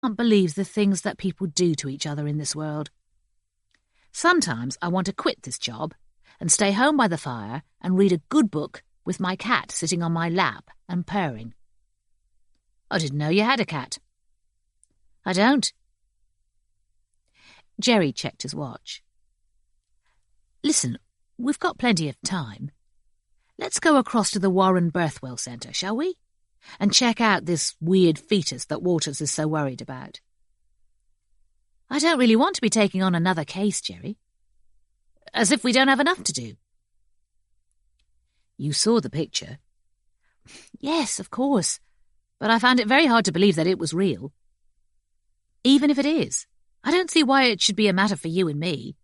can't believe the things that people do to each other in this world. Sometimes I want to quit this job and stay home by the fire and read a good book with my cat sitting on my lap and purring. I didn't know you had a cat. I don't. Jerry checked his watch. Listen, we've got plenty of time. Let's go across to the Warren Birthwell Centre, shall we? And check out this weird fetus that Waters is so worried about. I don't really want to be taking on another case, Jerry. As if we don't have enough to do. You saw the picture. Yes, of course, but I found it very hard to believe that it was real. Even if it is, I don't see why it should be a matter for you and me.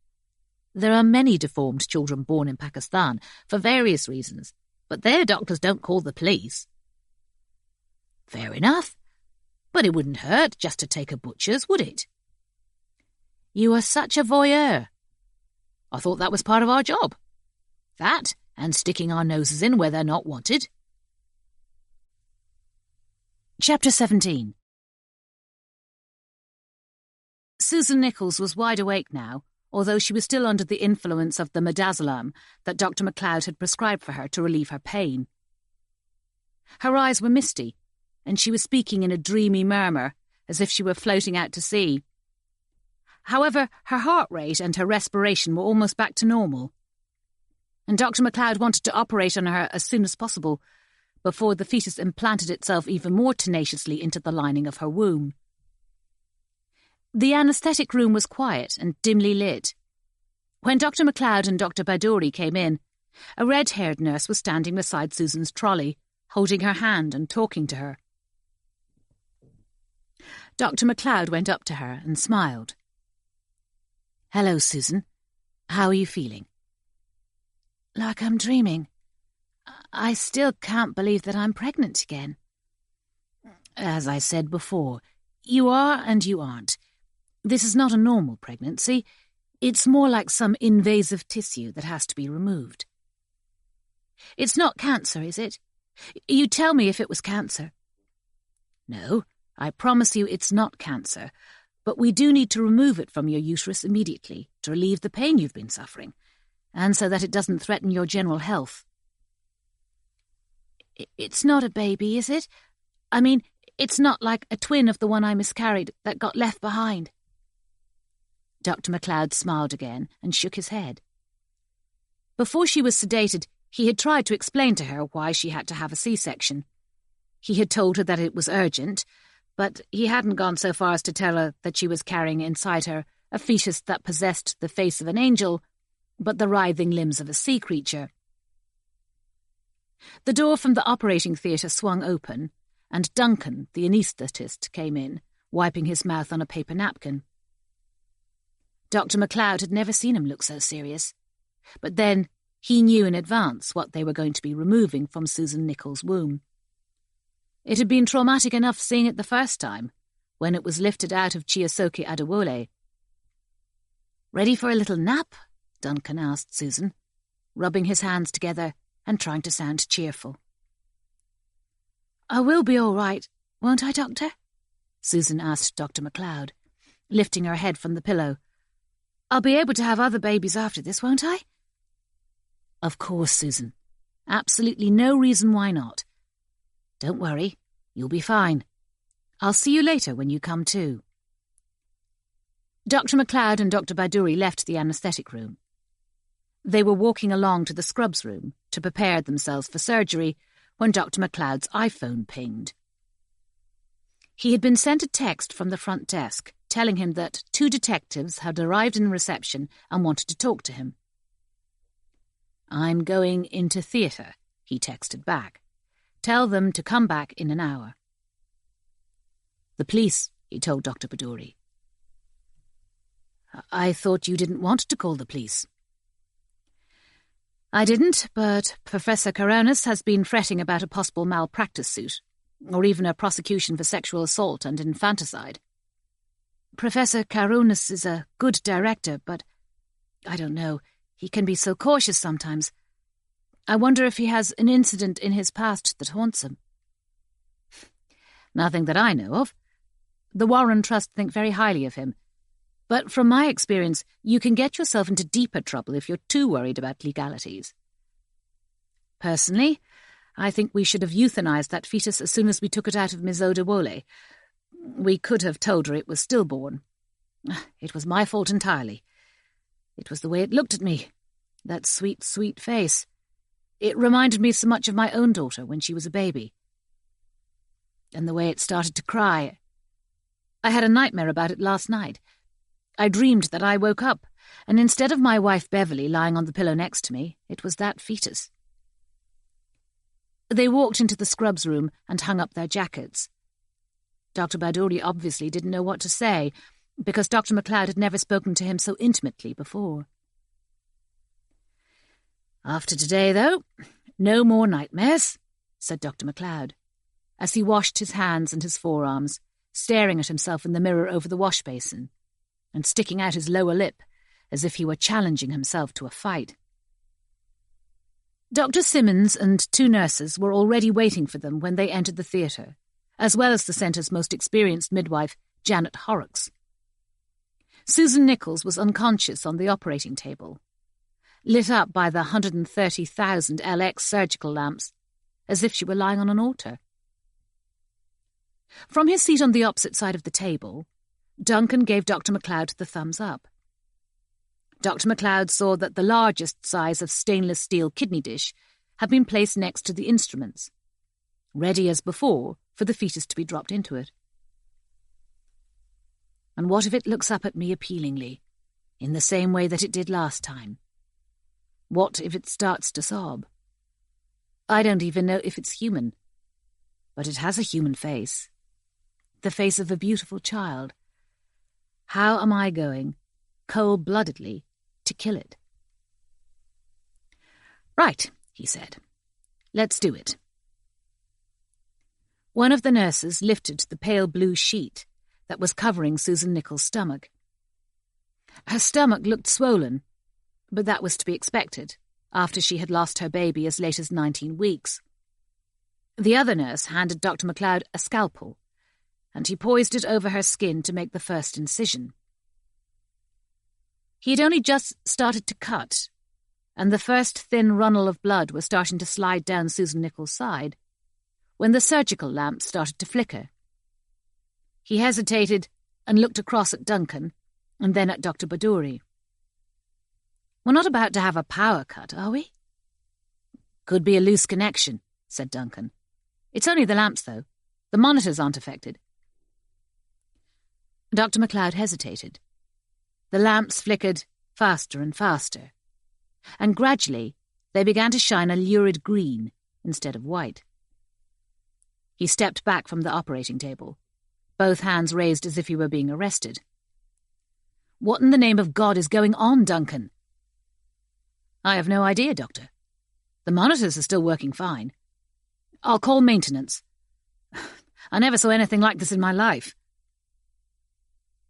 There are many deformed children born in Pakistan for various reasons, but their doctors don't call the police. Fair enough, but it wouldn't hurt just to take a butcher's, would it? You are such a voyeur. I thought that was part of our job. That, and sticking our noses in where they're not wanted. Chapter 17. Susan Nichols was wide awake now, although she was still under the influence of the midazolam that Dr. MacLeod had prescribed for her to relieve her pain. Her eyes were misty, and she was speaking in a dreamy murmur, as if she were floating out to sea. However, her heart rate and her respiration were almost back to normal, and Dr. MacLeod wanted to operate on her as soon as possible, before the fetus implanted itself even more tenaciously into the lining of her womb. The anaesthetic room was quiet and dimly lit. When Dr. MacLeod and Dr. Pardoe came in, a red-haired nurse was standing beside Susan's trolley, holding her hand and talking to her. Dr. MacLeod went up to her and smiled. "Hello, Susan. How are you feeling?" "Like I'm dreaming. I still can't believe that I'm pregnant again." "As I said before, you are and you aren't. This is not a normal pregnancy. It's more like some invasive tissue that has to be removed." "It's not cancer, is it? You'd tell me if it was cancer." "No, I promise you it's not cancer, but we do need to remove it from your uterus immediately to relieve the pain you've been suffering, and so that it doesn't threaten your general health." "It's not a baby, is it? I mean, it's not like a twin of the one I miscarried that got left behind." Dr. MacLeod smiled again and shook his head. Before she was sedated, he had tried to explain to her why she had to have a C-section. He had told her that it was urgent, but he hadn't gone so far as to tell her that she was carrying inside her a fetus that possessed the face of an angel, but the writhing limbs of a sea creature. The door from the operating theatre swung open, and Duncan, the anaesthetist, came in, wiping his mouth on a paper napkin. Dr. MacLeod had never seen him look so serious, but then he knew in advance what they were going to be removing from Susan Nichols' womb. It had been traumatic enough seeing it the first time, when it was lifted out of Chiasoke Adewole. "Ready for a little nap?" Duncan asked Susan, rubbing his hands together and trying to sound cheerful. "I will be all right, won't I, Doctor?" Susan asked Dr. MacLeod, lifting her head from the pillow. "I'll be able to have other babies after this, won't I?" "Of course, Susan. Absolutely no reason why not. Don't worry, you'll be fine. I'll see you later when you come to." Dr. MacLeod and Dr. Pardoe left the anaesthetic room. They were walking along to the scrubs room to prepare themselves for surgery when Dr. MacLeod's iPhone pinged. He had been sent a text from the front desk telling him that 2 detectives had arrived in reception and wanted to talk to him. "I'm going into theatre," he texted back. "Tell them to come back in an hour." "The police," he told Dr. Pardoe. "I thought you didn't want to call the police." "I didn't, but Professor Coronis has been fretting about a possible malpractice suit, or even a prosecution for sexual assault and infanticide. Professor Coronis is a good director, but I don't know, he can be so cautious sometimes. I wonder if he has an incident in his past that haunts him." "Nothing that I know of. The Warren Trust think very highly of him. But from my experience, you can get yourself into deeper trouble if you're too worried about legalities. Personally, I think we should have euthanized that fetus as soon as we took it out of Miss Odewole. We could have told her it was stillborn. It was my fault entirely. It was the way it looked at me, that sweet, sweet face. It reminded me so much of my own daughter when she was a baby. And the way it started to cry. I had a nightmare about it last night. I dreamed that I woke up, and instead of my wife Beverly lying on the pillow next to me, it was that fetus. They walked into the scrubs room and hung up their jackets. Dr. Pardoe obviously didn't know what to say, because Dr. MacLeod had never spoken to him so intimately before. After today, though, no more nightmares, said Dr. MacLeod, as he washed his hands and his forearms, staring at himself in the mirror over the wash basin, and sticking out his lower lip as if he were challenging himself to a fight. Dr. Simmons and 2 nurses were already waiting for them when they entered the theatre, as well as the centre's most experienced midwife, Janet Horrocks. Susan Nichols was unconscious on the operating table, lit up by the 130,000 LX surgical lamps, as if she were lying on an altar. From his seat on the opposite side of the table, Duncan gave Dr. MacLeod the thumbs up. Dr. MacLeod saw that the largest size of stainless steel kidney dish had been placed next to the instruments, ready as before for the fetus to be dropped into it. And what if it looks up at me appealingly, in the same way that it did last time? What if it starts to sob? I don't even know if it's human, but it has a human face, the face of a beautiful child. How am I going, cold-bloodedly, to kill it? Right, he said. Let's do it. One of the nurses lifted the pale blue sheet that was covering Susan Nichols' stomach. Her stomach looked swollen, but that was to be expected after she had lost her baby as late as 19 weeks. The other nurse handed Dr. MacLeod a scalpel, and he poised it over her skin to make the first incision. He had only just started to cut, and the first thin runnel of blood was starting to slide down Susan Nichols' side, when the surgical lamp started to flicker. He hesitated and looked across at Duncan, and then at Dr. Pardoe. We're not about to have a power cut, are we? Could be a loose connection, said Duncan. It's only the lamps, though. The monitors aren't affected. Dr. MacLeod hesitated. The lamps flickered faster and faster, and gradually they began to shine a lurid green instead of white. He stepped back from the operating table, both hands raised as if he were being arrested. What in the name of God is going on, Duncan? I have no idea, Doctor. The monitors are still working fine. I'll call maintenance. I never saw anything like this in my life.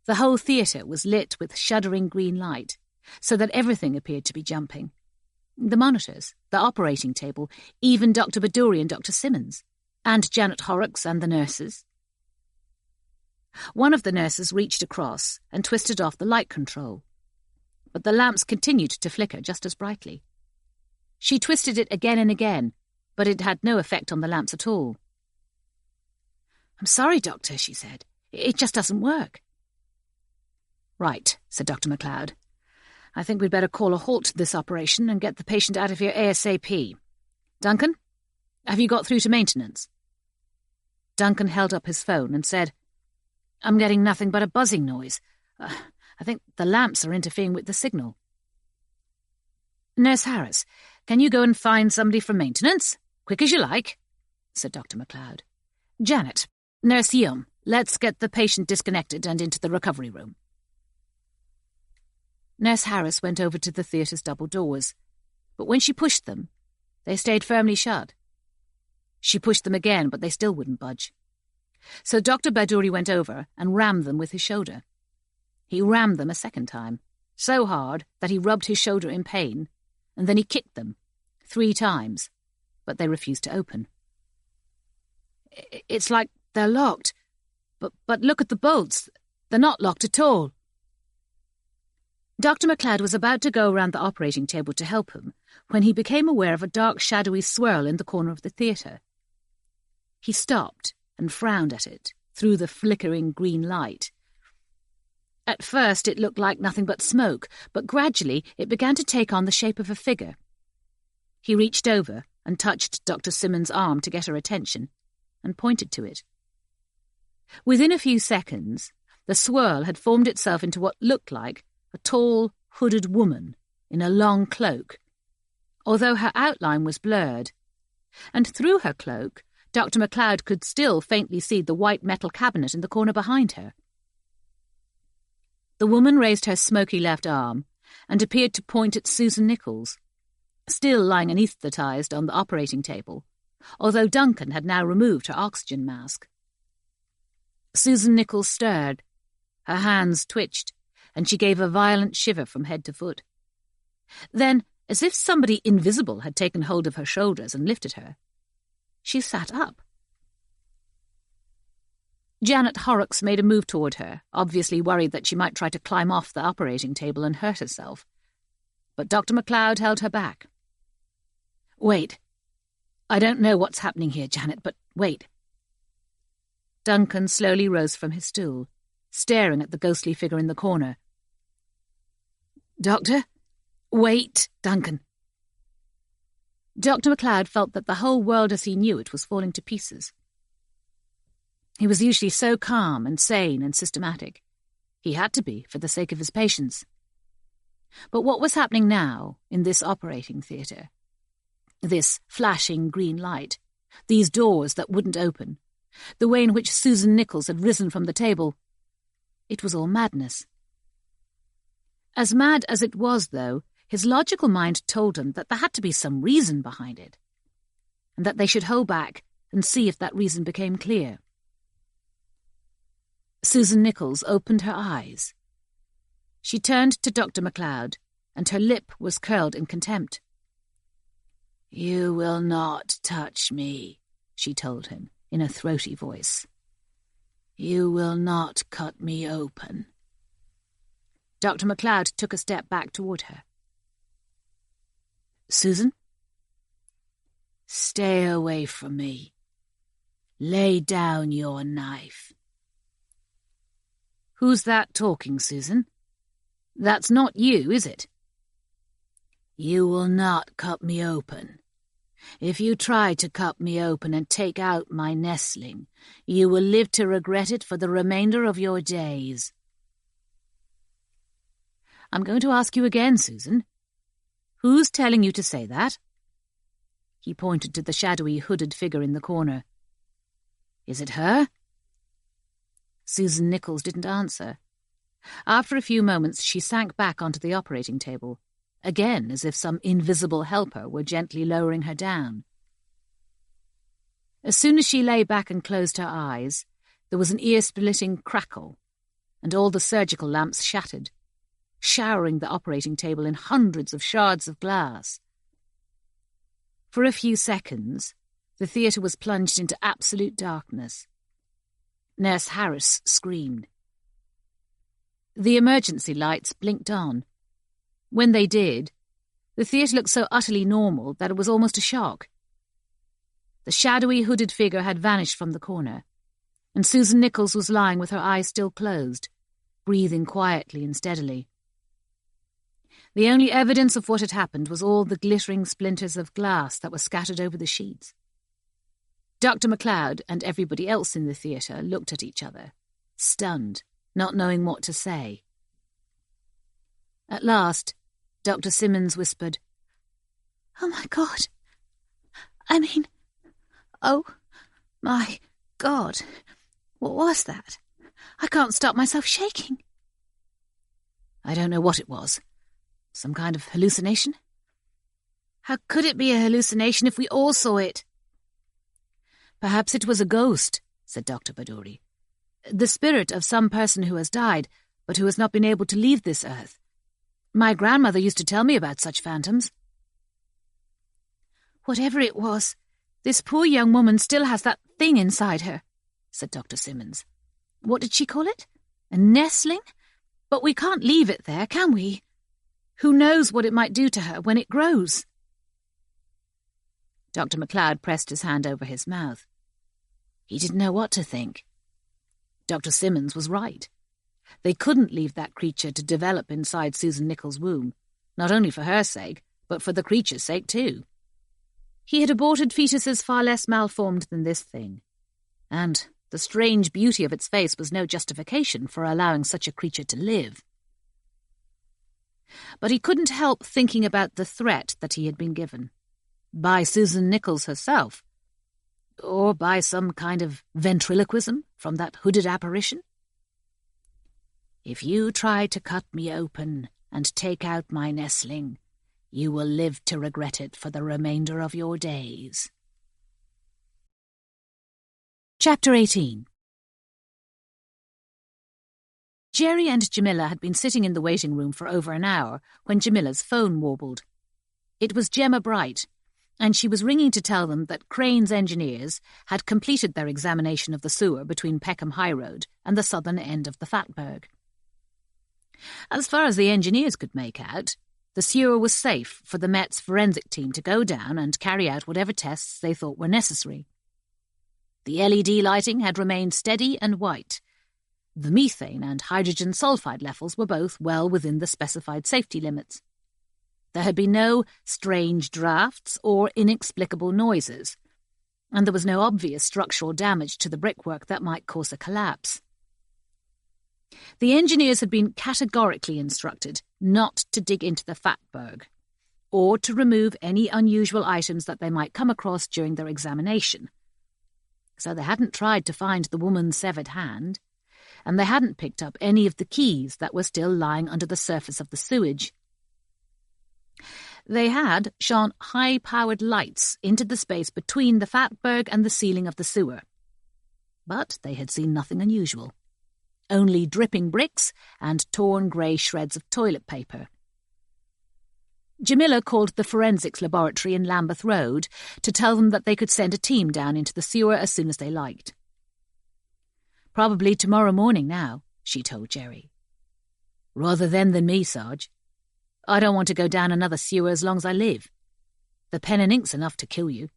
The whole theatre was lit with shuddering green light, so that everything appeared to be jumping. The monitors, the operating table, even Dr. Pardoe and Dr. Simmons, and Janet Horrocks and the nurses. One of the nurses reached across and twisted off the light control, but the lamps continued to flicker just as brightly. She twisted it again and again, but it had no effect on the lamps at all. I'm sorry, Doctor, she said. It just doesn't work. Right, said Dr. MacLeod. I think we'd better call a halt to this operation and get the patient out of here ASAP. Duncan, have you got through to maintenance? Duncan held up his phone and said, I'm getting nothing but a buzzing noise. I think the lamps are interfering with the signal. Nurse Harris, can you go and find somebody from maintenance? Quick as you like, said Dr. MacLeod. Janet, Nurse Yum, let's get the patient disconnected and into the recovery room. Nurse Harris went over to the theatre's double doors, but when she pushed them, they stayed firmly shut. She pushed them again, but they still wouldn't budge. So Dr. Pardoe went over and rammed them with his shoulder. He rammed them a second time, so hard that he rubbed his shoulder in pain, and then he kicked them 3 times, but they refused to open. It's like they're locked, But look at the bolts. They're not locked at all. Dr. MacLeod was about to go around the operating table to help him when he became aware of a dark, shadowy swirl in the corner of the theatre. He stopped and frowned at it through the flickering green light. At first it looked like nothing but smoke, but gradually it began to take on the shape of a figure. He reached over and touched Dr. Simmons' arm to get her attention, and pointed to it. Within a few seconds, the swirl had formed itself into what looked like a tall, hooded woman in a long cloak, although her outline was blurred, and through her cloak Dr. MacLeod could still faintly see the white metal cabinet in the corner behind her. The woman raised her smoky left arm and appeared to point at Susan Nichols, still lying anaesthetised on the operating table, although Duncan had now removed her oxygen mask. Susan Nichols stirred. Her hands twitched, and she gave a violent shiver from head to foot. Then, as if somebody invisible had taken hold of her shoulders and lifted her, she sat up. Janet Horrocks made a move toward her, obviously worried that she might try to climb off the operating table and hurt herself. But Dr. MacLeod held her back. "Wait. I don't know what's happening here, Janet, but wait." Duncan slowly rose from his stool, staring at the ghostly figure in the corner. "Doctor? Wait, Duncan." Dr. MacLeod felt that the whole world as he knew it was falling to pieces. He was usually so calm and sane and systematic. He had to be, for the sake of his patients. But what was happening now, in this operating theatre? This flashing green light, these doors that wouldn't open, the way in which Susan Nichols had risen from the table, it was all madness. As mad as it was, though, his logical mind told him that there had to be some reason behind it, and that they should hold back and see if that reason became clear. Susan Nichols opened her eyes. She turned to Dr. MacLeod, and her lip was curled in contempt. "You will not touch me," she told him in a throaty voice. "You will not cut me open." Dr. MacLeod took a step back toward her. "Susan?" "Stay away from me. Lay down your knife." "Who's that talking, Susan? That's not you, is it?" "You will not cut me open. If you try to cut me open and take out my nestling, you will live to regret it for the remainder of your days." "I'm going to ask you again, Susan. Who's telling you to say that?" He pointed to the shadowy, hooded figure in the corner. "Is it her?" Susan Nichols didn't answer. After a few moments, she sank back onto the operating table, again as if some invisible helper were gently lowering her down. As soon as she lay back and closed her eyes, there was an ear-splitting crackle, and all the surgical lamps shattered, showering the operating table in hundreds of shards of glass. For a few seconds, the theatre was plunged into absolute darkness. Nurse Harris screamed. The emergency lights blinked on. When they did, the theatre looked so utterly normal that it was almost a shock. The shadowy, hooded figure had vanished from the corner, and Susan Nichols was lying with her eyes still closed, breathing quietly and steadily. The only evidence of what had happened was all the glittering splinters of glass that were scattered over the sheets. Dr. MacLeod and everybody else in the theatre looked at each other, stunned, not knowing what to say. At last, Dr. Simmons whispered, "Oh, my God. Oh, my God. What was that? I can't stop myself shaking." "I don't know what it was. Some kind of hallucination?" "How could it be a hallucination if we all saw it?" "Perhaps it was a ghost," said Dr. Pardoe. "The spirit of some person who has died, but who has not been able to leave this earth. My grandmother used to tell me about such phantoms." "Whatever it was, this poor young woman still has that thing inside her," said Dr. Simmons. What did she call it? A nestling? But we can't leave it there, can we? Who knows what it might do to her when it grows? Dr. MacLeod pressed his hand over his mouth. He didn't know what to think. Dr. Simmons was right. They couldn't leave that creature to develop inside Susan Nichols' womb, not only for her sake, but for the creature's sake too. He had aborted fetuses far less malformed than this thing, and the strange beauty of its face was no justification for allowing such a creature to live. But he couldn't help thinking about the threat that he had been given, by Susan Nichols herself, or by some kind of ventriloquism from that hooded apparition. If you try to cut me open and take out my nestling, you will live to regret it for the remainder of your days. Chapter 18. Jerry and Jamila had been sitting in the waiting room for over an hour when Jamila's phone warbled. It was Gemma Bright, and she was ringing to tell them that Crane's engineers had completed their examination of the sewer between Peckham High Road and the southern end of the Fatberg. As far as the engineers could make out, the sewer was safe for the Met's forensic team to go down and carry out whatever tests they thought were necessary. The LED lighting had remained steady and white. The methane and hydrogen sulfide levels were both well within the specified safety limits. There had been no strange drafts or inexplicable noises, and there was no obvious structural damage to the brickwork that might cause a collapse. The engineers had been categorically instructed not to dig into the Fatberg, or to remove any unusual items that they might come across during their examination. So they hadn't tried to find the woman's severed hand, and they hadn't picked up any of the keys that were still lying under the surface of the sewage. They had shone high-powered lights into the space between the Fatberg and the ceiling of the sewer. But they had seen nothing unusual. Only dripping bricks and torn grey shreds of toilet paper. Jamila called the forensics laboratory in Lambeth Road to tell them that they could send a team down into the sewer as soon as they liked. Probably tomorrow morning now, she told Jerry. Rather them than me, Sarge. I don't want to go down another sewer as long as I live. The pen and ink's enough to kill you,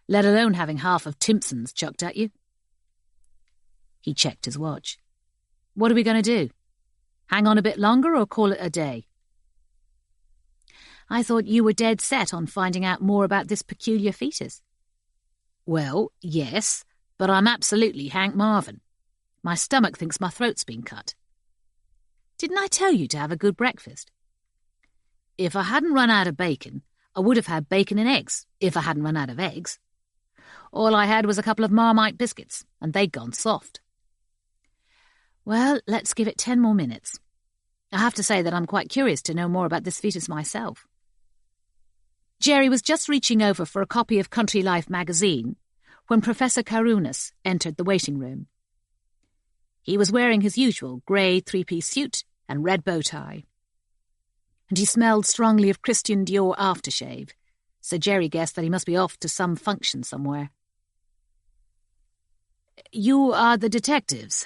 let alone having half of Timpson's chucked at you. He checked his watch. What are we going to do? Hang on a bit longer or call it a day? I thought you were dead set on finding out more about this peculiar fetus. Well, yes, but I'm absolutely Hank Marvin. My stomach thinks my throat's been cut. Didn't I tell you to have a good breakfast? If I hadn't run out of bacon, I would have had bacon and eggs, if I hadn't run out of eggs. All I had was a couple of Marmite biscuits, and they'd gone soft. Well, let's give it 10 more minutes. I have to say that I'm quite curious to know more about this fetus myself. Jerry was just reaching over for a copy of Country Life magazine when Professor Karunas entered the waiting room. He was wearing his usual grey three-piece suit and red bow tie, and he smelled strongly of Christian Dior aftershave, so Jerry guessed that he must be off to some function somewhere. You are the detectives.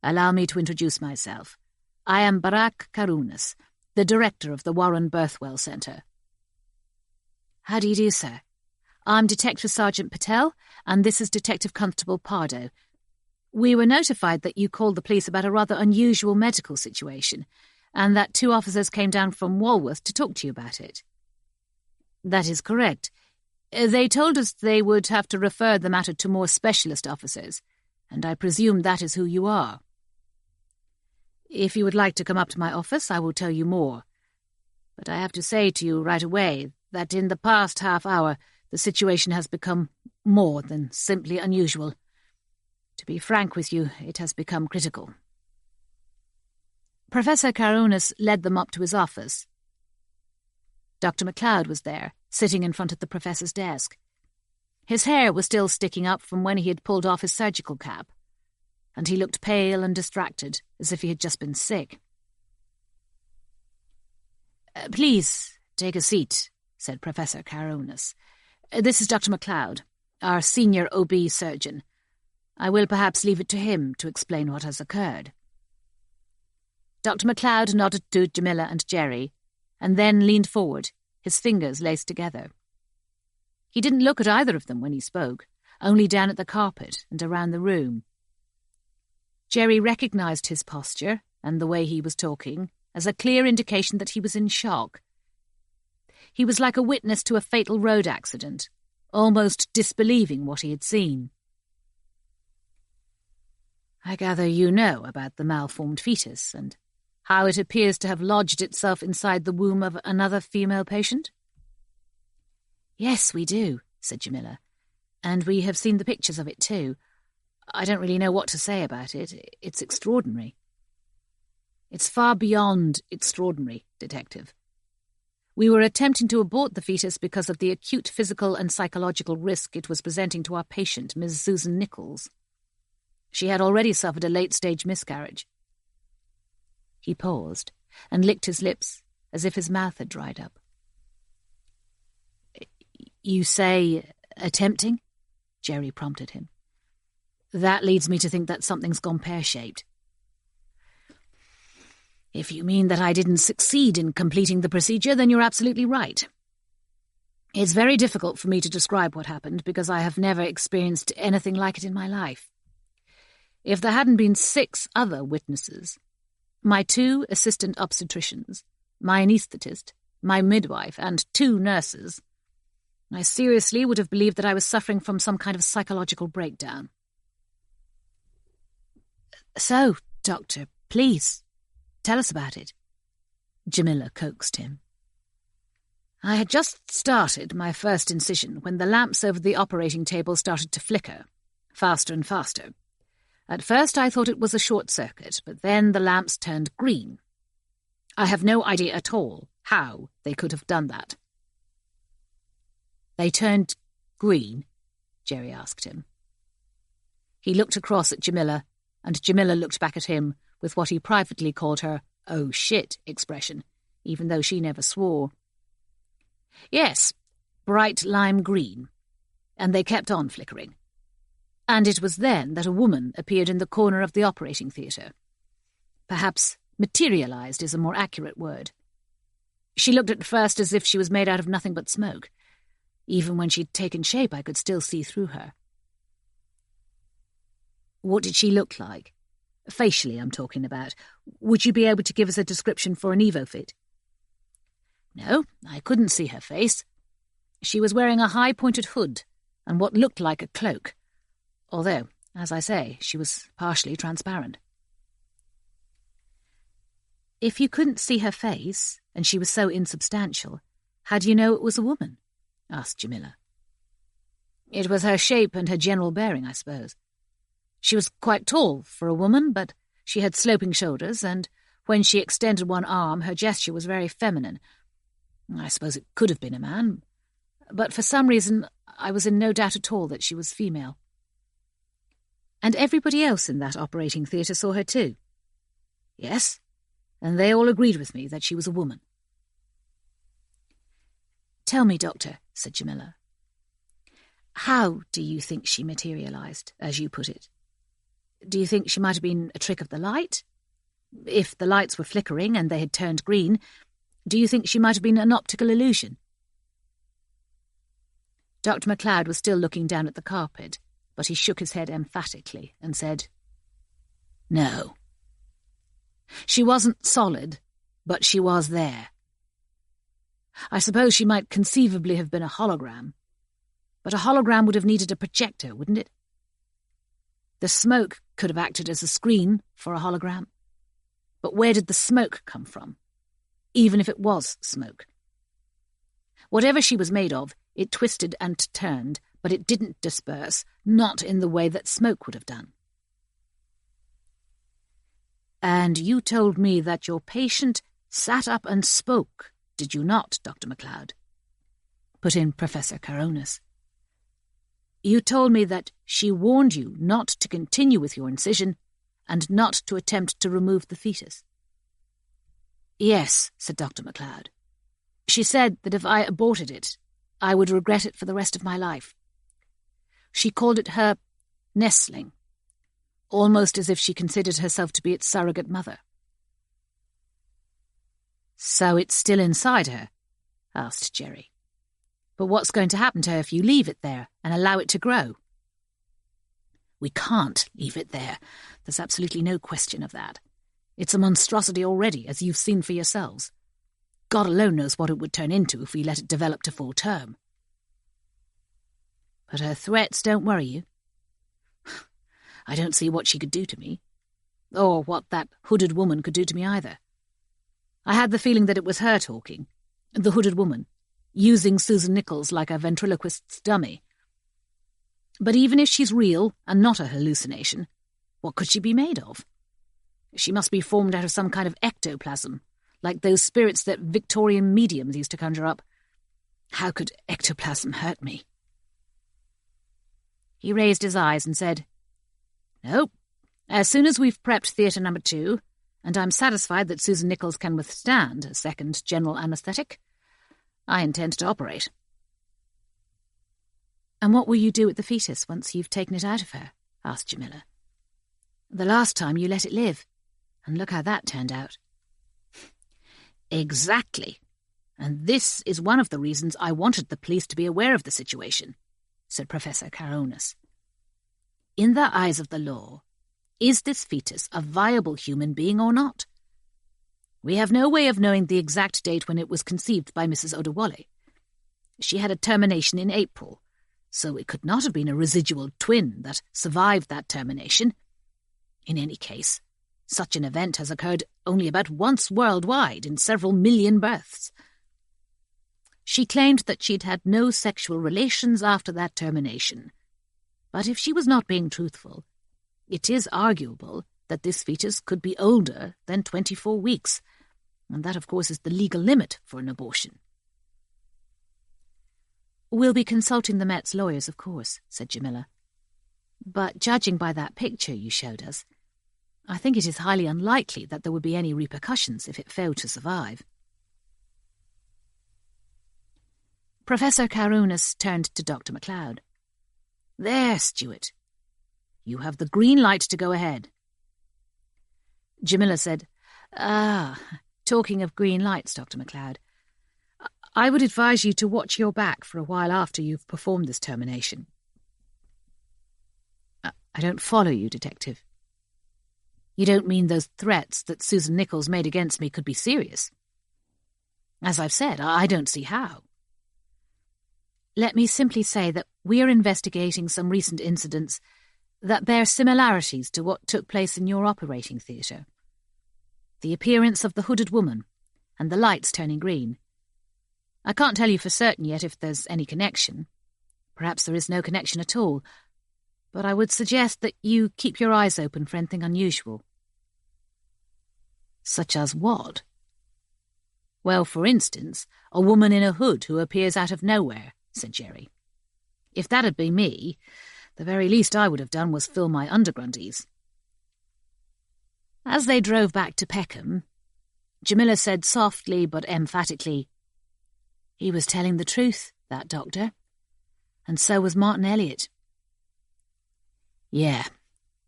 Allow me to introduce myself. I am Barak Karunas, the director of the Warren Birthwell Centre. How do you do, sir? I'm Detective Sergeant Patel, and this is Detective Constable Pardoe. We were notified that you called the police about a rather unusual medical situation, and that 2 officers came down from Walworth to talk to you about it. That is correct. They told us they would have to refer the matter to more specialist officers, and I presume that is who you are. If you would like to come up to my office, I will tell you more. But I have to say to you right away that in the past half hour the situation has become more than simply unusual. To be frank with you, it has become critical. Professor Karunas led them up to his office. Dr. MacLeod was there, sitting in front of the professor's desk. His hair was still sticking up from when he had pulled off his surgical cap, and he looked pale and distracted, as if he had just been sick. Please, take a seat, said Professor Karunas. This is Dr. MacLeod, our senior OB surgeon. I will perhaps leave it to him to explain what has occurred." Dr. MacLeod nodded to Jamila and Jerry, and then leaned forward, his fingers laced together. He didn't look at either of them when he spoke, only down at the carpet and around the room. Jerry recognised his posture and the way he was talking as a clear indication that he was in shock. He was like a witness to a fatal road accident, almost disbelieving what he had seen. "I gather you know about the malformed fetus and how it appears to have lodged itself inside the womb of another female patient?" "Yes, we do," said Jamila, "and we have seen the pictures of it too. I don't really know what to say about it. It's extraordinary." "It's far beyond extraordinary, Detective. We were attempting to abort the fetus because of the acute physical and psychological risk it was presenting to our patient, Ms. Susan Nichols. She had already suffered a late-stage miscarriage." He paused and licked his lips as if his mouth had dried up. "You say attempting?" Jerry prompted him. "That leads me to think that something's gone pear-shaped." "If you mean that I didn't succeed in completing the procedure, then you're absolutely right. It's very difficult for me to describe what happened because I have never experienced anything like it in my life. If there hadn't been 6 other witnesses, my 2 assistant obstetricians, my anaesthetist, my midwife, and 2 nurses, I seriously would have believed that I was suffering from some kind of psychological breakdown." "So, Doctor, please, tell us about it," Jamila coaxed him. "I had just started my first incision when the lamps over the operating table started to flicker, faster and faster. At first I thought it was a short circuit, but then the lamps turned green. I have no idea at all how they could have done that." "They turned green?" Jerry asked him. He looked across at Jamila, and Jamila looked back at him with what he privately called her "oh shit" expression, even though she never swore. "Yes, bright lime green, and they kept on flickering. And it was then that a woman appeared in the corner of the operating theatre. Perhaps materialised is a more accurate word. She looked at first as if she was made out of nothing but smoke. Even when she'd taken shape, I could still see through her." "What did she look like? Facially, I'm talking about. Would you be able to give us a description for an evofit?" "No, I couldn't see her face. She was wearing a high-pointed hood and what looked like a cloak, although, as I say, she was partially transparent." "If you couldn't see her face, and she was so insubstantial, how do you know it was a woman?" asked Jamila. "It was her shape and her general bearing, I suppose. She was quite tall for a woman, but she had sloping shoulders, and when she extended one arm, her gesture was very feminine. I suppose it could have been a man, but for some reason I was in no doubt at all that she was female." "And everybody else in that operating theatre saw her too?" "Yes, and they all agreed with me that she was a woman." "Tell me, Doctor," said Jamila, "how do you think she materialised, as you put it? Do you think she might have been a trick of the light? If the lights were flickering and they had turned green, do you think she might have been an optical illusion?" Dr. MacLeod was still looking down at the carpet, but he shook his head emphatically and said, "No. She wasn't solid, but she was there. I suppose she might conceivably have been a hologram, but a hologram would have needed a projector, wouldn't it? The smoke could have acted as a screen for a hologram. But where did the smoke come from, even if it was smoke? Whatever she was made of, it twisted and turned, but it didn't disperse, not in the way that smoke would have done." "And you told me that your patient sat up and spoke, did you not, Dr. MacLeod?" put in Professor Caronis. "You told me that she warned you not to continue with your incision and not to attempt to remove the fetus." "Yes," said Dr. MacLeod. "She said that if I aborted it, I would regret it for the rest of my life. She called it her nestling, almost as if she considered herself to be its surrogate mother. "So it's still inside her?" asked Jerry. "But what's going to happen to her if you leave it there and allow it to grow?" "We can't leave it there. There's absolutely no question of that. It's a monstrosity already, as you've seen for yourselves. God alone knows what it would turn into if we let it develop to full term." "But her threats don't worry you?" "I don't see what she could do to me, or what that hooded woman could do to me either. I had the feeling that it was her talking, the hooded woman, using Susan Nichols like a ventriloquist's dummy. But even if she's real and not a hallucination, what could she be made of? She must be formed out of some kind of ectoplasm, like those spirits that Victorian mediums used to conjure up. How could ectoplasm hurt me?" He raised his eyes and said, "Nope. As soon as we've prepped Theatre No. 2, and I'm satisfied that Susan Nichols can withstand a second general anaesthetic, I intend to operate." "And what will you do with the fetus once you've taken it out of her?" asked Jamila. "The last time you let it live, and look how that turned out." "Exactly. And this is one of the reasons I wanted the police to be aware of the situation," said Professor Caronis. "In the eyes of the law, is this fetus a viable human being or not? We have no way of knowing the exact date when it was conceived by Mrs. Odewale. She had a termination in April, so it could not have been a residual twin that survived that termination. In any case, such an event has occurred only about once worldwide in several million births. She claimed that she'd had no sexual relations after that termination. But if she was not being truthful, it is arguable that this fetus could be older than 24 weeks, and that, of course, is the legal limit for an abortion." "We'll be consulting the Met's lawyers, of course," said Jamila. "But judging by that picture you showed us, I think it is highly unlikely that there would be any repercussions if it failed to survive." Professor Caronis turned to Dr. MacLeod. "There, Stuart. You have the green light to go ahead." Jamila said, Talking of green lights, Dr. MacLeod, I would advise you to watch your back for a while after you've performed this termination." "I don't follow you, Detective." "You don't mean those threats that Susan Nichols made against me could be serious?" "As I've said, I don't see how." "Let me simply say that we are investigating some recent incidents that bear similarities to what took place in your operating theatre. The appearance of the hooded woman and the lights turning green. I can't tell you for certain yet if there's any connection. Perhaps there is no connection at all, but I would suggest that you keep your eyes open for anything unusual." "Such as what?" "Well, for instance, a woman in a hood who appears out of nowhere," said Jerry. "If that had been me, the very least I would have done was fill my undergrundies." As they drove back to Peckham, Jamila said softly but emphatically, "He was telling the truth, that doctor. And so was Martin Elliot." "Yeah,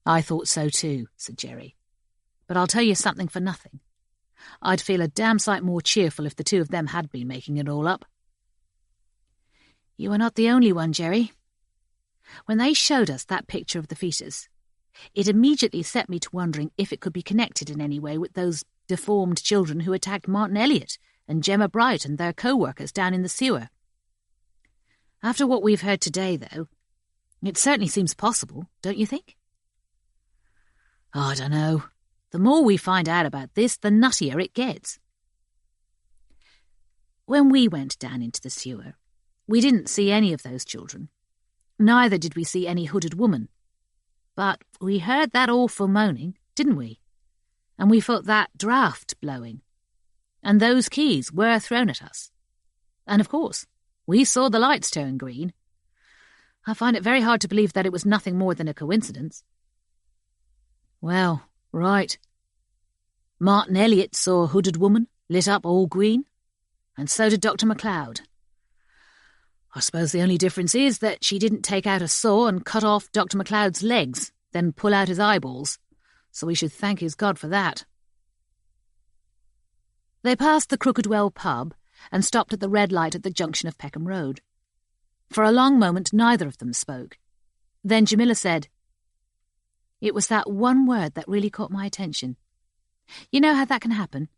I thought so too," said Jerry. "But I'll tell you something for nothing. I'd feel a damn sight more cheerful if the two of them had been making it all up." "You are not the only one, Jerry. When they showed us that picture of the fetus, it immediately set me to wondering if it could be connected in any way with those deformed children who attacked Martin Elliot and Gemma Bright and their co-workers down in the sewer. After what we've heard today, though, it certainly seems possible, don't you think?" "Oh, I don't know. The more we find out about this, the nuttier it gets." "When we went down into the sewer, we didn't see any of those children. Neither did we see any hooded woman. But we heard that awful moaning, didn't we? And we felt that draught blowing. And those keys were thrown at us. And, of course, we saw the lights turn green. I find it very hard to believe that it was nothing more than a coincidence." "Well, right. Martin Elliot saw a hooded woman lit up all green, and so did Dr. MacLeod. I suppose the only difference is that she didn't take out a saw and cut off Dr. MacLeod's legs then pull out his eyeballs, so he should thank his God for that. They passed the Crooked Well pub and stopped at the red light at the junction of Peckham Road. For a long moment neither of them spoke. Then Jamila said, "It was that one word that really caught my attention. You know how that can happen?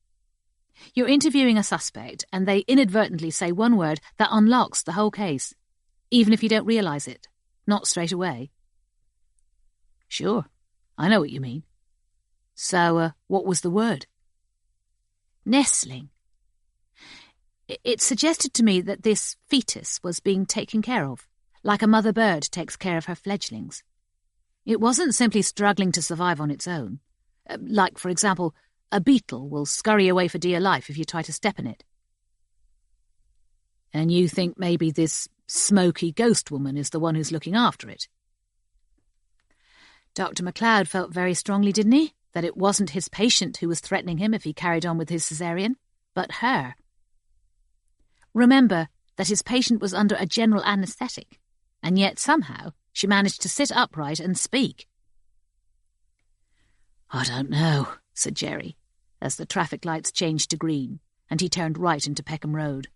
You're interviewing a suspect and they inadvertently say one word that unlocks the whole case, even if you don't realise it, not straight away." "Sure, I know what you mean. So, what was the word?" "Nestling. It suggested to me that this fetus was being taken care of, like a mother bird takes care of her fledglings. It wasn't simply struggling to survive on its own. Like, for example, a beetle will scurry away for dear life if you try to step in it." "And you think maybe this smoky ghost woman is the one who's looking after it?" Dr. MacLeod felt very strongly, didn't he, that it wasn't his patient who was threatening him if he carried on with his caesarean, but her. Remember that his patient was under a general anaesthetic, and yet somehow she managed to sit upright and speak. "I don't know," said Jerry, as the traffic lights changed to green, and he turned right into Peckham Road.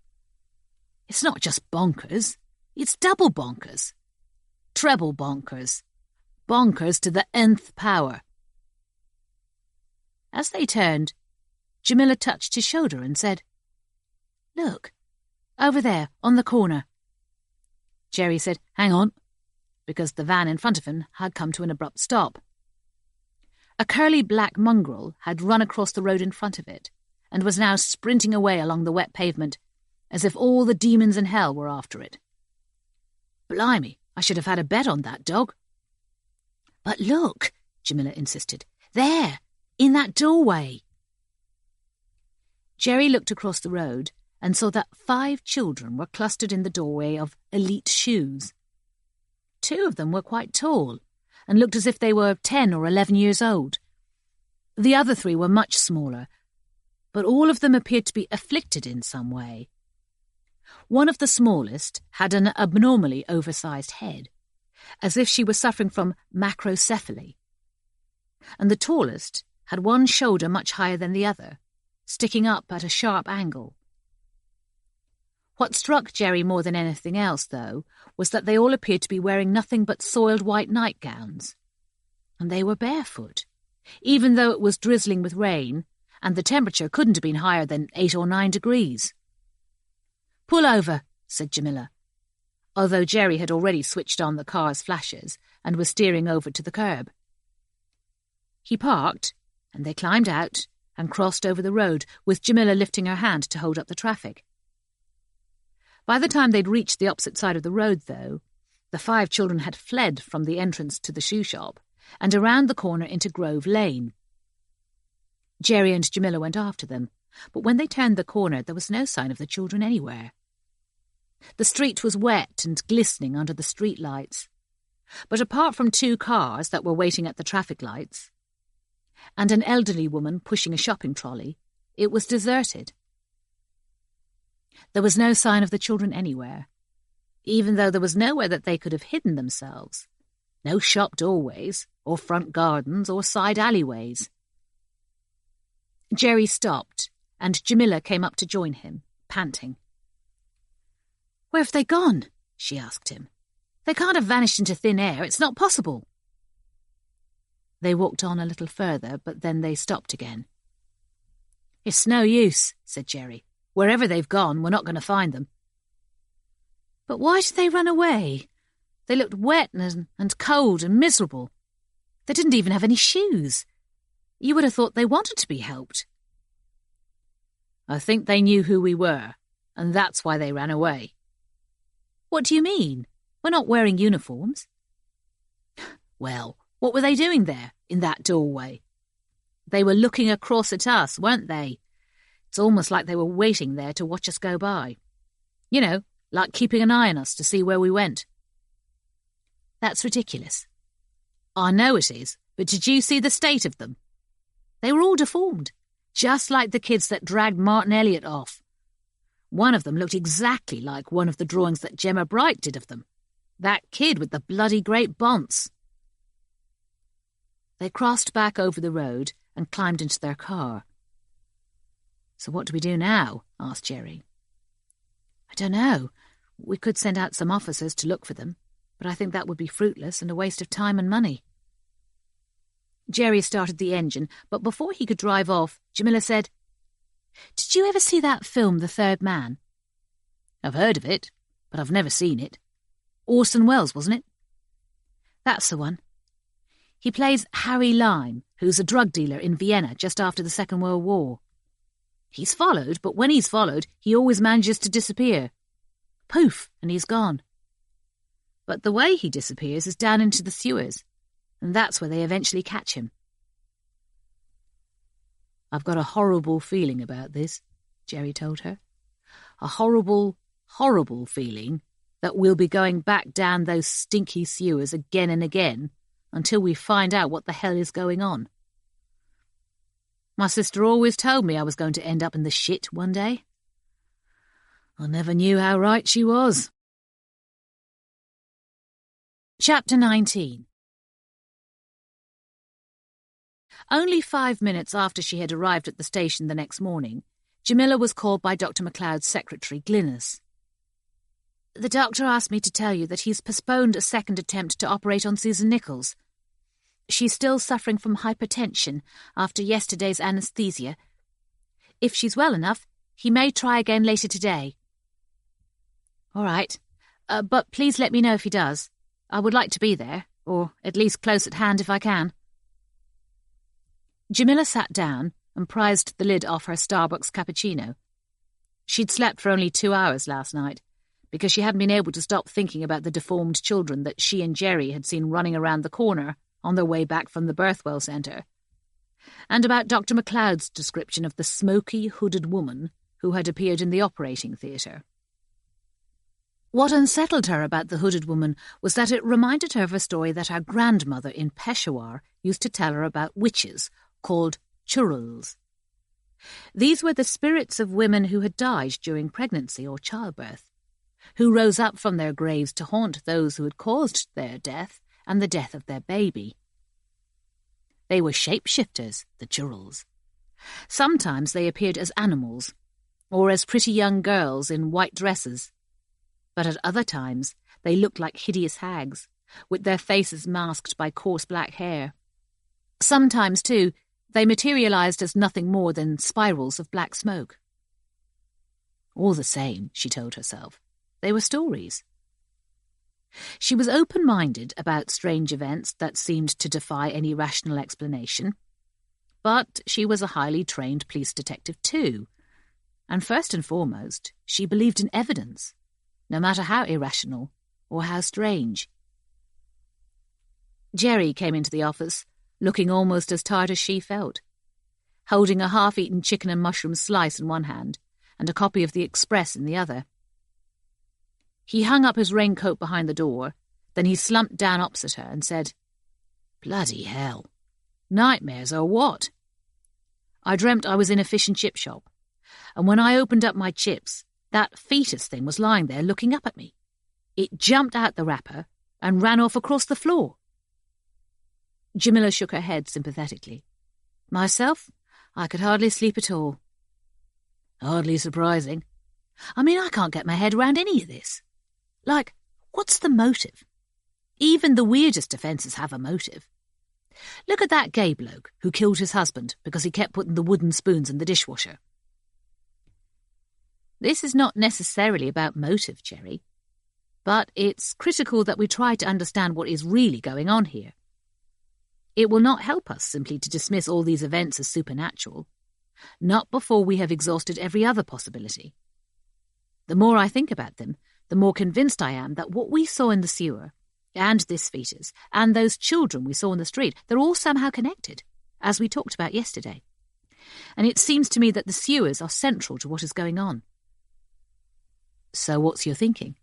"It's not just bonkers, it's double bonkers. Treble bonkers. Bonkers to the nth power." As they turned, Jamila touched his shoulder and said, "Look, over there, on the corner." Jerry said, "Hang on," because the van in front of him had come to an abrupt stop. A curly black mongrel had run across the road in front of it, and was now sprinting away along the wet pavement, as if all the demons in hell were after it. "Blimey, I should have had a bet on that dog." "But look," Jamila insisted, "there, in that doorway." Jerry looked across the road and saw that 5 children were clustered in the doorway of Elite Shoes. 2 of them were quite tall and looked as if they were 10 or 11 years old. The other 3 were much smaller, but all of them appeared to be afflicted in some way. One of the smallest had an abnormally oversized head, as if she was suffering from macrocephaly, and the tallest had one shoulder much higher than the other, sticking up at a sharp angle. What struck Jerry more than anything else, though, was that they all appeared to be wearing nothing but soiled white nightgowns. And they were barefoot, even though it was drizzling with rain, and the temperature couldn't have been higher than 8 or 9 degrees. "Pull over," said Jamila, although Jerry had already switched on the car's flashes and was steering over to the curb. He parked, and they climbed out and crossed over the road, with Jamila lifting her hand to hold up the traffic. By the time they'd reached the opposite side of the road, though, the 5 children had fled from the entrance to the shoe shop and around the corner into Grove Lane. Jerry and Jamila went after them, but when they turned the corner there was no sign of the children anywhere. The street was wet and glistening under the street lights, but apart from 2 cars that were waiting at the traffic lights, and an elderly woman pushing a shopping trolley, it was deserted. There was no sign of the children anywhere, even though there was nowhere that they could have hidden themselves. No shop doorways, or front gardens, or side alleyways. Jerry stopped, and Jamila came up to join him, panting. "Where have they gone?" she asked him. "They can't have vanished into thin air. It's not possible." They walked on a little further, but then they stopped again. "It's no use," said Jerry. "Wherever they've gone, we're not going to find them." "But why did they run away? They looked wet and cold and miserable. They didn't even have any shoes. You would have thought they wanted to be helped." "I think they knew who we were, and that's why they ran away." "What do you mean? We're not wearing uniforms." "Well, what were they doing there, in that doorway? They were looking across at us, weren't they? It's almost like they were waiting there to watch us go by. You know, like keeping an eye on us to see where we went." "That's ridiculous." "I know it is, but did you see the state of them? They were all deformed, just like the kids that dragged Martin Elliot off. One of them looked exactly like one of the drawings that Gemma Bright did of them. That kid with the bloody great bonce." They crossed back over the road and climbed into their car. "So what do we do now?" asked Jerry. "I don't know. We could send out some officers to look for them, but I think that would be fruitless and a waste of time and money." Jerry started the engine, but before he could drive off, Jamila said, "Did you ever see that film, The Third Man?" "I've heard of it, but I've never seen it. Orson Welles, wasn't it?" "That's the one. He plays Harry Lime, who's a drug dealer in Vienna just after the Second World War. He's followed, but when he's followed, he always manages to disappear. Poof, and he's gone. But the way he disappears is down into the sewers, and that's where they eventually catch him." "I've got a horrible feeling about this," Jerry told her. "A horrible, horrible feeling that we'll be going back down those stinky sewers again and again until we find out what the hell is going on. My sister always told me I was going to end up in the shit one day. I never knew how right she was." Chapter 19. Only 5 minutes after she had arrived at the station the next morning, Jamila was called by Dr. McLeod's secretary, Glynis. "The doctor asked me to tell you that he's postponed a second attempt to operate on Susan Nichols. She's still suffering from hypertension after yesterday's anaesthesia. If she's well enough, he may try again later today." "All right, but please let me know if he does. I would like to be there, or at least close at hand if I can." Jamila sat down and prized the lid off her Starbucks cappuccino. She'd slept for only 2 hours last night, because she hadn't been able to stop thinking about the deformed children that she and Jerry had seen running around the corner on their way back from the Birthwell Centre, and about Dr. McLeod's description of the smoky, hooded woman who had appeared in the operating theatre. What unsettled her about the hooded woman was that it reminded her of a story that her grandmother in Peshawar used to tell her about witches called churls. These were the spirits of women who had died during pregnancy or childbirth, who rose up from their graves to haunt those who had caused their death and the death of their baby. They were shapeshifters, the churls. Sometimes they appeared as animals, or as pretty young girls in white dresses, but at other times they looked like hideous hags, with their faces masked by coarse black hair. Sometimes, too, they materialized as nothing more than spirals of black smoke. All the same, she told herself, they were stories. She was open-minded about strange events that seemed to defy any rational explanation, but she was a highly trained police detective too, and first and foremost, she believed in evidence, no matter how irrational or how strange. Jerry came into the office, looking almost as tired as she felt, holding a half-eaten chicken and mushroom slice in one hand and a copy of the Express in the other. He hung up his raincoat behind the door, then he slumped down opposite her and said, "Bloody hell. Nightmares or what? I dreamt I was in a fish and chip shop, and when I opened up my chips, that fetus thing was lying there looking up at me. It jumped out the wrapper and ran off across the floor." Jamila shook her head sympathetically. "Myself, I could hardly sleep at all." "Hardly surprising. I mean, I can't get my head around any of this. Like, what's the motive? Even the weirdest offences have a motive. Look at that gay bloke who killed his husband because he kept putting the wooden spoons in the dishwasher." This is not necessarily about motive, Jerry, but it's critical that we try to understand what is really going on here. It will not help us simply to dismiss all these events as supernatural, not before we have exhausted every other possibility. The more I think about them, the more convinced I am that what we saw in the sewer, and this fetus, and those children we saw in the street, they're all somehow connected, as we talked about yesterday. And it seems to me that the sewers are central to what is going on. So what's your thinking?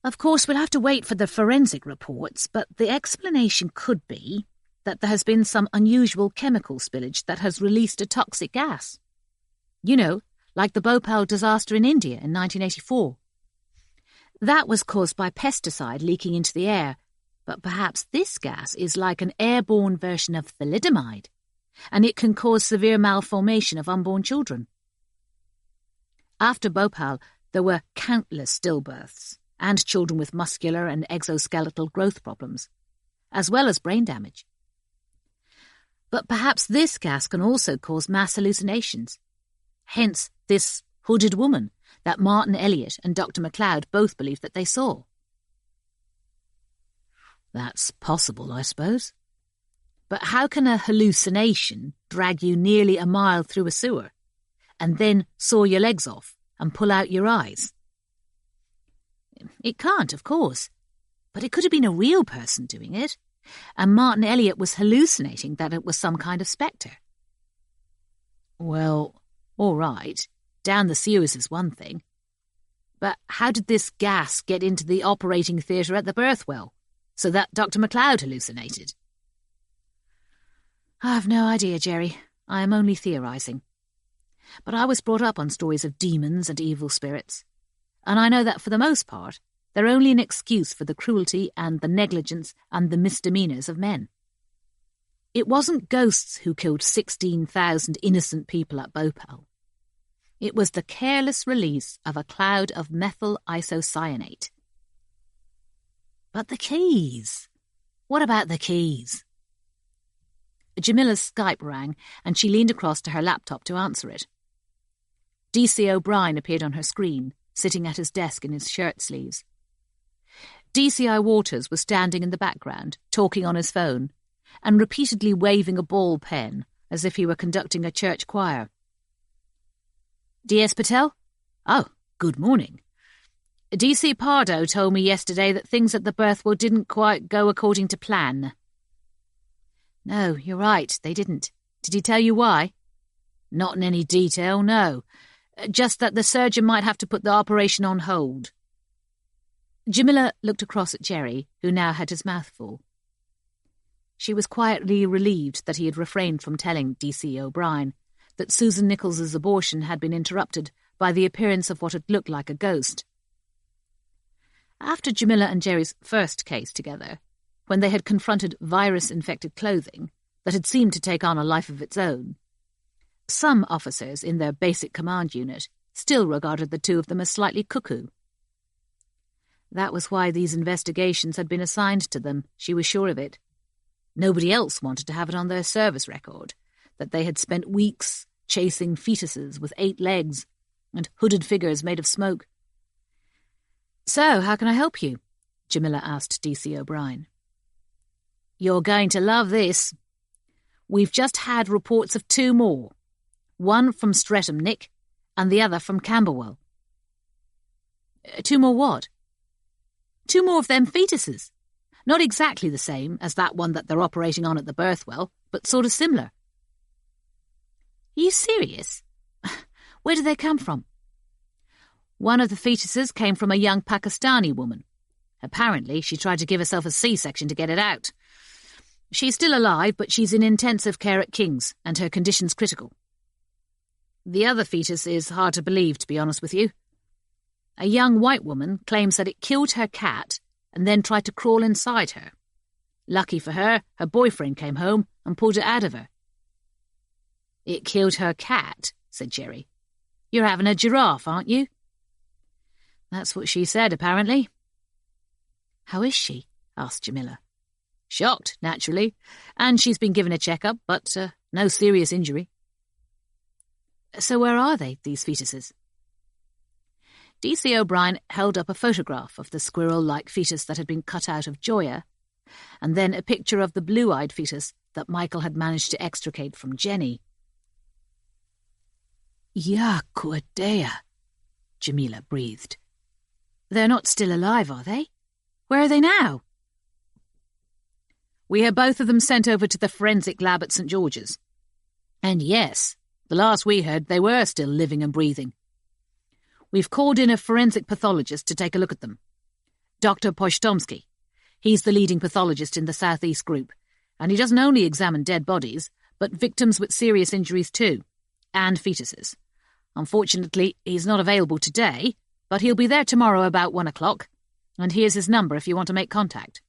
Of course, we'll have to wait for the forensic reports, but the explanation could be that there has been some unusual chemical spillage that has released a toxic gas. You know, like the Bhopal disaster in India in 1984. That was caused by pesticide leaking into the air, But perhaps this gas is like an airborne version of thalidomide, and it can cause severe malformation of unborn children. After Bhopal, there were countless stillbirths and children with muscular and exoskeletal growth problems, as well as brain damage. But perhaps this gas can also cause mass hallucinations. Hence this hooded woman that Martin Elliot and Dr. MacLeod both believed that they saw. That's possible, I suppose. But how can a hallucination drag you nearly a mile through a sewer and then saw your legs off and pull out your eyes? It can't, of course, but it could have been a real person doing it, and Martin Elliot was hallucinating that it was some kind of spectre. Well, all right, down the sewers is one thing. But how did this gas get into the operating theatre at the Birthwell, so that Dr. MacLeod hallucinated? I've no idea, Jerry. I am only theorising. But I was brought up on stories of demons and evil spirits, and I know that for the most part, they're only an excuse for the cruelty and the negligence and the misdemeanours of men. It wasn't ghosts who killed 16,000 innocent people at Bhopal. It was the careless release of a cloud of methyl isocyanate. But the keys? What about the keys? Jamila's Skype rang, and she leaned across to her laptop to answer it. D.C. O'Brien appeared on her screen, sitting at his desk in his shirt sleeves. D.C.I. Waters was standing in the background, talking on his phone, and repeatedly waving a ball pen as if he were conducting a church choir. D.S. Patel? Oh, good morning. D.C. Pardoe told me yesterday that things at the Birthwell didn't quite go according to plan. No, you're right, they didn't. Did he tell you why? Not in any detail, no. Just that the surgeon might have to put the operation on hold. Jamila looked across at Jerry, who now had his mouth full. She was quietly relieved that he had refrained from telling D.C. O'Brien that Susan Nichols's abortion had been interrupted by the appearance of what had looked like a ghost. After Jamila and Jerry's first case together, when they had confronted virus-infected clothing that had seemed to take on a life of its own, some officers in their basic command unit still regarded the two of them as slightly cuckoo. That was why these investigations had been assigned to them, she was sure of it. Nobody else wanted to have it on their service record that they had spent weeks chasing fetuses with 8 legs and hooded figures made of smoke. So, how can I help you? Jamila asked D.C. O'Brien. You're going to love this. We've just had reports of 2 more. One from Streatham, Nick, and the other from Camberwell. 2 more what? 2 more of them fetuses. Not exactly the same as that one that they're operating on at the Birthwell, but sort of similar. Are you serious? Where did they come from? One of the fetuses came from a young Pakistani woman. Apparently, she tried to give herself a C-section to get it out. She's still alive, but she's in intensive care at King's, and her condition's critical. The other fetus is hard to believe, to be honest with you. A young white woman claims that it killed her cat and then tried to crawl inside her. Lucky for her, her boyfriend came home and pulled it out of her. It killed her cat, said Jerry. You're having a giraffe, aren't you? That's what she said, apparently. How is she? Asked Jamila. Shocked, naturally, and she's been given a checkup, but no serious injury. So where are they, these fetuses? D.C. O'Brien held up a photograph of the squirrel-like fetus that had been cut out of Joya, and then a picture of the blue-eyed fetus that Michael had managed to extricate from Jenny. Yakuadea, Jamila breathed. They're not still alive, are they? Where are they now? We had both of them sent over to the forensic lab at St. George's. And yes, the last we heard, they were still living and breathing. We've called in a forensic pathologist to take a look at them. Dr. Poshtomsky. He's the leading pathologist in the South East group, and he doesn't only examine dead bodies, but victims with serious injuries too, and fetuses. Unfortunately, he's not available today, but he'll be there tomorrow about 1 o'clock, and here's his number if you want to make contact.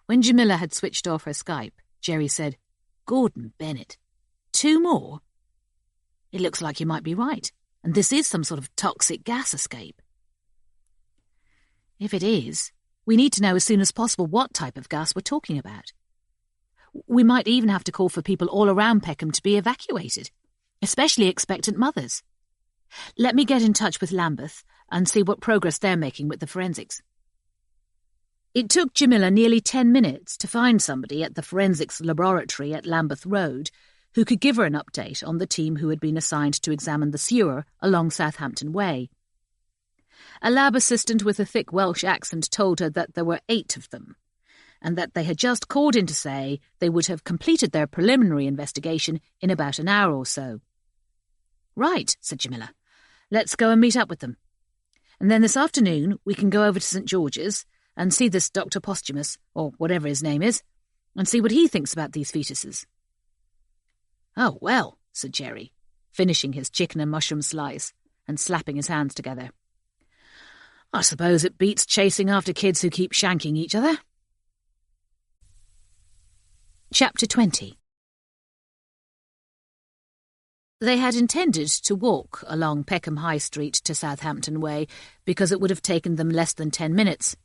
When Jamila had switched off her Skype, Jerry said, "Gordon Bennett. 2 more? It looks like you might be right, and this is some sort of toxic gas escape." "If it is, we need to know as soon as possible what type of gas we're talking about. We might even have to call for people all around Peckham to be evacuated, especially expectant mothers. Let me get in touch with Lambeth and see what progress they're making with the forensics." It took Jamila nearly 10 minutes to find somebody at the forensics laboratory at Lambeth Road who could give her an update on the team who had been assigned to examine the sewer along Southampton Way. A lab assistant with a thick Welsh accent told her that there were 8 of them, and that they had just called in to say they would have completed their preliminary investigation in about an hour or so. "Right," said Jamila. "Let's go and meet up with them. And then this afternoon we can go over to St. George's and see this Dr. Posthumus, or whatever his name is, and see what he thinks about these fetuses." "Oh, well," said Jerry, finishing his chicken and mushroom slice and slapping his hands together. "I suppose it beats chasing after kids who keep shanking each other." Chapter 20. They had intended to walk along Peckham High Street to Southampton Way because it would have taken them less than 10 minutes.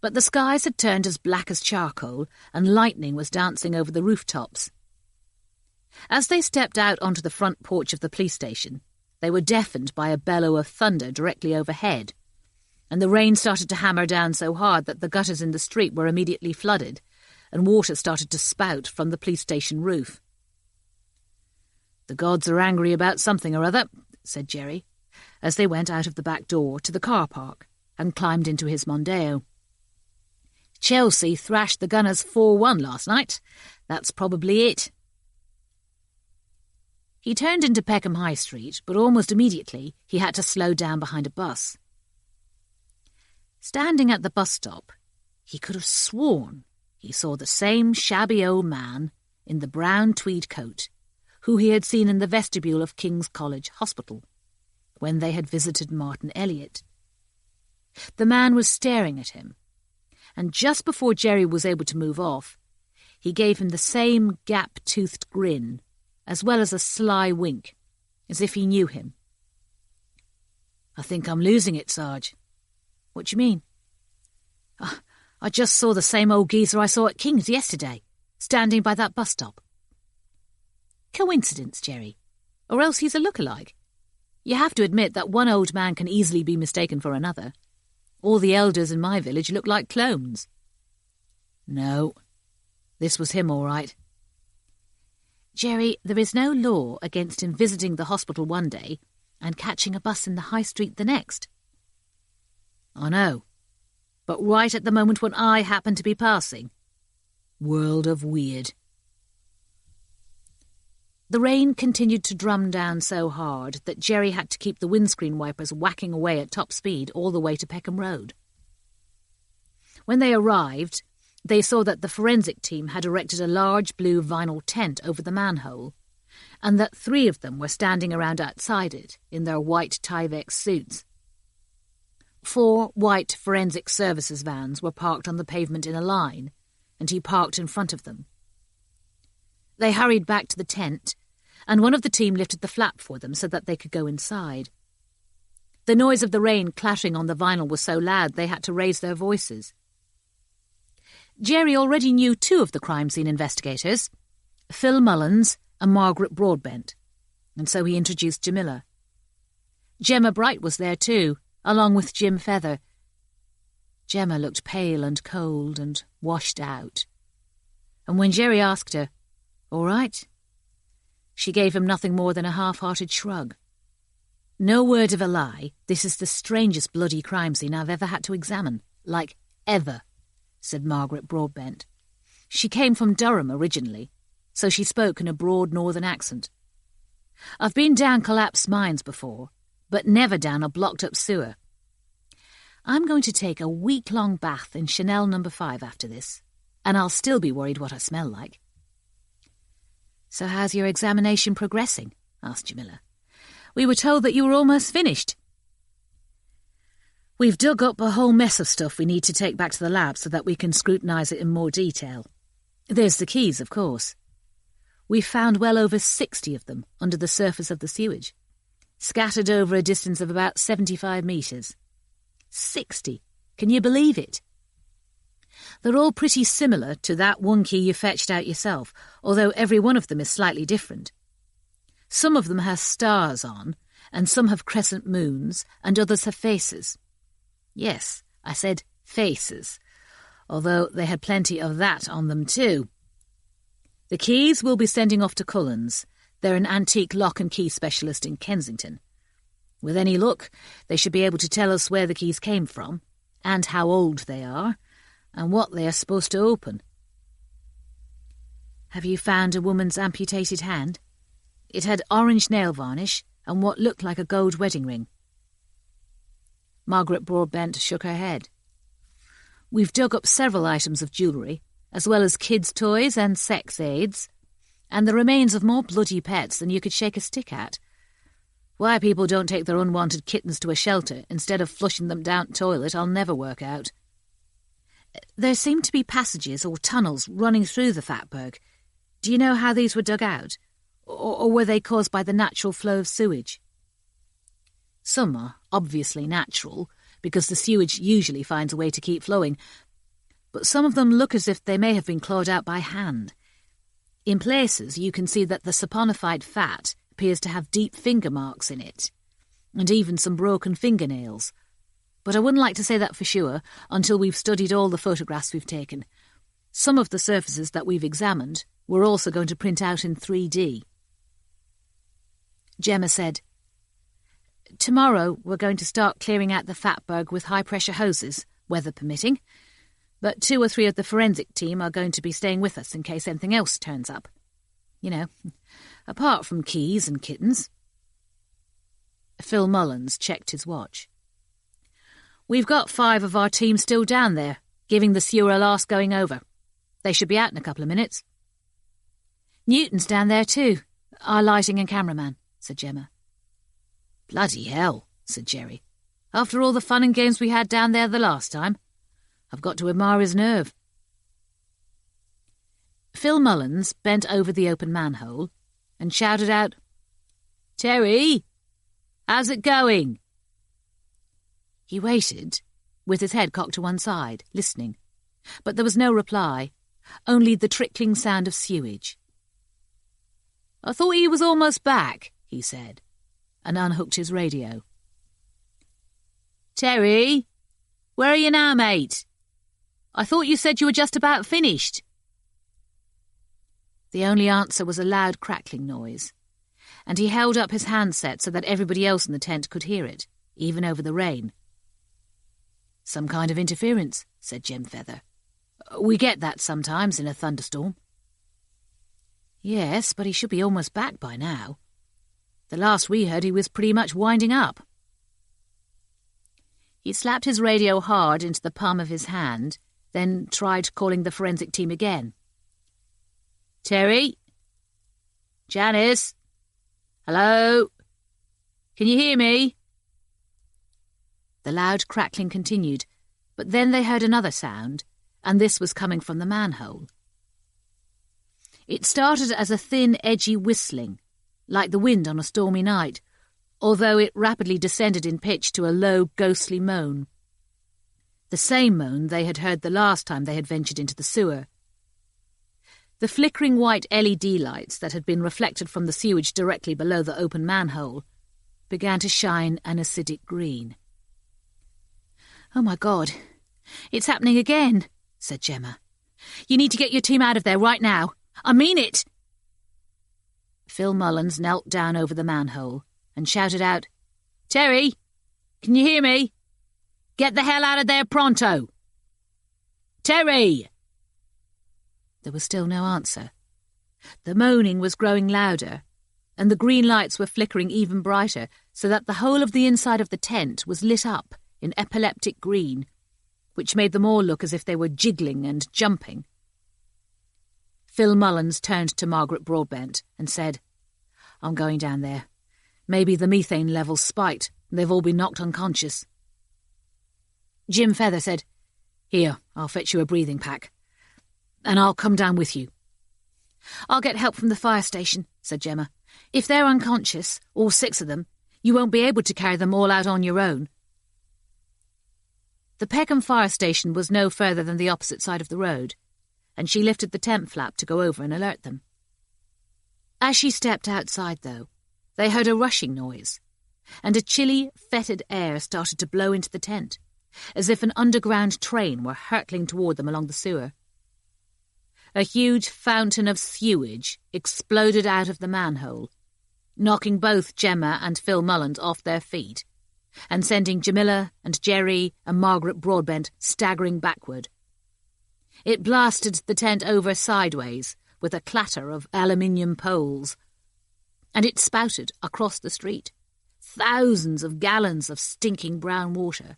But the skies had turned as black as charcoal and lightning was dancing over the rooftops. As they stepped out onto the front porch of the police station, they were deafened by a bellow of thunder directly overhead, and the rain started to hammer down so hard that the gutters in the street were immediately flooded, and water started to spout from the police station roof. "The gods are angry about something or other," said Jerry, as they went out of the back door to the car park and climbed into his Mondeo. "Chelsea thrashed the Gunners 4-1 last night. That's probably it." He turned into Peckham High Street, but almost immediately he had to slow down behind a bus. Standing at the bus stop, he could have sworn he saw the same shabby old man in the brown tweed coat who he had seen in the vestibule of King's College Hospital when they had visited Martin Elliot. The man was staring at him, and just before Jerry was able to move off, he gave him the same gap-toothed grin, as well as a sly wink, as if he knew him. "I think I'm losing it, Sarge." "What do you mean?" I just saw the same old geezer I saw at King's yesterday, standing by that bus stop." "Coincidence, Jerry, or else he's a look-alike. You have to admit that one old man can easily be mistaken for another. All the elders in my village look like clones." "No, this was him all right." "Jerry, there is no law against him visiting the hospital one day and catching a bus in the high street the next." "I know, but right at the moment when I happen to be passing. World of weird." The rain continued to drum down so hard that Jerry had to keep the windscreen wipers whacking away at top speed all the way to Peckham Road. When they arrived, they saw that the forensic team had erected a large blue vinyl tent over the manhole, and that 3 of them were standing around outside it in their white Tyvek suits. 4 white forensic services vans were parked on the pavement in a line, and he parked in front of them. They hurried back to the tent, and one of the team lifted the flap for them so that they could go inside. The noise of the rain clattering on the vinyl was so loud they had to raise their voices. Jerry already knew 2 of the crime scene investigators, Phil Mullins and Margaret Broadbent, and so he introduced Jamila. Gemma Bright was there too, along with Jim Feather. Gemma looked pale and cold and washed out, and when Jerry asked her, "All right?" she gave him nothing more than a half-hearted shrug. "No word of a lie, this is the strangest bloody crime scene I've ever had to examine. Like, ever," said Margaret Broadbent. She came from Durham originally, so she spoke in a broad northern accent. "I've been down collapsed mines before, but never down a blocked-up sewer. I'm going to take a week-long bath in Chanel No. 5 after this, and I'll still be worried what I smell like." "So how's your examination progressing?" asked Jamila. "We were told that you were almost finished." We've dug up a whole mess of stuff we need to take back to the lab so that we can scrutinise it in more detail. There's the keys, of course. We've found well over 60 of them under the surface of the sewage, scattered over a distance of about 75 metres. 60! Can you believe it? They're all pretty similar to that one key you fetched out yourself, although every one of them is slightly different. Some of them have stars on, and some have crescent moons, and others have faces. Yes, I said faces, although they had plenty of that on them too. The keys we'll be sending off to Cullen's. They're an antique lock and key specialist in Kensington. With any luck, they should be able to tell us where the keys came from, and how old they are, and what they are supposed to open. Have you found a woman's amputated hand? It had orange nail varnish and what looked like a gold wedding ring. Margaret Broadbent shook her head. We've dug up several items of jewellery, as well as kids' toys and sex aids, and the remains of more bloody pets than you could shake a stick at. Why people don't take their unwanted kittens to a shelter instead of flushing them down the toilet, I'll never work out. There seem to be passages or tunnels running through the Fatberg. Do you know how these were dug out? Or were they caused by the natural flow of sewage? Some are obviously natural, because the sewage usually finds a way to keep flowing, but some of them look as if they may have been clawed out by hand. In places you can see that the saponified fat appears to have deep finger marks in it, and even some broken fingernails. But I wouldn't like to say that for sure until we've studied all the photographs we've taken. Some of the surfaces that we've examined we're also going to print out in 3D. Gemma said, "Tomorrow we're going to start clearing out the Fatberg with high-pressure hoses, weather permitting, but 2 or 3 of the forensic team are going to be staying with us in case anything else turns up. You know, apart from keys and kittens." Phil Mullins checked his watch. "We've got 5 of our team still down there, giving the sewer a last going over. They should be out in a couple of minutes." "Newton's down there too, our lighting and cameraman," said Gemma. "Bloody hell," said Jerry. "After all the fun and games we had down there the last time, I've got to admire his nerve." Phil Mullins bent over the open manhole and shouted out, "Terry, how's it going?" He waited, with his head cocked to one side, listening, but there was no reply, only the trickling sound of sewage. "I thought he was almost back," he said, and unhooked his radio. "Terry, where are you now, mate? I thought you said you were just about finished." The only answer was a loud crackling noise, and he held up his handset so that everybody else in the tent could hear it, even over the rain. "Some kind of interference," said Jem Feather. "We get that sometimes in a thunderstorm." "Yes, but he should be almost back by now. The last we heard he was pretty much winding up." He slapped his radio hard into the palm of his hand, then tried calling the forensic team again. "Terry? Janice? Hello? Can you hear me?" The loud crackling continued, but then they heard another sound, and this was coming from the manhole. It started as a thin, edgy whistling, like the wind on a stormy night, although it rapidly descended in pitch to a low, ghostly moan. The same moan they had heard the last time they had ventured into the sewer. The flickering white LED lights that had been reflected from the sewage directly below the open manhole began to shine an acidic green. "Oh, my God, it's happening again," said Gemma. "You need to get your team out of there right now. I mean it!" Phil Mullins knelt down over the manhole and shouted out, "Terry, can you hear me? Get the hell out of there pronto! Terry!" There was still no answer. The moaning was growing louder, and the green lights were flickering even brighter, so that the whole of the inside of the tent was lit up in epileptic green, which made them all look as if they were jiggling and jumping. Phil Mullins turned to Margaret Broadbent and said, "I'm going down there. Maybe the methane levels spiked and they've all been knocked unconscious." Jim Feather said, "Here, I'll fetch you a breathing pack. And I'll come down with you." "I'll get help from the fire station," said Gemma. "If they're unconscious, all 6 of them, you won't be able to carry them all out on your own." The Peckham fire station was no further than the opposite side of the road, and she lifted the tent flap to go over and alert them. As she stepped outside, though, they heard a rushing noise, and a chilly, fetid air started to blow into the tent, as if an underground train were hurtling toward them along the sewer. A huge fountain of sewage exploded out of the manhole, knocking both Gemma and Phil Mullins off their feet, and sending Jamila and Jerry and Margaret Broadbent staggering backward. It blasted the tent over sideways with a clatter of aluminium poles, and it spouted across the street, thousands of gallons of stinking brown water.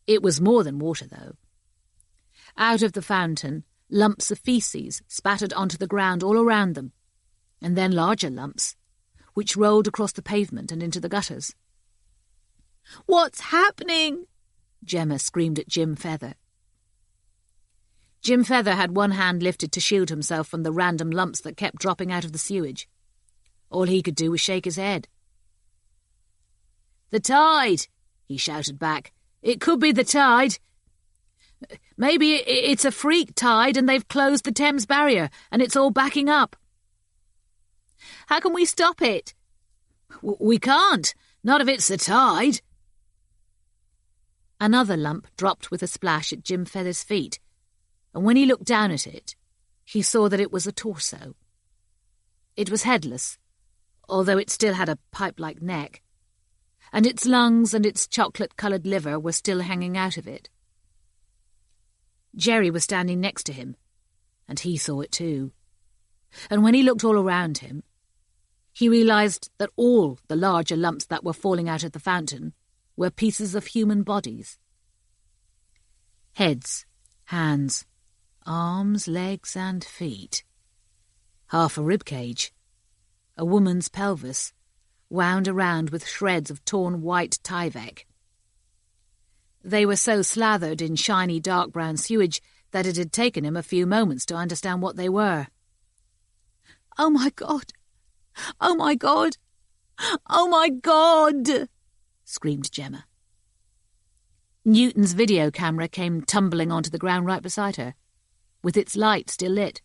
It was more than water, though. Out of the fountain, lumps of feces spattered onto the ground all around them, and then larger lumps, which rolled across the pavement and into the gutters. "What's happening?" Gemma screamed at Jim Feather. Jim Feather had one hand lifted to shield himself from the random lumps that kept dropping out of the sewage. All he could do was shake his head. "The tide!" he shouted back. "It could be the tide. Maybe it's a freak tide and they've closed the Thames barrier and it's all backing up." "How can we stop it?" "We can't, not if it's the tide." Another lump dropped with a splash at Jim Feather's feet, and when he looked down at it, he saw that it was a torso. It was headless, although it still had a pipe-like neck, and its lungs and its chocolate-coloured liver were still hanging out of it. Jerry was standing next to him, and he saw it too. And when he looked all around him, he realised that all the larger lumps that were falling out of the fountain were pieces of human bodies. Heads, hands, arms, legs and feet. Half a ribcage. A woman's pelvis, wound around with shreds of torn white Tyvek. They were so slathered in shiny dark brown sewage that it had taken him a few moments to understand what they were. "Oh, my God! Oh, my God! Oh, my God!" screamed Gemma. Newton's video camera came tumbling onto the ground right beside her, with its light still lit,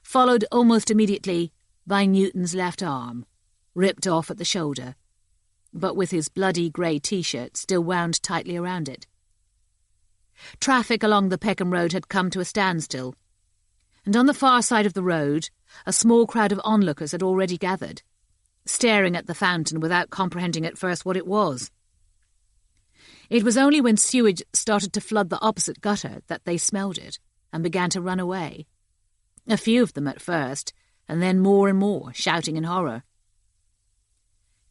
followed almost immediately by Newton's left arm, ripped off at the shoulder, but with his bloody grey T-shirt still wound tightly around it. Traffic along the Peckham Road had come to a standstill, and on the far side of the road a small crowd of onlookers had already gathered, staring at the fountain without comprehending at first what it was. It was only when sewage started to flood the opposite gutter that they smelled it and began to run away. A few of them at first, and then more and more, shouting in horror.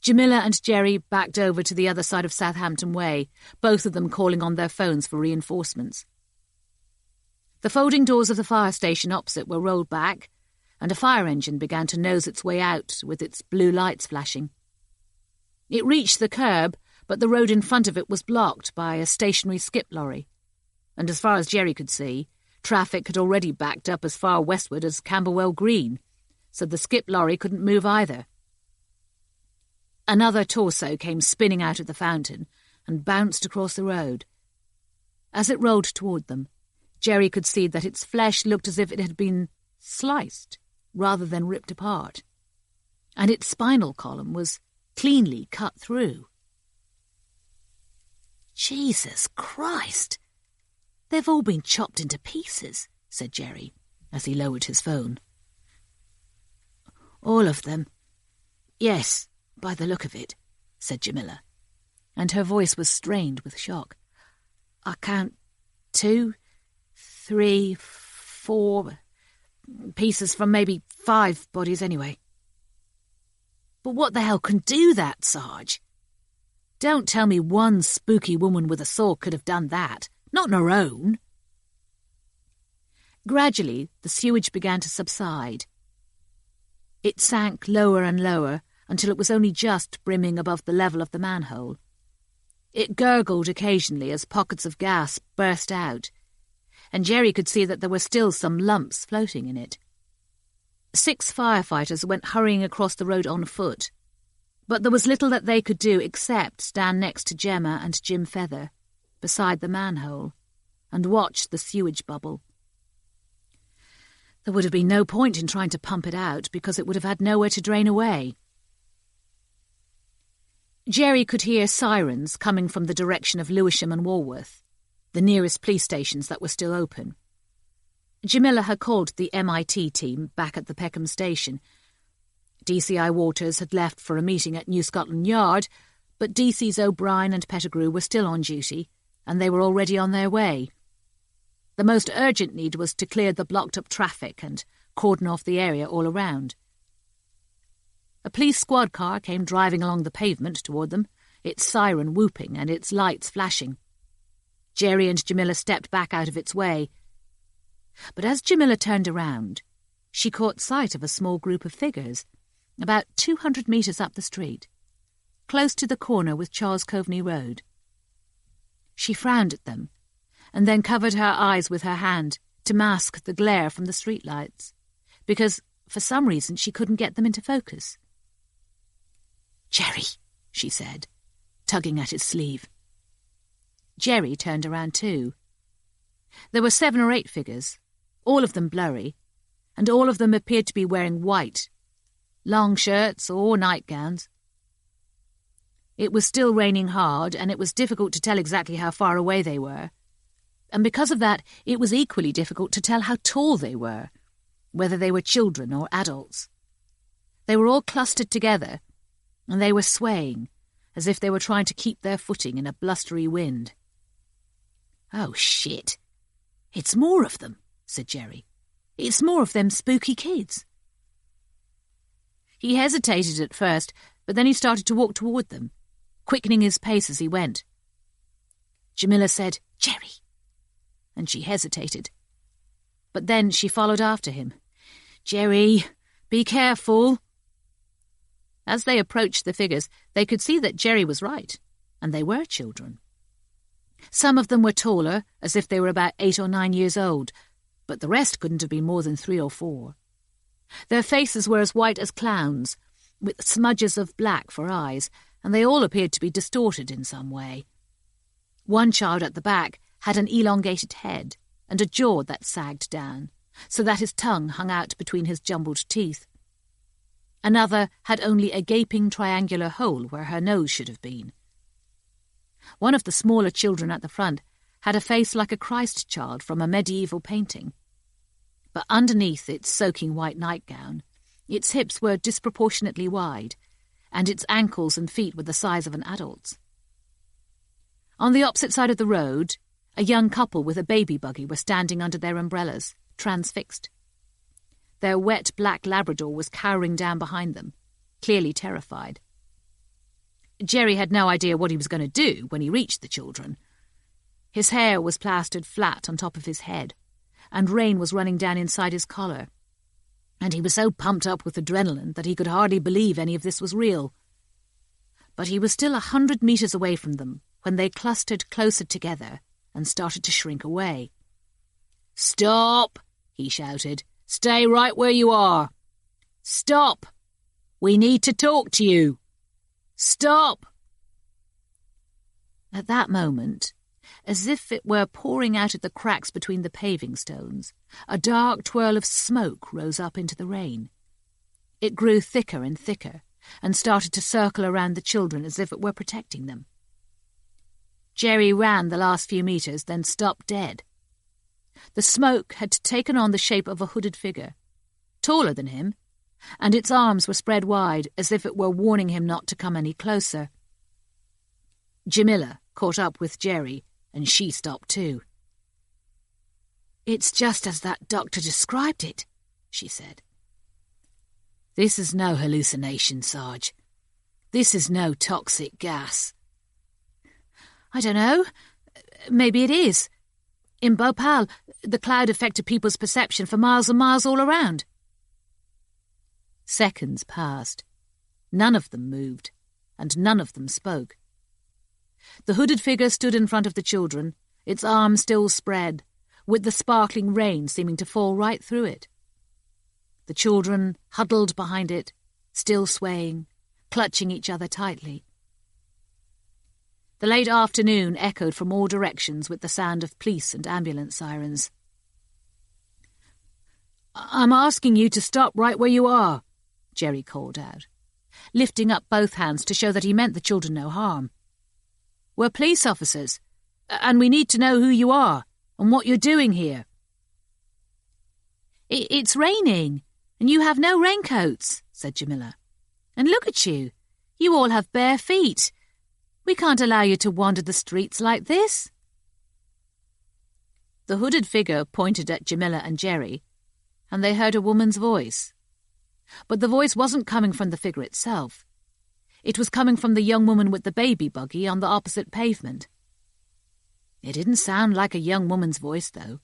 Jamila and Jerry backed over to the other side of Southampton Way, both of them calling on their phones for reinforcements. The folding doors of the fire station opposite were rolled back, and a fire engine began to nose its way out with its blue lights flashing. It reached the curb, but the road in front of it was blocked by a stationary skip lorry, and as far as Jerry could see, traffic had already backed up as far westward as Camberwell Green, so the skip lorry couldn't move either. Another torso came spinning out of the fountain and bounced across the road. As it rolled toward them, Jerry could see that its flesh looked as if it had been sliced rather than ripped apart, and its spinal column was cleanly cut through. "Jesus Christ! They've all been chopped into pieces," said Jerry, as he lowered his phone. "All of them. Yes, by the look of it," said Jamila, and her voice was strained with shock. "I count 2, 3, 4 pieces from maybe 5 bodies anyway." "But what the hell can do that, Sarge? Don't tell me one spooky woman with a sword could have done that. Not on her own." Gradually, the sewage began to subside. It sank lower and lower until it was only just brimming above the level of the manhole. It gurgled occasionally as pockets of gas burst out, and Jerry could see that there were still some lumps floating in it. 6 firefighters went hurrying across the road on foot, but there was little that they could do except stand next to Gemma and Jim Feather, beside the manhole, and watch the sewage bubble. There would have been no point in trying to pump it out because it would have had nowhere to drain away. Jerry could hear sirens coming from the direction of Lewisham and Walworth, the nearest police stations that were still open. Jamila had called the MIT team back at the Peckham station. DCI Waters had left for a meeting at New Scotland Yard, but DCs O'Brien and Pettigrew were still on duty, and they were already on their way. The most urgent need was to clear the blocked-up traffic and cordon off the area all around. A police squad car came driving along the pavement toward them, its siren whooping and its lights flashing. Jerry and Jamila stepped back out of its way. But as Jamila turned around, she caught sight of a small group of figures, about 200 metres up the street, close to the corner with Charles Coveney Road. She frowned at them, and then covered her eyes with her hand to mask the glare from the streetlights, because, for some reason, she couldn't get them into focus. "Jerry," she said, tugging at his sleeve. Jerry turned around too. There were 7 or 8 figures, all of them blurry, and all of them appeared to be wearing white, long shirts or nightgowns. It was still raining hard, and it was difficult to tell exactly how far away they were, and because of that it was equally difficult to tell how tall they were, whether they were children or adults. They were all clustered together, and they were swaying, as if they were trying to keep their footing in a blustery wind. "Oh, shit. It's more of them," said Jerry. "It's more of them spooky kids." He hesitated at first, but then he started to walk toward them, quickening his pace as he went. Jamila said, "Jerry," and she hesitated. But then she followed after him. "Jerry, be careful." As they approached the figures, they could see that Jerry was right, and they were children. Some of them were taller, as if they were about 8 or 9 years old, but the rest couldn't have been more than 3 or 4. Their faces were as white as clowns, with smudges of black for eyes, and they all appeared to be distorted in some way. One child at the back had an elongated head and a jaw that sagged down, so that his tongue hung out between his jumbled teeth. Another had only a gaping triangular hole where her nose should have been. One of the smaller children at the front had a face like a Christ child from a medieval painting. But underneath its soaking white nightgown, its hips were disproportionately wide, and its ankles and feet were the size of an adult's. On the opposite side of the road, a young couple with a baby buggy were standing under their umbrellas, transfixed. Their wet black Labrador was cowering down behind them, clearly terrified. Jerry had no idea what he was going to do when he reached the children. His hair was plastered flat on top of his head, and rain was running down inside his collar, and he was so pumped up with adrenaline that he could hardly believe any of this was real. But he was still 100 metres away from them when they clustered closer together and started to shrink away. "Stop!" he shouted. "Stay right where you are. Stop! We need to talk to you. Stop!" At that moment, as if it were pouring out of the cracks between the paving stones, a dark twirl of smoke rose up into the rain. It grew thicker and thicker, and started to circle around the children as if it were protecting them. Jerry ran the last few metres, then stopped dead. The smoke had taken on the shape of a hooded figure, taller than him, and its arms were spread wide as if it were warning him not to come any closer. Jamila caught up with Jerry, and she stopped too. "It's just as that doctor described it," she said. "This is no hallucination, Sarge. This is no toxic gas." "I don't know. Maybe it is. In Bhopal, the cloud affected people's perception for miles and miles all around." Seconds passed. None of them moved, and none of them spoke. The hooded figure stood in front of the children, its arms still spread, with the sparkling rain seeming to fall right through it. The children huddled behind it, still swaying, clutching each other tightly. The late afternoon echoed from all directions with the sound of police and ambulance sirens. "I'm asking you to stop right where you are," Jerry called out, lifting up both hands to show that he meant the children no harm. "We're police officers, and we need to know who you are and what you're doing here." It's raining, and you have no raincoats," said Jamila. "And look at you. You all have bare feet. We can't allow you to wander the streets like this." The hooded figure pointed at Jamila and Jerry, and they heard a woman's voice. But the voice wasn't coming from the figure itself. It was coming from the young woman with the baby buggy on the opposite pavement. It didn't sound like a young woman's voice, though.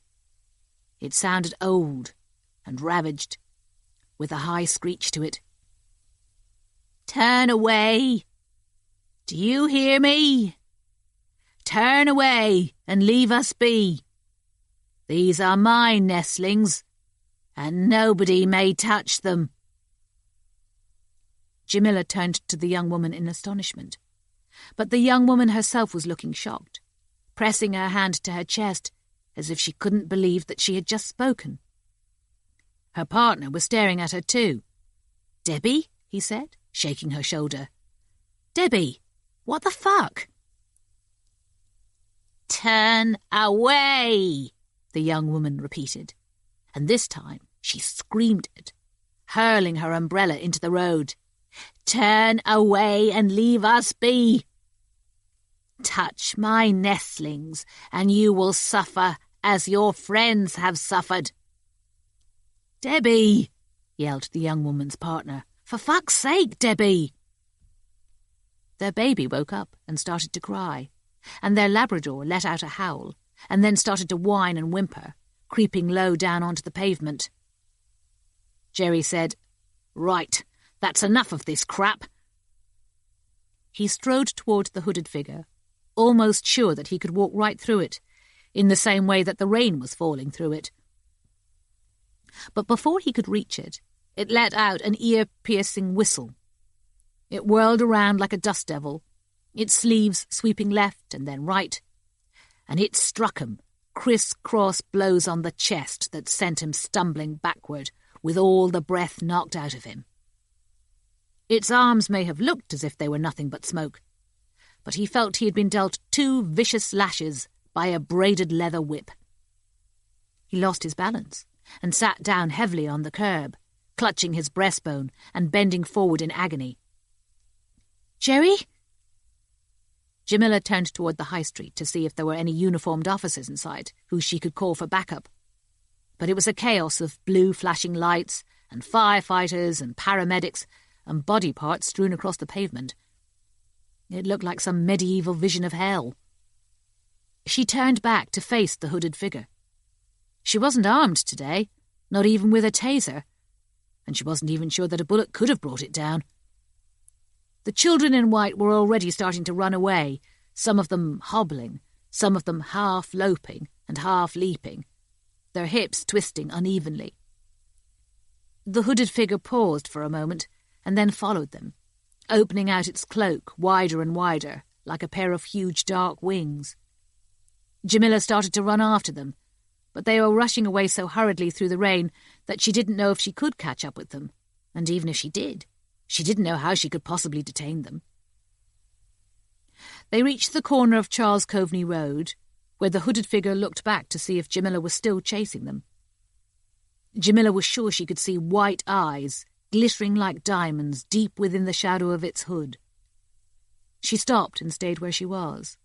It sounded old and ravaged, with a high screech to it. "Turn away! Do you hear me? Turn away and leave us be. These are my nestlings, and nobody may touch them." Jamila turned to the young woman in astonishment, but the young woman herself was looking shocked, pressing her hand to her chest as if she couldn't believe that she had just spoken. Her partner was staring at her too. "Debbie?" he said, shaking her shoulder. "Debbie, what the fuck?" "Turn away," the young woman repeated, and this time she screamed it, hurling her umbrella into the road. "Turn away and leave us be. Touch my nestlings, and you will suffer as your friends have suffered." "Debbie!" yelled the young woman's partner. "For fuck's sake, Debbie!" Their baby woke up and started to cry, and their Labrador let out a howl, and then started to whine and whimper, creeping low down onto the pavement. Jerry said, "Right, that's enough of this crap." He strode toward the hooded figure, almost sure that he could walk right through it, in the same way that the rain was falling through it. But before he could reach it, it let out an ear-piercing whistle. It whirled around like a dust devil, its sleeves sweeping left and then right, and it struck him, criss-cross blows on the chest that sent him stumbling backward, with all the breath knocked out of him. Its arms may have looked as if they were nothing but smoke, but he felt he had been dealt 2 vicious lashes by a braided leather whip. He lost his balance and sat down heavily on the curb, clutching his breastbone and bending forward in agony. "Jerry?" Jamila turned toward the high street to see if there were any uniformed officers in sight who she could call for backup. But it was a chaos of blue flashing lights and firefighters and paramedics and body parts strewn across the pavement. It looked like some medieval vision of hell. She turned back to face the hooded figure. She wasn't armed today, not even with a taser, and she wasn't even sure that a bullet could have brought it down. The children in white were already starting to run away, some of them hobbling, some of them half loping and half leaping, their hips twisting unevenly. The hooded figure paused for a moment and then followed them, opening out its cloak wider and wider, like a pair of huge dark wings. Jamila started to run after them, but they were rushing away so hurriedly through the rain that she didn't know if she could catch up with them, and even if she did, she didn't know how she could possibly detain them. They reached the corner of Charles Coveney Road, where the hooded figure looked back to see if Jamila was still chasing them. Jamila was sure she could see white eyes, glittering like diamonds deep within the shadow of its hood. She stopped and stayed where she was,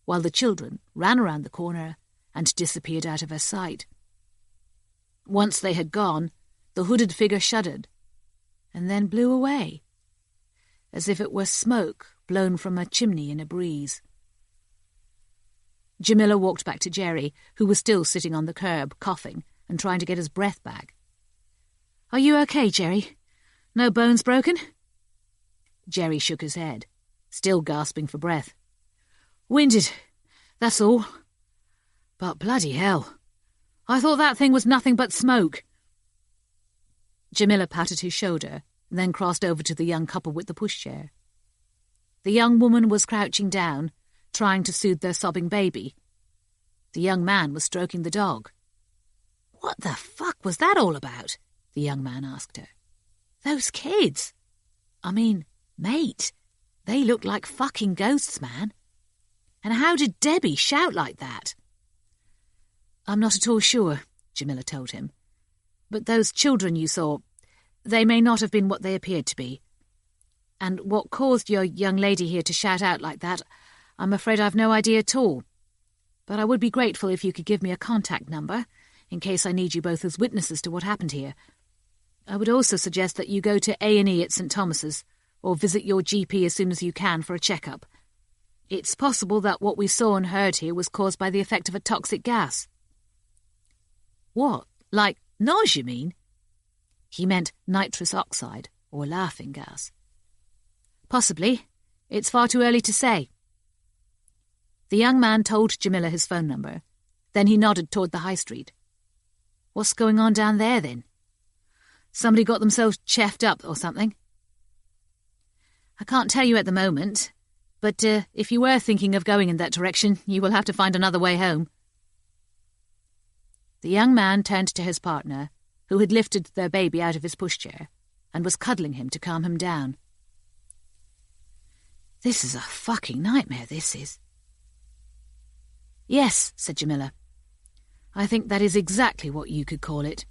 while the children ran around the corner and disappeared out of her sight. Once they had gone, the hooded figure shuddered, and then blew away, as if it were smoke blown from a chimney in a breeze. Jamila walked back to Jerry, who was still sitting on the curb, coughing and trying to get his breath back. "Are you okay, Jerry? No bones broken?" Jerry shook his head, still gasping for breath. Winded, that's all. But bloody hell, I thought that thing was nothing but smoke. Jamila patted his shoulder, then crossed over to the young couple with the pushchair. The young woman was crouching down, trying to soothe their sobbing baby. The young man was stroking the dog. "What the fuck was that all about?" the young man asked her. "Those kids. I mean, mate, they looked like fucking ghosts, man. And how did Debbie shout like that?" "I'm not at all sure," Jamila told him. "But those children you saw, they may not have been what they appeared to be. And what caused your young lady here to shout out like that, I'm afraid I've no idea at all. But I would be grateful if you could give me a contact number, in case I need you both as witnesses to what happened here. I would also suggest that you go to A&E at St. Thomas's, or visit your GP as soon as you can for a checkup. It's possible that what we saw and heard here was caused by the effect of a toxic gas." "What, like NOS, you mean?" He meant nitrous oxide, or laughing gas. "Possibly. It's far too early to say." The young man told Jamila his phone number. Then he nodded toward the high street. "What's going on down there, then? Somebody got themselves cheffed up or something?" "I can't tell you at the moment, but if you were thinking of going in that direction, you will have to find another way home." The young man turned to his partner, who had lifted their baby out of his pushchair, and was cuddling him to calm him down. "This is a fucking nightmare, this is." "Yes," said Jamila. "I think that is exactly what you could call it."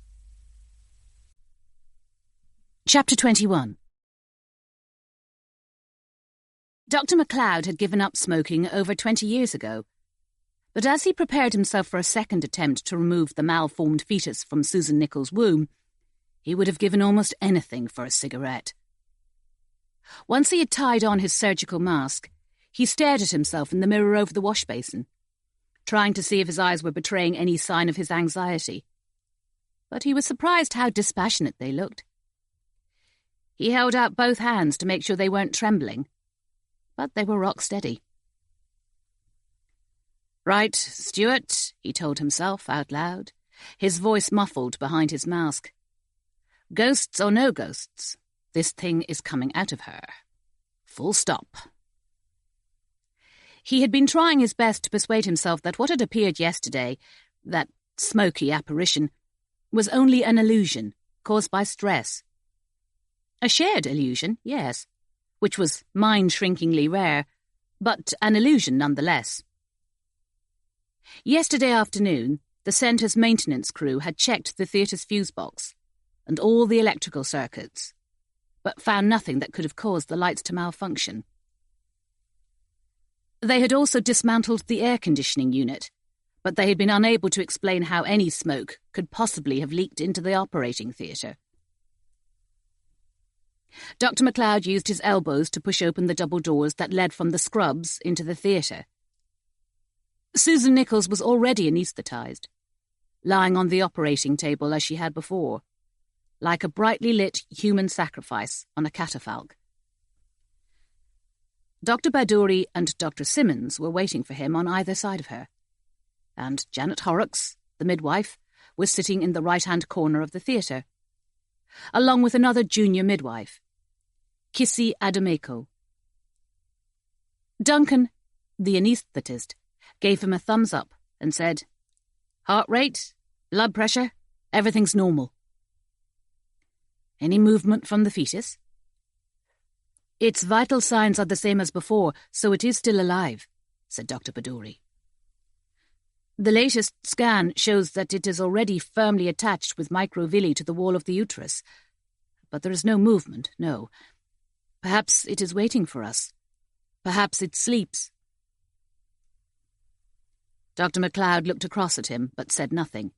Chapter 21. Dr. MacLeod had given up smoking over 20 years ago, but as he prepared himself for a second attempt to remove the malformed fetus from Susan Nichols' womb, he would have given almost anything for a cigarette. Once he had tied on his surgical mask, he stared at himself in the mirror over the wash basin, trying to see if his eyes were betraying any sign of his anxiety. But he was surprised how dispassionate they looked. He held out both hands to make sure they weren't trembling, but they were rock steady. "Right, Stuart," he told himself out loud, his voice muffled behind his mask. "Ghosts or no ghosts, this thing is coming out of her. Full stop." He had been trying his best to persuade himself that what had appeared yesterday, that smoky apparition, was only an illusion caused by stress. A shared illusion, yes, which was mind-shrinkingly rare, but an illusion nonetheless. Yesterday afternoon, the centre's maintenance crew had checked the theatre's fuse box and all the electrical circuits, but found nothing that could have caused the lights to malfunction. They had also dismantled the air conditioning unit, but they had been unable to explain how any smoke could possibly have leaked into the operating theatre. Dr. MacLeod used his elbows to push open the double doors that led from the scrubs into the theatre. Susan Nichols was already anaesthetised, lying on the operating table as she had before, like a brightly lit human sacrifice on a catafalque. Dr. Pardoe and Dr. Simmons were waiting for him on either side of her, and Janet Horrocks, the midwife, was sitting in the right-hand corner of the theatre, along with another junior midwife, Kissy Adamako. Duncan, the anaesthetist, gave him a thumbs up and said, "Heart rate, blood pressure, everything's normal." "Any movement from the fetus?" "Its vital signs are the same as before, so it is still alive," said Dr. Pardoe. "The latest scan shows that it is already firmly attached with microvilli to the wall of the uterus. But there is no movement, no. Perhaps it is waiting for us. Perhaps it sleeps." Dr. MacLeod looked across at him, but said nothing.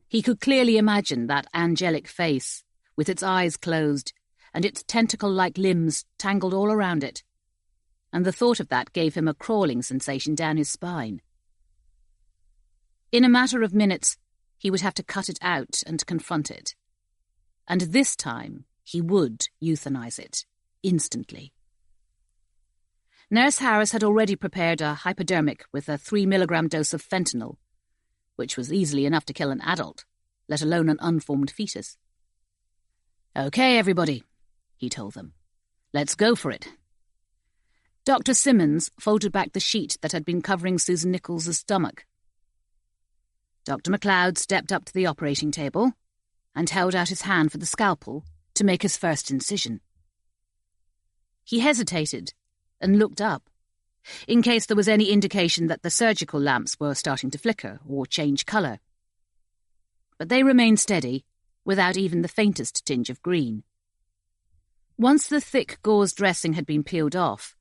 He could clearly imagine that angelic face, with its eyes closed, and its tentacle-like limbs tangled all around it, and the thought of that gave him a crawling sensation down his spine. In a matter of minutes, he would have to cut it out and confront it. And this time, he would euthanize it, instantly. Nurse Harris had already prepared a hypodermic with a 3 milligram dose of fentanyl, which was easily enough to kill an adult, let alone an unformed fetus. "Okay, everybody," he told them. "Let's go for it." Dr. Simmons folded back the sheet that had been covering Susan Nichols's stomach. Dr. MacLeod stepped up to the operating table and held out his hand for the scalpel to make his first incision. He hesitated and looked up, in case there was any indication that the surgical lamps were starting to flicker or change colour. But they remained steady, without even the faintest tinge of green. Once the thick gauze dressing had been peeled off,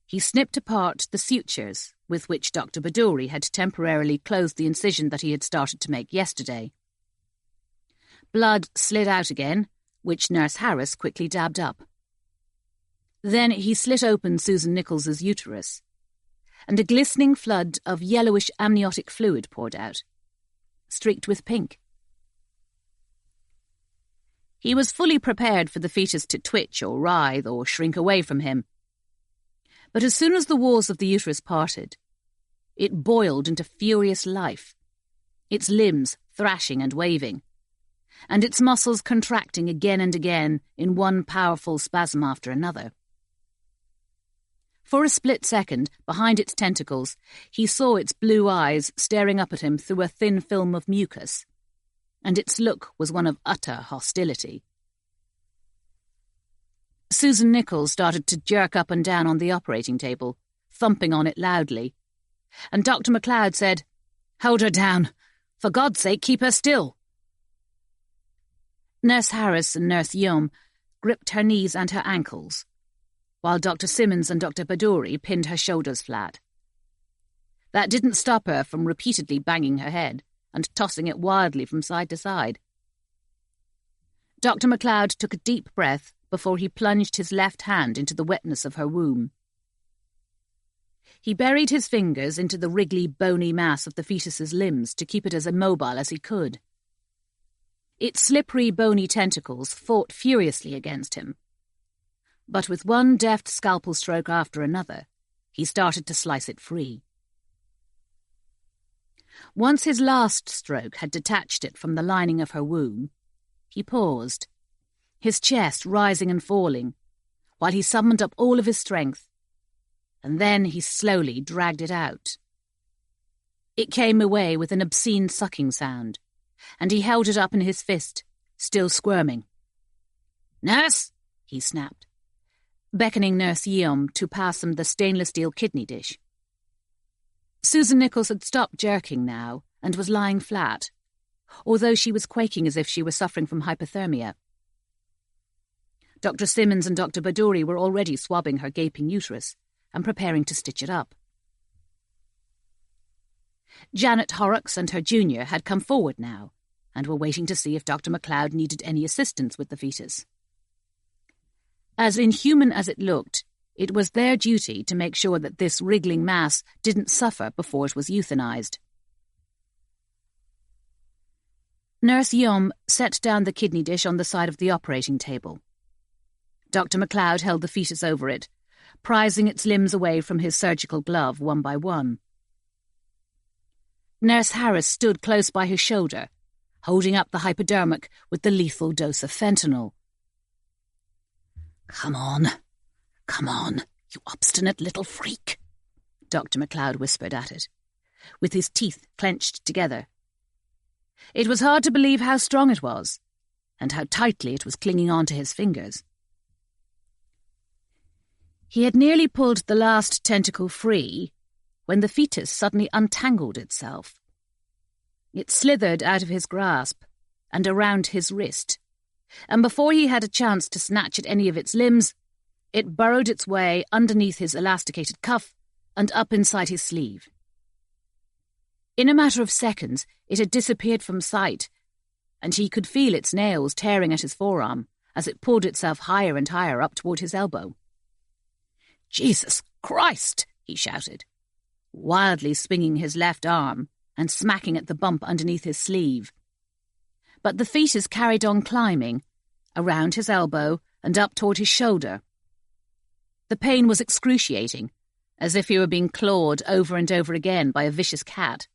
he snipped apart the sutures with which Dr. Pardoe had temporarily closed the incision that he had started to make yesterday. Blood slid out again, which Nurse Harris quickly dabbed up. Then he slit open Susan Nichols's uterus, and a glistening flood of yellowish amniotic fluid poured out, streaked with pink. He was fully prepared for the fetus to twitch or writhe or shrink away from him. But as soon as the walls of the uterus parted, it boiled into furious life, its limbs thrashing and waving, and its muscles contracting again and again in one powerful spasm after another. For a split second, behind its tentacles, he saw its blue eyes staring up at him through a thin film of mucus, and its look was one of utter hostility. Susan Nichols started to jerk up and down on the operating table, thumping on it loudly, and Dr. MacLeod said, "Hold her down. For God's sake, keep her still." Nurse Harris and Nurse Yum gripped her knees and her ankles, while Dr. Simmons and Dr. Pardoe pinned her shoulders flat. That didn't stop her from repeatedly banging her head and tossing it wildly from side to side. Dr. MacLeod took a deep breath before he plunged his left hand into the wetness of her womb. He buried his fingers into the wriggly, bony mass of the fetus's limbs to keep it as immobile as he could. Its slippery, bony tentacles fought furiously against him, but with one deft scalpel stroke after another, he started to slice it free. Once his last stroke had detached it from the lining of her womb, he paused, his chest rising and falling, while he summoned up all of his strength, and then he slowly dragged it out. It came away with an obscene sucking sound, and he held it up in his fist, still squirming. "Nurse!" he snapped, beckoning Nurse Yum to pass him the stainless steel kidney dish. Susan Nichols had stopped jerking now and was lying flat, although she was quaking as if she were suffering from hypothermia. Dr. Simmons and Dr. Pardoe were already swabbing her gaping uterus and preparing to stitch it up. Janet Horrocks and her junior had come forward now and were waiting to see if Dr. MacLeod needed any assistance with the fetus. As inhuman as it looked, it was their duty to make sure that this wriggling mass didn't suffer before it was euthanized. Nurse Yum set down the kidney dish on the side of the operating table. Dr. MacLeod held the fetus over it, prizing its limbs away from his surgical glove one by one. Nurse Harris stood close by his shoulder, holding up the hypodermic with the lethal dose of fentanyl. Come on, you obstinate little freak," Dr. MacLeod whispered at it, with his teeth clenched together. It was hard to believe how strong it was, and how tightly it was clinging on to his fingers. He had nearly pulled the last tentacle free when the fetus suddenly untangled itself. It slithered out of his grasp and around his wrist, and before he had a chance to snatch at any of its limbs, it burrowed its way underneath his elasticated cuff and up inside his sleeve. In a matter of seconds, it had disappeared from sight, and he could feel its nails tearing at his forearm as it pulled itself higher and higher up toward his elbow. "Jesus Christ!" he shouted, wildly swinging his left arm and smacking at the bump underneath his sleeve. But the fetus carried on climbing, around his elbow and up toward his shoulder. The pain was excruciating, as if he were being clawed over and over again by a vicious cat.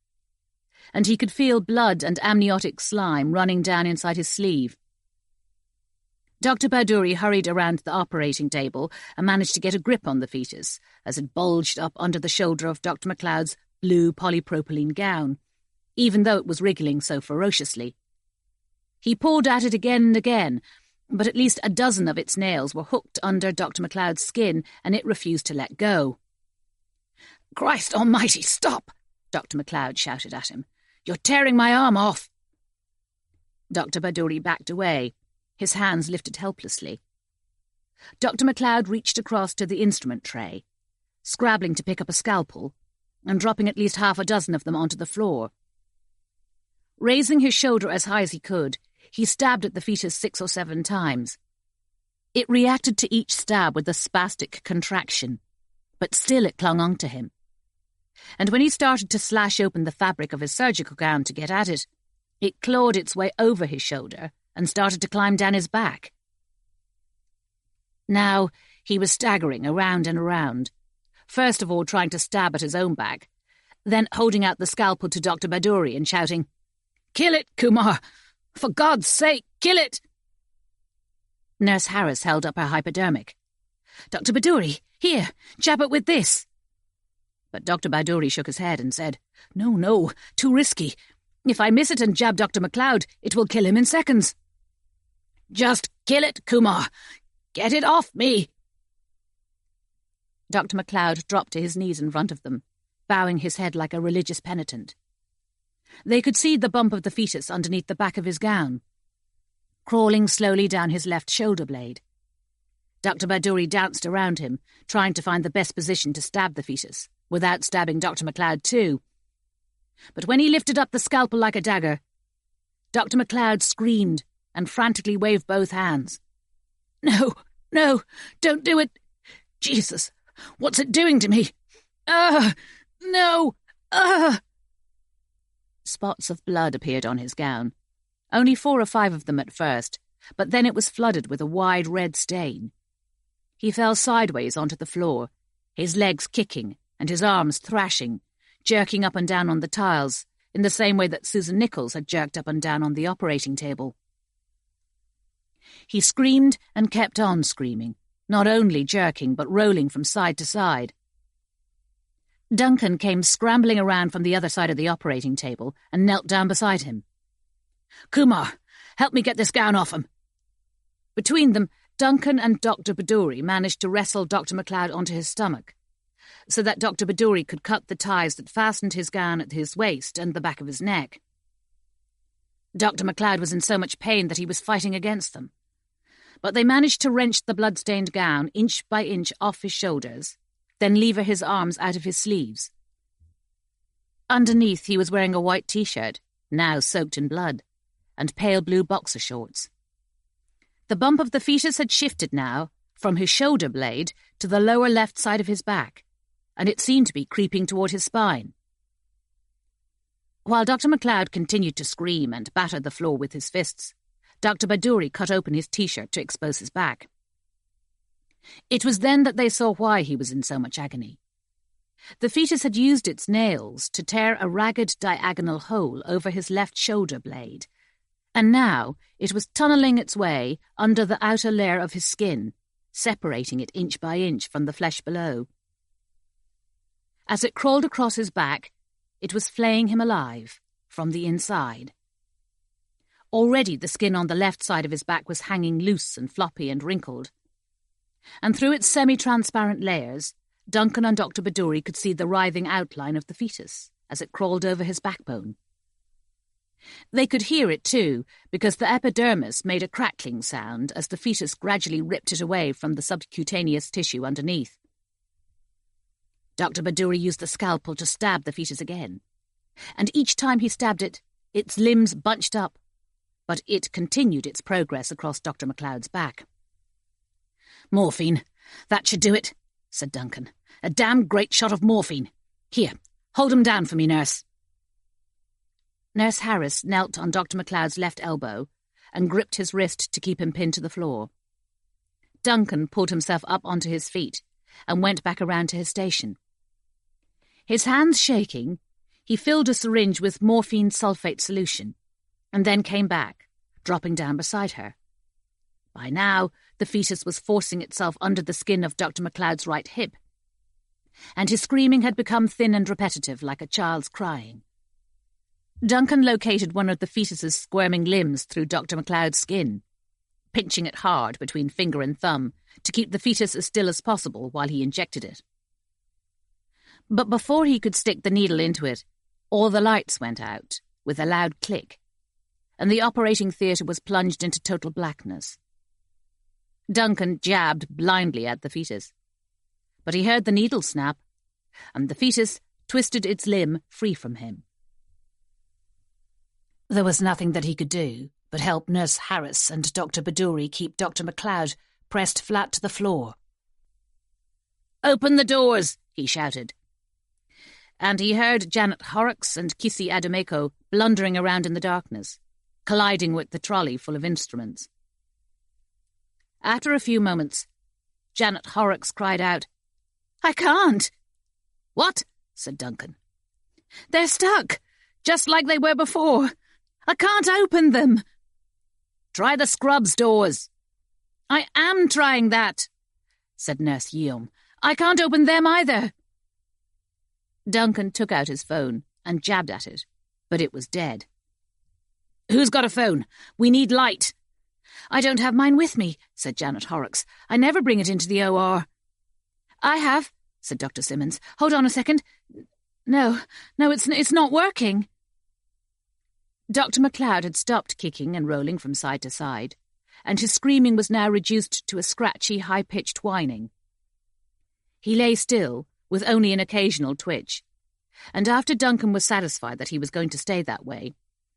And he could feel blood and amniotic slime running down inside his sleeve. Dr. Pardoe hurried around the operating table and managed to get a grip on the fetus as it bulged up under the shoulder of Dr. McLeod's blue polypropylene gown, even though it was wriggling so ferociously. He pulled at it again and again, but at least a dozen of its nails were hooked under Dr. McLeod's skin, and it refused to let go. "Christ almighty, stop!" Dr. McLeod shouted at him. "You're tearing my arm off!" Dr. Pardoe backed away, his hands lifted helplessly. Dr. McLeod reached across to the instrument tray, scrabbling to pick up a scalpel, and dropping at least half a dozen of them onto the floor. Raising his shoulder as high as he could, he stabbed at the fetus 6 or 7 times. It reacted to each stab with a spastic contraction, but still it clung on to him. And when he started to slash open the fabric of his surgical gown to get at it, it clawed its way over his shoulder and started to climb down his back. Now he was staggering around and around, first of all trying to stab at his own back, then holding out the scalpel to Dr. Pardoe and shouting, "Kill it, Kumar! For God's sake, kill it!" Nurse Harris held up her hypodermic. "Dr. Pardoe, here, jab it with this." But Dr. Pardoe shook his head and said, No, too risky. If I miss it and jab Dr. McLeod, it will kill him in seconds." "Just kill it, Kumar. Get it off me." Dr. McLeod dropped to his knees in front of them, bowing his head like a religious penitent. They could see the bump of the fetus underneath the back of his gown, crawling slowly down his left shoulder blade. Dr. Pardoe danced around him, trying to find the best position to stab the fetus, without stabbing Dr. McLeod too. But when he lifted up the scalpel like a dagger, Dr. McLeod screamed and frantically waved both hands. No, don't do it. Jesus, what's it doing to me? No. Spots of blood appeared on his gown, only 4 or 5 of them at first, but then it was flooded with a wide red stain. He fell sideways onto the floor, his legs kicking and his arms thrashing, jerking up and down on the tiles in the same way that Susan Nichols had jerked up and down on the operating table. He screamed and kept on screaming, not only jerking but rolling from side to side. Duncan came scrambling around from the other side of the operating table and knelt down beside him. "Kumar, help me get this gown off him." Between them, Duncan and Dr. Pardoe managed to wrestle Dr. McLeod onto his stomach, so that Dr. Pardoe could cut the ties that fastened his gown at his waist and the back of his neck. Dr. McLeod was in so much pain that he was fighting against them, but they managed to wrench the blood-stained gown inch by inch off his shoulders, then lever his arms out of his sleeves. Underneath he was wearing a white T-shirt, now soaked in blood, and pale blue boxer shorts. The bump of the fetus had shifted now, from his shoulder blade to the lower left side of his back, and it seemed to be creeping toward his spine. While Dr. McLeod continued to scream and batter the floor with his fists, Dr. Pardoe cut open his T-shirt to expose his back. It was then that they saw why he was in so much agony. The fetus had used its nails to tear a ragged diagonal hole over his left shoulder blade, and now it was tunnelling its way under the outer layer of his skin, separating it inch by inch from the flesh below. As it crawled across his back, it was flaying him alive from the inside. Already the skin on the left side of his back was hanging loose and floppy and wrinkled, and through its semi-transparent layers, Duncan and Dr. Pardoe could see the writhing outline of the fetus as it crawled over his backbone. They could hear it too, because the epidermis made a crackling sound as the fetus gradually ripped it away from the subcutaneous tissue underneath. Dr. Pardoe used the scalpel to stab the fetus again, and each time he stabbed it, its limbs bunched up, but it continued its progress across Dr. McLeod's back. "Morphine, that should do it," said Duncan. "A damn great shot of morphine. Here, hold him down for me, nurse." Nurse Harris knelt on Dr. McLeod's left elbow and gripped his wrist to keep him pinned to the floor. Duncan pulled himself up onto his feet and went back around to his station. His hands shaking, he filled a syringe with morphine sulfate solution and then came back, dropping down beside her. By now, the fetus was forcing itself under the skin of Dr. MacLeod's right hip, and his screaming had become thin and repetitive like a child's crying. Duncan located one of the fetus's squirming limbs through Dr. MacLeod's skin, pinching it hard between finger and thumb to keep the fetus as still as possible while he injected it. But before he could stick the needle into it, all the lights went out with a loud click, and the operating theatre was plunged into total blackness. Duncan jabbed blindly at the fetus, but he heard the needle snap, and the fetus twisted its limb free from him. There was nothing that he could do but help Nurse Harris and Dr. Pardoe keep Dr. MacLeod pressed flat to the floor. "Open the doors," he shouted. And he heard Janet Horrocks and Kissy Adameko blundering around in the darkness, colliding with the trolley full of instruments. After a few moments, Janet Horrocks cried out, "I can't!" "What?" said Duncan. "They're stuck, just like they were before. I can't open them." "Try the scrubs doors." "I am trying that," said Nurse Yeom. "I can't open them either." Duncan took out his phone and jabbed at it, but it was dead. "Who's got a phone? We need light." "I don't have mine with me," said Janet Horrocks. "I never bring it into the OR." "I have," said Dr. Simmons. "Hold on a second. No, it's not working." Dr. MacLeod had stopped kicking and rolling from side to side, and his screaming was now reduced to a scratchy, high-pitched whining. He lay still, with only an occasional twitch, and after Duncan was satisfied that he was going to stay that way,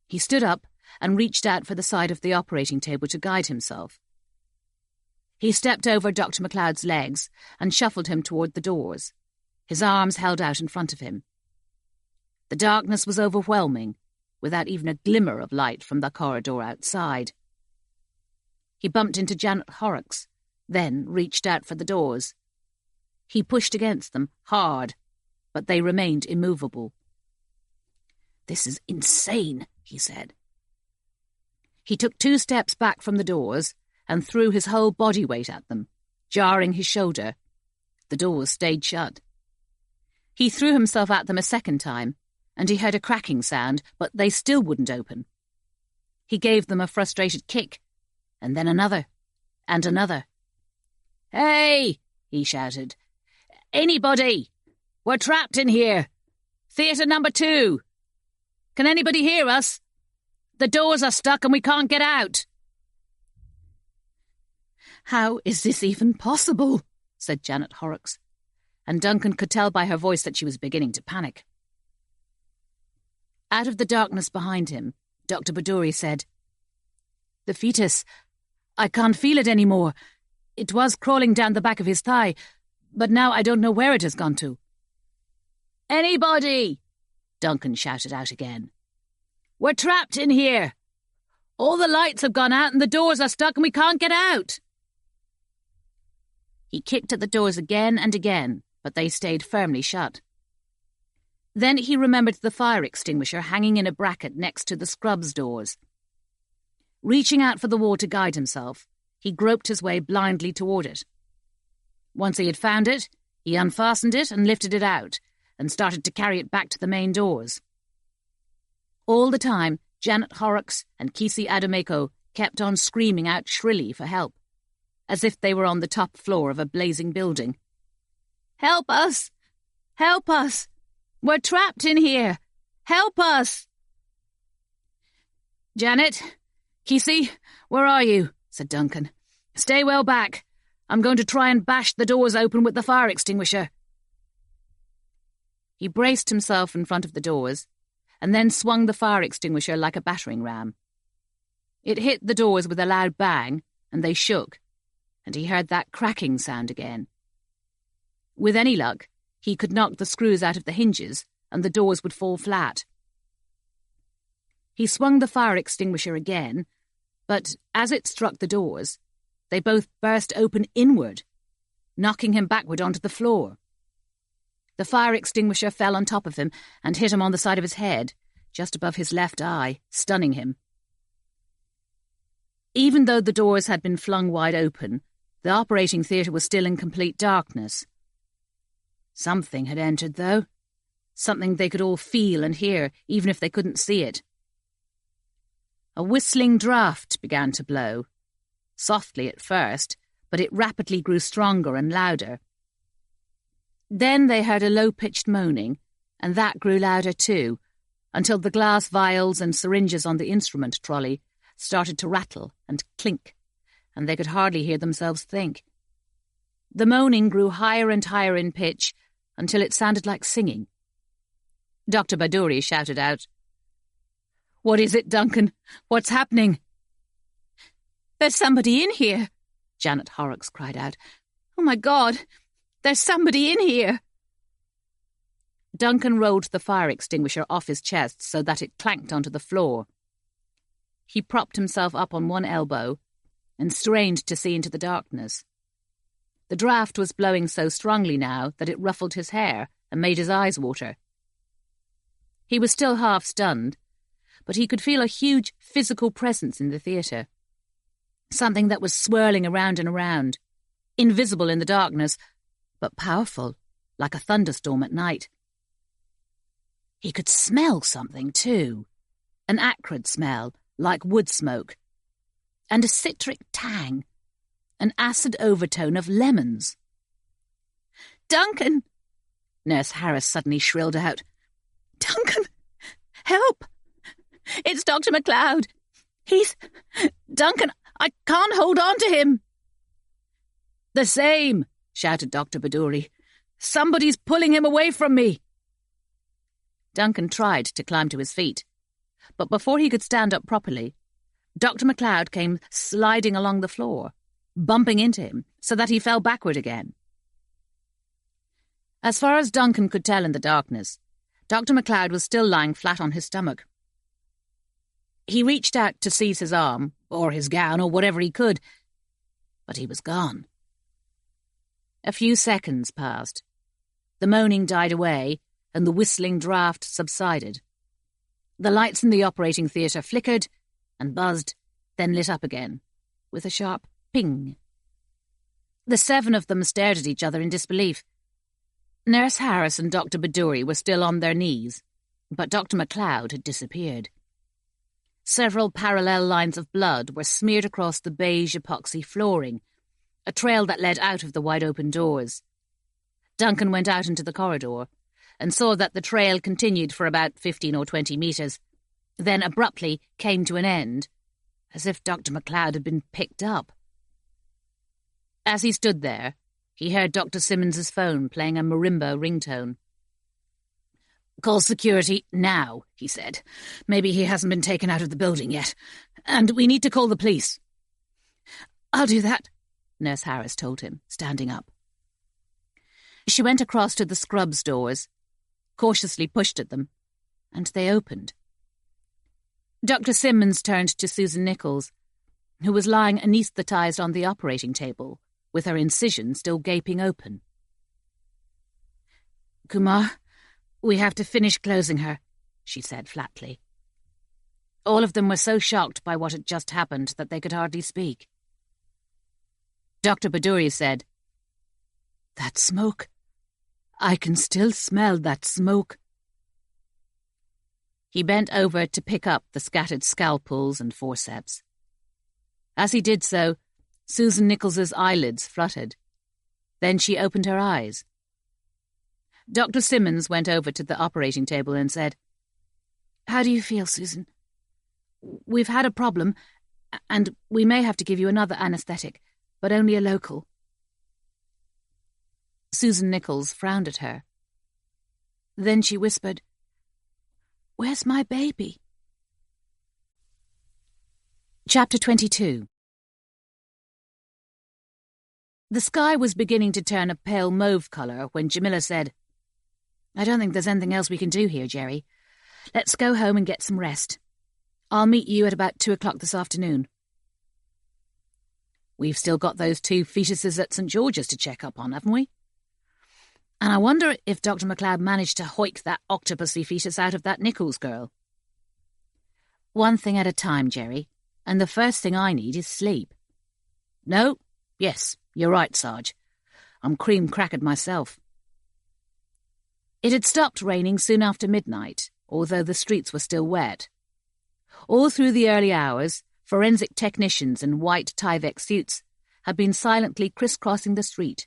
he stood up and reached out for the side of the operating table to guide himself. He stepped over Dr. MacLeod's legs and shuffled him toward the doors, his arms held out in front of him. The darkness was overwhelming, without even a glimmer of light from the corridor outside. He bumped into Janet Horrocks, then reached out for the doors. He pushed against them, hard, but they remained immovable. "This is insane," he said. He took 2 steps back from the doors and threw his whole body weight at them, jarring his shoulder. The doors stayed shut. He threw himself at them a second time, and he heard a cracking sound, but they still wouldn't open. He gave them a frustrated kick, and then another, and another. "Hey!" he shouted. "Anybody! We're trapped in here! Theatre number 2! Can anybody hear us? The doors are stuck and we can't get out!" "How is this even possible?" said Janet Horrocks, and Duncan could tell by her voice that she was beginning to panic. Out of the darkness behind him, Dr. Pardoe said, "The fetus. I can't feel it anymore. It was crawling down the back of his thigh, but now I don't know where it has gone to." "Anybody!" Duncan shouted out again. "We're trapped in here. All the lights have gone out and the doors are stuck and we can't get out." He kicked at the doors again and again, but they stayed firmly shut. Then he remembered the fire extinguisher hanging in a bracket next to the scrubs doors. Reaching out for the wall to guide himself, he groped his way blindly toward it. Once he had found it, he unfastened it and lifted it out, and started to carry it back to the main doors. All the time, Janet Horrocks and Kissy Adameko kept on screaming out shrilly for help, as if they were on the top floor of a blazing building. "Help us! Help us! We're trapped in here! Help us!" "Janet, Kissy, where are you?" said Duncan. "Stay well back. I'm going to try and bash the doors open with the fire extinguisher." He braced himself in front of the doors, and then swung the fire extinguisher like a battering ram. It hit the doors with a loud bang, and they shook, and he heard that cracking sound again. With any luck, he could knock the screws out of the hinges, and the doors would fall flat. He swung the fire extinguisher again, but as it struck the doors, they both burst open inward, knocking him backward onto the floor. The fire extinguisher fell on top of him and hit him on the side of his head, just above his left eye, stunning him. Even though the doors had been flung wide open, the operating theatre was still in complete darkness. Something had entered, though. Something they could all feel and hear, even if they couldn't see it. A whistling draught began to blow, softly at first, but it rapidly grew stronger and louder. Then they heard a low-pitched moaning, and that grew louder too, until the glass vials and syringes on the instrument trolley started to rattle and clink, and they could hardly hear themselves think. The moaning grew higher and higher in pitch until it sounded like singing. Dr. Pardoe shouted out, "What is it, Duncan? What's happening?" "There's somebody in here," Janet Horrocks cried out. "Oh, my God, there's somebody in here." Duncan rolled the fire extinguisher off his chest so that it clanked onto the floor. He propped himself up on one elbow and strained to see into the darkness. The draught was blowing so strongly now that it ruffled his hair and made his eyes water. He was still half stunned, but he could feel a huge physical presence in the theatre. Something that was swirling around and around, invisible in the darkness, but powerful, like a thunderstorm at night. He could smell something, too, an acrid smell, like wood smoke, and a citric tang, an acid overtone of lemons. "Duncan!" Nurse Harris suddenly shrilled out. "Duncan! Help! It's Dr. MacLeod! Duncan, I can't hold on to him!" "The same!" shouted Dr. Pardoe. "Somebody's pulling him away from me!" Duncan tried to climb to his feet, but before he could stand up properly, Dr. MacLeod came sliding along the floor, bumping into him so that he fell backward again. As far as Duncan could tell in the darkness, Dr. MacLeod was still lying flat on his stomach. He reached out to seize his arm, or his gown, or whatever he could, but he was gone. A few seconds passed. The moaning died away, and the whistling draught subsided. The lights in the operating theatre flickered and buzzed, then lit up again, with a sharp ping. The 7 of them stared at each other in disbelief. Nurse Harris and Dr. Pardoe were still on their knees, but Dr. MacLeod had disappeared. Several parallel lines of blood were smeared across the beige epoxy flooring, a trail that led out of the wide-open doors. Duncan went out into the corridor and saw that the trail continued for about 15 or 20 metres, then abruptly came to an end, as if Dr. MacLeod had been picked up. As he stood there, he heard Dr. Simmons's phone playing a marimba ringtone. "Call security now," he said. "Maybe he hasn't been taken out of the building yet. And we need to call the police." "I'll do that," Nurse Harris told him, standing up. She went across to the scrubs doors, cautiously pushed at them, and they opened. Dr. Simmons turned to Susan Nichols, who was lying anaesthetised on the operating table, with her incision still gaping open. "Kumar, we have to finish closing her," she said flatly. All of them were so shocked by what had just happened that they could hardly speak. Dr. Pardoe said, "That smoke. I can still smell that smoke." He bent over to pick up the scattered scalpels and forceps. As he did so, Susan Nichols's eyelids fluttered. Then she opened her eyes. Dr. Simmons went over to the operating table and said, "How do you feel, Susan? We've had a problem, and we may have to give you another anaesthetic, but only a local." Susan Nichols frowned at her. Then she whispered, "Where's my baby?" Chapter 22. The sky was beginning to turn a pale mauve colour when Jamila said, "I don't think there's anything else we can do here, Jerry. Let's go home and get some rest. I'll meet you at about 2 o'clock this afternoon." We've still got those 2 fetuses at St. George's to check up on, haven't we? And I wonder if Dr. McLeod managed to hoik that octopusy fetus out of that Nichols girl. One thing at a time, Jerry, and the first thing I need is sleep. No, yes, you're right, Sarge. I'm cream-crackered myself. It had stopped raining soon after midnight, although the streets were still wet. All through the early hours, forensic technicians in white Tyvek suits had been silently crisscrossing the street,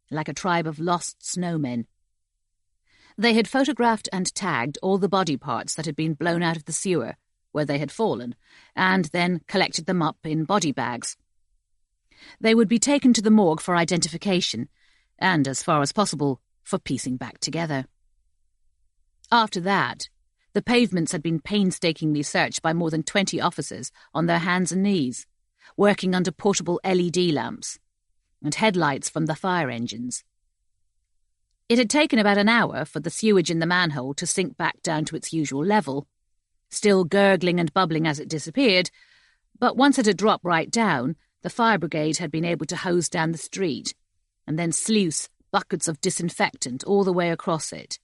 like a tribe of lost snowmen. They had photographed and tagged all the body parts that had been blown out of the sewer, where they had fallen, and then collected them up in body bags. They would be taken to the morgue for identification, and, as far as possible, for piecing back together. After that, the pavements had been painstakingly searched by more than 20 officers on their hands and knees, working under portable LED lamps and headlights from the fire engines. It had taken about an hour for the sewage in the manhole to sink back down to its usual level, still gurgling and bubbling as it disappeared, but once it had dropped right down, the fire brigade had been able to hose down the street and then sluice buckets of disinfectant all the way across it.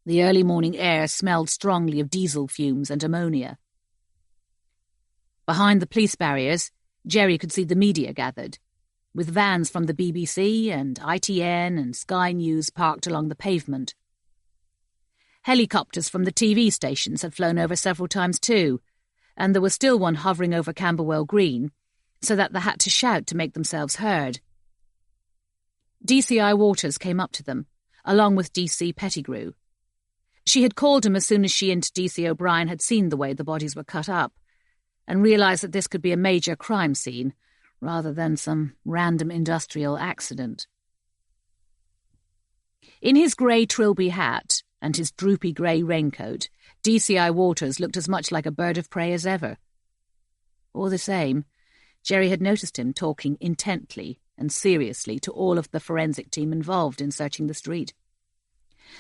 The early morning air smelled strongly of diesel fumes and ammonia. Behind the police barriers, Jerry could see the media gathered, with vans from the BBC and ITN and Sky News parked along the pavement. Helicopters from the TV stations had flown over several times too, and there was still one hovering over Camberwell Green, so that they had to shout to make themselves heard. DCI Waters came up to them, along with DC Pettigrew. She had called him as soon as she and DC O'Brien had seen the way the bodies were cut up, and realised that this could be a major crime scene, rather than some random industrial accident. In his grey Trilby hat and his droopy grey raincoat, DCI Waters looked as much like a bird of prey as ever. All the same, Jerry had noticed him talking intently and seriously to all of the forensic team involved in searching the street,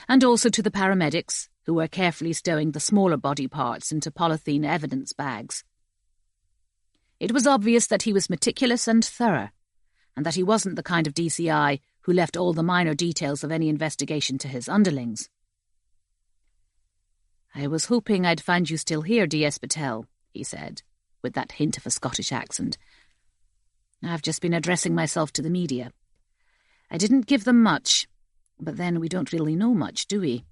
and also to the paramedics, who were carefully stowing the smaller body parts into polythene evidence bags. It was obvious that he was meticulous and thorough, and that he wasn't the kind of DCI who left all the minor details of any investigation to his underlings. "I was hoping I'd find you still here, D.S. Patel," he said, with that hint of a Scottish accent. "I've just been addressing myself to the media. I didn't give them much, but then we don't really know much, do we?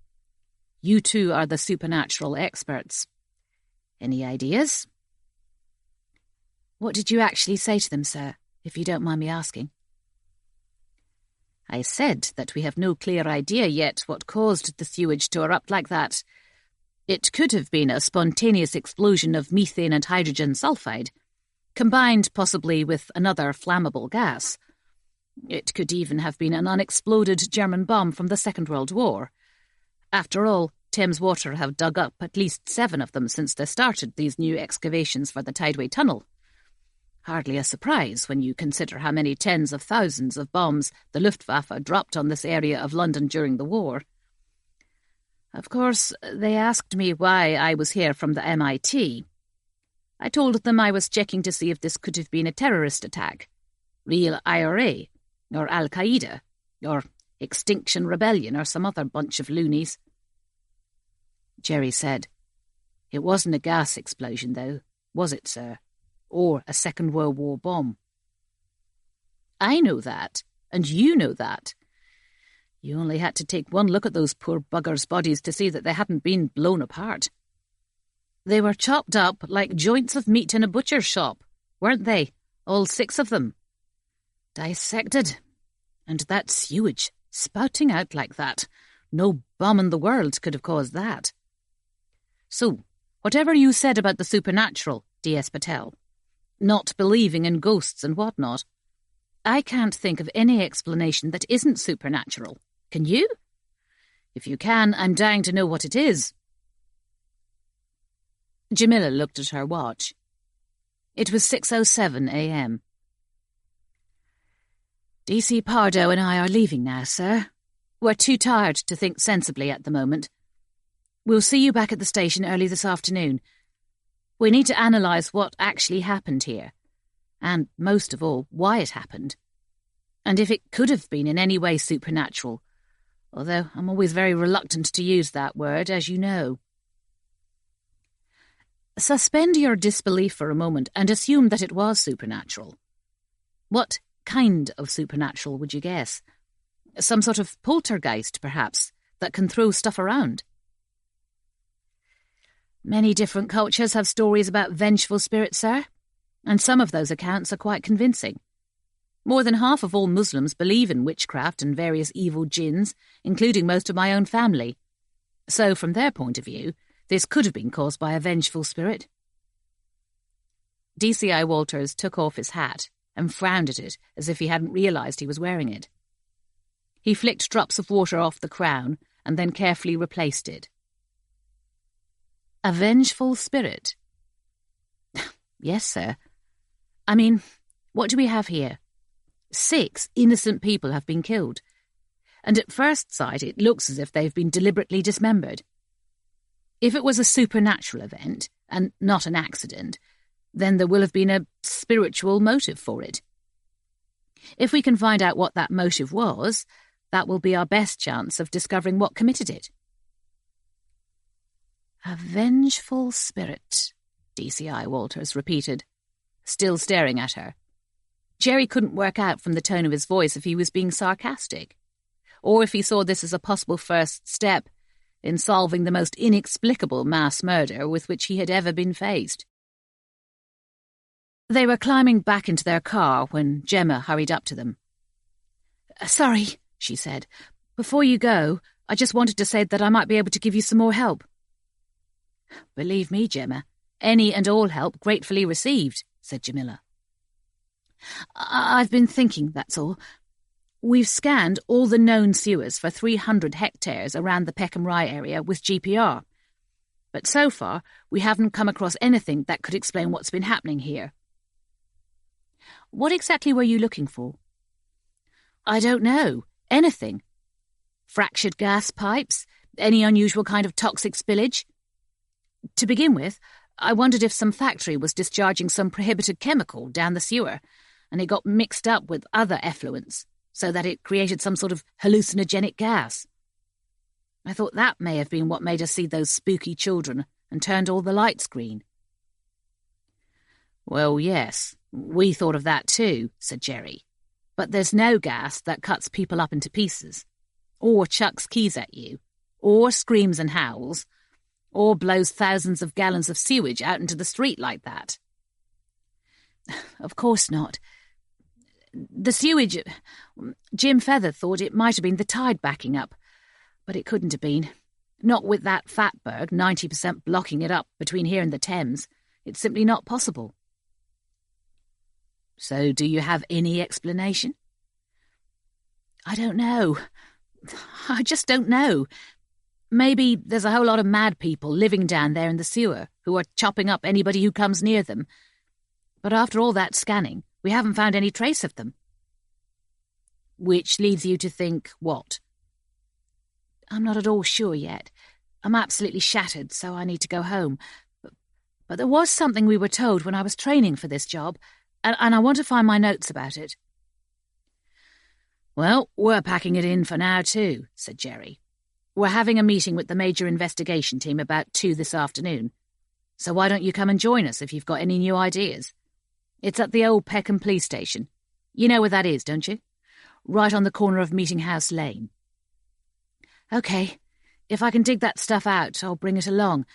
You two are the supernatural experts. Any ideas?" "What did you actually say to them, sir, if you don't mind me asking?" "I said that we have no clear idea yet what caused the sewage to erupt like that. It could have been a spontaneous explosion of methane and hydrogen sulfide, combined possibly with another flammable gas. It could even have been an unexploded German bomb from the Second World War. After all, Thames Water have dug up at least 7 of them since they started these new excavations for the Tideway Tunnel. Hardly a surprise when you consider how many tens of thousands of bombs the Luftwaffe dropped on this area of London during the war. Of course, they asked me why I was here from the MIT. I told them I was checking to see if this could have been a terrorist attack, real IRA, or Al-Qaeda, or Extinction Rebellion, or some other bunch of loonies." Jerry said, "It wasn't a gas explosion, though, was it, sir? Or a Second World War bomb?" "I know that, and you know that. You only had to take one look at those poor buggers' bodies to see that they hadn't been blown apart. They were chopped up like joints of meat in a butcher's shop, weren't they, all 6 of them? Dissected. And that sewage, spouting out like that. No bomb in the world could have caused that. So, whatever you said about the supernatural, D.S. Patel, not believing in ghosts and whatnot, I can't think of any explanation that isn't supernatural. Can you? If you can, I'm dying to know what it is." Jamila looked at her watch. It was 6:07 a.m. "DC Pardoe and I are leaving now, sir. We're too tired to think sensibly at the moment. We'll see you back at the station early this afternoon. We need to analyse what actually happened here. and, most of all, why it happened. And if it could have been in any way supernatural, although I'm always very reluctant to use that word, as you know. Suspend your disbelief for a moment and assume that it was supernatural. What kind of supernatural would you guess? Some sort of poltergeist, perhaps, that can throw stuff around. Many different cultures have stories about vengeful spirits, sir, and some of those accounts are quite convincing. More than half of all Muslims believe in witchcraft and various evil jinns, including most of my own family. So, from their point of view, this could have been caused by a vengeful spirit. DCI Walters took off his hat and frowned at it as if he hadn't realised he was wearing it. He flicked drops of water off the crown and then carefully replaced it. A vengeful spirit? Yes, sir. I mean, what do we have here? 6 innocent people have been killed, and at first sight it looks as if they've been deliberately dismembered. If it was a supernatural event, and not an accident, then there will have been a spiritual motive for it. If we can find out what that motive was, that will be our best chance of discovering what committed it. A vengeful spirit, DCI Walters repeated, still staring at her. Jerry couldn't work out from the tone of his voice if he was being sarcastic, or if he saw this as a possible first step in solving the most inexplicable mass murder with which he had ever been faced. They were climbing back into their car when Gemma hurried up to them. "Sorry," she said. "Before you go, I just wanted to say that I might be able to give you some more help." "Believe me, Gemma, any and all help gratefully received," said Jamila. "I've been thinking, that's all. We've scanned all the known sewers for 300 hectares around the Peckham Rye area with GPR. But so far, we haven't come across anything that could explain what's been happening here." "What exactly were you looking for?" "I don't know. Anything. Fractured gas pipes? Any unusual kind of toxic spillage? To begin with, I wondered if some factory was discharging some prohibited chemical down the sewer, and it got mixed up with other effluents, so that it created some sort of hallucinogenic gas. I thought that may have been what made us see those spooky children and turned all the lights green." "Well, yes, we thought of that too," said Jerry. "But there's no gas that cuts people up into pieces, or chucks keys at you, or screams and howls, or blows thousands of gallons of sewage out into the street like that." "Of course not. The sewage... Jim Feather thought it might have been the tide backing up, but it couldn't have been. Not with that fatberg 90% blocking it up between here and the Thames. It's simply not possible." "So do you have any explanation?" "I don't know. I just don't know. Maybe there's a whole lot of mad people living down there in the sewer who are chopping up anybody who comes near them. But after all that scanning, we haven't found any trace of them." "Which leads you to think what?" "I'm not at all sure yet. I'm absolutely shattered, so I need to go home. But there was something we were told when I was training for this job, and I want to find my notes about it." "Well, we're packing it in for now too," said Jerry. "We're having a meeting with the major investigation team about 2 this afternoon. So why don't you come and join us if you've got any new ideas? It's at the old Peckham police station. You know where that is, don't you? Right on the corner of Meeting House Lane." "OK. If I can dig that stuff out, I'll bring it along.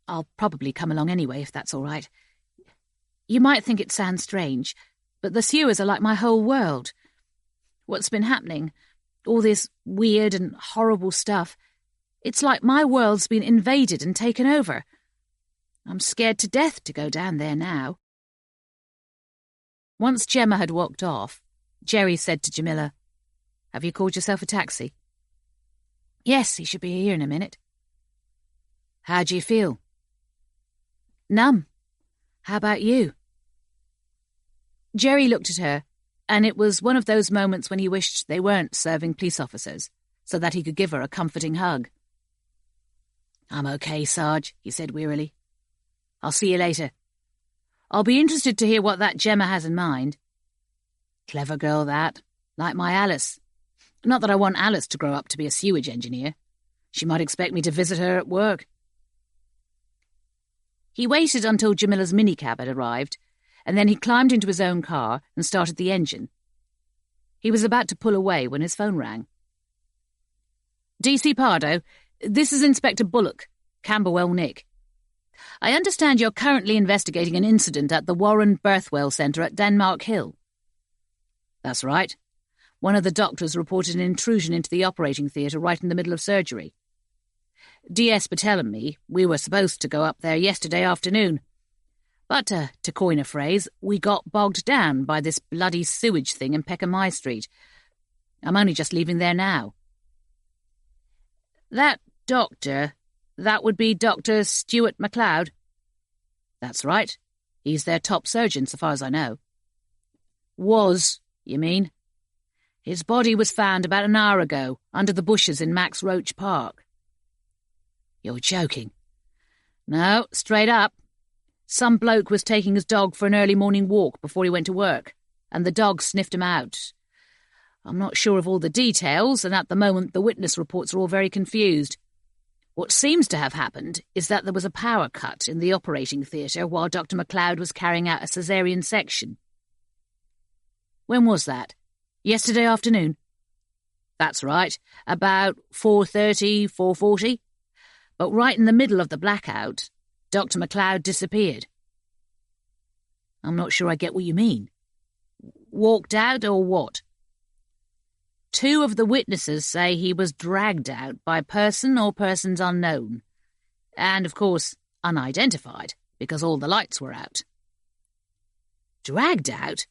I'll probably come along anyway, if that's all right. You might think it sounds strange, but the sewers are like my whole world. What's been happening, all this weird and horrible stuff, it's like my world's been invaded and taken over. I'm scared to death to go down there now." Once Gemma had walked off, Jerry said to Jamila, "Have you called yourself a taxi?" "Yes, he should be here in a minute." "How do you feel?" "Numb. How about you?" Jerry looked at her, and it was one of those moments when he wished they weren't serving police officers, so that he could give her a comforting hug. "I'm okay, Sarge," he said wearily. "I'll see you later. I'll be interested to hear what that Gemma has in mind. Clever girl, that. Like my Alice. Not that I want Alice to grow up to be a sewage engineer. She might expect me to visit her at work. He waited until Jamila's minicab had arrived, and then he climbed into his own car and started the engine. He was about to pull away when his phone rang. DC Pardoe, this is Inspector Bullock, Camberwell Nick. I understand you're currently investigating an incident at the Warren Birthwell Centre at Denmark Hill. That's right. One of the doctors reported an intrusion into the operating theatre right in the middle of surgery. DS Patel and me, we were supposed to go up there yesterday afternoon. But, to coin a phrase, we got bogged down by this bloody sewage thing in Peckham High Street. I'm only just leaving there now. That doctor, that would be Dr. Stuart MacLeod? That's right. He's their top surgeon, so far as I know. Was, you mean? His body was found about an hour ago, under the bushes in Max Roach Park. You're joking. No, straight up. Some bloke was taking his dog for an early morning walk before he went to work, and the dog sniffed him out. I'm not sure of all the details, and at the moment the witness reports are all very confused. What seems to have happened is that there was a power cut in the operating theatre while Dr. MacLeod was carrying out a caesarean section. When was that? Yesterday afternoon? That's right, about 4:30, 4:40. But right in the middle of the blackout, Dr. MacLeod disappeared. I'm not sure I get what you mean. Walked out or what? Two of the witnesses say he was dragged out by person or persons unknown. And, of course, unidentified, because all the lights were out. Dragged out?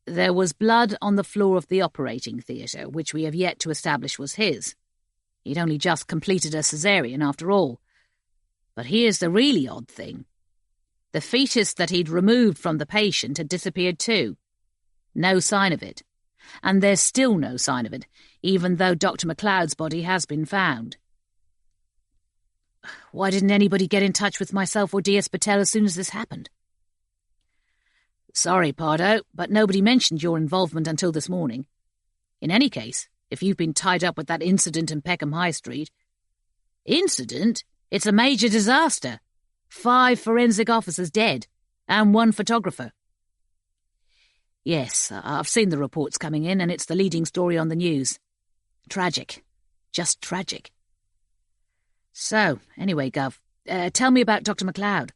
There was blood on the floor of the operating theatre, which we have yet to establish was his. He'd only just completed a caesarean, after all. But here's the really odd thing. The fetus that he'd removed from the patient had disappeared too. No sign of it. And there's still no sign of it, even though Dr. MacLeod's body has been found. Why didn't anybody get in touch with myself or DS Patel as soon as this happened? Sorry, Pardoe, but nobody mentioned your involvement until this morning. In any case, if you've been tied up with that incident in Peckham High Street... Incident? It's a major disaster. 5 forensic officers dead, and 1 photographer. Yes, I've seen the reports coming in, and it's the leading story on the news. Tragic. Just tragic. So, anyway, Gov, tell me about Dr. MacLeod.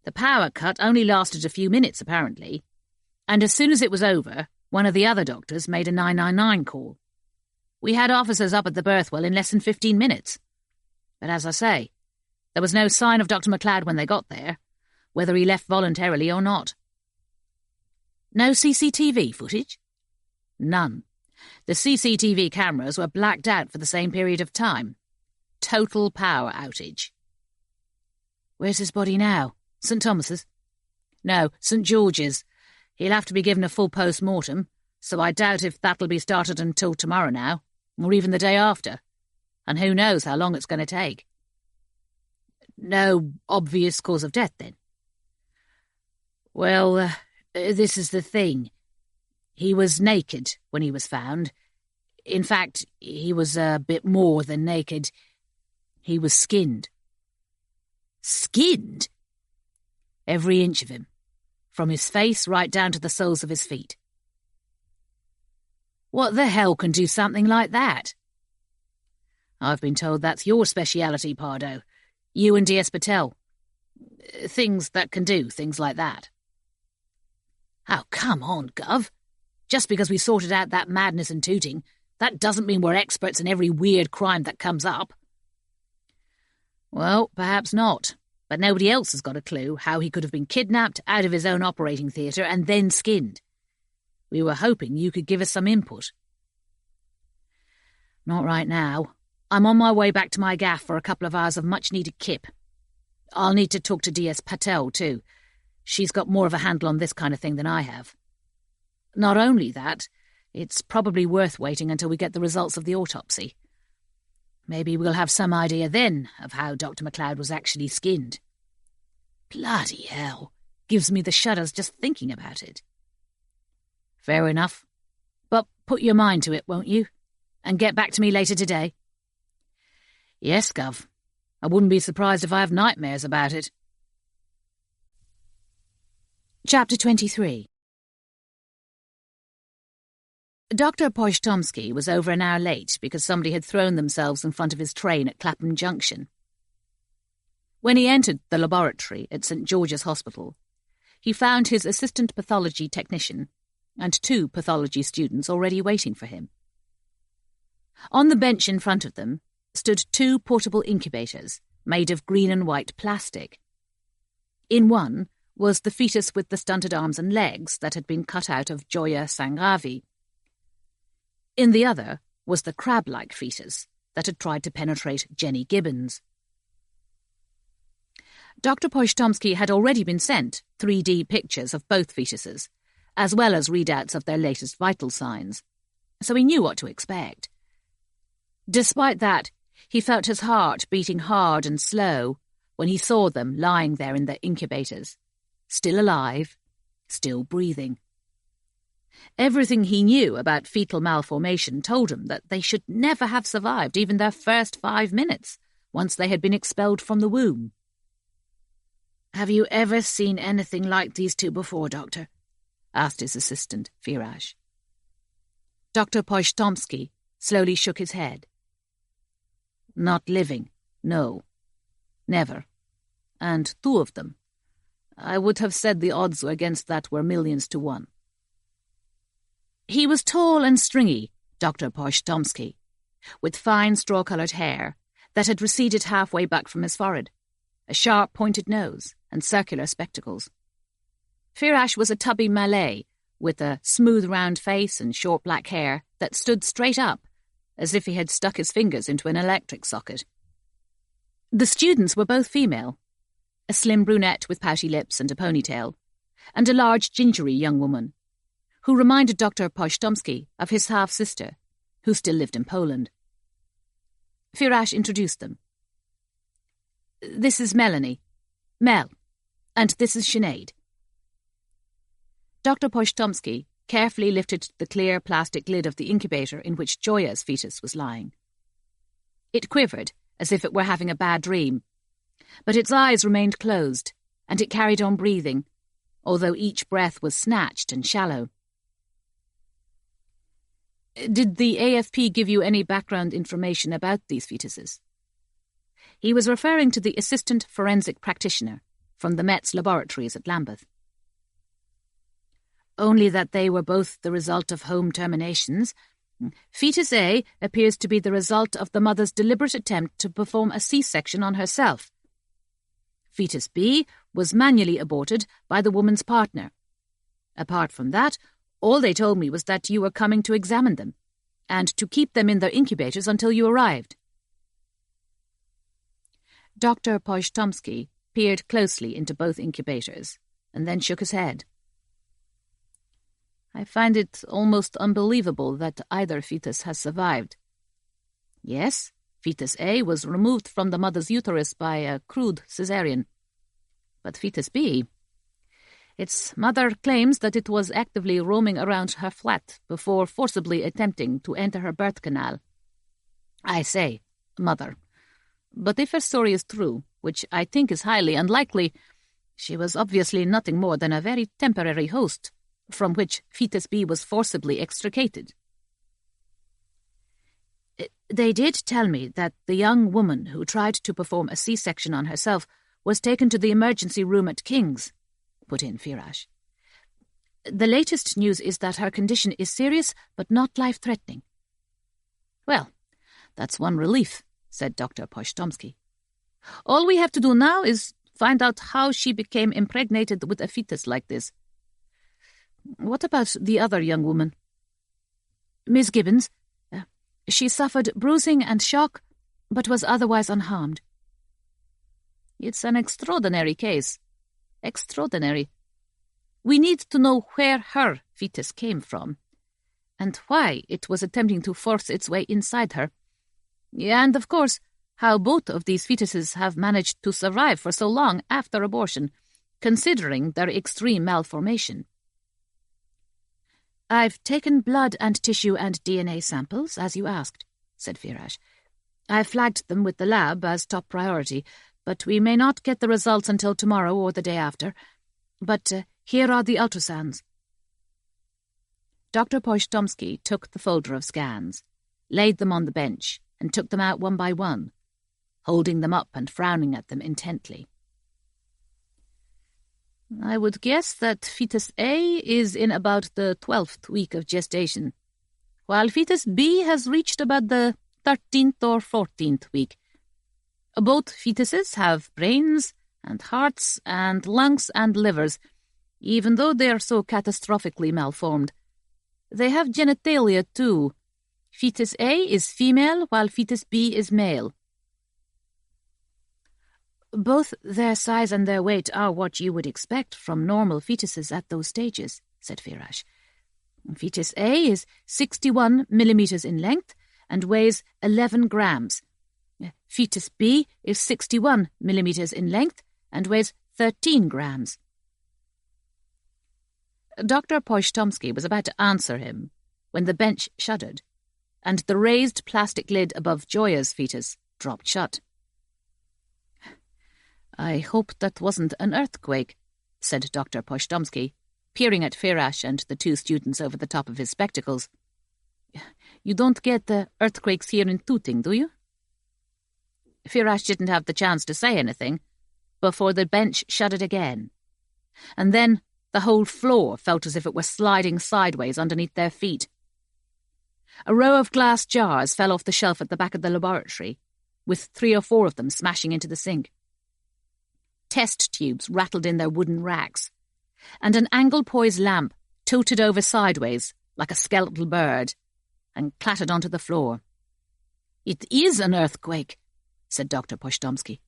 The power cut only lasted a few minutes, apparently, and as soon as it was over, one of the other doctors made a 999 call. We had officers up at the Birthwell in less than 15 minutes. But as I say, there was no sign of Dr. MacLeod when they got there, whether he left voluntarily or not. No CCTV footage? None. The CCTV cameras were blacked out for the same period of time. Total power outage. Where's his body now? St. Thomas's? No, St. George's. He'll have to be given a full post-mortem, so I doubt if that'll be started until tomorrow now, or even the day after. And who knows how long it's going to take. No obvious cause of death, then? Well, this is the thing. He was naked when he was found. In fact, he was a bit more than naked. He was skinned. Skinned? Every inch of him, from his face right down to the soles of his feet. What the hell can do something like that? I've been told that's your speciality, Pardoe. You and DS Patel. Things that can do things like that. Oh, come on, Gov. Just because we sorted out that madness in Tooting, that doesn't mean we're experts in every weird crime that comes up. Well, perhaps not. But nobody else has got a clue how he could have been kidnapped out of his own operating theatre and then skinned. We were hoping you could give us some input. Not right now. I'm on my way back to my gaff for a couple of hours of much-needed kip. I'll need to talk to DS Patel, too. She's got more of a handle on this kind of thing than I have. Not only that, it's probably worth waiting until we get the results of the autopsy. Maybe we'll have some idea then of how Dr. MacLeod was actually skinned. Bloody hell. Gives me the shudders just thinking about it. Fair enough. But put your mind to it, won't you? And get back to me later today. Yes, Gov. I wouldn't be surprised if I have nightmares about it. Chapter 23. Dr. Poshtomsky was over an hour late because somebody had thrown themselves in front of his train at Clapham Junction. When he entered the laboratory at St. George's Hospital, he found his assistant pathology technician and 2 pathology students already waiting for him. On the bench in front of them stood 2 portable incubators made of green and white plastic. In one was the fetus with the stunted arms and legs that had been cut out of Joya Sangravi. In the other was the crab-like fetus that had tried to penetrate Jenny Gibbons. Dr. Poshtomsky had already been sent 3D pictures of both fetuses, as well as readouts of their latest vital signs, so he knew what to expect. Despite that, he felt his heart beating hard and slow when he saw them lying there in their incubators, still alive, still breathing. Everything he knew about fetal malformation told him that they should never have survived even their first 5 minutes once they had been expelled from the womb. "Have you ever seen anything like these 2 before, Doctor?" asked his assistant, Firaj. Dr. Poshtomsky slowly shook his head. "Not living, no. Never. And 2 of them. I would have said the odds against that were millions to 1. He was tall and stringy, Dr. Poshtomsky, with fine straw-coloured hair that had receded halfway back from his forehead, a sharp pointed nose, and circular spectacles. Firaj was a tubby Malay with a smooth round face and short black hair that stood straight up, as if he had stuck his fingers into an electric socket. The students were both female, a slim brunette with pouty lips and a ponytail, and a large gingery young woman, who reminded Dr. Poshtomsky of his half-sister, who still lived in Poland. Firaj introduced them. "This is Melanie, Mel, and this is Sinead." Dr. Poshtomsky carefully lifted the clear plastic lid of the incubator in which Joya's fetus was lying. It quivered as if it were having a bad dream, but its eyes remained closed, and it carried on breathing, although each breath was snatched and shallow. "Did the AFP give you any background information about these fetuses?" He was referring to the assistant forensic practitioner from the Met's laboratories at Lambeth. "Only that they were both the result of home terminations. Fetus A appears to be the result of the mother's deliberate attempt to perform a C-section on herself. Fetus B was manually aborted by the woman's partner. Apart from that, all they told me was that you were coming to examine them, and to keep them in their incubators until you arrived." Dr. Poshtomsky peered closely into both incubators, and then shook his head. "I find it almost unbelievable that either fetus has survived. Yes, fetus A was removed from the mother's uterus by a crude cesarean. But fetus B, its mother claims that it was actively roaming around her flat before forcibly attempting to enter her birth canal. I say, mother. But if her story is true, which I think is highly unlikely, she was obviously nothing more than a very temporary host, from which fetus B was forcibly extricated." "They did tell me that the young woman who tried to perform a C-section on herself was taken to the emergency room at King's," put in Firaj. "The latest news is that her condition is serious but not life-threatening." "Well, that's one relief," said Dr. Poshtomsky. "All we have to do now is find out how she became impregnated with a fetus like this. What about the other young woman?" "Miss Gibbons. She suffered bruising and shock, but was otherwise unharmed." "It's an extraordinary case. Extraordinary. We need to know where her fetus came from, and why it was attempting to force its way inside her. And, of course, how both of these fetuses have managed to survive for so long after abortion, considering their extreme malformation. "I've taken blood and tissue and DNA samples, as you asked," said Firash. "I've flagged them with the lab as top priority, but we may not get the results until tomorrow or the day after. But here are the ultrasounds." Dr. Poshtomsky took the folder of scans, laid them on the bench, and took them out one by one, holding them up and frowning at them intently. "I would guess that fetus A is in about the 12th week of gestation, while fetus B has reached about the 13th or 14th week. Both fetuses have brains and hearts and lungs and livers, even though they are so catastrophically malformed. They have genitalia too. Fetus A is female, while fetus B is male." "Both their size and their weight are what you would expect from normal fetuses at those stages," said Firash. "Fetus A is 61 millimeters in length and weighs 11 grams. Fetus B is 61 millimeters in length and weighs 13 grams. Dr. Poshtomsky was about to answer him when the bench shuddered, and the raised plastic lid above Joya's fetus dropped shut. "I hope that wasn't an earthquake," said Dr. Poshtomsky, peering at Firash and the two students over the top of his spectacles. "You don't get earthquakes here in Tooting, do you?" Firash didn't have the chance to say anything before the bench shuddered again, and then the whole floor felt as if it were sliding sideways underneath their feet. A row of glass jars fell off the shelf at the back of the laboratory, with 3 or 4 of them smashing into the sink. Test tubes rattled in their wooden racks, and an angle-poised lamp tilted over sideways like a skeletal bird and clattered onto the floor. "It is an earthquake," said Dr. Poshtomsky.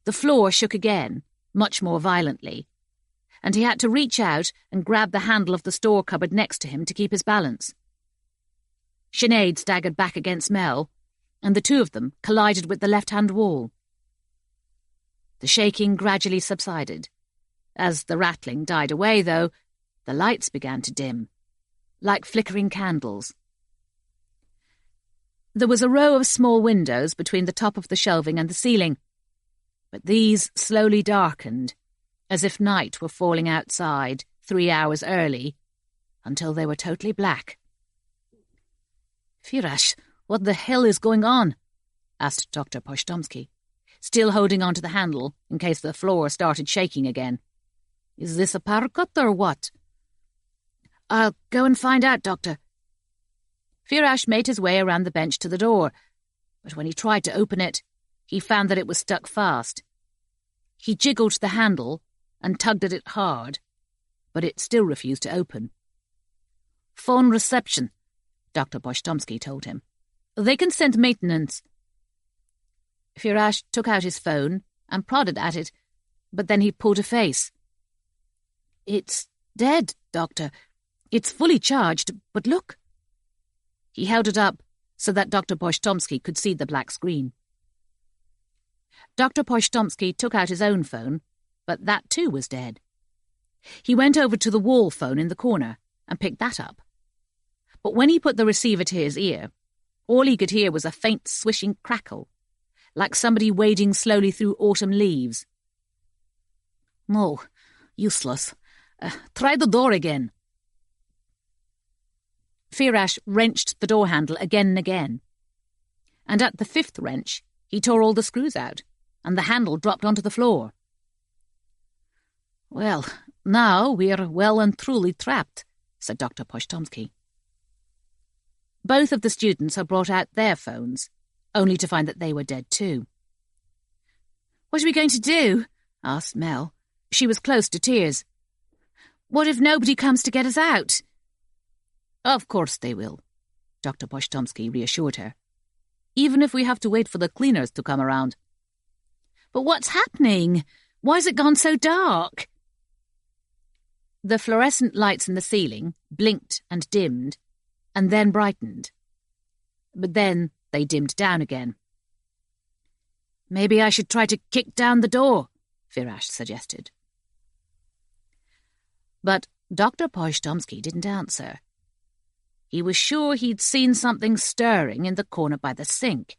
The floor shook again, much more violently, and he had to reach out and grab the handle of the store cupboard next to him to keep his balance. Sinead staggered back against Mel, and the two of them collided with the left-hand wall. The shaking gradually subsided. As the rattling died away, though, the lights began to dim, like flickering candles. There was a row of small windows between the top of the shelving and the ceiling, but these slowly darkened, as if night were falling outside 3 hours early, until they were totally black. "Firash, what the hell is going on?" asked Dr. Poshtomsky, still holding on to the handle in case the floor started shaking again. "Is this a power cut or what?" "I'll go and find out, Doctor." Firash made his way around the bench to the door, but when he tried to open it, he found that it was stuck fast. He jiggled the handle and tugged at it hard, but it still refused to open. "Phone reception," Dr. Poshtomsky told him. "They can send maintenance." Firash took out his phone and prodded at it, but then he pulled a face. "It's dead, Doctor. It's fully charged, but look." He held it up so that Dr. Poshtomsky could see the black screen. Dr. Poshtomsky took out his own phone, but that too was dead. He went over to the wall phone in the corner and picked that up. But when he put the receiver to his ear, all he could hear was a faint swishing crackle, like somebody wading slowly through autumn leaves. "No, useless. Try the door again." Firash wrenched the door handle again and again, and at the 5th wrench he tore all the screws out, and the handle dropped onto the floor. "Well, now we're well and truly trapped," said Dr. Poshtomsky. Both of the students had brought out their phones, only to find that they were dead too. "What are we going to do?" asked Mel. She was close to tears. "What if nobody comes to get us out?" "Of course they will," Dr. Poshtomsky reassured her. "Even if we have to wait for the cleaners to come around." "But what's happening? Why's it gone so dark?" The fluorescent lights in the ceiling blinked and dimmed, and then brightened. But then they dimmed down again. Maybe I should try to kick down the door, Firash suggested. But Dr. Postomsky didn't answer. He was sure he'd seen something stirring in the corner by the sink.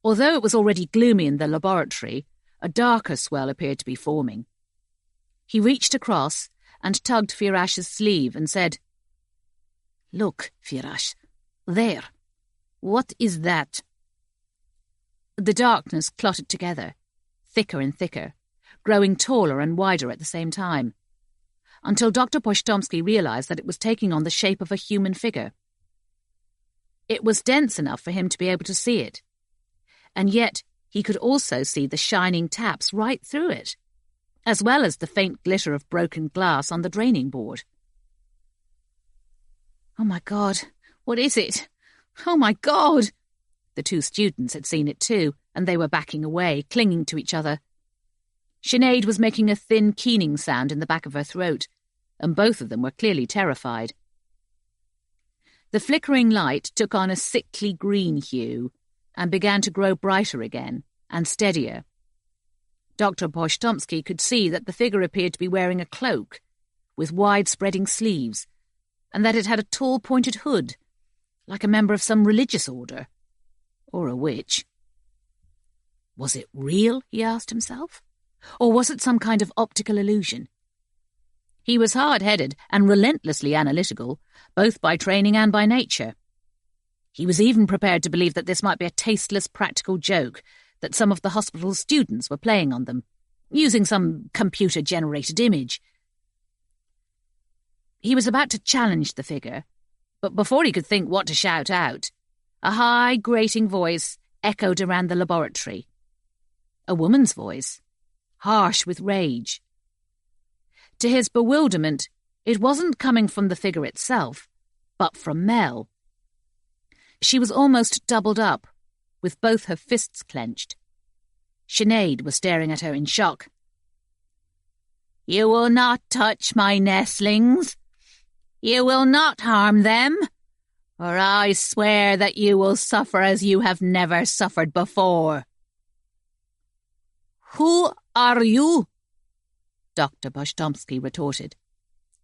Although it was already gloomy in the laboratory, a darker swell appeared to be forming. He reached across and tugged Firash's sleeve and said, "Look, Firash, there. What is that?" The darkness clotted together, thicker and thicker, growing taller and wider at the same time, until Dr. Postomsky realized that it was taking on the shape of a human figure. It was dense enough for him to be able to see it, and yet he could also see the shining taps right through it, as well as the faint glitter of broken glass on the draining board. "Oh my God, what is it? Oh my God!" The two students had seen it too, and they were backing away, clinging to each other. Sinead was making a thin keening sound in the back of her throat, and both of them were clearly terrified. The flickering light took on a sickly green hue and began to grow brighter again, and steadier. Dr. Postomsky could see that the figure appeared to be wearing a cloak, with wide-spreading sleeves, and that it had a tall pointed hood, like a member of some religious order. Or a witch. Was it real, he asked himself? Or was it some kind of optical illusion? He was hard-headed and relentlessly analytical, both by training and by nature. He was even prepared to believe that this might be a tasteless practical joke that some of the hospital's students were playing on them, using some computer-generated image. He was about to challenge the figure, but before he could think what to shout out, a high, grating voice echoed around the laboratory. A woman's voice, harsh with rage. To his bewilderment, it wasn't coming from the figure itself, but from Mel. She was almost doubled up, with both her fists clenched. Sinead was staring at her in shock. "You will not touch my nestlings. You will not harm them, or I swear that you will suffer as you have never suffered before." "Who are you?" Dr. Postomsky retorted.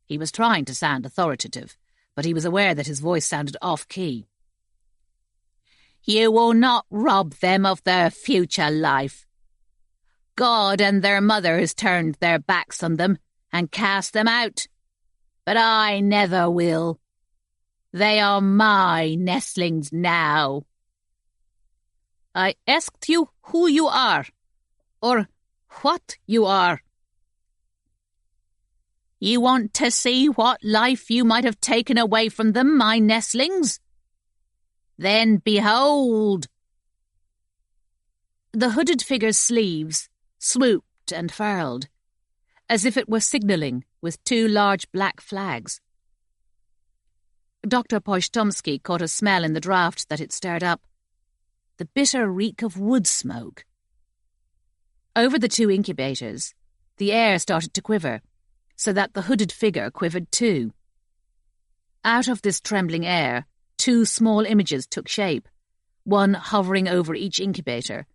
He was trying to sound authoritative, but he was aware that his voice sounded off-key. "You will not rob them of their future life. God and their mothers turned their backs on them and cast them out, but I never will. They are my nestlings now." "I asked you who you are, or what you are." "You want to see what life you might have taken away from them, my nestlings? Then behold." The hooded figure's sleeves swooped and furled, as if it were signalling with two large black flags. Dr. Postomsky caught a smell in the draught that it stirred up, the bitter reek of wood smoke. Over the two incubators, the air started to quiver, so that the hooded figure quivered too. Out of this trembling air, two small images took shape, one hovering over each incubator.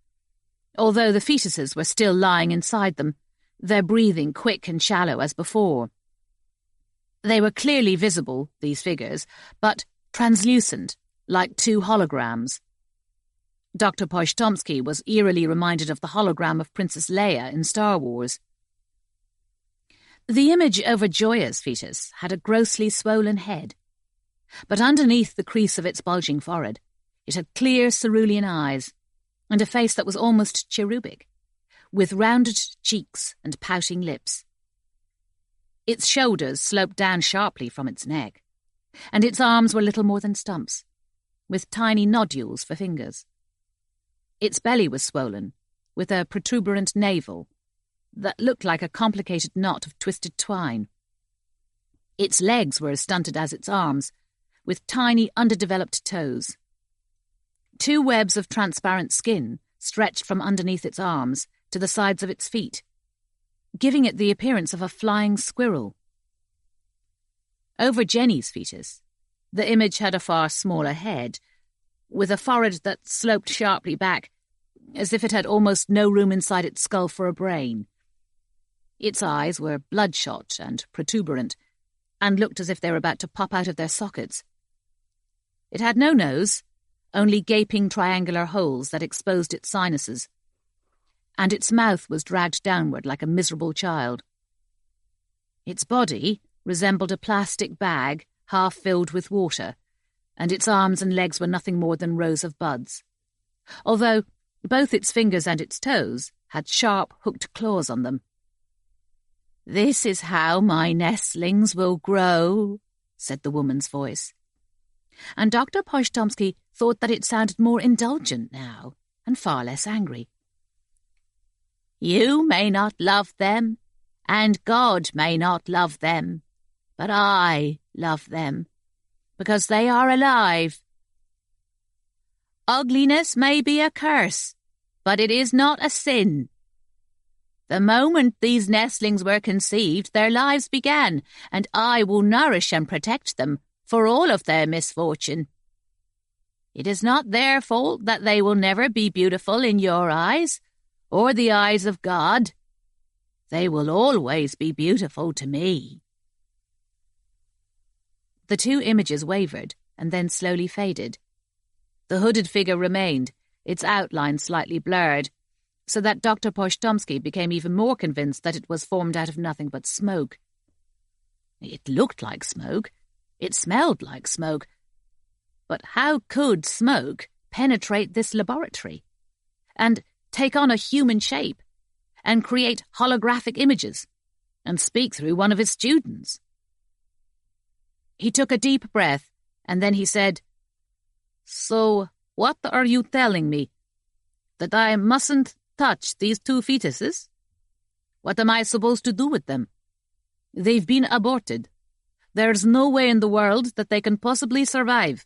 Although the fetuses were still lying inside them, their breathing quick and shallow as before. They were clearly visible, these figures, but translucent, like two holograms. Dr. Postomsky was eerily reminded of the hologram of Princess Leia in Star Wars. The image over Joya's fetus had a grossly swollen head, but underneath the crease of its bulging forehead, it had clear cerulean eyes and a face that was almost cherubic, with rounded cheeks and pouting lips. Its shoulders sloped down sharply from its neck, and its arms were little more than stumps, with tiny nodules for fingers. Its belly was swollen, with a protuberant navel that looked like a complicated knot of twisted twine. Its legs were as stunted as its arms, with tiny underdeveloped toes. Two webs of transparent skin stretched from underneath its arms to the sides of its feet, giving it the appearance of a flying squirrel. Over Jenny's fetus, the image had a far smaller head, with a forehead that sloped sharply back, as if it had almost no room inside its skull for a brain. Its eyes were bloodshot and protuberant, and looked as if they were about to pop out of their sockets. It had no nose, only gaping triangular holes that exposed its sinuses, and its mouth was dragged downward like a miserable child. Its body resembled a plastic bag half filled with water, and its arms and legs were nothing more than rows of buds, although both its fingers and its toes had sharp, hooked claws on them. "This is how my nestlings will grow," said the woman's voice. And Dr. Postomsky thought that it sounded more indulgent now, and far less angry. "You may not love them, and God may not love them, but I love them, because they are alive. Ugliness may be a curse, but it is not a sin. The moment these nestlings were conceived, their lives began, and I will nourish and protect them for all of their misfortune. It is not their fault that they will never be beautiful in your eyes, or the eyes of God. They will always be beautiful to me." The two images wavered and then slowly faded. The hooded figure remained, its outline slightly blurred, so that Dr. Postomsky became even more convinced that it was formed out of nothing but smoke. It looked like smoke. It smelled like smoke. But how could smoke penetrate this laboratory and take on a human shape and create holographic images and speak through one of his students? He took a deep breath, and then he said, "So what are you telling me? That I mustn't touch these two fetuses? What am I supposed to do with them? They've been aborted. There's no way in the world that they can possibly survive."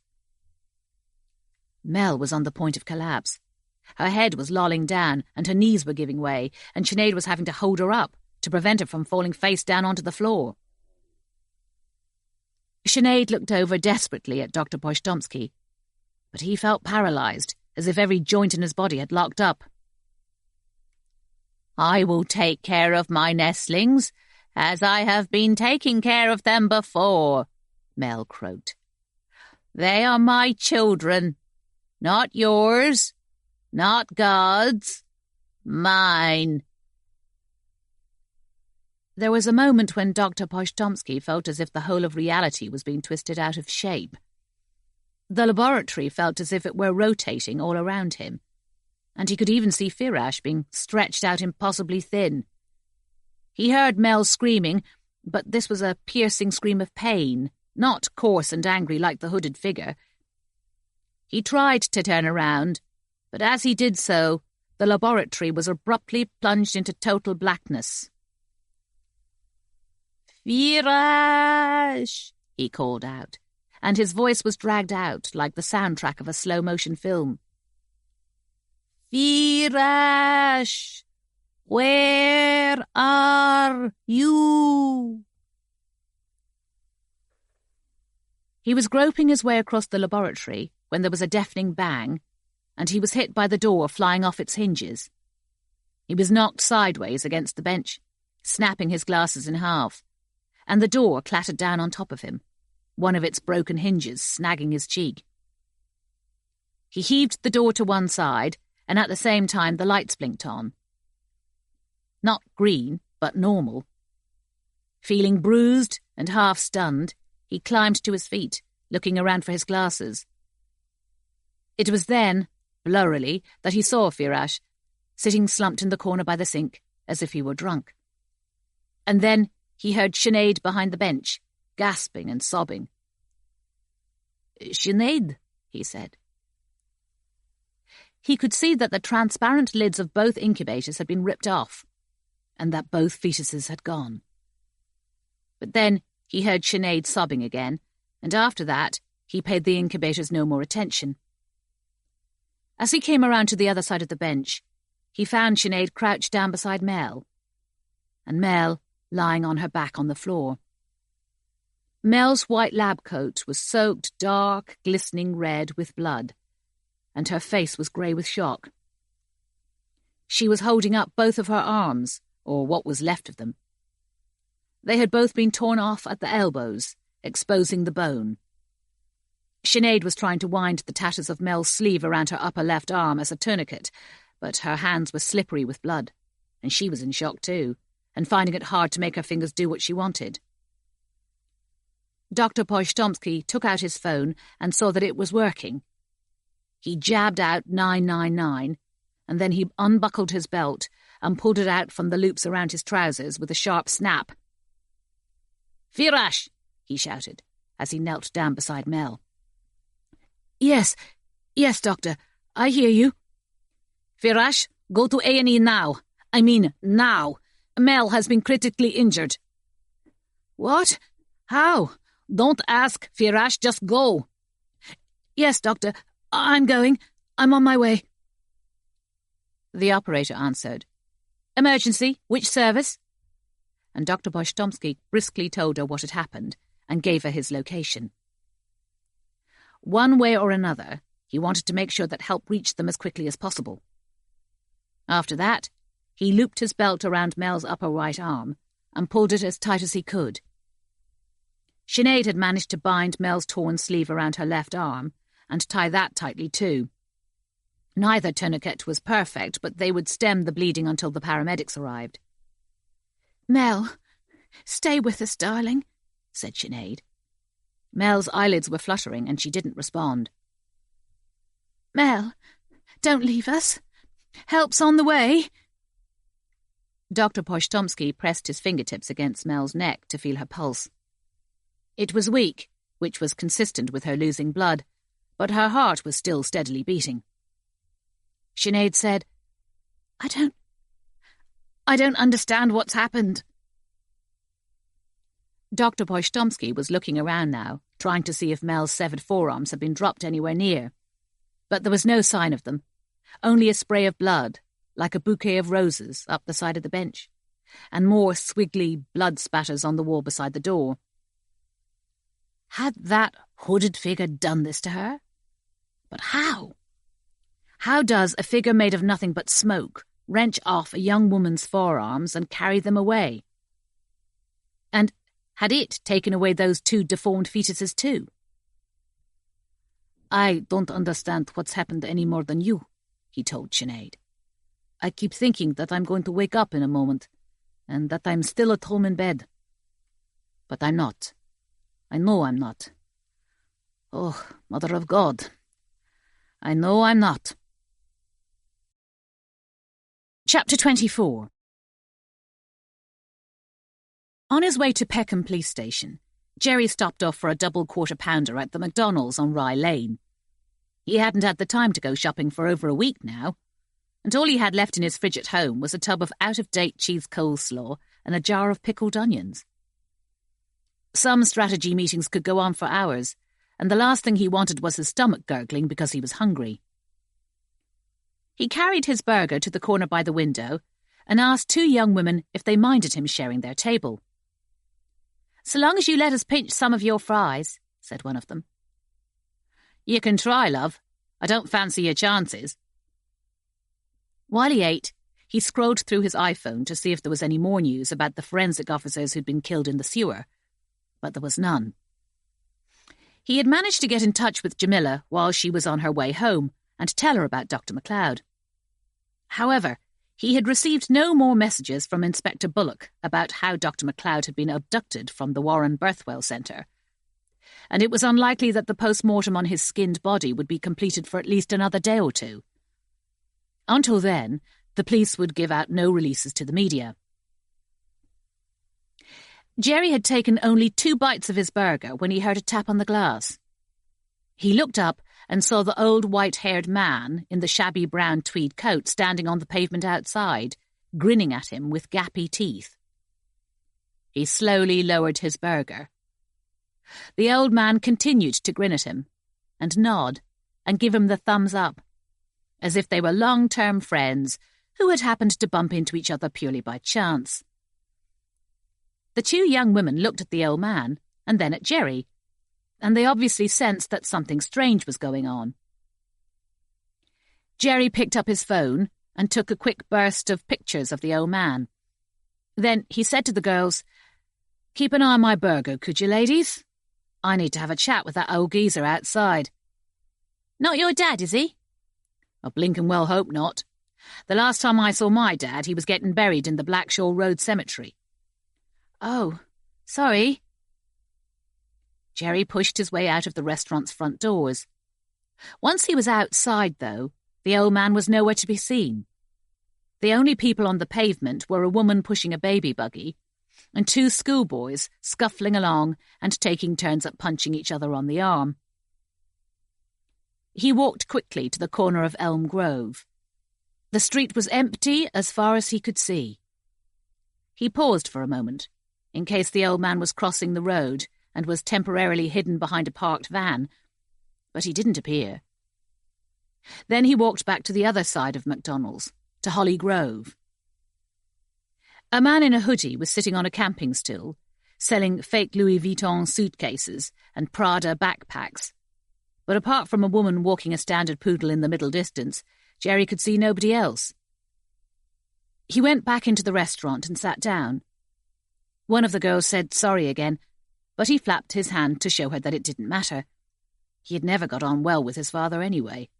Mel was on the point of collapse. Her head was lolling down, and her knees were giving way, and Sinead was having to hold her up to prevent her from falling face down onto the floor. Sinead looked over desperately at Dr. Postomsky, but he felt paralysed, as if every joint in his body had locked up. "I will take care of my nestlings, as I have been taking care of them before," Mel croaked. "They are my children, not yours, not God's, mine." There was a moment when Dr. Postomsky felt as if the whole of reality was being twisted out of shape. The laboratory felt as if it were rotating all around him, and he could even see Firash being stretched out impossibly thin. He heard Mel screaming, but this was a piercing scream of pain, not coarse and angry like the hooded figure. He tried to turn around, but as he did so, the laboratory was abruptly plunged into total blackness. "Firash!" he called out, and his voice was dragged out like the soundtrack of a slow-motion film. "Firash! Where are you?" He was groping his way across the laboratory when there was a deafening bang, and he was hit by the door flying off its hinges. He was knocked sideways against the bench, snapping his glasses in half, and the door clattered down on top of him, one of its broken hinges snagging his cheek. He heaved the door to one side, and at the same time the lights blinked on. Not green, but normal. Feeling bruised and half-stunned, he climbed to his feet, looking around for his glasses. It was then, blurrily, that he saw Firash, sitting slumped in the corner by the sink, as if he were drunk. And then he heard Sinead behind the bench, gasping and sobbing. "Sinead," he said. He could see that the transparent lids of both incubators had been ripped off, and that both fetuses had gone. But then he heard Sinead sobbing again, and after that he paid the incubators no more attention. As he came around to the other side of the bench, he found Sinead crouched down beside Mel, and Mel lying on her back on the floor. Mel's white lab coat was soaked dark, glistening red with blood, and her face was grey with shock. She was holding up both of her arms, or what was left of them. They had both been torn off at the elbows, exposing the bone. Sinead was trying to wind the tatters of Mel's sleeve around her upper left arm as a tourniquet, but her hands were slippery with blood, and she was in shock too, and finding it hard to make her fingers do what she wanted. Dr. Postomsky took out his phone and saw that it was working. He jabbed out 999, and then he unbuckled his belt and pulled it out from the loops around his trousers with a sharp snap. "Firash!" he shouted, as he knelt down beside Mel. Yes, doctor, I hear you." "Firash, go to A&E now. I mean, now. Mel has been critically injured." "What? How?" "Don't ask, Firash, just go." "Yes, doctor, I'm going. I'm on my way." The operator answered. "Emergency, which service?" And Dr. Postomsky briskly told her what had happened and gave her his location. One way or another, he wanted to make sure that help reached them as quickly as possible. After that, he looped his belt around Mel's upper right arm and pulled it as tight as he could. Sinead had managed to bind Mel's torn sleeve around her left arm and tie that tightly too. Neither tourniquet was perfect, but they would stem the bleeding until the paramedics arrived. "Mel, stay with us, darling," said Sinead. Mel's eyelids were fluttering and she didn't respond. "Mel, don't leave us. Help's on the way." Dr. Postomsky pressed his fingertips against Mel's neck to feel her pulse. It was weak, which was consistent with her losing blood, but her heart was still steadily beating. Sinead said, I don't understand what's happened." Dr. Postomsky was looking around now, trying to see if Mel's severed forearms had been dropped anywhere near. But there was no sign of them, only a spray of blood, like a bouquet of roses, up the side of the bench, and more squiggly blood spatters on the wall beside the door. Had that hooded figure done this to her? But how? How does a figure made of nothing but smoke wrench off a young woman's forearms and carry them away? And had it taken away those two deformed fetuses too? "I don't understand what's happened any more than you," he told Sinead. "I keep thinking that I'm going to wake up in a moment, and that I'm still at home in bed. But I'm not. I know I'm not. Oh, Mother of God, I know I'm not." Chapter 24. On his way to Peckham Police Station, Jerry stopped off for a double quarter-pounder at the McDonald's on Rye Lane. He hadn't had the time to go shopping for over a week now, and all he had left in his fridge at home was a tub of out-of-date cheese coleslaw and a jar of pickled onions. Some strategy meetings could go on for hours, and the last thing he wanted was his stomach gurgling because he was hungry. He carried his burger to the corner by the window and asked two young women if they minded him sharing their table. "So long as you let us pinch some of your fries," said one of them. "You can try, love. I don't fancy your chances." While he ate, he scrolled through his iPhone to see if there was any more news about the forensic officers who'd been killed in the sewer, but there was none. He had managed to get in touch with Jamila while she was on her way home and tell her about Dr. MacLeod. However, he had received no more messages from Inspector Bullock about how Dr. MacLeod had been abducted from the Warren Birthwell Centre, and it was unlikely that the post-mortem on his skinned body would be completed for at least another day or two. Until then, the police would give out no releases to the media. Jerry had taken only 2 bites of his burger when he heard a tap on the glass. He looked up and saw the old white-haired man in the shabby brown tweed coat standing on the pavement outside, grinning at him with gappy teeth. He slowly lowered his burger. The old man continued to grin at him, and nod, and give him the thumbs up, as if they were long-term friends who had happened to bump into each other purely by chance. The 2 young women looked at the old man, and then at Jerry, and they obviously sensed that something strange was going on. Jerry picked up his phone and took a quick burst of pictures of the old man. Then he said to the girls, "Keep an eye on my burger, could you, ladies? I need to have a chat with that old geezer outside." "Not your dad, is he?" "I blinkin' well hope not. The last time I saw my dad, he was getting buried in the Blackshaw Road Cemetery." "Oh, sorry." Jerry pushed his way out of the restaurant's front doors. Once he was outside, though, the old man was nowhere to be seen. The only people on the pavement were a woman pushing a baby buggy and two schoolboys scuffling along and taking turns at punching each other on the arm. He walked quickly to the corner of Elm Grove. The street was empty as far as he could see. He paused for a moment, in case the old man was crossing the road and was temporarily hidden behind a parked van, but he didn't appear. Then he walked back to the other side of McDonald's, to Holly Grove. A man in a hoodie was sitting on a camping stool, selling fake Louis Vuitton suitcases and Prada backpacks. But apart from a woman walking a standard poodle in the middle distance, Jerry could see nobody else. He went back into the restaurant and sat down. One of the girls said sorry again, but he flapped his hand to show her that it didn't matter. He had never got on well with his father anyway.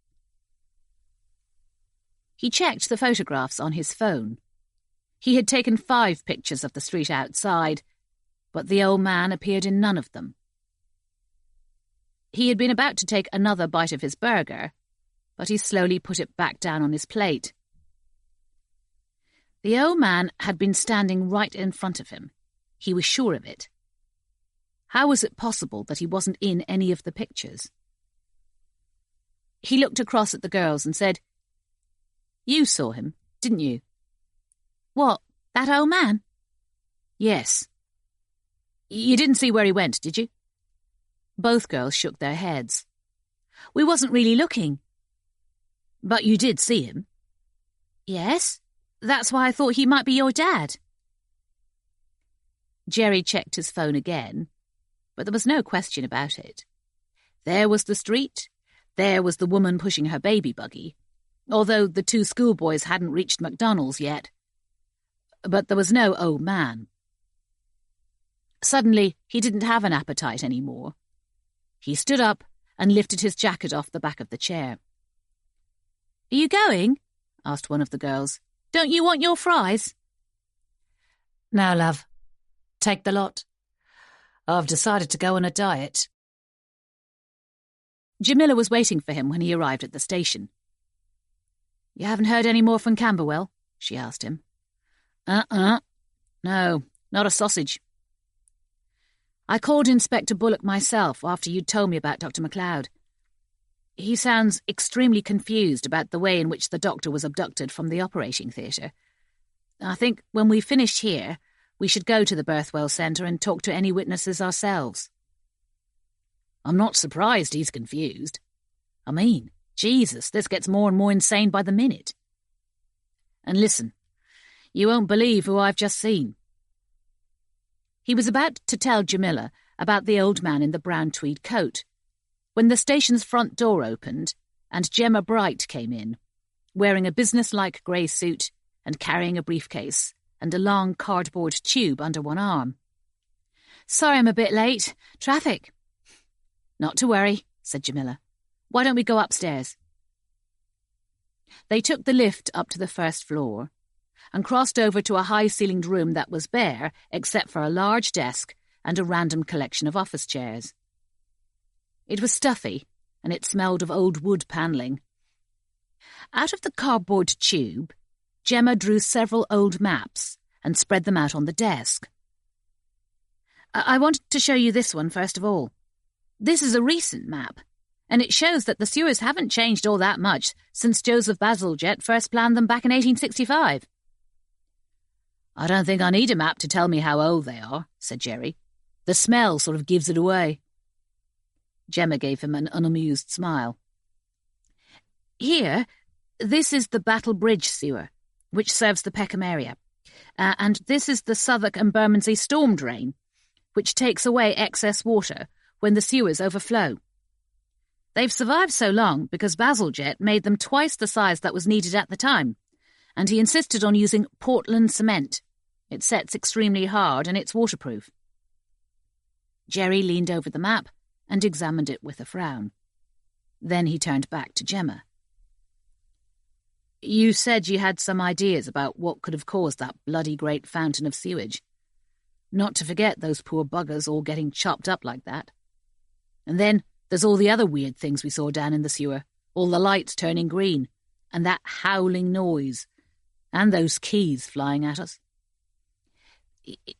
He checked the photographs on his phone. He had taken 5 pictures of the street outside, but the old man appeared in none of them. He had been about to take another bite of his burger, but he slowly put it back down on his plate. The old man had been standing right in front of him. He was sure of it. How was it possible that he wasn't in any of the pictures? He looked across at the girls and said, "You saw him, didn't you?" "What, that old man?" "Yes." "You didn't see where he went, did you?" Both girls shook their heads. "We wasn't really looking." "But you did see him?" "Yes, that's why I thought he might be your dad." Jerry checked his phone again, but there was no question about it. There was the street, there was the woman pushing her baby buggy, although the two schoolboys hadn't reached McDonald's yet. But there was no old man. Suddenly, he didn't have an appetite anymore. He stood up and lifted his jacket off the back of the chair. "Are you going?" asked one of the girls. "Don't you want your fries?" "No, love. Take the lot. I've decided to go on a diet." Jamila was waiting for him when he arrived at the station. "You haven't heard any more from Camberwell?" she asked him. No, not a sausage. I called Inspector Bullock myself after you'd told me about Dr. MacLeod. He sounds extremely confused about the way in which the doctor was abducted from the operating theatre. I think when we finished here, we should go to the Birthwell Centre and talk to any witnesses ourselves." "I'm not surprised he's confused. I mean, Jesus, this gets more and more insane by the minute. And listen, you won't believe who I've just seen." He was about to tell Jamila about the old man in the brown tweed coat, when the station's front door opened and Gemma Bright came in, wearing a business-like grey suit and carrying a briefcase and a long cardboard tube under one arm. "Sorry I'm a bit late. Traffic." "Not to worry," said Jamila. "Why don't we go upstairs?" They took the lift up to the first floor and crossed over to a high-ceilinged room that was bare except for a large desk and a random collection of office chairs. It was stuffy, and it smelled of old wood panelling. Out of the cardboard tube, Gemma drew several old maps and spread them out on the desk. I wanted to show you this one first of all. This is a recent map, and it shows that the sewers haven't changed all that much since Joseph Bazalgette first planned them back in 1865. "I don't think I need a map to tell me how old they are," said Jerry. "The smell sort of gives it away." Gemma gave him an unamused smile. "Here, this is the Battle Bridge sewer, which serves the Peckham area. And this is the Southwark and Bermondsey storm drain, which takes away excess water when the sewers overflow. They've survived so long because Bazalgette made them twice the size that was needed at the time, and he insisted on using Portland cement. It sets extremely hard and it's waterproof. Jerry leaned over the map and examined it with a frown. Then he turned back to Gemma. You said you had some ideas about what could have caused that bloody great fountain of sewage. Not to forget those poor buggers all getting chopped up like that. And then there's all the other weird things we saw down in the sewer, all the lights turning green, and that howling noise, and those keys flying at us.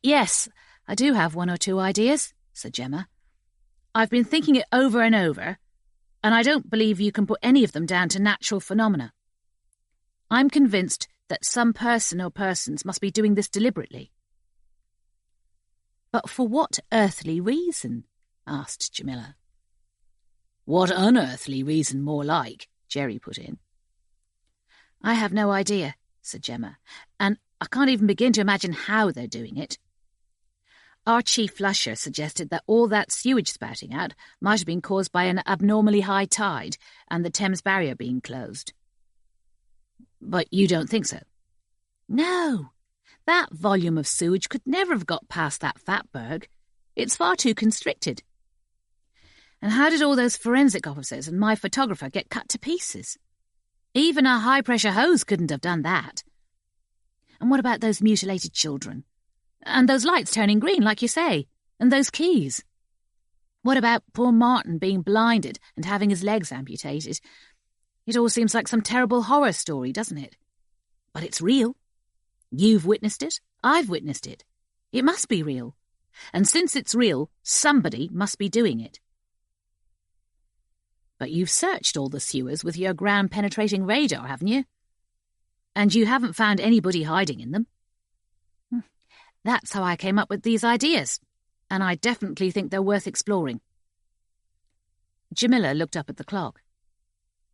Yes, I do have one or two ideas, said Gemma. I've been thinking it over and over, and I don't believe you can put any of them down to natural phenomena. I'm convinced that some person or persons must be doing this deliberately. But for what earthly reason? Asked Jamila. What unearthly reason, more like, Jerry put in. I have no idea, said Gemma, and I can't even begin to imagine how they're doing it. Our chief flusher suggested that all that sewage spouting out might have been caused by an abnormally high tide and the Thames barrier being closed. But you don't think so? No, that volume of sewage could never have got past that fatberg. It's far too constricted. And how did all those forensic officers and my photographer get cut to pieces? Even a high-pressure hose couldn't have done that. And what about those mutilated children? And those lights turning green, like you say, and those keys? What about poor Martin being blinded and having his legs amputated? It all seems like some terrible horror story, doesn't it? But it's real. You've witnessed it. I've witnessed it. It must be real. And since it's real, somebody must be doing it. But you've searched all the sewers with your ground-penetrating radar, haven't you? And you haven't found anybody hiding in them. That's how I came up with these ideas, and I definitely think they're worth exploring. Jamila looked up at the clock.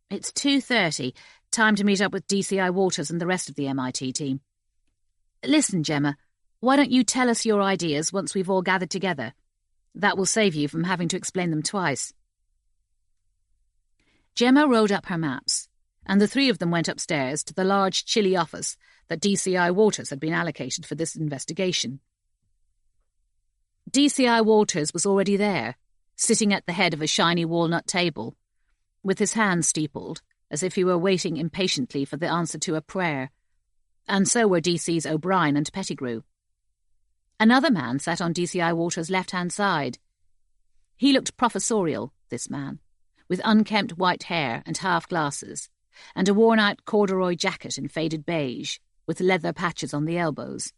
It's 2:30, time to meet up with DCI Walters and the rest of the MIT team. Listen, Gemma, why don't you tell us your ideas once we've all gathered together? That will save you from having to explain them twice. Gemma rolled up her maps, and the three of them went upstairs to the large, chilly office that DCI Walters had been allocated for this investigation. DCI Walters was already there, sitting at the head of a shiny walnut table, with his hands steepled, as if he were waiting impatiently for the answer to a prayer, and so were DC's O'Brien and Pettigrew. Another man sat on DCI Walters' left-hand side. He looked professorial, this man, with unkempt white hair and half-glasses, and a worn-out corduroy jacket in faded beige, with leather patches on the elbows.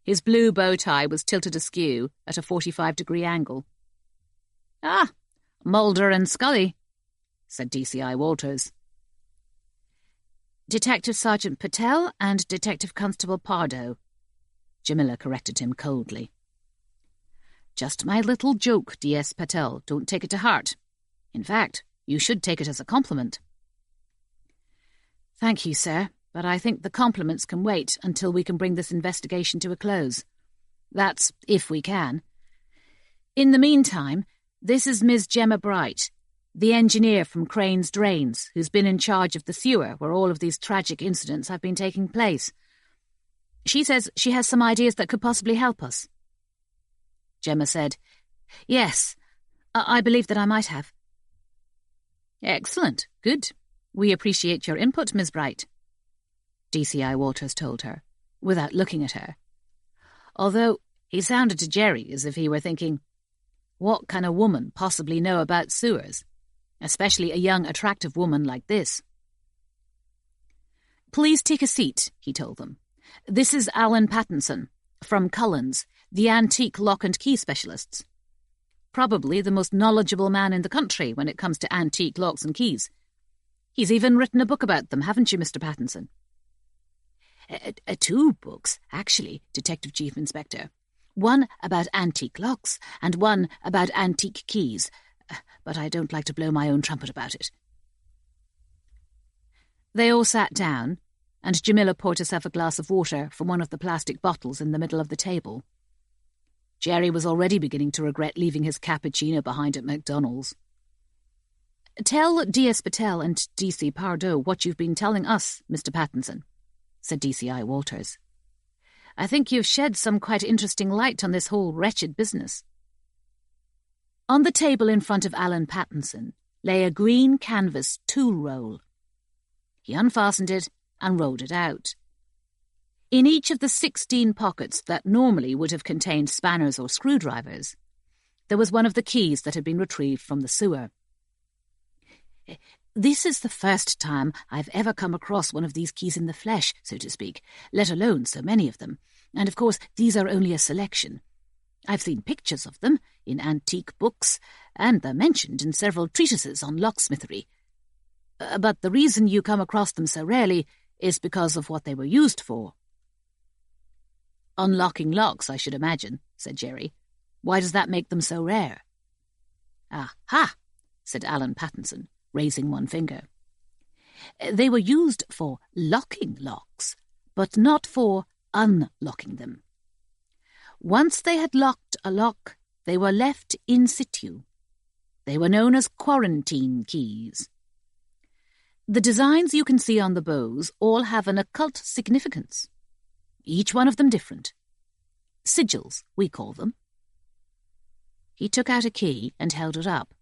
His blue bow tie was tilted askew at a 45-degree angle. Ah, Mulder and Scully, said DCI Walters. Detective Sergeant Patel and Detective Constable Pardoe, Jamila corrected him coldly. Just my little joke, DS Patel. Don't take it to heart. In fact, you should take it as a compliment. Thank you, sir, but I think the compliments can wait until we can bring this investigation to a close. That's if we can. In the meantime, this is Ms. Gemma Bright, the engineer from Crane's Drains, who's been in charge of the sewer where all of these tragic incidents have been taking place. She says she has some ideas that could possibly help us. Gemma said, Yes, I believe that I might have. Excellent. Good. We appreciate your input, Miss Bright, DCI Walters told her, without looking at her. Although he sounded to Jerry as if he were thinking, what can a woman possibly know about sewers, especially a young, attractive woman like this? Please take a seat, he told them. This is Alan Pattinson, from Cullen's, the antique lock and key specialists. Probably the most knowledgeable man in the country when it comes to antique locks and keys. He's even written a book about them, haven't you, Mr. Pattinson? 2 books, actually, Detective Chief Inspector. One about antique locks and one about antique keys. But I don't like to blow my own trumpet about it. They all sat down, and Jamila poured herself a glass of water from one of the plastic bottles in the middle of the table. Jerry was already beginning to regret leaving his cappuccino behind at McDonald's. "Tell D.S. Patel and D.C. Pardoe what you've been telling us, Mr. Pattinson," said DCI Walters. "I think you've shed some quite interesting light on this whole wretched business." On the table in front of Alan Pattinson lay a green canvas tool roll. He unfastened it and rolled it out. In each of the 16 pockets that normally would have contained spanners or screwdrivers, there was one of the keys that had been retrieved from the sewer. "This is the first time I've ever come across one of these keys in the flesh, so to speak, let alone so many of them, and of course these are only a selection. I've seen pictures of them in antique books, and they're mentioned in several treatises on locksmithery. But the reason you come across them so rarely is because of what they were used for." "Unlocking locks, I should imagine," said Jerry. "Why does that make them so rare?" "Aha," said Alan Pattinson, raising one finger. "They were used for locking locks, but not for unlocking them. Once they had locked a lock, they were left in situ. They were known as quarantine keys. The designs you can see on the bows all have an occult significance, each one of them different. Sigils, we call them." He took out a key and held it up.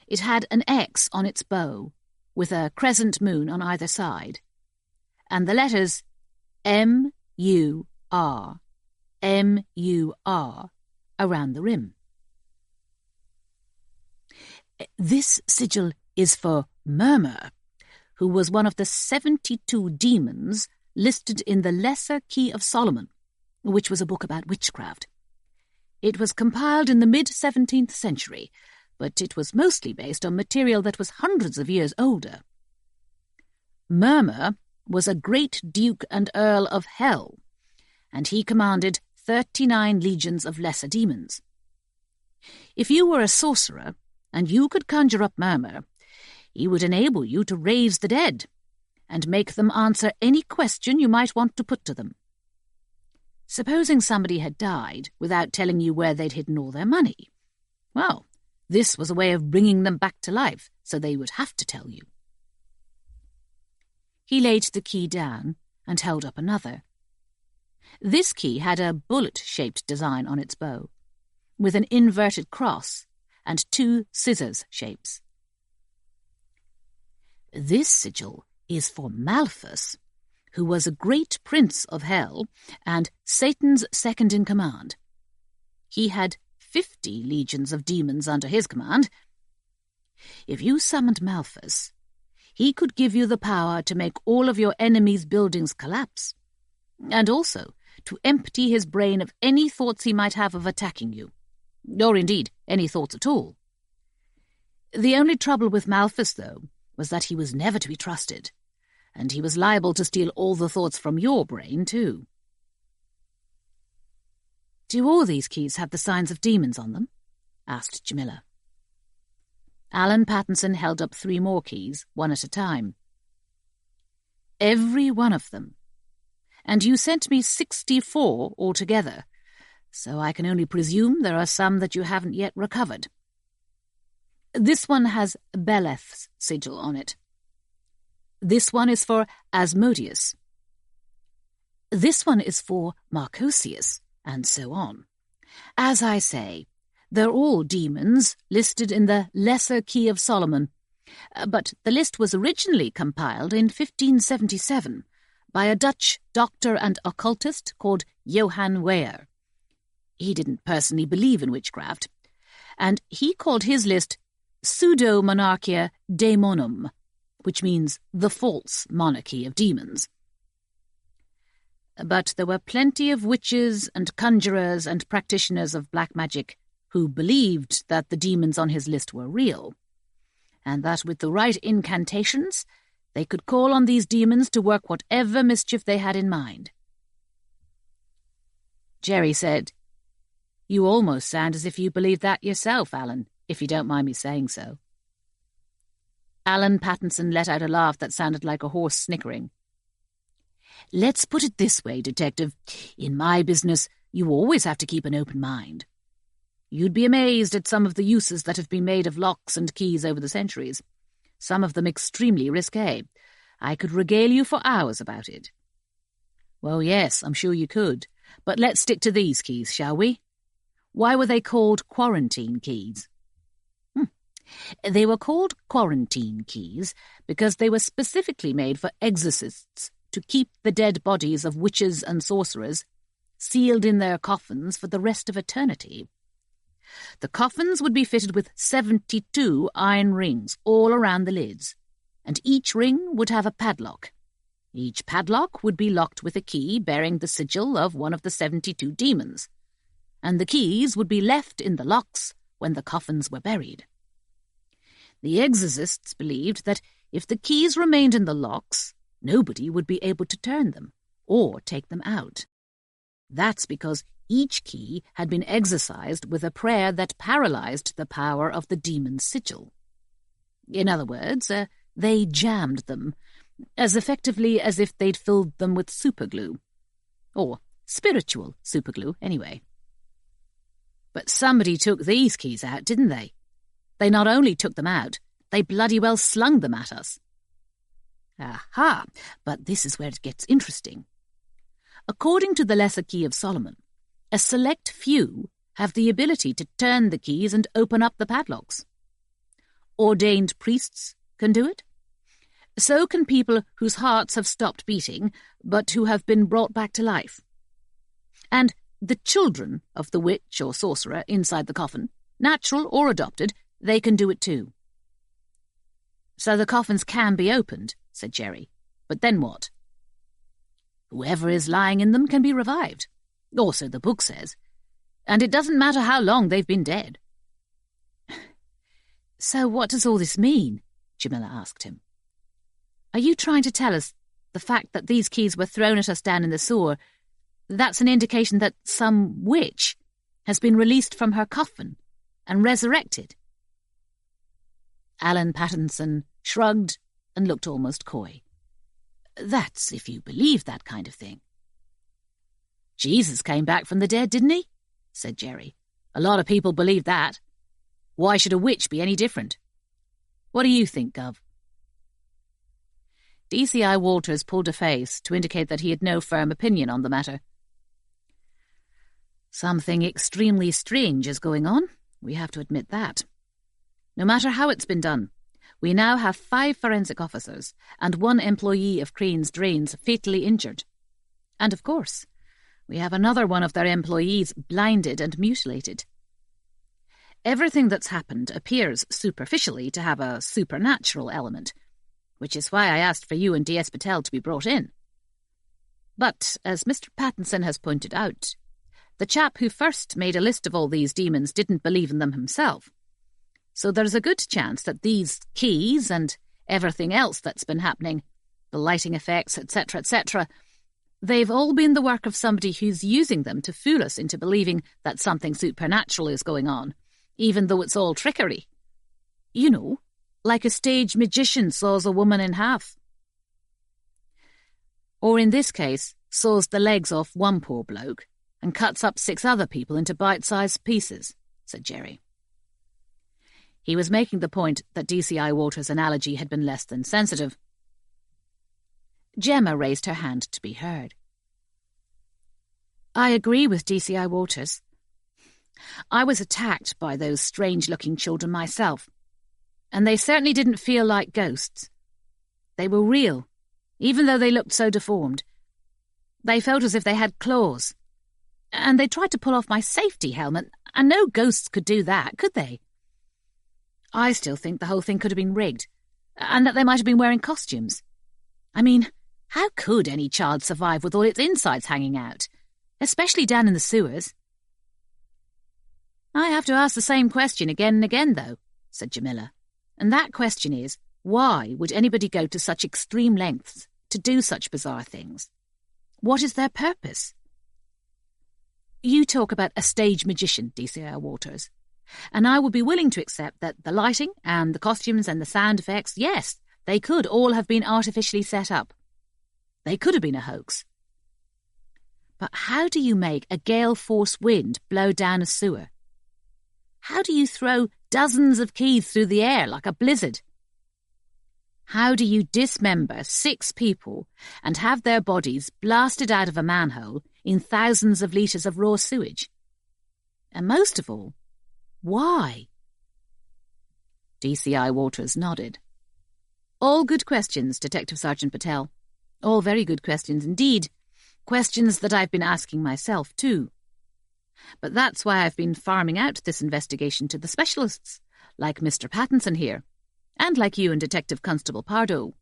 It had an X on its bow, with a crescent moon on either side, and the letters M-U-R, M-U-R around the rim. "This sigil is for Murmur, who was one of the 72 demons listed in the Lesser Key of Solomon, which was a book about witchcraft. It was compiled in the mid-17th century, but it was mostly based on material that was hundreds of years older. Murmur was a great duke and earl of hell, and he commanded 39 legions of lesser demons. If you were a sorcerer, and you could conjure up Murmur, he would enable you to raise the dead, and make them answer any question you might want to put to them. Supposing somebody had died without telling you where they'd hidden all their money, well, this was a way of bringing them back to life, so they would have to tell you." He laid the key down and held up another. This key had a bullet-shaped design on its bow, with an inverted cross and 2 scissors shapes. "This sigil is for Malthus, who was a great prince of hell and Satan's second-in-command. He had 50 legions of demons under his command. If you summoned Malthus, he could give you the power to make all of your enemy's buildings collapse, and also to empty his brain of any thoughts he might have of attacking you, or indeed any thoughts at all. The only trouble with Malthus, though, was that he was never to be trusted, and he was liable to steal all the thoughts from your brain, too." "Do all these keys have the signs of demons on them?" asked Jamila. Alan Pattinson held up 3 more keys, one at a time. "Every one of them. And you sent me 64 altogether, so I can only presume there are some that you haven't yet recovered. This one has Beleth's sigil on it. This one is for Asmodeus. This one is for Marcosius, and so on. As I say, they're all demons listed in the Lesser Key of Solomon, but the list was originally compiled in 1577 by a Dutch doctor and occultist called Johann Weyer. He didn't personally believe in witchcraft, and he called his list Pseudo-Monarchia Daemonum, which means the false monarchy of demons. But there were plenty of witches and conjurers and practitioners of black magic who believed that the demons on his list were real, and that with the right incantations they could call on these demons to work whatever mischief they had in mind." Jerry said, "You almost sound as if you believe that yourself, Alan, if you don't mind me saying so." Alan Pattinson let out a laugh that sounded like a horse snickering. "Let's put it this way, Detective. In my business, you always have to keep an open mind. You'd be amazed at some of the uses that have been made of locks and keys over the centuries. Some of them extremely risque. I could regale you for hours about it." "Well, yes, I'm sure you could. But let's stick to these keys, shall we? Why were they called quarantine keys?" "They were called quarantine keys because they were specifically made for exorcists to keep the dead bodies of witches and sorcerers sealed in their coffins for the rest of eternity. The coffins would be fitted with 72 iron rings all around the lids, and each ring would have a padlock. Each padlock would be locked with a key bearing the sigil of one of the 72 demons, and the keys would be left in the locks when the coffins were buried. The exorcists believed that if the keys remained in the locks, nobody would be able to turn them or take them out. That's because each key had been exorcised with a prayer that paralyzed the power of the demon's sigil. In other words, they jammed them, as effectively as if they'd filled them with superglue. Or spiritual superglue, anyway. But somebody took these keys out, didn't they? They not only took them out, they bloody well slung them at us." "Aha! But this is where it gets interesting. According to the Lesser Key of Solomon, a select few have the ability to turn the keys and open up the padlocks. Ordained priests can do it. So can people whose hearts have stopped beating, but who have been brought back to life. And the children of the witch or sorcerer inside the coffin, natural or adopted, they can do it too." "So the coffins can be opened," said Jerry. "But then what?" "Whoever is lying in them can be revived. Or so the book says. And it doesn't matter how long they've been dead." "So what does all this mean?" Jamila asked him. "Are you trying to tell us the fact that these keys were thrown at us down in the sewer, that's an indication that some witch has been released from her coffin and resurrected?" Alan Pattinson shrugged and looked almost coy. "That's if you believe that kind of thing." "Jesus came back from the dead, didn't he?" said Jerry. "A lot of people believe that. Why should a witch be any different? What do you think, Gov?" DCI Walters pulled a face to indicate that he had no firm opinion on the matter. "Something extremely strange is going on. We have to admit that. No matter how it's been done, we now have 5 forensic officers and 1 employee of Crane's Drains fatally injured. And of course, we have another one of their employees blinded and mutilated. Everything that's happened appears superficially to have a supernatural element, which is why I asked for you and D.S. Patel to be brought in. But, as Mr. Pattinson has pointed out, the chap who first made a list of all these demons didn't believe in them himself. So there's a good chance that these keys and everything else that's been happening, the lighting effects, etc., they've all been the work of somebody who's using them to fool us into believing that something supernatural is going on, even though it's all trickery. You know, like a stage magician saws a woman in half. Or in this case, saws the legs off one poor bloke and cuts up 6 other people into bite-sized pieces," said Jerry. He was making the point that DCI Walters' analogy had been less than sensitive. Gemma raised her hand to be heard. "I agree with DCI Walters. I was attacked by those strange-looking children myself, and they certainly didn't feel like ghosts. They were real, even though they looked so deformed. They felt as if they had claws, and they tried to pull off my safety helmet, and no ghosts could do that, could they? I still think the whole thing could have been rigged, and that they might have been wearing costumes. I mean, how could any child survive with all its insides hanging out, especially down in the sewers?" "I have to ask the same question again and again, though," said Jamila. "And that question is, why would anybody go to such extreme lengths to do such bizarre things? What is their purpose?" "You talk about a stage magician, DCI Walters, and I would be willing to accept that the lighting and the costumes and the sound effects, yes, they could all have been artificially set up. They could have been a hoax. But how do you make a gale-force wind blow down a sewer? How do you throw dozens of keys through the air like a blizzard? How do you dismember 6 people and have their bodies blasted out of a manhole in thousands of litres of raw sewage? And most of all, why? DCI Walters nodded. All good questions, Detective Sergeant Patel. All very good questions indeed. Questions that I've been asking myself, too. But that's why I've been farming out this investigation to the specialists, like Mr. Pattinson here, and like you and Detective Constable Pardoe.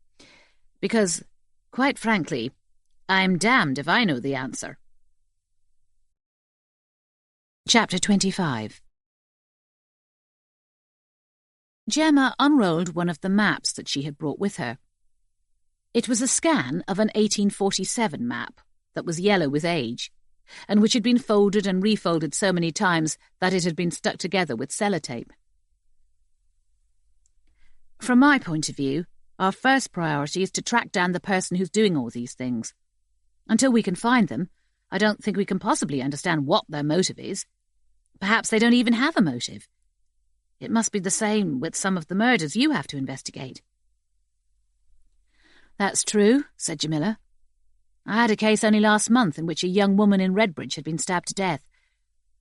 Because, quite frankly, I'm damned if I know the answer. Chapter 25. Gemma unrolled one of the maps that she had brought with her. It was a scan of an 1847 map that was yellow with age, and which had been folded and refolded so many times that it had been stuck together with sellotape. From my point of view, our first priority is to track down the person who's doing all these things. Until we can find them, I don't think we can possibly understand what their motive is. Perhaps they don't even have a motive. It must be the same with some of the murders you have to investigate. That's true, said Jamila. I had a case only last month in which a young woman in Redbridge had been stabbed to death.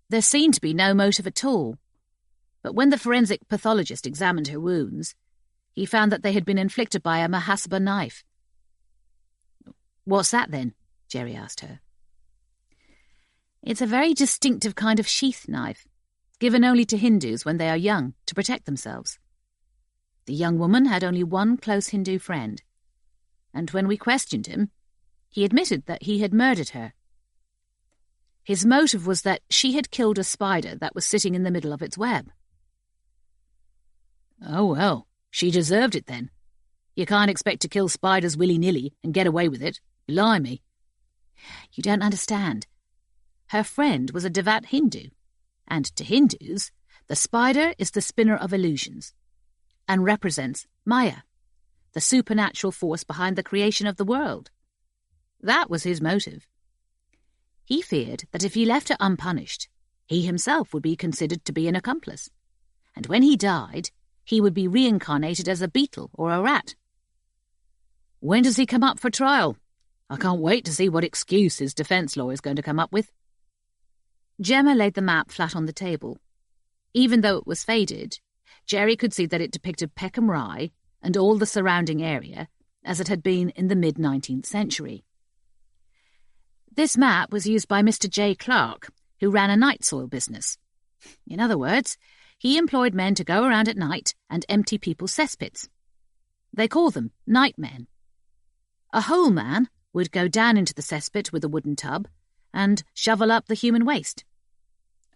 There seemed to be no motive at all. But when the forensic pathologist examined her wounds, he found that they had been inflicted by a mahasaba knife. What's that, then? Jerry asked her. It's a very distinctive kind of sheath knife, given only to Hindus when they are young, to protect themselves. The young woman had only one close Hindu friend, and when we questioned him, he admitted that he had murdered her. His motive was that she had killed a spider that was sitting in the middle of its web. Oh, well, she deserved it then. You can't expect to kill spiders willy-nilly and get away with it. Blimey. You don't understand. Her friend was a devout Hindu, and to Hindus, the spider is the spinner of illusions and represents Maya, the supernatural force behind the creation of the world. That was his motive. He feared that if he left her unpunished, he himself would be considered to be an accomplice, and when he died, he would be reincarnated as a beetle or a rat. When does he come up for trial? I can't wait to see what excuse his defence lawyer is going to come up with. Gemma laid the map flat on the table. Even though it was faded, Jerry could see that it depicted Peckham Rye and all the surrounding area as it had been in the mid-19th century. This map was used by Mr. J. Clark, who ran a night soil business. In other words, he employed men to go around at night and empty people's cesspits. They call them night men. A hole man would go down into the cesspit with a wooden tub and shovel up the human waste.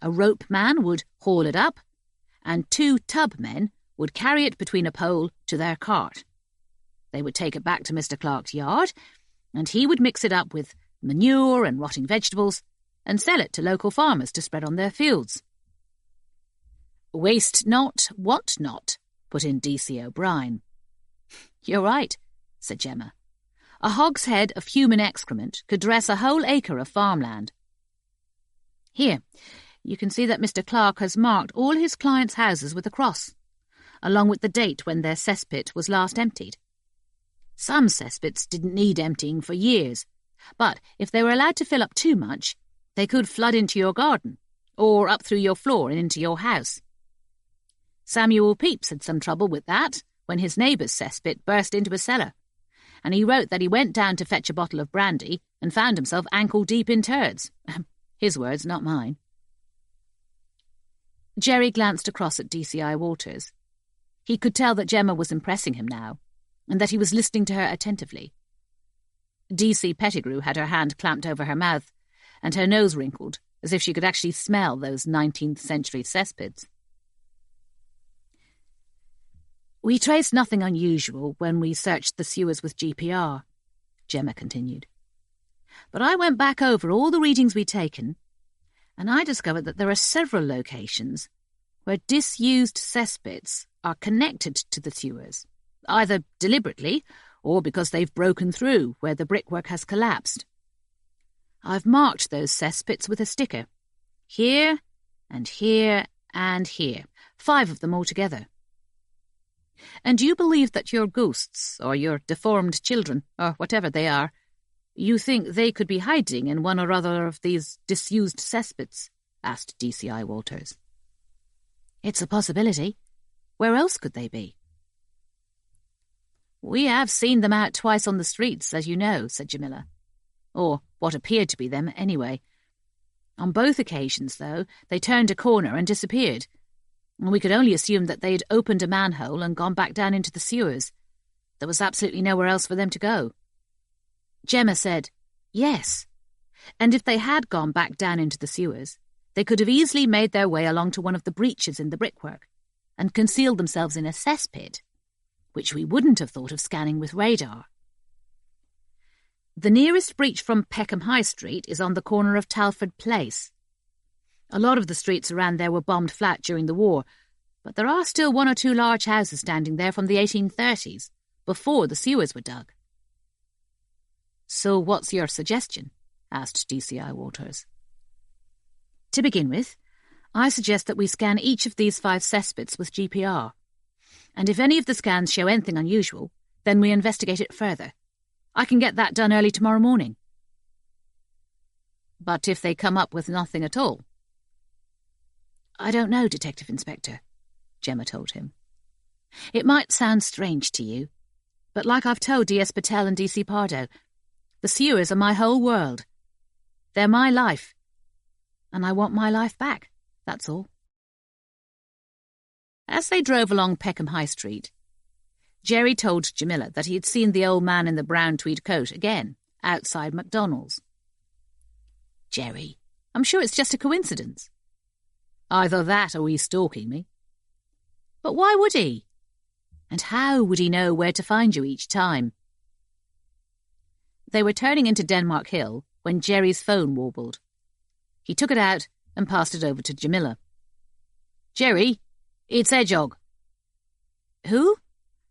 A rope man would haul it up, and 2 tub men would carry it between a pole to their cart. They would take it back to Mr. Clark's yard, and he would mix it up with manure and rotting vegetables and sell it to local farmers to spread on their fields. Waste not, want not, put in D.C. O'Brien. You're right, said Gemma. A hogshead of human excrement could dress a whole acre of farmland. Here, you can see that Mr. Clark has marked all his clients' houses with a cross, along with the date when their cesspit was last emptied. Some cesspits didn't need emptying for years, but if they were allowed to fill up too much, they could flood into your garden, or up through your floor and into your house. Samuel Pepys had some trouble with that when his neighbour's cesspit burst into a cellar, and he wrote that he went down to fetch a bottle of brandy and found himself ankle-deep in turds. His words, not mine. Jerry glanced across at DCI Walters. He could tell that Gemma was impressing him now, and that he was listening to her attentively. DC Pettigrew had her hand clamped over her mouth, and her nose wrinkled, as if she could actually smell those 19th-century cesspits. We traced nothing unusual when we searched the sewers with GPR, Gemma continued. But I went back over all the readings we'd taken, and I discovered that there are several locations where disused cesspits are connected to the sewers, either deliberately or because they've broken through where the brickwork has collapsed. I've marked those cesspits with a sticker, here and here and here. 5 of them altogether. And you believe that your ghosts, or your deformed children, or whatever they are, you think they could be hiding in one or other of these disused cesspits? Asked DCI Walters. It's a possibility. Where else could they be? We have seen them out twice on the streets, as you know, said Jamila. Or what appeared to be them, anyway. On both occasions, though, they turned a corner and disappeared. And we could only assume that they'd opened a manhole and gone back down into the sewers. There was absolutely nowhere else for them to go. Gemma said, yes. And if they had gone back down into the sewers, they could have easily made their way along to one of the breaches in the brickwork and concealed themselves in a cesspit, which we wouldn't have thought of scanning with radar. The nearest breach from Peckham High Street is on the corner of Talford Place. A lot of the streets around there were bombed flat during the war, but there are still 1 or 2 large houses standing there from the 1830s, before the sewers were dug. So what's your suggestion? Asked DCI Walters. To begin with, I suggest that we scan each of these 5 cesspits with GPR. And if any of the scans show anything unusual, then we investigate it further. I can get that done early tomorrow morning. But if they come up with nothing at all? I don't know, Detective Inspector, Gemma told him. It might sound strange to you, but like I've told DS Patel and DC Pardoe, the sewers are my whole world. They're my life. And I want my life back, that's all. As they drove along Peckham High Street, Jerry told Jamila that he had seen the old man in the brown tweed coat again, outside McDonald's. Jerry, I'm sure it's just a coincidence. Either that or he's stalking me. But why would he? And how would he know where to find you each time? They were turning into Denmark Hill when Jerry's phone warbled. He took it out and passed it over to Jamila. Jerry, it's Edgog. Who?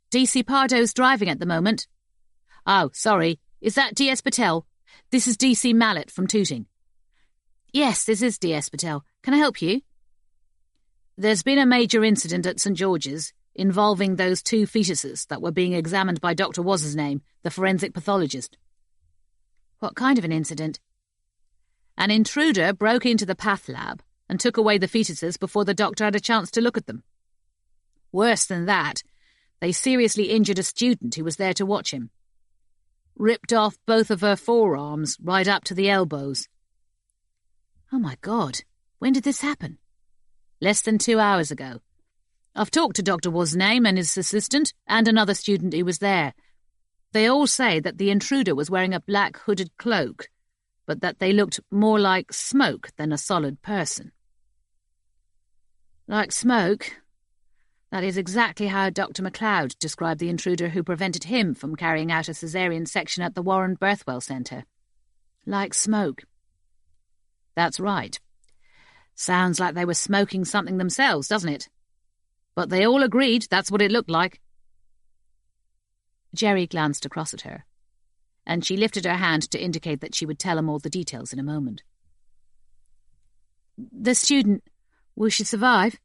DC Pardoe's driving at the moment. Oh, sorry. Is that DS Patel? This is DC Mallet from Tooting. Yes, this is DS Patel. Can I help you? There's been a major incident at St. George's involving those 2 fetuses that were being examined by Dr. What's-his-name, the forensic pathologist. What kind of an incident? An intruder broke into the path lab and took away the fetuses before the doctor had a chance to look at them. Worse than that, they seriously injured a student who was there to watch him. Ripped off both of her forearms right up to the elbows. Oh my God, when did this happen? Less than 2 hours ago. I've talked to Dr. What's-his-name and his assistant and another student who was there. They all say that the intruder was wearing a black hooded cloak, but that they looked more like smoke than a solid person. Like smoke? That is exactly how Dr. MacLeod described the intruder who prevented him from carrying out a caesarean section at the Warren Birthwell Centre. Like smoke. That's right. Sounds like they were smoking something themselves, doesn't it? But they all agreed that's what it looked like. Jerry glanced across at her, and she lifted her hand to indicate that she would tell him all the details in a moment. The student, will she survive?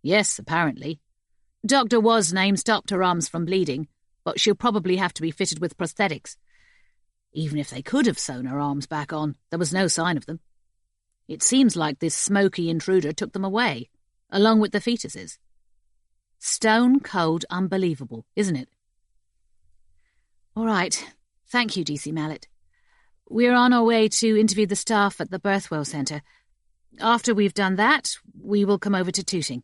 Yes, apparently. Dr. What's-name stopped her arms from bleeding, but she'll probably have to be fitted with prosthetics. Even if they could have sewn her arms back on, there was no sign of them. It seems like this smoky intruder took them away, along with the fetuses. Stone cold unbelievable, isn't it? All right. Thank you, DC Mallet. We're on our way to interview the staff at the Birthwell Centre. After we've done that, we will come over to Tooting.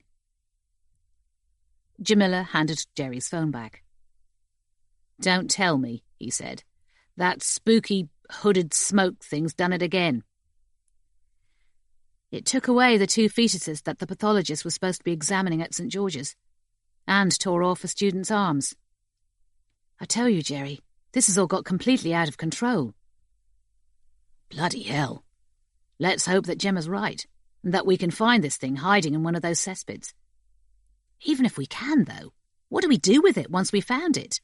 Jamila handed Jerry's phone back. Don't tell me, he said. That spooky, hooded smoke thing's done it again. It took away the 2 fetuses that the pathologist was supposed to be examining at St. George's, and tore off a student's arms. I tell you, Jerry, this has all got completely out of control. Bloody hell. Let's hope that Gemma's right, and that we can find this thing hiding in one of those cesspits. Even if we can, though, what do we do with it once we found it?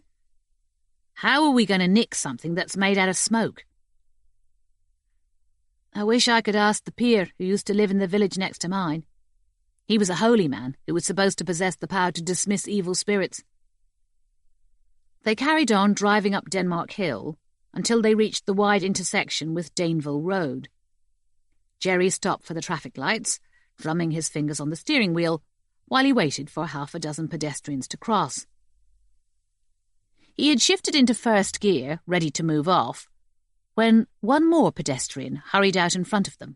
How are we going to nick something that's made out of smoke? I wish I could ask the peer who used to live in the village next to mine. He was a holy man who was supposed to possess the power to dismiss evil spirits. They carried on driving up Denmark Hill until they reached the wide intersection with Daneville Road. Jerry stopped for the traffic lights, drumming his fingers on the steering wheel, while he waited for half a dozen pedestrians to cross. He had shifted into first gear, ready to move off, when one more pedestrian hurried out in front of them.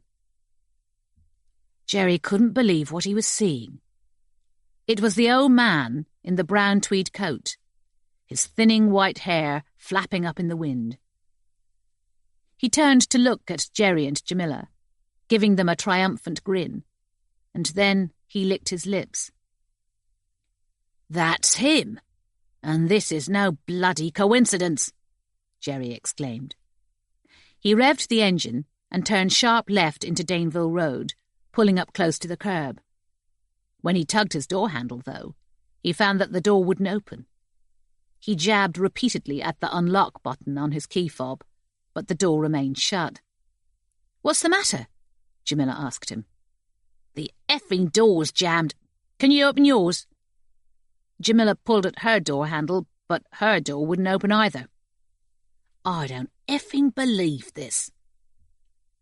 Jerry couldn't believe what he was seeing. It was the old man in the brown tweed coat, his thinning white hair flapping up in the wind. He turned to look at Jerry and Jamila, giving them a triumphant grin, and then he licked his lips. "That's him, and this is no bloody coincidence," Jerry exclaimed. He revved the engine and turned sharp left into Daneville Road, pulling up close to the curb. When he tugged his door handle, though, he found that the door wouldn't open. He jabbed repeatedly at the unlock button on his key fob, but the door remained shut. "What's the matter?" Jamila asked him. "The effing door's jammed. Can you open yours?" Jamila pulled at her door handle, but her door wouldn't open either. "I don't effing believe this."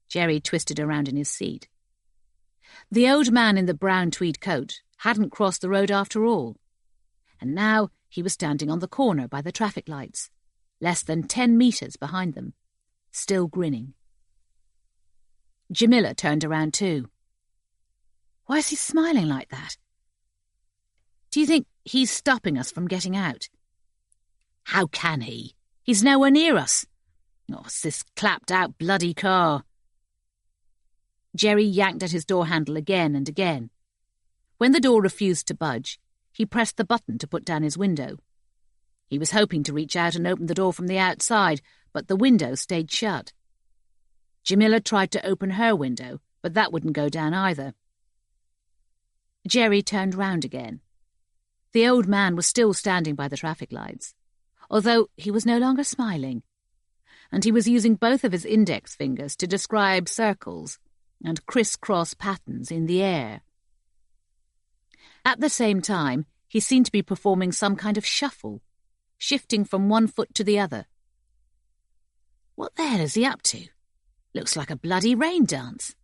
Jerry twisted around in his seat. The old man in the brown tweed coat hadn't crossed the road after all, and now he was standing on the corner by the traffic lights, less than 10 metres behind them, still grinning. Jamila turned around too. "Why is he smiling like that? Do you think he's stopping us from getting out?" "How can he? He's nowhere near us. Oh, it's this clapped-out bloody car." Jerry yanked at his door handle again and again. When the door refused to budge, he pressed the button to put down his window. He was hoping to reach out and open the door from the outside, but the window stayed shut. Jamila tried to open her window, but that wouldn't go down either. Jerry turned round again. The old man was still standing by the traffic lights, although he was no longer smiling, and he was using both of his index fingers to describe circles and criss-cross patterns in the air. At the same time, he seemed to be performing some kind of shuffle, shifting from one foot to the other. "What the hell is he up to? Looks like a bloody rain dance."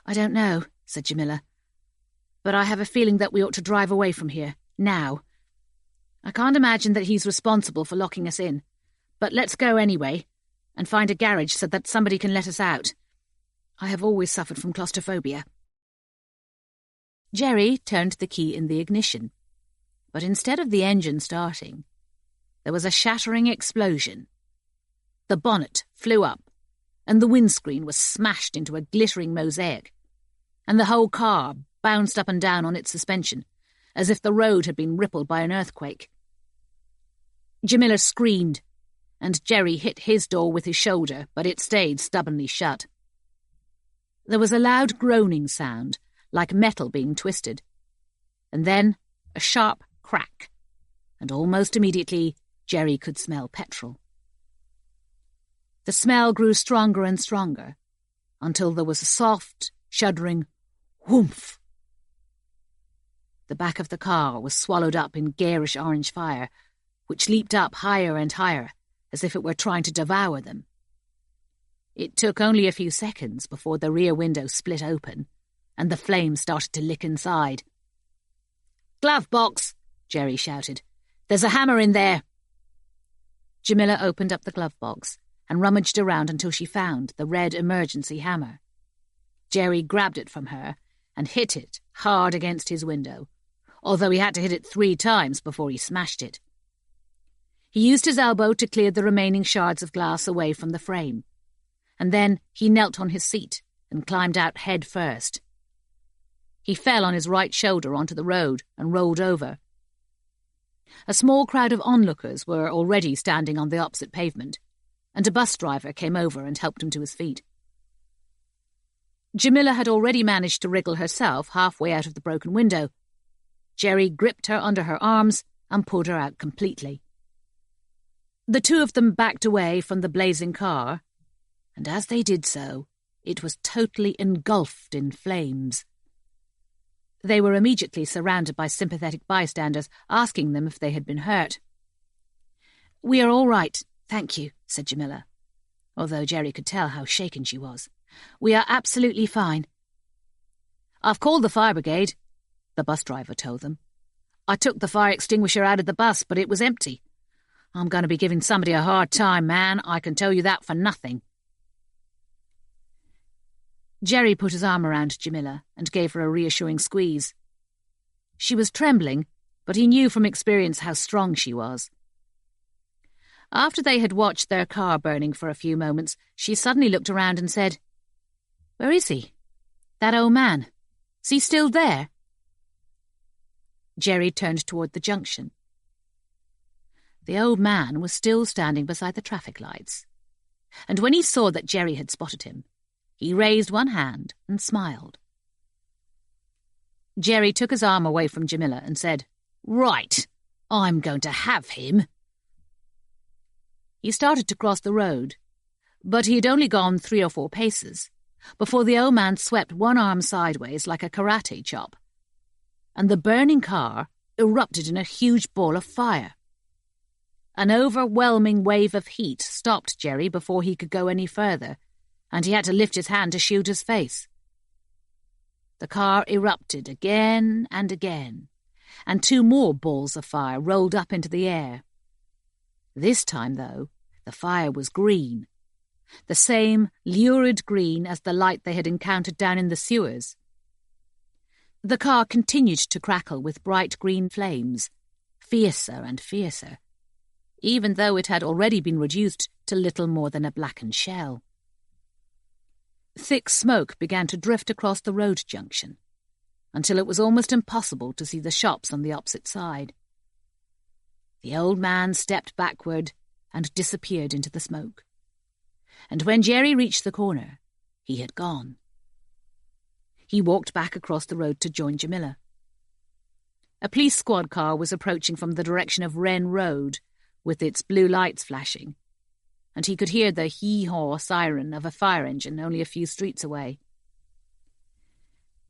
"I don't know," said Jamila, "but I have a feeling that we ought to drive away from here, now. I can't imagine that he's responsible for locking us in, but let's go anyway, and find a garage so that somebody can let us out. I have always suffered from claustrophobia." Jerry turned the key in the ignition, but instead of the engine starting, there was a shattering explosion. The bonnet flew up, and the windscreen was smashed into a glittering mosaic, and the whole car bounced up and down on its suspension, as if the road had been rippled by an earthquake. Jamila screamed, and Jerry hit his door with his shoulder, but it stayed stubbornly shut. There was a loud groaning sound, like metal being twisted, and then a sharp crack, and almost immediately Jerry could smell petrol. The smell grew stronger and stronger, until there was a soft, shuddering whoomph. The back of the car was swallowed up in garish orange fire, which leaped up higher and higher, as if it were trying to devour them. It took only a few seconds before the rear window split open, and the flames started to lick inside. "Glove box!" Jerry shouted. "There's a hammer in there!" Jamila opened up the glove box and rummaged around until she found the red emergency hammer. Jerry grabbed it from her and hit it hard against his window, although he had to hit it 3 times before he smashed it. He used his elbow to clear the remaining shards of glass away from the frame, and then he knelt on his seat and climbed out head first. He fell on his right shoulder onto the road and rolled over. A small crowd of onlookers were already standing on the opposite pavement, and a bus driver came over and helped him to his feet. Jamila had already managed to wriggle herself halfway out of the broken window. Jerry gripped her under her arms and pulled her out completely. The two of them backed away from the blazing car, and as they did so, it was totally engulfed in flames. They were immediately surrounded by sympathetic bystanders, asking them if they had been hurt. "We are all right, thank you," said Jamila, although Jerry could tell how shaken she was. "We are absolutely fine." "I've called the fire brigade," the bus driver told them. "I took the fire extinguisher out of the bus, but it was empty. I'm going to be giving somebody a hard time, man, I can tell you that for nothing." Jerry put his arm around Jamila and gave her a reassuring squeeze. She was trembling, but he knew from experience how strong she was. After they had watched their car burning for a few moments, she suddenly looked around and said, "Where is he? That old man? Is he still there?" Jerry turned toward the junction. The old man was still standing beside the traffic lights, and when he saw that Jerry had spotted him, he raised one hand and smiled. Jerry took his arm away from Jamila and said, "Right, I'm going to have him." He started to cross the road, but he had only gone 3 or 4 paces before the old man swept one arm sideways like a karate chop, and the burning car erupted in a huge ball of fire. An overwhelming wave of heat stopped Jerry before he could go any further, and he had to lift his hand to shield his face. The car erupted again and again, and 2 more balls of fire rolled up into the air. This time, though, the fire was green, the same lurid green as the light they had encountered down in the sewers. The car continued to crackle with bright green flames, fiercer and fiercer, even though it had already been reduced to little more than a blackened shell. Thick smoke began to drift across the road junction, until it was almost impossible to see the shops on the opposite side. The old man stepped backward and disappeared into the smoke. And when Jerry reached the corner, he had gone. He walked back across the road to join Jamila. A police squad car was approaching from the direction of Wren Road, with its blue lights flashing, and he could hear the hee-haw siren of a fire engine only a few streets away.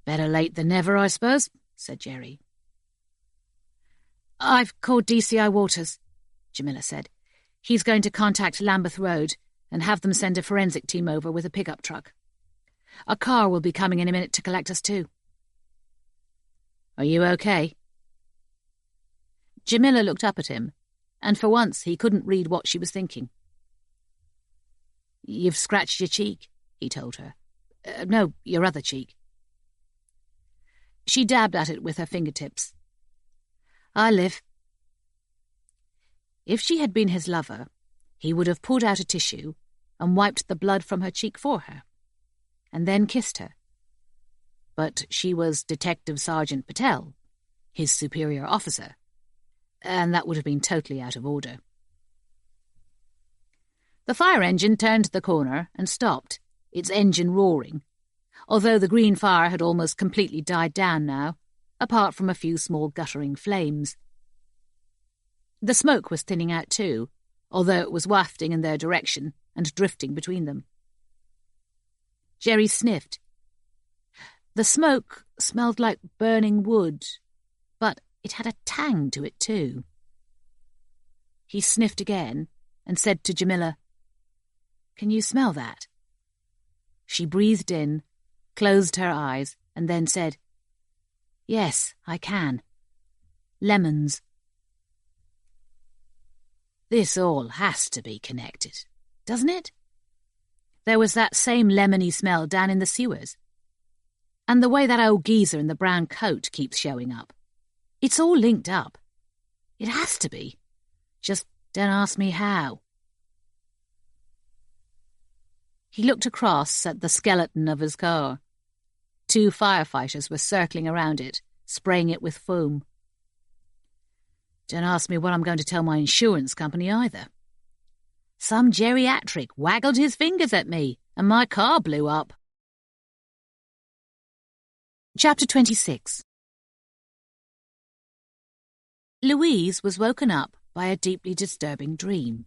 "Better late than never, I suppose," said Jerry. "I've called DCI Waters," Jamila said. "He's going to contact Lambeth Road and have them send a forensic team over with a pickup truck. A car will be coming in a minute to collect us too." "Are you okay?" Jamila looked up at him, and for once he couldn't read what she was thinking. "You've scratched your cheek," he told her. No, your other cheek." She dabbed at it with her fingertips. "I live." If she had been his lover, he would have pulled out a tissue and wiped the blood from her cheek for her, and then kissed her. But she was Detective Sergeant Patel, his superior officer, and that would have been totally out of order. The fire engine turned the corner and stopped, its engine roaring, although the green fire had almost completely died down now, apart from a few small guttering flames. The smoke was thinning out too, although it was wafting in their direction and drifting between them. Jerry sniffed. The smoke smelled like burning wood, but it had a tang to it too. He sniffed again and said to Jamila, "Can you smell that?" She breathed in, closed her eyes, and then said, "Yes, I can. Lemons." This all has to be connected, doesn't it? There was that same lemony smell down in the sewers. And the way that old geezer in the brown coat keeps showing up. It's all linked up. It has to be. Just don't ask me how. He looked across at the skeleton of his car. 2 firefighters were circling around it, spraying it with foam. Don't ask me what I'm going to tell my insurance company either. Some geriatric waggled his fingers at me, and my car blew up. Chapter 26. Louise was woken up by a deeply disturbing dream.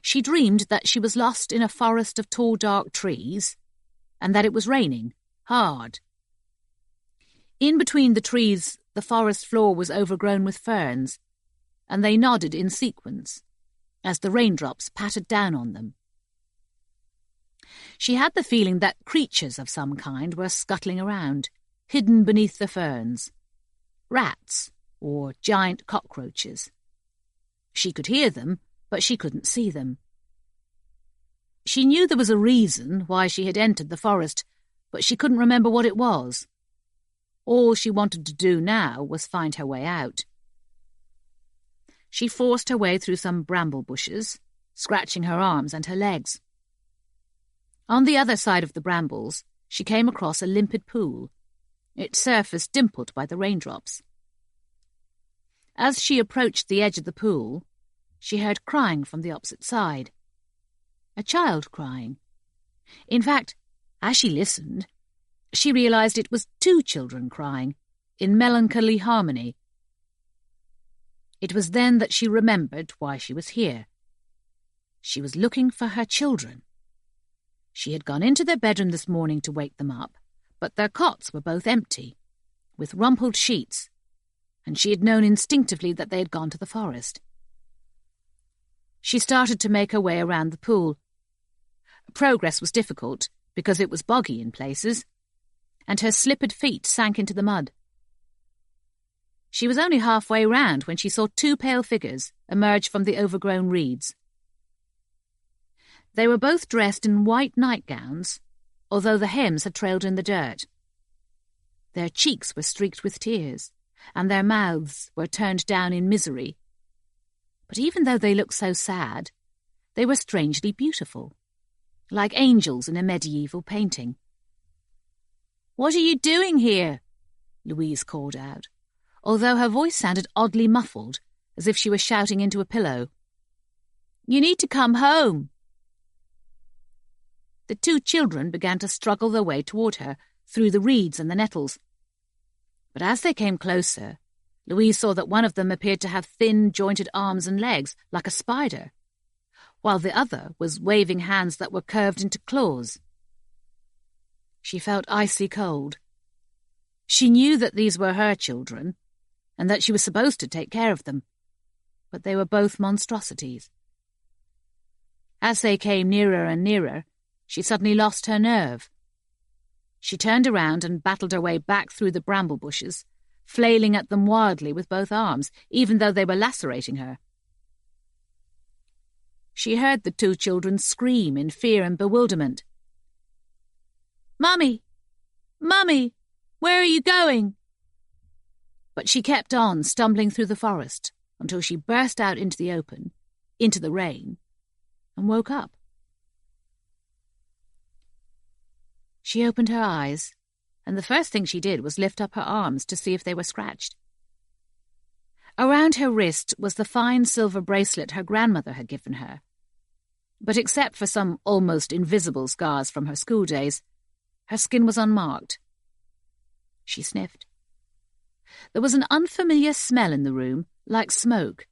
She dreamed that she was lost in a forest of tall, dark trees, and that it was raining hard. In between the trees, the forest floor was overgrown with ferns, and they nodded in sequence as the raindrops pattered down on them. She had the feeling that creatures of some kind were scuttling around, hidden beneath the ferns. Rats or giant cockroaches. She could hear them, but she couldn't see them. She knew there was a reason why she had entered the forest, but she couldn't remember what it was. All she wanted to do now was find her way out. She forced her way through some bramble bushes, scratching her arms and her legs. On the other side of the brambles, she came across a limpid pool, its surface dimpled by the raindrops. As she approached the edge of the pool, she heard crying from the opposite side. A child crying. In fact, as she listened, she realized it was two children crying, in melancholy harmony. It was then that she remembered why she was here. She was looking for her children. She had gone into their bedroom this morning to wake them up, but their cots were both empty, with rumpled sheets, and she had known instinctively that they had gone to the forest. She started to make her way around the pool. Progress was difficult because it was boggy in places, and her slippered feet sank into the mud. She was only halfway round when she saw two pale figures emerge from the overgrown reeds. They were both dressed in white nightgowns, although the hems had trailed in the dirt. Their cheeks were streaked with tears, and their mouths were turned down in misery. But even though they looked so sad, they were strangely beautiful, like angels in a medieval painting. "What are you doing here?" Louise called out, although her voice sounded oddly muffled, as if she were shouting into a pillow. "You need to come home." The two children began to struggle their way toward her through the reeds and the nettles. But as they came closer, Louise saw that one of them appeared to have thin, jointed arms and legs, like a spider, while the other was waving hands that were curved into claws. She felt icy cold. She knew that these were her children, and that she was supposed to take care of them, but they were both monstrosities. As they came nearer and nearer, she suddenly lost her nerve. She turned around and battled her way back through the bramble bushes, flailing at them wildly with both arms, even though they were lacerating her. She heard the two children scream in fear and bewilderment. "Mummy! Mummy! Where are you going?" But she kept on, stumbling through the forest, until she burst out into the open, into the rain, and woke up. She opened her eyes, and the first thing she did was lift up her arms to see if they were scratched. Around her wrist was the fine silver bracelet her grandmother had given her, but except for some almost invisible scars from her school days, her skin was unmarked. She sniffed. There was an unfamiliar smell in the room, like smoke,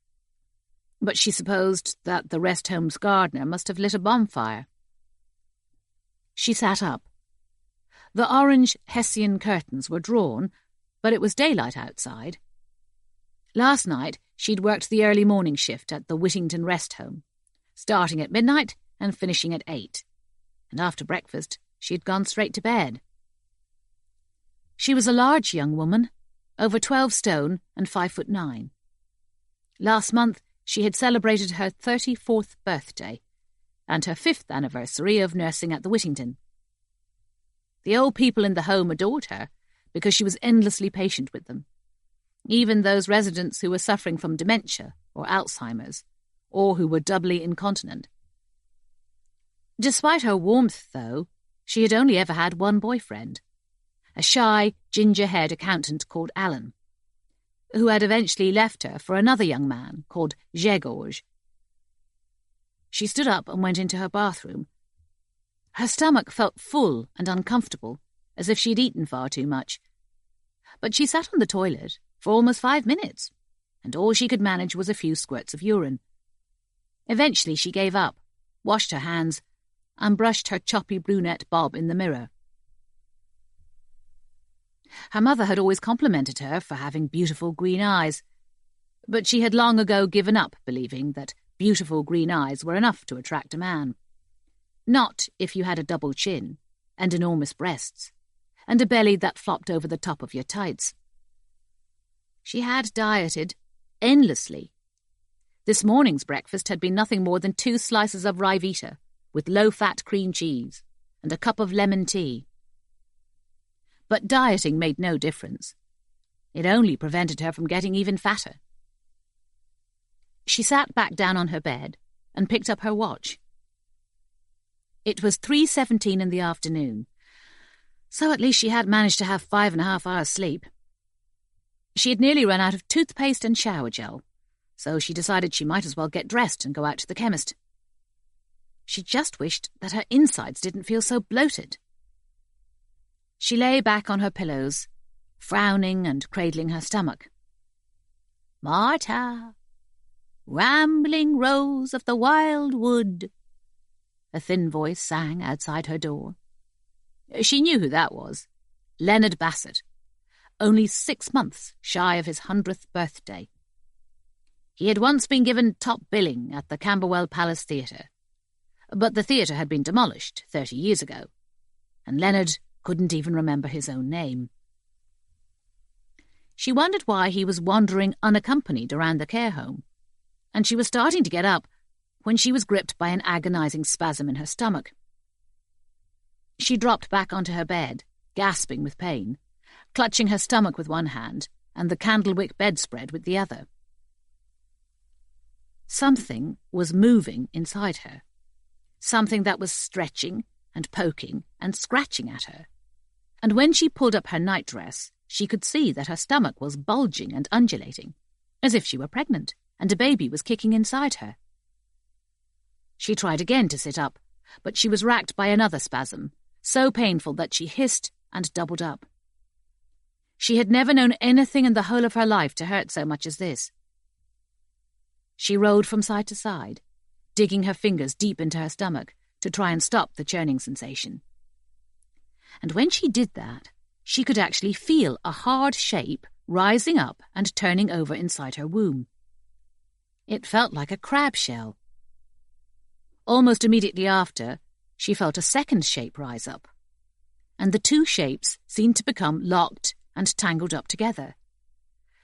but she supposed that the rest home's gardener must have lit a bonfire. She sat up. The orange Hessian curtains were drawn, but it was daylight outside. Last night she'd worked the early morning shift at the Whittington Rest Home, starting at midnight and finishing at 8, and after breakfast she had gone straight to bed. She was a large young woman, over 12 stone and 5'9". Last month she had celebrated her 34th birthday and her 5th anniversary of nursing at the Whittington. The old people in the home adored her because she was endlessly patient with them, even those residents who were suffering from dementia or Alzheimer's, or who were doubly incontinent. Despite her warmth, though, she had only ever had one boyfriend, a shy, ginger-haired accountant called Alan, who had eventually left her for another young man called Grzegorz. She stood up and went into her bathroom. Her stomach felt full and uncomfortable, as if she'd eaten far too much. But she sat on the toilet for almost 5 minutes, and all she could manage was a few squirts of urine. Eventually she gave up, washed her hands, and brushed her choppy brunette bob in the mirror. Her mother had always complimented her for having beautiful green eyes, but she had long ago given up believing that beautiful green eyes were enough to attract a man. Not if you had a double chin and enormous breasts, and a belly that flopped over the top of your tights. She had dieted endlessly. This morning's breakfast had been nothing more than 2 slices of Ryvita with low-fat cream cheese and a cup of lemon tea. But dieting made no difference. It only prevented her from getting even fatter. She sat back down on her bed and picked up her watch. It was 3:17 in the afternoon, so at least she had managed to have 5.5 hours sleep. She had nearly run out of toothpaste and shower gel, so she decided she might as well get dressed and go out to the chemist. She just wished that her insides didn't feel so bloated. She lay back on her pillows, frowning and cradling her stomach. "Marta, rambling rose of the wild wood," a thin voice sang outside her door. She knew who that was. Leonard Bassett, only 6 months shy of his 100th birthday. He had once been given top billing at the Camberwell Palace Theatre, but the theatre had been demolished 30 years ago, and Leonard couldn't even remember his own name. She wondered why he was wandering unaccompanied around the care home, and she was starting to get up when she was gripped by an agonizing spasm in her stomach. She dropped back onto her bed, gasping with pain, clutching her stomach with one hand and the candlewick bedspread with the other. Something was moving inside her, something that was stretching and poking and scratching at her. And when she pulled up her nightdress, she could see that her stomach was bulging and undulating, as if she were pregnant and a baby was kicking inside her. She tried again to sit up, but she was racked by another spasm, so painful that she hissed and doubled up. She had never known anything in the whole of her life to hurt so much as this. She rolled from side to side, digging her fingers deep into her stomach to try and stop the churning sensation. And when she did that, she could actually feel a hard shape rising up and turning over inside her womb. It felt like a crab shell. Almost immediately after, she felt a second shape rise up, and the 2 shapes seemed to become locked and tangled up together,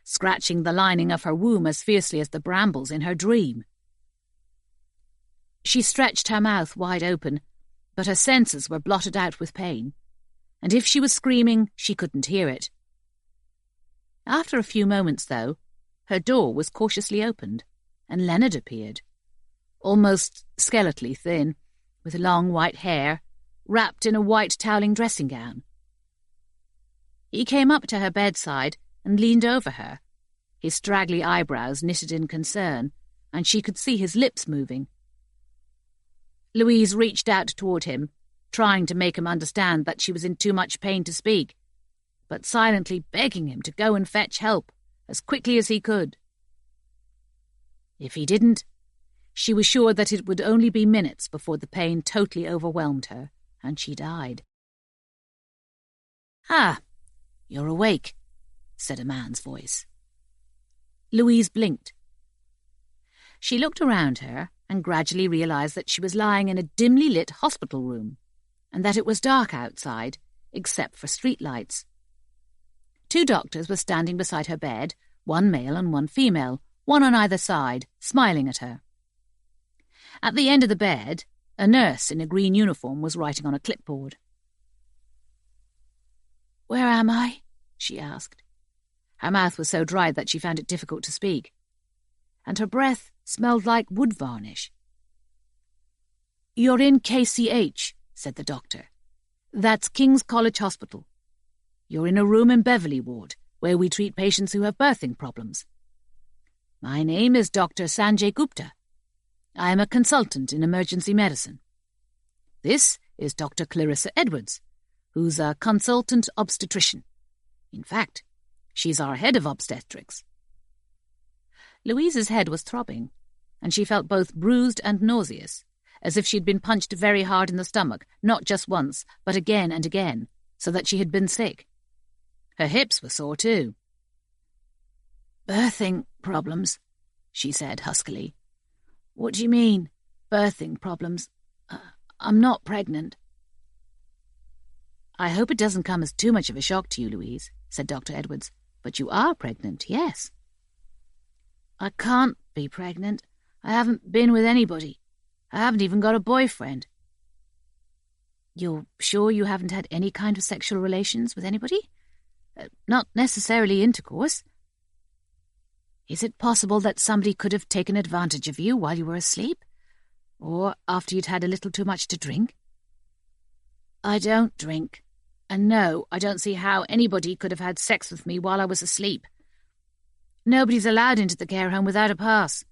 scratching the lining of her womb as fiercely as the brambles in her dream. She stretched her mouth wide open, but her senses were blotted out with pain, and if she was screaming, she couldn't hear it. After a few moments, though, her door was cautiously opened, and Leonard appeared, almost skeletally thin, with long white hair, wrapped in a white toweling dressing gown. He came up to her bedside and leaned over her, his straggly eyebrows knitted in concern, and she could see his lips moving. Louise reached out toward him, trying to make him understand that she was in too much pain to speak, but silently begging him to go and fetch help as quickly as he could. If he didn't, she was sure that it would only be minutes before the pain totally overwhelmed her, and she died. "Ah, you're awake," said a man's voice. Louise blinked. She looked around her and gradually realized that she was lying in a dimly lit hospital room, and that it was dark outside, except for streetlights. 2 doctors were standing beside her bed, 1 male and 1 female, one on either side, smiling at her. At the end of the bed, a nurse in a green uniform was writing on a clipboard. "Where am I?" she asked. Her mouth was so dry that she found it difficult to speak, and her breath smelled like wood varnish. "You're in KCH," said the doctor. "That's King's College Hospital. You're in a room in Beverley Ward, where we treat patients who have birthing problems. My name is Dr. Sanjay Gupta. I am a consultant in emergency medicine. This is Dr. Clarissa Edwards, who's a consultant obstetrician. In fact, she's our head of obstetrics." Louise's head was throbbing, and she felt both bruised and nauseous, as if she'd been punched very hard in the stomach, not just once, but again and again, so that she had been sick. Her hips were sore too. "Birthing problems," she said huskily. "What do you mean, birthing problems? I'm not pregnant." "I hope it doesn't come as too much of a shock to you, Louise," said Dr. Edwards. "But you are pregnant, yes." "I can't be pregnant. I haven't been with anybody. I haven't even got a boyfriend." "You're sure you haven't had any kind of sexual relations with anybody? Not necessarily intercourse. Is it possible that somebody could have taken advantage of you while you were asleep? Or after you'd had a little too much to drink?" "I don't drink. And no, I don't see how anybody could have had sex with me while I was asleep. Nobody's allowed into the care home without a pass.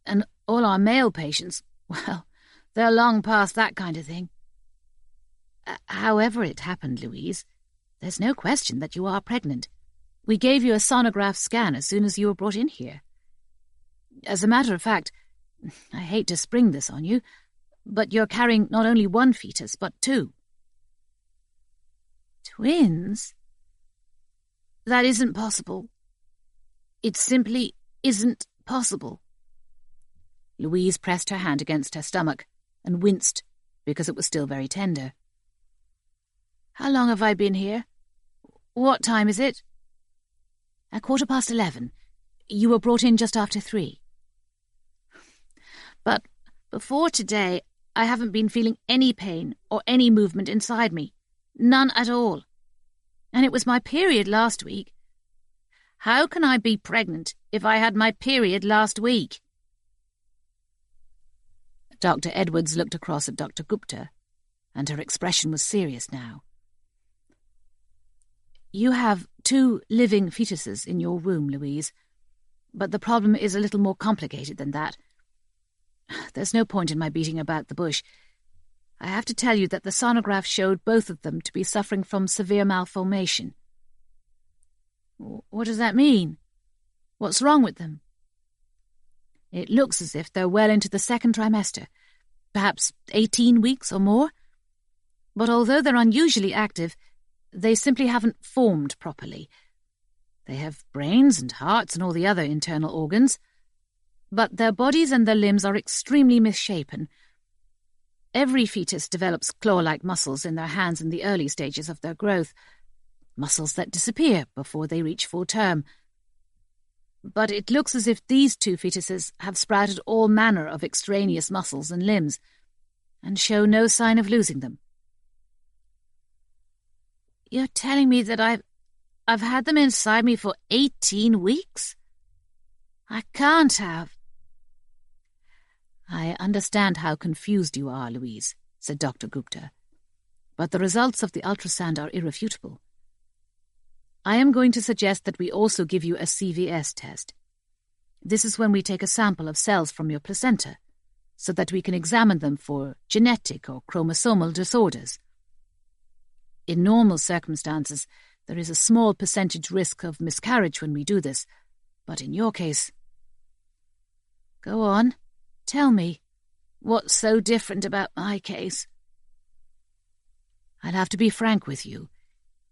And all our male patients, well, they're long past that kind of thing." "However it happened, Louise, there's no question that you are pregnant. We gave you a sonograph scan as soon as you were brought in here. As a matter of fact, I hate to spring this on you, but you're carrying not only one fetus, but two." "Twins? That isn't possible. It simply isn't possible." Louise pressed her hand against her stomach and winced because it was still very tender. "How long have I been here? What time is it?" 11:15. You were brought in just after 3. "But before today, I haven't been feeling any pain or any movement inside me. None at all. And it was my period last week. How can I be pregnant if I had my period last week?" Dr. Edwards looked across at Dr. Gupta, and her expression was serious now. "You have 2 living fetuses in your womb, Louise, but the problem is a little more complicated than that. There's no point in my beating about the bush. I have to tell you that the sonograph showed both of them to be suffering from severe malformation." "What does that mean? What's wrong with them?" "It looks as if they're well into the 2nd trimester, perhaps 18 weeks or more. But although they're unusually active, they simply haven't formed properly. They have brains and hearts and all the other internal organs, but their bodies and their limbs are extremely misshapen. Every fetus develops claw-like muscles in their hands in the early stages of their growth, muscles that disappear before they reach full term. But it looks as if these 2 fetuses have sprouted all manner of extraneous muscles and limbs, and show no sign of losing them." "You're telling me that I've had them inside me for 18 weeks? I can't have." "I understand how confused you are, Louise," said Dr. Gupta, "but the results of the ultrasound are irrefutable. I am going to suggest that we also give you a CVS test. This is when we take a sample of cells from your placenta, so that we can examine them for genetic or chromosomal disorders. In normal circumstances, there is a small percentage risk of miscarriage when we do this, but in your case—" "Go on. Tell me, what's so different about my case?" "I'll have to be frank with you.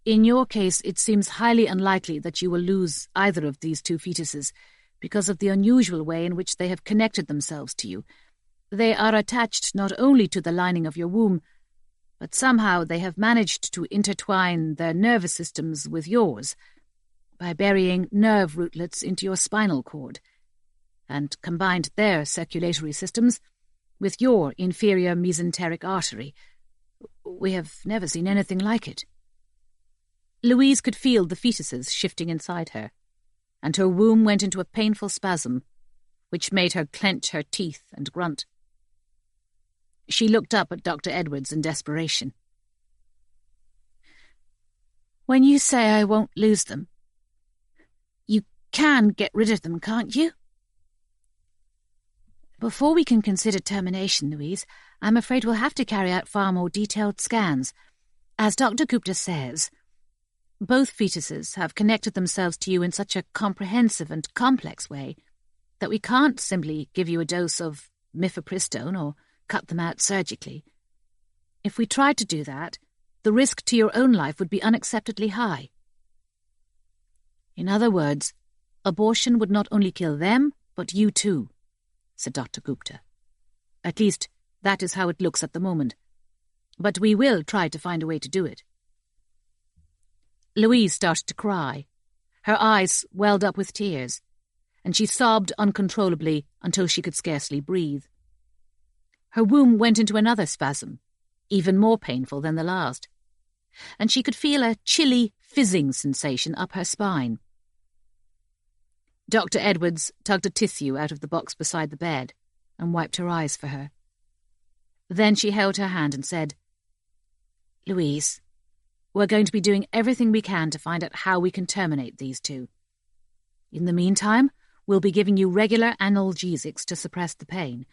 In your case, it seems highly unlikely that you will lose either of these 2 fetuses because of the unusual way in which they have connected themselves to you. They are attached not only to the lining of your womb, but somehow they have managed to intertwine their nervous systems with yours by burying nerve rootlets into your spinal cord, and combined their circulatory systems with your inferior mesenteric artery. We have never seen anything like it." Louise could feel the fetuses shifting inside her, and her womb went into a painful spasm, which made her clench her teeth and grunt. She looked up at Dr. Edwards in desperation. "When you say I won't lose them, you can get rid of them, can't you?" "Before we can consider termination, Louise, I'm afraid we'll have to carry out far more detailed scans. As Dr. Gupta says, both fetuses have connected themselves to you in such a comprehensive and complex way that we can't simply give you a dose of mifepristone or cut them out surgically. If we tried to do that, the risk to your own life would be unacceptably high. In other words, abortion would not only kill them, but you too, said Dr. Gupta. At least, that is how it looks at the moment. But we will try to find a way to do it. Louise started to cry. Her eyes welled up with tears, and she sobbed uncontrollably until she could scarcely breathe. Her womb went into another spasm, even more painful than the last, and she could feel a chilly, fizzing sensation up her spine. Dr. Edwards tugged a tissue out of the box beside the bed and wiped her eyes for her. Then she held her hand and said, "Louise, we're going to be doing everything we can to find out how we can terminate these two. In the meantime, we'll be giving you regular analgesics to suppress the pain.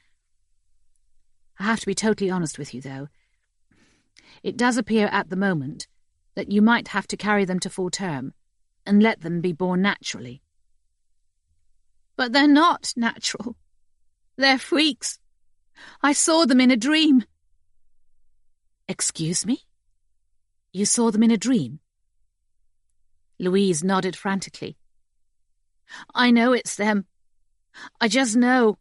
I have to be totally honest with you, though. It does appear at the moment that you might have to carry them to full term and let them be born naturally." "But they're not natural. They're freaks. I saw them in a dream." "Excuse me? You saw them in a dream?" Louise nodded frantically. "I know it's them. I just know.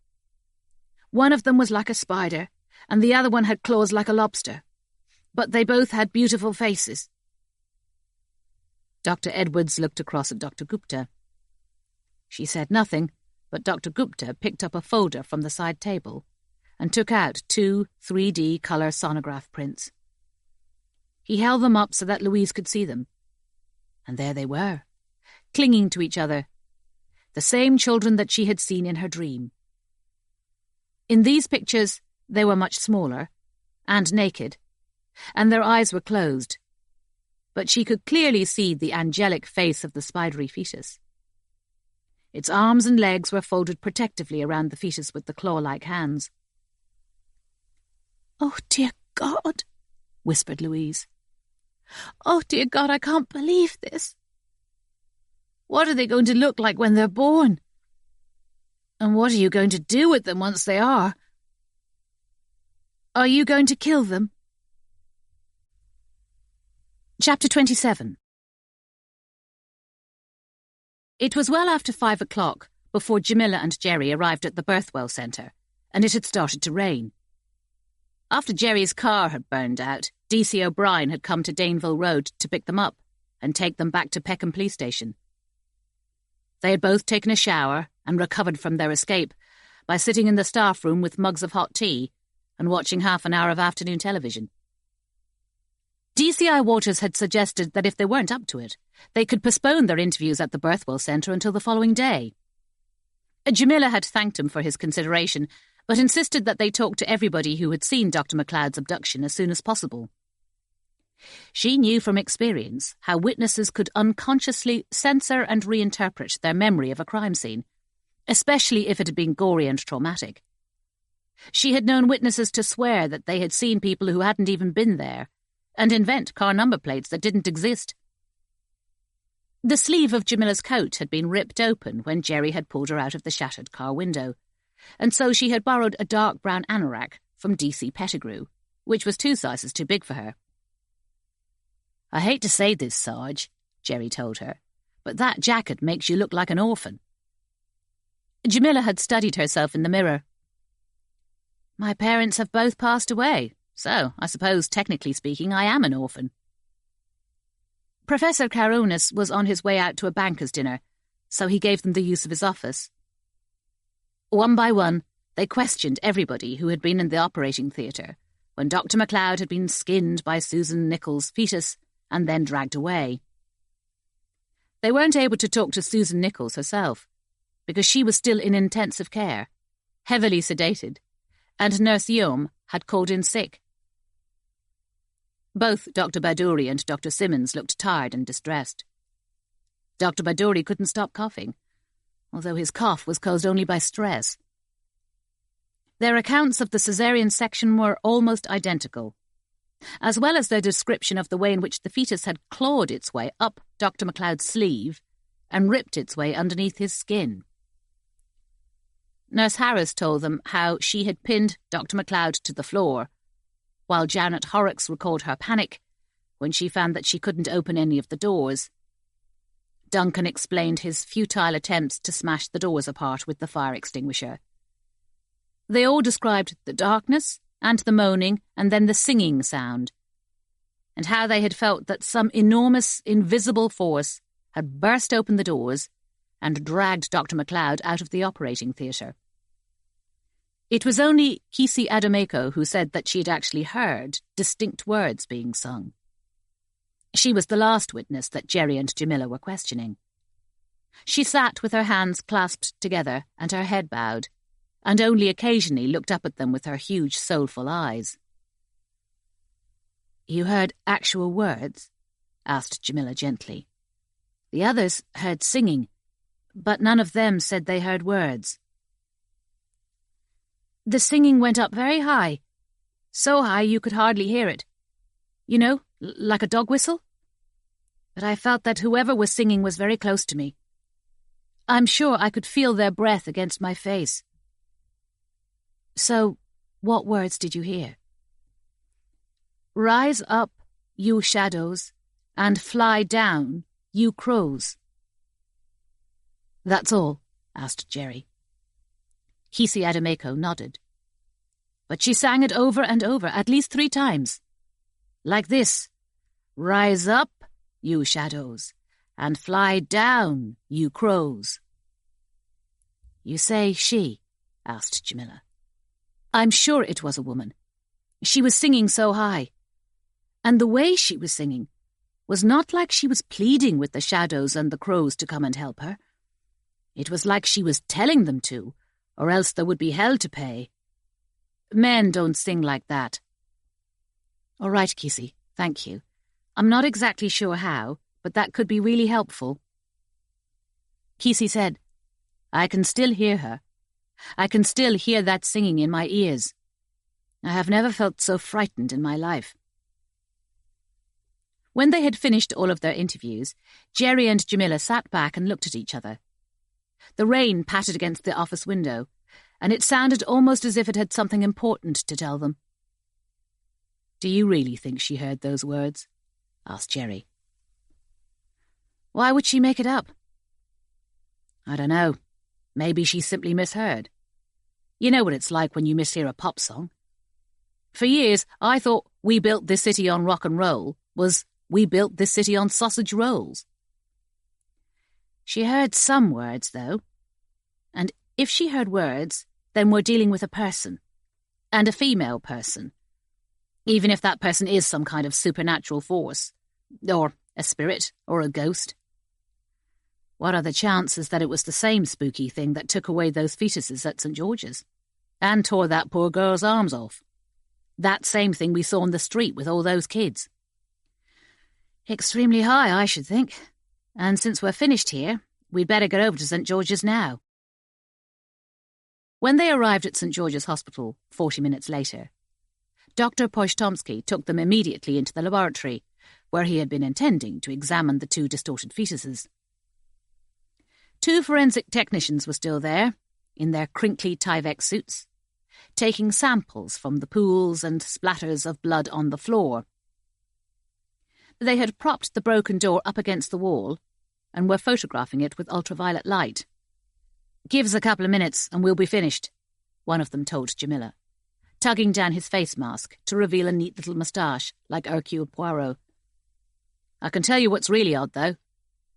One of them was like a spider, and the other one had claws like a lobster. But they both had beautiful faces." Dr. Edwards looked across at Dr. Gupta. She said nothing, but Dr. Gupta picked up a folder from the side table and took out 2 3D colour sonograph prints. He held them up so that Louise could see them. And there they were, clinging to each other, the same children that she had seen in her dream. In these pictures, they were much smaller and naked, and their eyes were closed, but she could clearly see the angelic face of the spidery fetus. Its arms and legs were folded protectively around the fetus with the claw-like hands. "Oh, dear God," whispered Louise. "Oh, dear God, I can't believe this. What are they going to look like when they're born? And what are you going to do with them once they are? Are you going to kill them?" Chapter 27. It was well after 5 o'clock before Jamila and Jerry arrived at the Birthwell Centre, and it had started to rain. After Jerry's car had burned out, DC O'Brien had come to Daneville Road to pick them up and take them back to Peckham Police Station. They had both taken a shower and recovered from their escape by sitting in the staff room with mugs of hot tea and watching half an hour of afternoon television. DCI Waters had suggested that if they weren't up to it, they could postpone their interviews at the Birthwell Centre until the following day. Jamila had thanked him for his consideration, but insisted that they talk to everybody who had seen Dr. McLeod's abduction as soon as possible. She knew from experience how witnesses could unconsciously censor and reinterpret their memory of a crime scene, especially if it had been gory and traumatic. She had known witnesses to swear that they had seen people who hadn't even been there, and invent car number plates that didn't exist. The sleeve of Jamila's coat had been ripped open when Jerry had pulled her out of the shattered car window, and so she had borrowed a dark brown anorak from DC Pettigrew, which was 2 sizes too big for her. "I hate to say this, Sarge," Jerry told her, "but that jacket makes you look like an orphan." Jamila had studied herself in the mirror. "My parents have both passed away, so I suppose, technically speaking, I am an orphan." Professor Caronis was on his way out to a banker's dinner, so he gave them the use of his office. One by one, they questioned everybody who had been in the operating theatre when Dr. McLeod had been skinned by Susan Nichols' fetus and then dragged away. They weren't able to talk to Susan Nichols herself, because she was still in intensive care, heavily sedated, and Nurse Yom had called in sick. Both Dr. Badouri and Dr. Simmons looked tired and distressed. Dr. Badouri couldn't stop coughing, although his cough was caused only by stress. Their accounts of the caesarean section were almost identical, as well as their description of the way in which the fetus had clawed its way up Dr. McLeod's sleeve and ripped its way underneath his skin. Nurse Harris told them how she had pinned Dr. McLeod to the floor, while Janet Horrocks recalled her panic when she found that she couldn't open any of the doors. Duncan explained his futile attempts to smash the doors apart with the fire extinguisher. They all described the darkness and the moaning and then the singing sound, and how they had felt that some enormous, invisible force had burst open the doors and dragged Dr. MacLeod out of the operating theatre. It was only Kisi Adameko who said that she had actually heard distinct words being sung. She was the last witness that Jerry and Jamila were questioning. She sat with her hands clasped together and her head bowed, and only occasionally looked up at them with her huge, soulful eyes. "You heard actual words?" asked Jamila gently. "The others heard singing, but none of them said they heard words." "The singing went up very high, so high you could hardly hear it. You know, like a dog whistle? But I felt that whoever was singing was very close to me. I'm sure I could feel their breath against my face." "So, what words did you hear?" "Rise up, you shadows, and fly down, you crows." "That's all?" asked Jerry. Kisi Adameko nodded. "But she sang it over and over, at least 3 times. Like this: rise up, you shadows, and fly down, you crows." "You say she?" asked Jamila. "I'm sure it was a woman. She was singing so high. And the way she was singing was not like she was pleading with the shadows and the crows to come and help her. It was like she was telling them to, or else there would be hell to pay. Men don't sing like that." "All right, Kisi, thank you. I'm not exactly sure how, but that could be really helpful." Kisi said, "I can still hear her. I can still hear that singing in my ears. I have never felt so frightened in my life." When they had finished all of their interviews, Jerry and Jamila sat back and looked at each other. The rain pattered against the office window, and it sounded almost as if it had something important to tell them. "Do you really think she heard those words?" asked Jerry. "Why would she make it up?" "I don't know. Maybe she simply misheard. You know what it's like when you mishear a pop song. For years, I thought 'We built this city on rock and roll' was 'We built this city on sausage rolls.'" "She heard some words, though. And if she heard words, then we're dealing with a person. And a female person. Even if that person is some kind of supernatural force. Or a spirit, or a ghost. What are the chances that it was the same spooky thing that took away those fetuses at St. George's? And tore that poor girl's arms off? That same thing we saw on the street with all those kids?" "Extremely high, I should think. And since we're finished here, we'd better get over to St. George's now." When they arrived at St. George's Hospital 40 minutes later, Dr. Poshtomsky took them immediately into the laboratory, where he had been intending to examine the 2 distorted fetuses. 2 forensic technicians were still there, in their crinkly Tyvek suits, taking samples from the pools and splatters of blood on the floor. They had propped the broken door up against the wall and were photographing it with ultraviolet light. "Give us a couple of minutes and we'll be finished," one of them told Jamila, tugging down his face mask to reveal a neat little moustache like Hercule Poirot. "I can tell you what's really odd, though,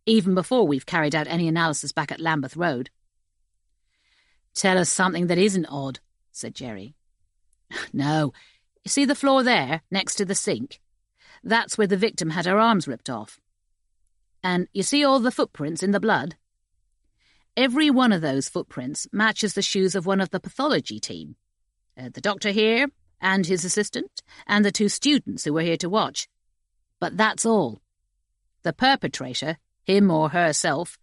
even before we've carried out any analysis back at Lambeth Road." "Tell us something that isn't odd," said Jerry. "No. You see the floor there, next to the sink? That's where the victim had her arms ripped off. And you see all the footprints in the blood? Every one of those footprints matches the shoes of one of the pathology team. The doctor here, and his assistant, and the 2 students who were here to watch. But that's all. The perpetrator, him or herself,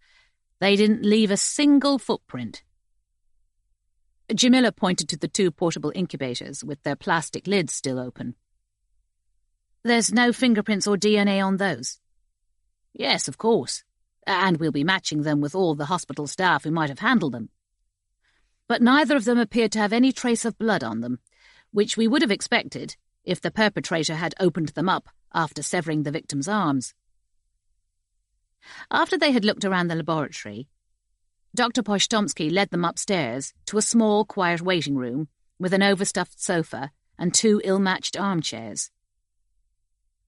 they didn't leave a single footprint." Jamila pointed to the 2 portable incubators with their plastic lids still open. "There's no fingerprints or DNA on those?" "Yes, of course. And we'll be matching them with all the hospital staff who might have handled them. But neither of them appeared to have any trace of blood on them, which we would have expected if the perpetrator had opened them up after severing the victim's arms." After they had looked around the laboratory, Dr. Postomsky led them upstairs to a small, quiet waiting room with an overstuffed sofa and 2 ill-matched armchairs.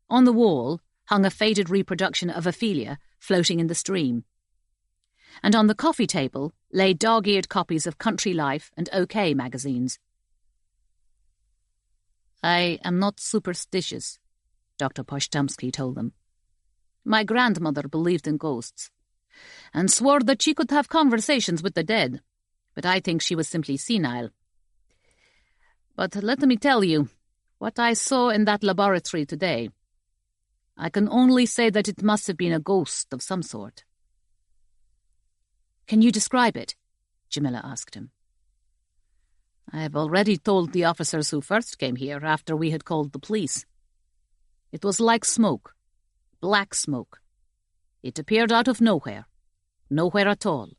On the wall hung a faded reproduction of Ophelia floating in the stream. And on the coffee table lay dog-eared copies of Country Life and OK magazines. "I am not superstitious," Dr. Postomsky told them. "My grandmother believed in ghosts, and swore that she could have conversations with the dead, but I think she was simply senile. But let me tell you, what I saw in that laboratory today, I can only say that it must have been a ghost of some sort." "Can you describe it?" Jamila asked him. "I have already told the officers who first came here after we had called the police. It was like smoke, black smoke. It appeared out of nowhere at all.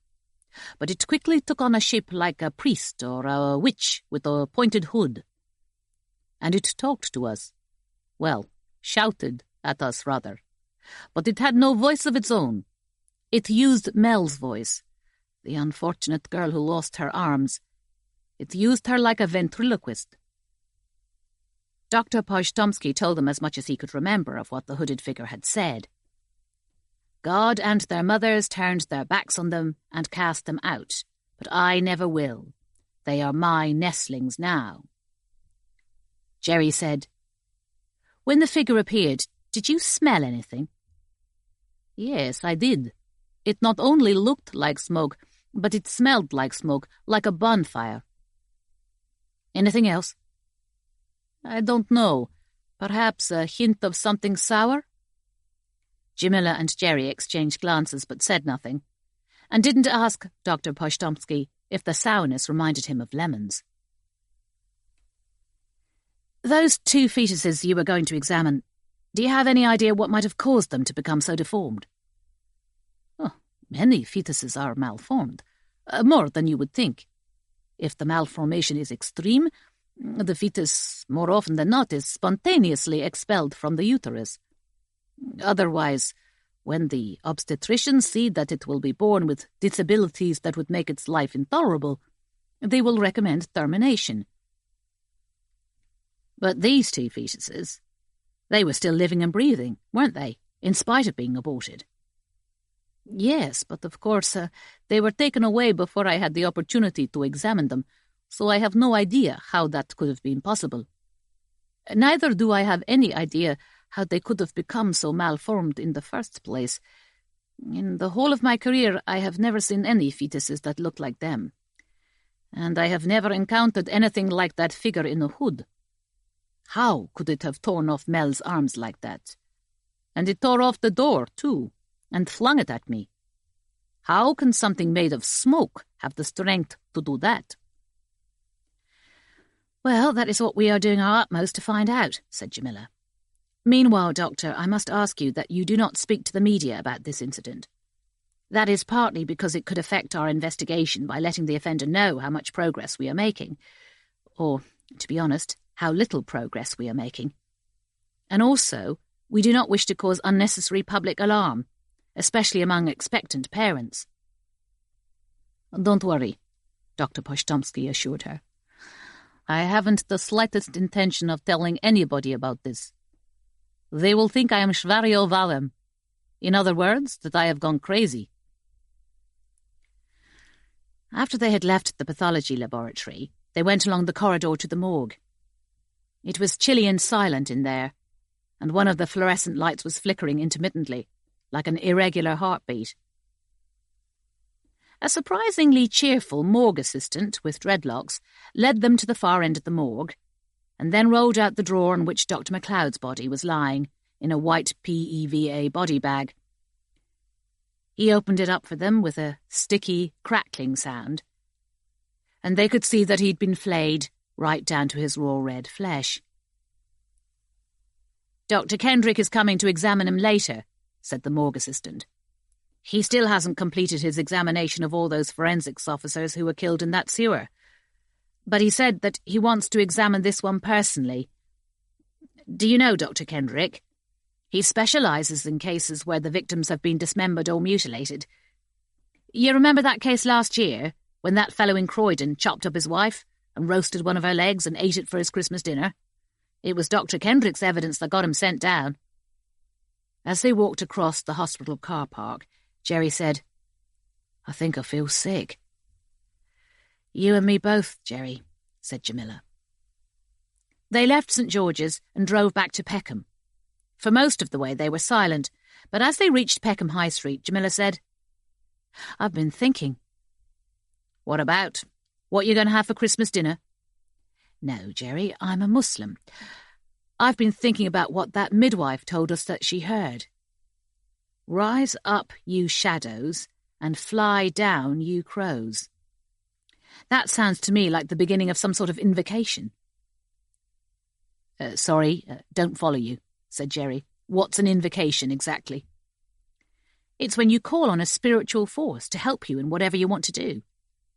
But it quickly took on a shape like a priest or a witch with a pointed hood. And it talked to us. Well, shouted at us, rather. But it had no voice of its own. It used Mel's voice, the unfortunate girl who lost her arms. It used her like a ventriloquist." Dr. Postomsky told them as much as he could remember of what the hooded figure had said. "God and their mothers turned their backs on them and cast them out, but I never will. They are my nestlings now." Jerry said, "When the figure appeared, did you smell anything?" "Yes, I did. It not only looked like smoke, but it smelled like smoke, like a bonfire." "Anything else?" "I don't know. Perhaps a hint of something sour?" Jamila and Jerry exchanged glances but said nothing, and didn't ask Dr. Postomsky if the sourness reminded him of lemons. "Those 2 fetuses you were going to examine, do you have any idea what might have caused them to become so deformed?" "Oh, many fetuses are malformed, more than you would think. If the malformation is extreme, the fetus, more often than not, is spontaneously expelled from the uterus. Otherwise, when the obstetricians see that it will be born with disabilities that would make its life intolerable, they will recommend termination. But these 2 fetuses, they were still living and breathing, weren't they, in spite of being aborted?" "Yes, but of course they were taken away before I had the opportunity to examine them, so I have no idea how that could have been possible. Neither do I have any idea how they could have become so malformed in the first place. In the whole of my career, I have never seen any fetuses that looked like them. And I have never encountered anything like that figure in a hood. How could it have torn off Mel's arms like that? And it tore off the door, too, and flung it at me. How can something made of smoke have the strength to do that?" "Well, that is what we are doing our utmost to find out," said Jamila. "Meanwhile, Doctor, I must ask you that you do not speak to the media about this incident. That is partly because it could affect our investigation by letting the offender know how much progress we are making. Or, to be honest, how little progress we are making. And also, we do not wish to cause unnecessary public alarm, especially among expectant parents." "Don't worry," Dr. Postomsky assured her. "I haven't the slightest intention of telling anybody about this. They will think I am Schwario Valem. In other words, that I have gone crazy." After they had left the pathology laboratory, they went along the corridor to the morgue. It was chilly and silent in there, and one of the fluorescent lights was flickering intermittently, like an irregular heartbeat. A surprisingly cheerful morgue assistant with dreadlocks led them to the far end of the morgue, and then rolled out the drawer on which Dr. MacLeod's body was lying, in a white PEVA body bag. He opened it up for them with a sticky, crackling sound, and they could see that he'd been flayed right down to his raw red flesh. "Dr. Kendrick is coming to examine him later," said the morgue assistant. "He still hasn't completed his examination of all those forensics officers who were killed in that sewer. But he said that he wants to examine this one personally. Do you know Dr. Kendrick? He specialises in cases where the victims have been dismembered or mutilated. You remember that case last year, when that fellow in Croydon chopped up his wife and roasted one of her legs and ate it for his Christmas dinner? It was Dr. Kendrick's evidence that got him sent down. As they walked across the hospital car park, Jerry said, "I think I feel sick." "You and me both, Jerry," said Jamila. They left St. George's and drove back to Peckham. For most of the way they were silent, but as they reached Peckham High Street, Jamila said, "I've been thinking." "What about? What you going to have for Christmas dinner?" "No, Jerry, I'm a Muslim. I've been thinking about what that midwife told us that she heard. 'Rise up, you shadows, and fly down, you crows.' That sounds to me like the beginning of some sort of invocation." Sorry, don't follow you," said Jerry. "What's an invocation exactly?" "It's when you call on a spiritual force to help you in whatever you want to do.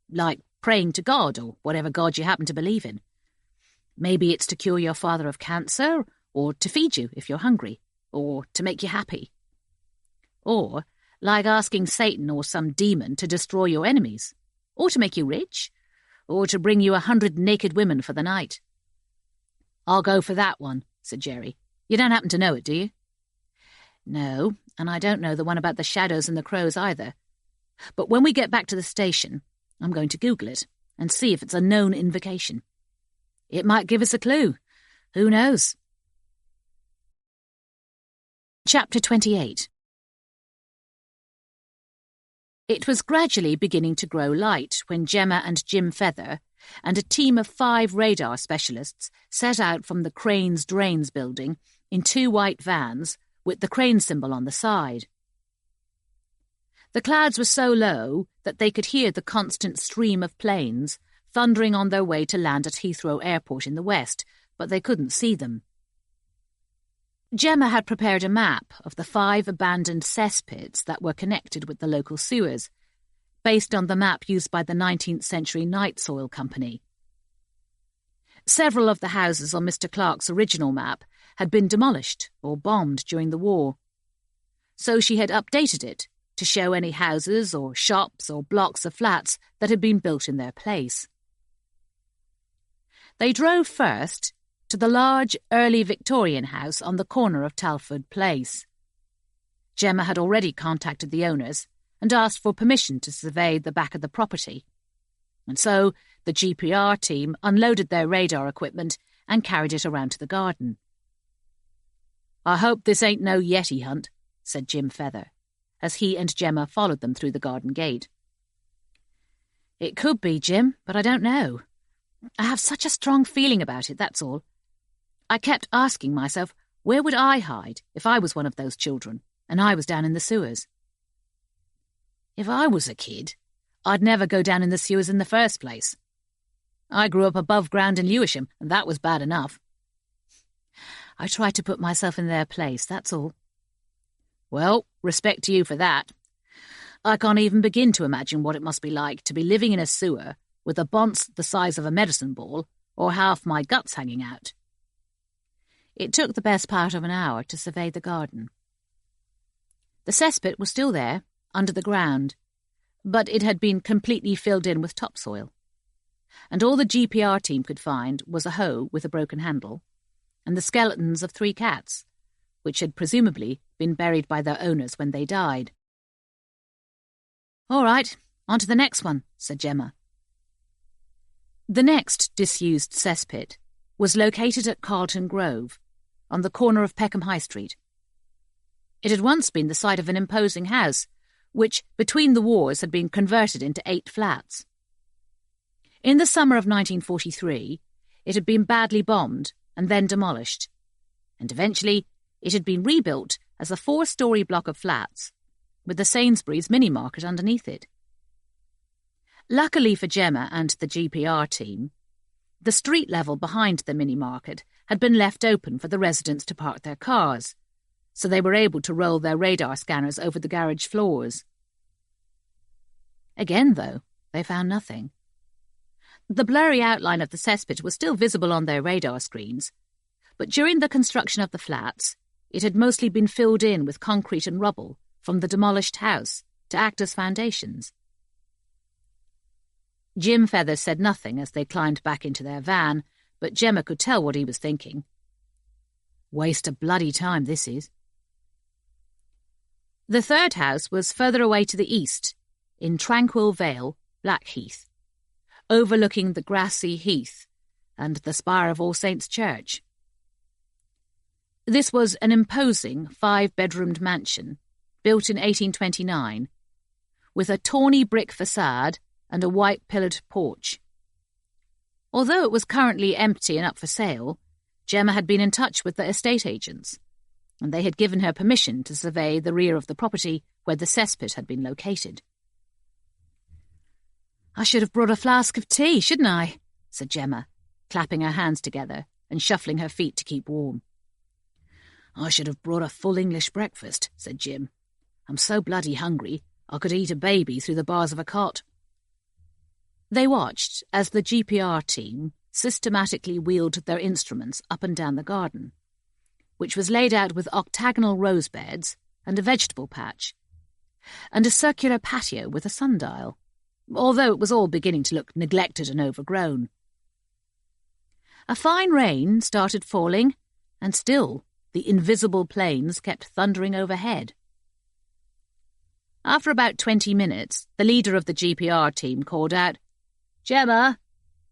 Like praying to God or whatever God you happen to believe in. Maybe it's to cure your father of cancer, or to feed you if you're hungry, or to make you happy. Or like asking Satan or some demon to destroy your enemies, or to make you rich, or to bring you 100 naked women for the night." "I'll go for that one," said Jerry. "You don't happen to know it, do you?" "No, and I don't know the one about the shadows and the crows either. But when we get back to the station, I'm going to Google it and see if it's a known invocation. It might give us a clue. Who knows?" Chapter 28. It was gradually beginning to grow light when Gemma and Jim Feather and a team of 5 radar specialists set out from the Cranes Drains building in 2 white vans with the crane symbol on the side. The clouds were so low that they could hear the constant stream of planes thundering on their way to land at Heathrow Airport in the west, but they couldn't see them. Gemma had prepared a map of the 5 abandoned cesspits that were connected with the local sewers, based on the map used by the 19th century Night Soil Company. Several of the houses on Mr. Clark's original map had been demolished or bombed during the war, so she had updated it to show any houses or shops or blocks of flats that had been built in their place. They drove first to the large early Victorian house on the corner of Talford Place. Gemma had already contacted the owners and asked for permission to survey the back of the property, and so the GPR team unloaded their radar equipment and carried it around to the garden. "I hope this ain't no Yeti hunt," said Jim Feather, as he and Gemma followed them through the garden gate. "It could be, Jim, but I don't know. I have such a strong feeling about it, that's all. I kept asking myself, where would I hide if I was one of those children and I was down in the sewers? If I was a kid, I'd never go down in the sewers in the first place. I grew up above ground in Lewisham, and that was bad enough. I try to put myself in their place, that's all." "Well, respect to you for that. I can't even begin to imagine what it must be like to be living in a sewer with a bonce the size of a medicine ball or half my guts hanging out." It took the best part of an hour to survey the garden. The cesspit was still there, under the ground, but it had been completely filled in with topsoil, and all the GPR team could find was a hoe with a broken handle and the skeletons of 3 cats, which had presumably been buried by their owners when they died. "All right, on to the next one," said Gemma. The next disused cesspit was located at Carlton Grove, on the corner of Peckham High Street. It had once been the site of an imposing house, which, between the wars, had been converted into 8 flats. In the summer of 1943, it had been badly bombed and then demolished, and eventually it had been rebuilt as a 4-storey block of flats, with the Sainsbury's mini-market underneath it. Luckily for Gemma and the GPR team, the street level behind the mini-market had been left open for the residents to park their cars, so they were able to roll their radar scanners over the garage floors. Again, though, they found nothing. The blurry outline of the cesspit was still visible on their radar screens, but during the construction of the flats, it had mostly been filled in with concrete and rubble from the demolished house to act as foundations. Jim Feather said nothing as they climbed back into their van, but Gemma could tell what he was thinking. Waste of bloody time, this is. The third house was further away to the east, in Tranquil Vale, Blackheath, overlooking the grassy heath and the spire of All Saints' Church. This was an imposing 5-bedroomed mansion, built in 1829, with a tawny brick facade and a white-pillared porch. Although it was currently empty and up for sale, Gemma had been in touch with the estate agents, and they had given her permission to survey the rear of the property where the cesspit had been located. "I should have brought a flask of tea, shouldn't I?" said Gemma, clapping her hands together and shuffling her feet to keep warm. "I should have brought a full English breakfast," said Jim. "I'm so bloody hungry I could eat a baby through the bars of a cot." They watched as the GPR team systematically wheeled their instruments up and down the garden, which was laid out with octagonal rose beds and a vegetable patch, and a circular patio with a sundial, although it was all beginning to look neglected and overgrown. A fine rain started falling, and still the invisible planes kept thundering overhead. After about 20 minutes, the leader of the GPR team called out, "Gemma,"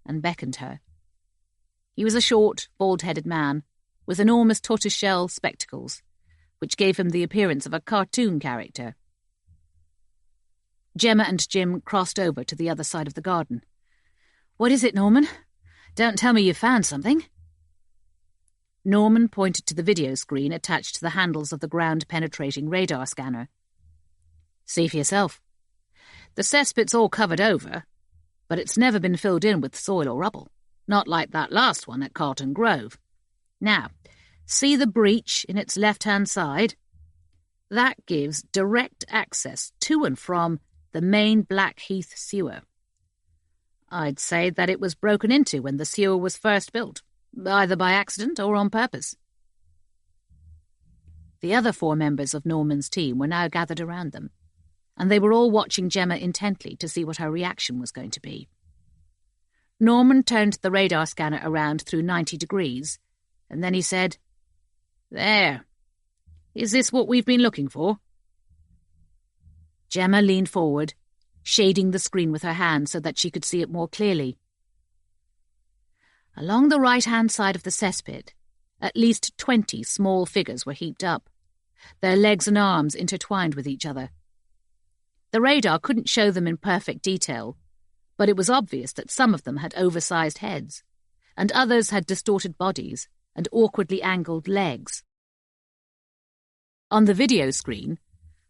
and beckoned her. He was a short, bald-headed man, with enormous tortoiseshell spectacles, which gave him the appearance of a cartoon character. Gemma and Jim crossed over to the other side of the garden. "What is it, Norman? Don't tell me you found something." Norman pointed to the video screen attached to the handles of the ground-penetrating radar scanner. "See for yourself. The cesspit's all covered over, but it's never been filled in with soil or rubble, not like that last one at Carlton Grove. Now, see the breach in its left-hand side? That gives direct access to and from the main Blackheath sewer. I'd say that it was broken into when the sewer was first built, either by accident or on purpose." The other 4 members of Norman's team were now gathered around them, and they were all watching Gemma intently to see what her reaction was going to be. Norman turned the radar scanner around through 90 degrees, and then he said, "There. Is this what we've been looking for?" Gemma leaned forward, shading the screen with her hand so that she could see it more clearly. Along the right-hand side of the cesspit, at least 20 small figures were heaped up, their legs and arms intertwined with each other. The radar couldn't show them in perfect detail, but it was obvious that some of them had oversized heads, and others had distorted bodies and awkwardly angled legs. On the video screen,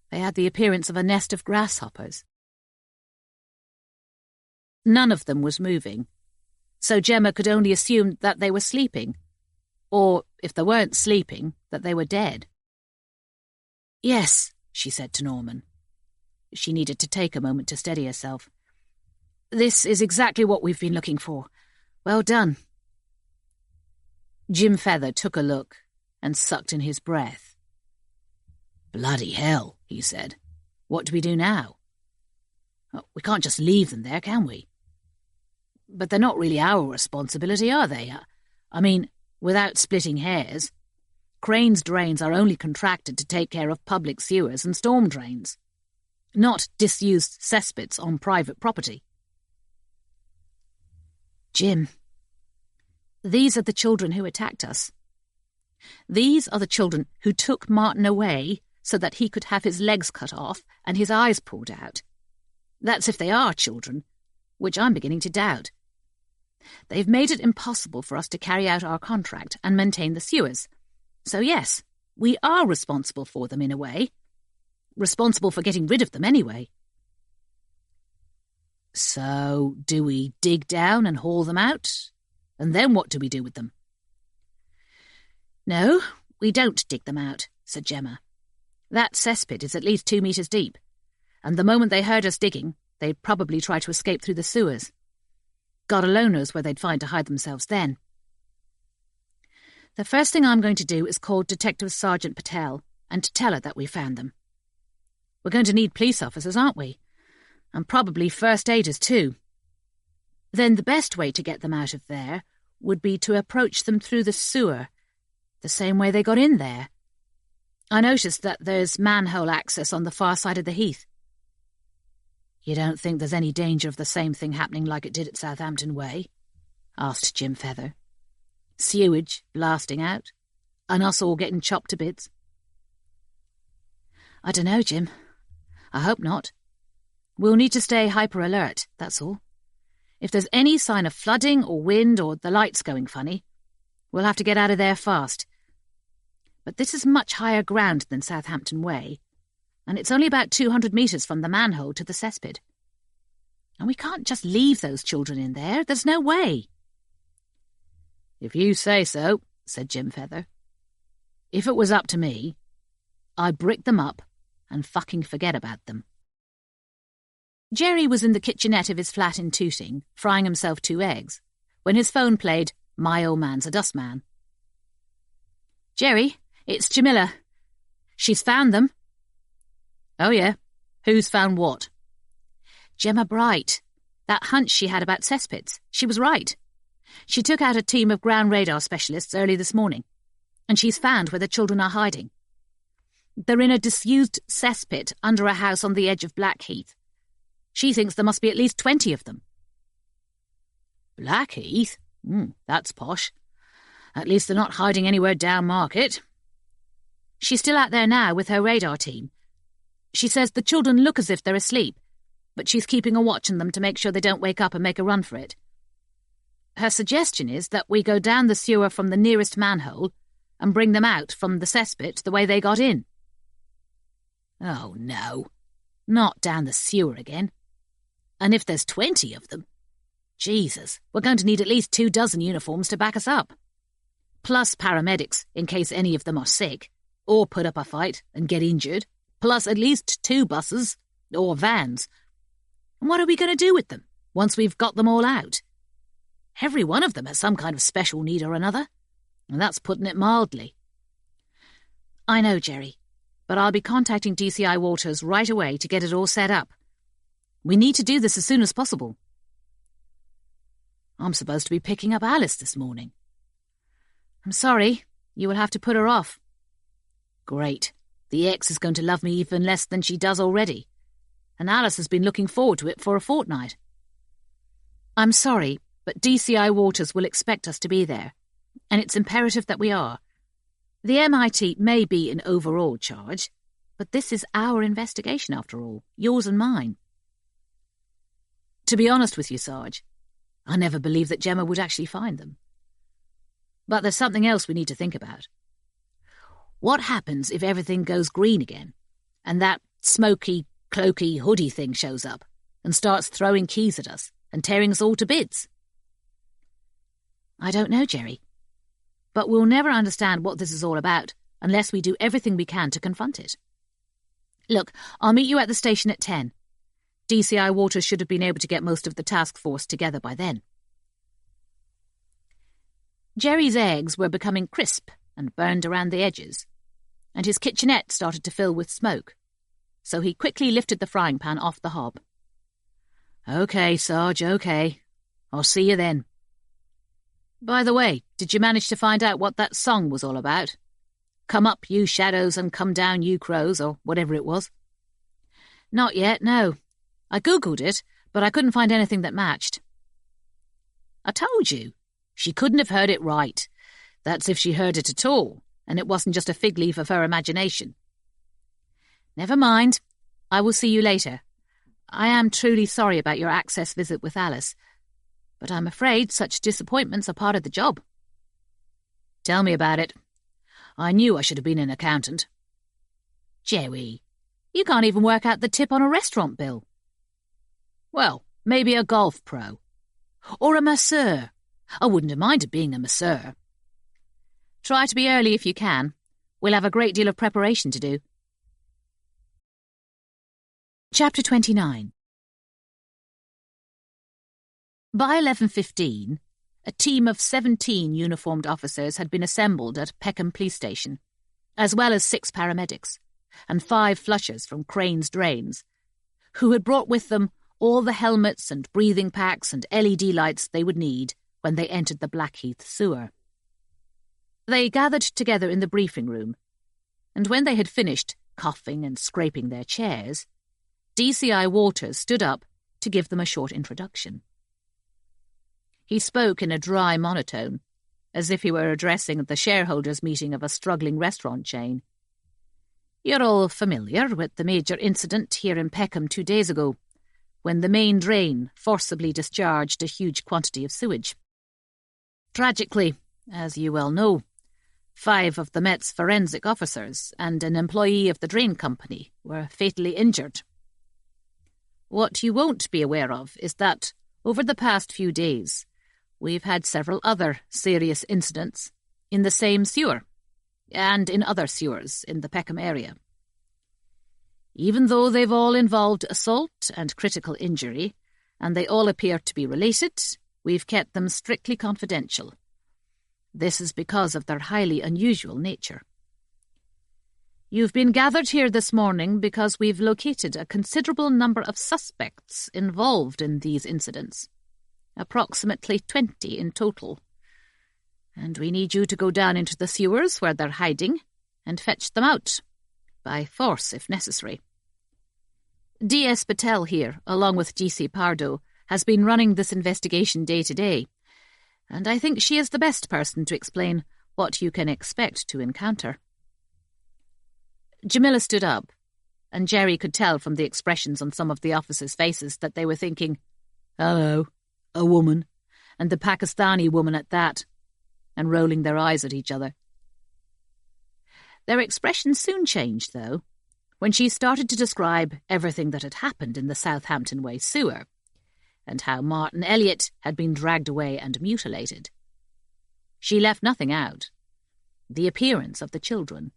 they had the appearance of a nest of grasshoppers. None of them was moving, so Gemma could only assume that they were sleeping, or, if they weren't sleeping, that they were dead. "Yes," she said to Norman. She needed to take a moment to steady herself. "This is exactly what we've been looking for. Well done." Jim Feather took a look and sucked in his breath. "Bloody hell," he said. "What do we do now? We can't just leave them there, can we? But they're not really our responsibility, are they? I mean, without splitting hairs, Crane's drains are only contracted to take care of public sewers and storm drains, not disused cesspits on private property." "Jim, these are the children who attacked us. These are the children who took Martin away so that he could have his legs cut off and his eyes pulled out. That's if they are children, which I'm beginning to doubt. They've made it impossible for us to carry out our contract and maintain the sewers. So yes, we are responsible for them in a way. Responsible for getting rid of them anyway." "So, do we dig down and haul them out? And then what do we do with them?" "No, we don't dig them out," said Gemma. "That cesspit is at least 2 meters deep, and the moment they heard us digging, they'd probably try to escape through the sewers. God alone knows where they'd find to hide themselves then. The first thing I'm going to do is call Detective Sergeant Patel and tell her that we found them. We're going to need police officers, aren't we? And probably first aiders too. Then the best way to get them out of there would be to approach them through the sewer, the same way they got in there. I noticed that there's manhole access on the far side of the heath. You don't think there's any danger of the same thing happening like it did at Southampton Way? Asked Jim Feather. Sewage blasting out, and us all getting chopped to bits. I don't know, Jim. I hope not. We'll need to stay hyper-alert, that's all. If there's any sign of flooding or wind or the lights going funny, we'll have to get out of there fast. But this is much higher ground than Southampton Way, and it's only about 200 metres from the manhole to the cesspit. And we can't just leave those children in there. There's no way. If you say so, said Jim Feather. If it was up to me, I'd brick them up and fucking forget about them. Jerry was in the kitchenette of his flat in Tooting, frying himself 2 eggs, when his phone played My Old Man's a Dustman. Jerry, it's Jamila. She's found them. Oh, yeah? Who's found what? Gemma Bright. That hunch she had about cesspits. She was right. She took out a team of ground radar specialists early this morning, and she's found where the children are hiding. They're in a disused cesspit under a house on the edge of Blackheath. She thinks there must be at least 20 of them. Blackheath? That's posh. At least they're not hiding anywhere down Market. She's still out there now with her radar team. She says the children look as if they're asleep, but she's keeping a watch on them to make sure they don't wake up and make a run for it. Her suggestion is that we go down the sewer from the nearest manhole and bring them out from the cesspit the way they got in. Oh, no. Not down the sewer again. And if there's 20 of them, Jesus, we're going to need at least 24 uniforms to back us up. Plus paramedics, in case any of them are sick, or put up a fight and get injured, plus at least 2 buses, or vans. And what are we going to do with them, once we've got them all out? Every one of them has some kind of special need or another, and that's putting it mildly. I know, Jerry, but I'll be contacting DCI Walters right away to get it all set up. We need to do this as soon as possible. I'm supposed to be picking up Alice this morning. I'm sorry, you will have to put her off. Great. The ex is going to love me even less than she does already, and Alice has been looking forward to it for a fortnight. I'm sorry, but DCI Walters will expect us to be there, and it's imperative that we are. The MIT may be in overall charge, but this is our investigation after all, yours and mine. To be honest with you, Sarge, I never believed that Gemma would actually find them. But there's something else we need to think about. What happens if everything goes green again, and that smoky, cloaky, hoodie thing shows up and starts throwing keys at us and tearing us all to bits? I don't know, Jerry. But we'll never understand what this is all about unless we do everything we can to confront it. Look, I'll meet you at the station at 10. DCI Walters should have been able to get most of the task force together by then. Jerry's eggs were becoming crisp and burned around the edges, and his kitchenette started to fill with smoke, so he quickly lifted the frying pan off the hob. OK, Sarge, OK. I'll see you then. By the way, did you manage to find out what that song was all about? Come up, you shadows, and come down, you crows, or whatever it was. Not yet, no. I Googled it, but I couldn't find anything that matched. I told you. She couldn't have heard it right. That's if she heard it at all, and it wasn't just a fig leaf of her imagination. Never mind. I will see you later. I am truly sorry about your access visit with Alice, but I'm afraid such disappointments are part of the job. Tell me about it. I knew I should have been an accountant. Jerry, you can't even work out the tip on a restaurant bill. Well, maybe a golf pro. Or a masseur. I wouldn't have minded being a masseur. Try to be early if you can. We'll have a great deal of preparation to do. Chapter 29. By 11:15, a team of 17 uniformed officers had been assembled at Peckham Police Station, as well as 6 paramedics, and 5 flushers from Crane's Drains, who had brought with them all the helmets and breathing packs and LED lights they would need when they entered the Blackheath sewer. They gathered together in the briefing room, and when they had finished coughing and scraping their chairs, DCI Walters stood up to give them a short introduction. He spoke in a dry monotone, as if he were addressing the shareholders' meeting of a struggling restaurant chain. "You're all familiar with the major incident here in Peckham 2 days ago, when the main drain forcibly discharged a huge quantity of sewage. Tragically, as you well know, 5 of the Met's forensic officers and an employee of the drain company were fatally injured. What you won't be aware of is that, over the past few days, we've had several other serious incidents in the same sewer, and in other sewers in the Peckham area. Even though they've all involved assault and critical injury, and they all appear to be related, we've kept them strictly confidential. This is because of their highly unusual nature. You've been gathered here this morning because we've located a considerable number of suspects involved in these incidents, approximately 20 in total. And we need you to go down into the sewers where they're hiding and fetch them out, by force if necessary. DS Patel here, along with GC Pardoe, has been running this investigation day to day, and I think she is the best person to explain what you can expect to encounter." Jamila stood up, and Jerry could tell from the expressions on some of the officers' faces that they were thinking, "Hello, a woman, and the Pakistani woman at that," and rolling their eyes at each other. Their expressions soon changed, though, when she started to describe everything that had happened in the Southampton Way sewer, and how Martin Elliot had been dragged away and mutilated. She left nothing out. The appearance of the children,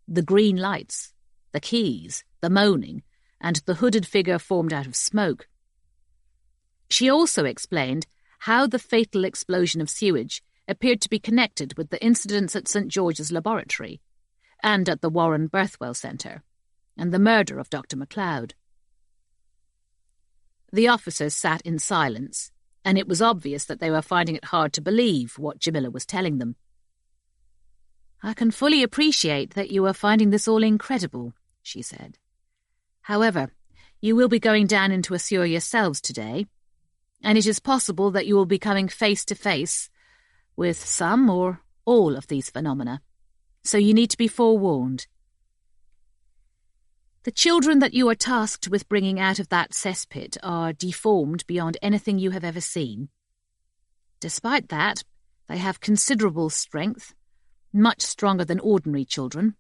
the green lights, the keys, the moaning, and the hooded figure formed out of smoke. She also explained how the fatal explosion of sewage appeared to be connected with the incidents at St. George's Laboratory and at the Warren Birthwell Centre, and the murder of Dr. MacLeod. The officers sat in silence, and it was obvious that they were finding it hard to believe what Jamila was telling them. "I can fully appreciate that you are finding this all incredible," she said. "However, you will be going down into a sewer yourselves today, and it is possible that you will be coming face to face with some or all of these phenomena, so you need to be forewarned. The children that you are tasked with bringing out of that cesspit are deformed beyond anything you have ever seen. Despite that, they have considerable strength, much stronger than ordinary children,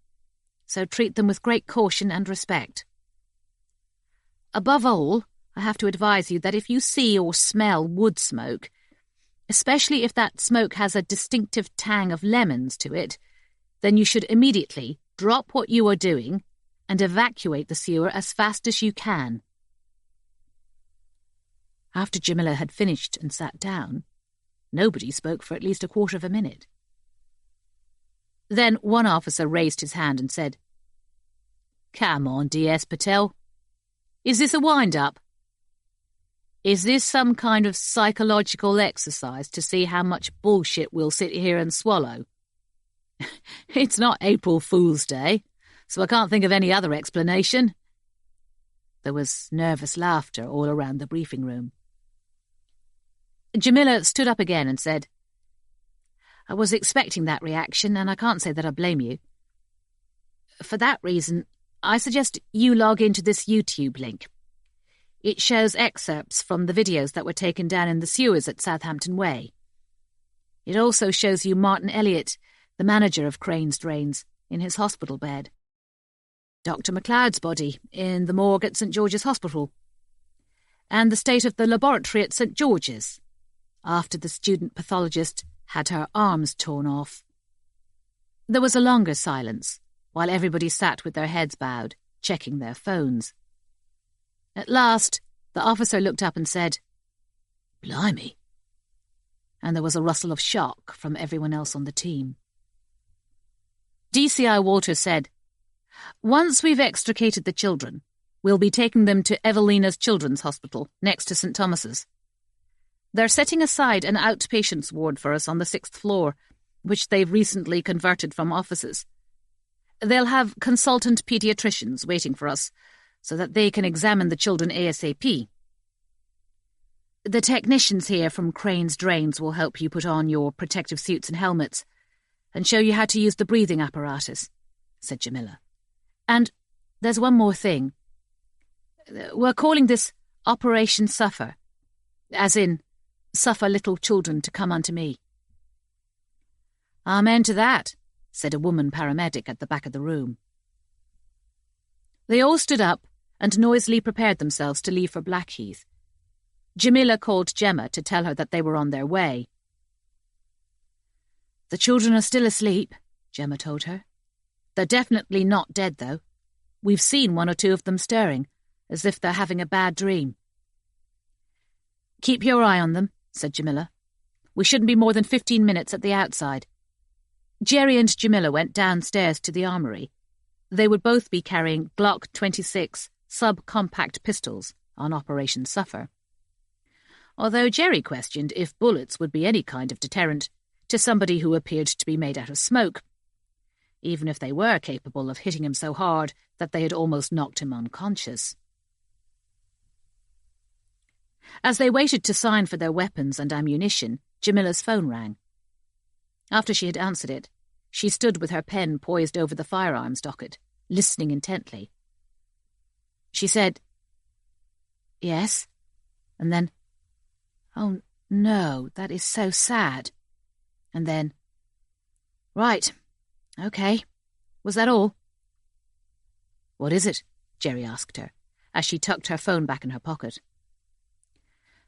so treat them with great caution and respect. Above all, I have to advise you that if you see or smell wood smoke, especially if that smoke has a distinctive tang of lemons to it, then you should immediately drop what you are doing and evacuate the sewer as fast as you can." After Jamila had finished and sat down, nobody spoke for at least a quarter of a minute. Then one officer raised his hand and said, "Come on, DS Patel. Is this a wind-up? Is this some kind of psychological exercise to see how much bullshit we'll sit here and swallow? It's not April Fool's Day, so I can't think of any other explanation." There was nervous laughter all around the briefing room. Jamila stood up again and said, "I was expecting that reaction, and I can't say that I blame you. For that reason, I suggest you log into this YouTube link. It shows excerpts from the videos that were taken down in the sewers at Southampton Way. It also shows you Martin Elliot, the manager of Crane's Drains, in his hospital bed. Dr. MacLeod's body in the morgue at St. George's Hospital. And the state of the laboratory at St. George's, after the student pathologist had her arms torn off." There was a longer silence, while everybody sat with their heads bowed, checking their phones. At last, the officer looked up and said, "Blimey." and there was a rustle of shock from everyone else on the team. DCI Walters said, "Once we've extricated the children, we'll be taking them to Evelina's Children's Hospital, next to St. Thomas's. They're setting aside an outpatients ward for us on the 6th floor, which they've recently converted from offices. They'll have consultant paediatricians waiting for us, so that they can examine the children ASAP. The technicians here from Crane's Drains will help you put on your protective suits and helmets, and show you how to use the breathing apparatus," said Jamila. "And there's one more thing. We're calling this Operation Suffer, as in, suffer little children to come unto me." "Amen to that," said a woman paramedic at the back of the room. They all stood up and noisily prepared themselves to leave for Blackheath. Jamila called Gemma to tell her that they were on their way. "The children are still asleep," Gemma told her. "They're definitely not dead, though. We've seen one or two of them stirring, as if they're having a bad dream." "Keep your eye on them," said Jamila. "We shouldn't be more than 15 minutes at the outside." Jerry and Jamila went downstairs to the armoury. They would both be carrying Glock 26 sub-compact pistols on Operation Suffer. Although Jerry questioned if bullets would be any kind of deterrent to somebody who appeared to be made out of smoke, even if they were capable of hitting him so hard that they had almost knocked him unconscious. As they waited to sign for their weapons and ammunition, Jamila's phone rang. After she had answered it, she stood with her pen poised over the firearms docket, listening intently. She said, "Yes," and then, "Oh, no, that is so sad." And then, "Right, okay. Was that all?" "What is it?" Jerry asked her, as she tucked her phone back in her pocket.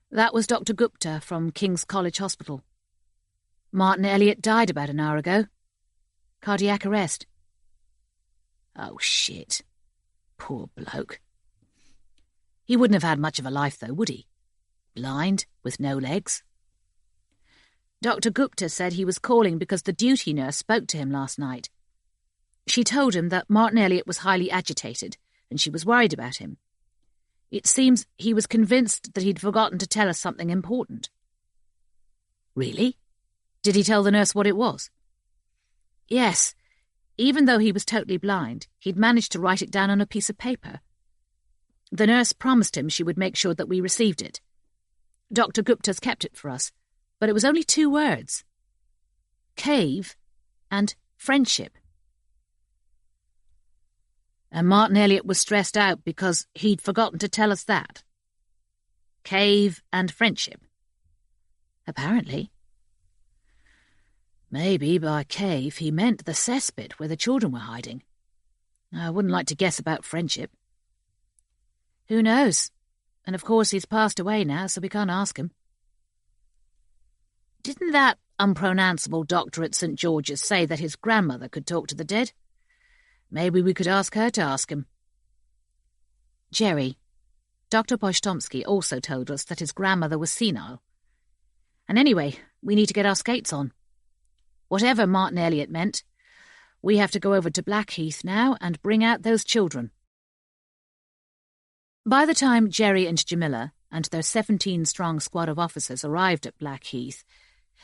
"That was Dr. Gupta from King's College Hospital. Martin Elliot died about an hour ago. Cardiac arrest." "Oh, shit. Poor bloke. He wouldn't have had much of a life, though, would he? Blind, with no legs." "Dr. Gupta said he was calling because the duty nurse spoke to him last night. She told him that Martin Elliot was highly agitated, and she was worried about him. It seems he was convinced that he'd forgotten to tell us something important." "Really? Did he tell the nurse what it was?" "Yes. Even though he was totally blind, he'd managed to write it down on a piece of paper. The nurse promised him she would make sure that we received it. Dr. Gupta's kept it for us, but it was only 2 words. Cave and friendship. And Martin Elliot was stressed out because he'd forgotten to tell us that. Cave and friendship. Apparently. Maybe by cave he meant the cesspit where the children were hiding. I wouldn't like to guess about friendship. Who knows? And of course he's passed away now, so we can't ask him." "Didn't that unpronounceable doctor at St. George's say that his grandmother could talk to the dead? Maybe we could ask her to ask him." "Jerry, Dr. Poshtomsky also told us that his grandmother was senile. And anyway, we need to get our skates on. Whatever Martin Elliot meant, we have to go over to Blackheath now and bring out those children." By the time Jerry and Jamila and their 17-strong squad of officers arrived at Blackheath,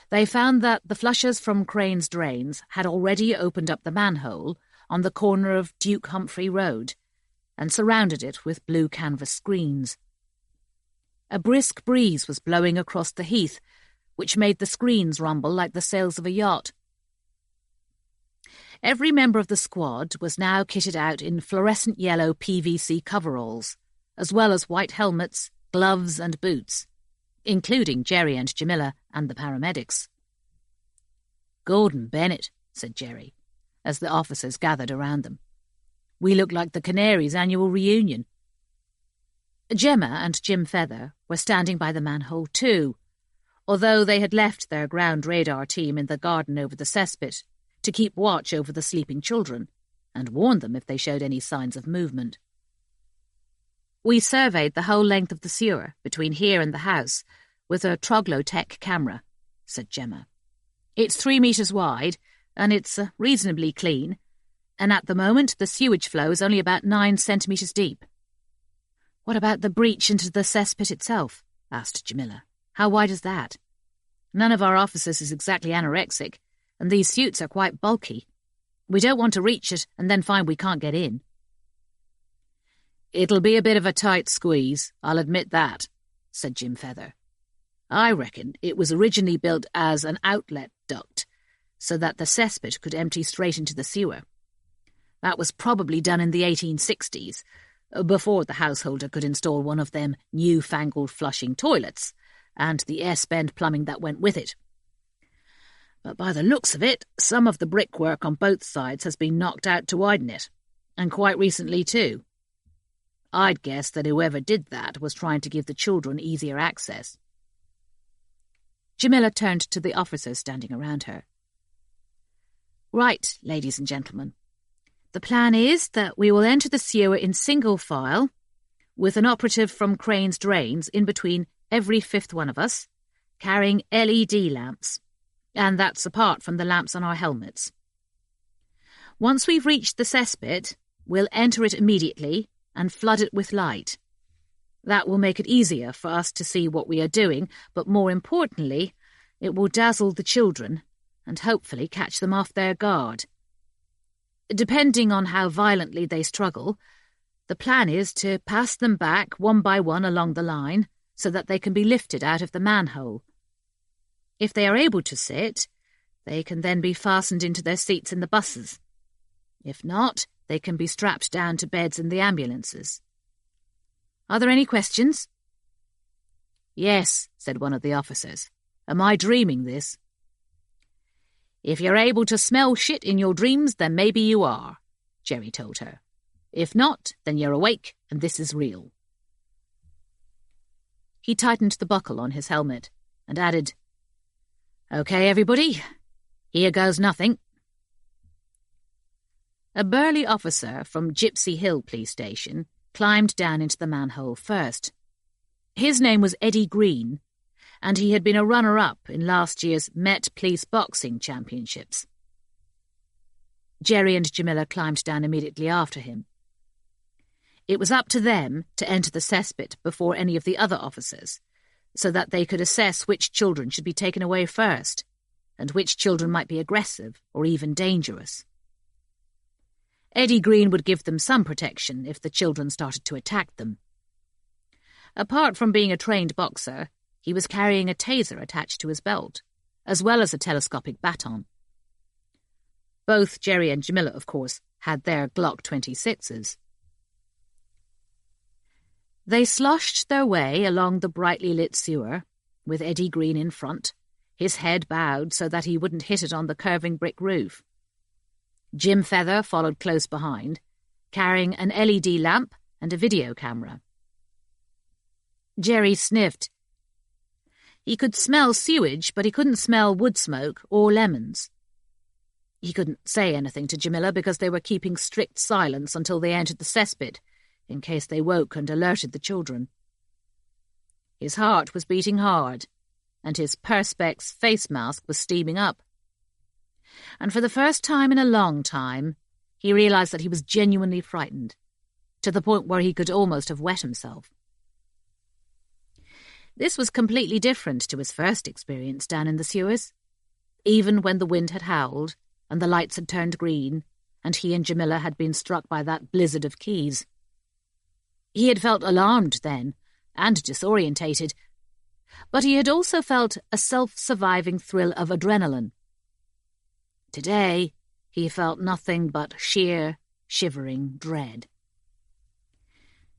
they found that the flushers from Crane's Drains had already opened up the manhole on the corner of Duke Humphrey Road and surrounded it with blue canvas screens. A brisk breeze was blowing across the heath, which made the screens rumble like the sails of a yacht. Every member of the squad was now kitted out in fluorescent yellow PVC coveralls, as well as white helmets, gloves and boots, including Jerry and Jamila and the paramedics. "Gordon Bennett," said Jerry, as the officers gathered around them. "We look like the Canaries' annual reunion." Gemma and Jim Feather were standing by the manhole too, although they had left their ground radar team in the garden over the cesspit to keep watch over the sleeping children and warn them if they showed any signs of movement. "We surveyed the whole length of the sewer between here and the house with a Troglotech camera," said Gemma. "It's 3 metres wide, and it's reasonably clean, and at the moment the sewage flow is only about 9 centimetres deep." "What about the breach into the cesspit itself?" asked Jamila. "How wide is that? None of our officers is exactly anorexic, and these suits are quite bulky. We don't want to reach it and then find we can't get in." "It'll be a bit of a tight squeeze, I'll admit that," said Jim Feather. "I reckon it was originally built as an outlet duct, so that the cesspit could empty straight into the sewer. That was probably done in the 1860s, before the householder could install one of them new-fangled flushing toilets, and the air-spend plumbing that went with it. But by the looks of it, some of the brickwork on both sides has been knocked out to widen it, and quite recently too. I'd guess that whoever did that was trying to give the children easier access." Jamila turned to the officers standing around her. "Right, ladies and gentlemen. The plan is that we will enter the sewer in single file, with an operative from Crane's Drains in between every 5th one of us, carrying LED lamps, and that's apart from the lamps on our helmets. Once we've reached the cesspit, we'll enter it immediately and flood it with light. That will make it easier for us to see what we are doing, but more importantly, it will dazzle the children and hopefully catch them off their guard. Depending on how violently they struggle, the plan is to pass them back one by one along the line so that they can be lifted out of the manhole. If they are able to sit, they can then be fastened into their seats in the buses. If not, they can be strapped down to beds in the ambulances. Are there any questions?" "Yes," said one of the officers. "Am I dreaming this?" "If you're able to smell shit in your dreams, then maybe you are," Jerry told her. "If not, then you're awake and this is real." He tightened the buckle on his helmet and added, "Okay, everybody, here goes nothing." A burly officer from Gypsy Hill Police Station climbed down into the manhole first. His name was Eddie Green, and he had been a runner-up in last year's Met Police Boxing Championships. Jerry and Jamila climbed down immediately after him. It was up to them to enter the cesspit before any of the other officers, so that they could assess which children should be taken away first, and which children might be aggressive or even dangerous. Eddie Green would give them some protection if the children started to attack them. Apart from being a trained boxer, he was carrying a taser attached to his belt, as well as a telescopic baton. Both Jerry and Jamila, of course, had their Glock 26s. They sloshed their way along the brightly lit sewer, with Eddie Green in front, his head bowed so that he wouldn't hit it on the curving brick roof. Jim Feather followed close behind, carrying an LED lamp and a video camera. Jerry sniffed. He could smell sewage, but he couldn't smell wood smoke or lemons. He couldn't say anything to Jamila because they were keeping strict silence until they entered the cesspit, in case they woke and alerted the children. His heart was beating hard, and his Perspex face mask was steaming up. And for the first time in a long time, he realized that he was genuinely frightened, to the point where he could almost have wet himself. This was completely different to his first experience down in the sewers, even when the wind had howled and the lights had turned green and he and Jamila had been struck by that blizzard of keys. He had felt alarmed then and disorientated, but he had also felt a self-surviving thrill of adrenaline. Today, he felt nothing but sheer, shivering dread.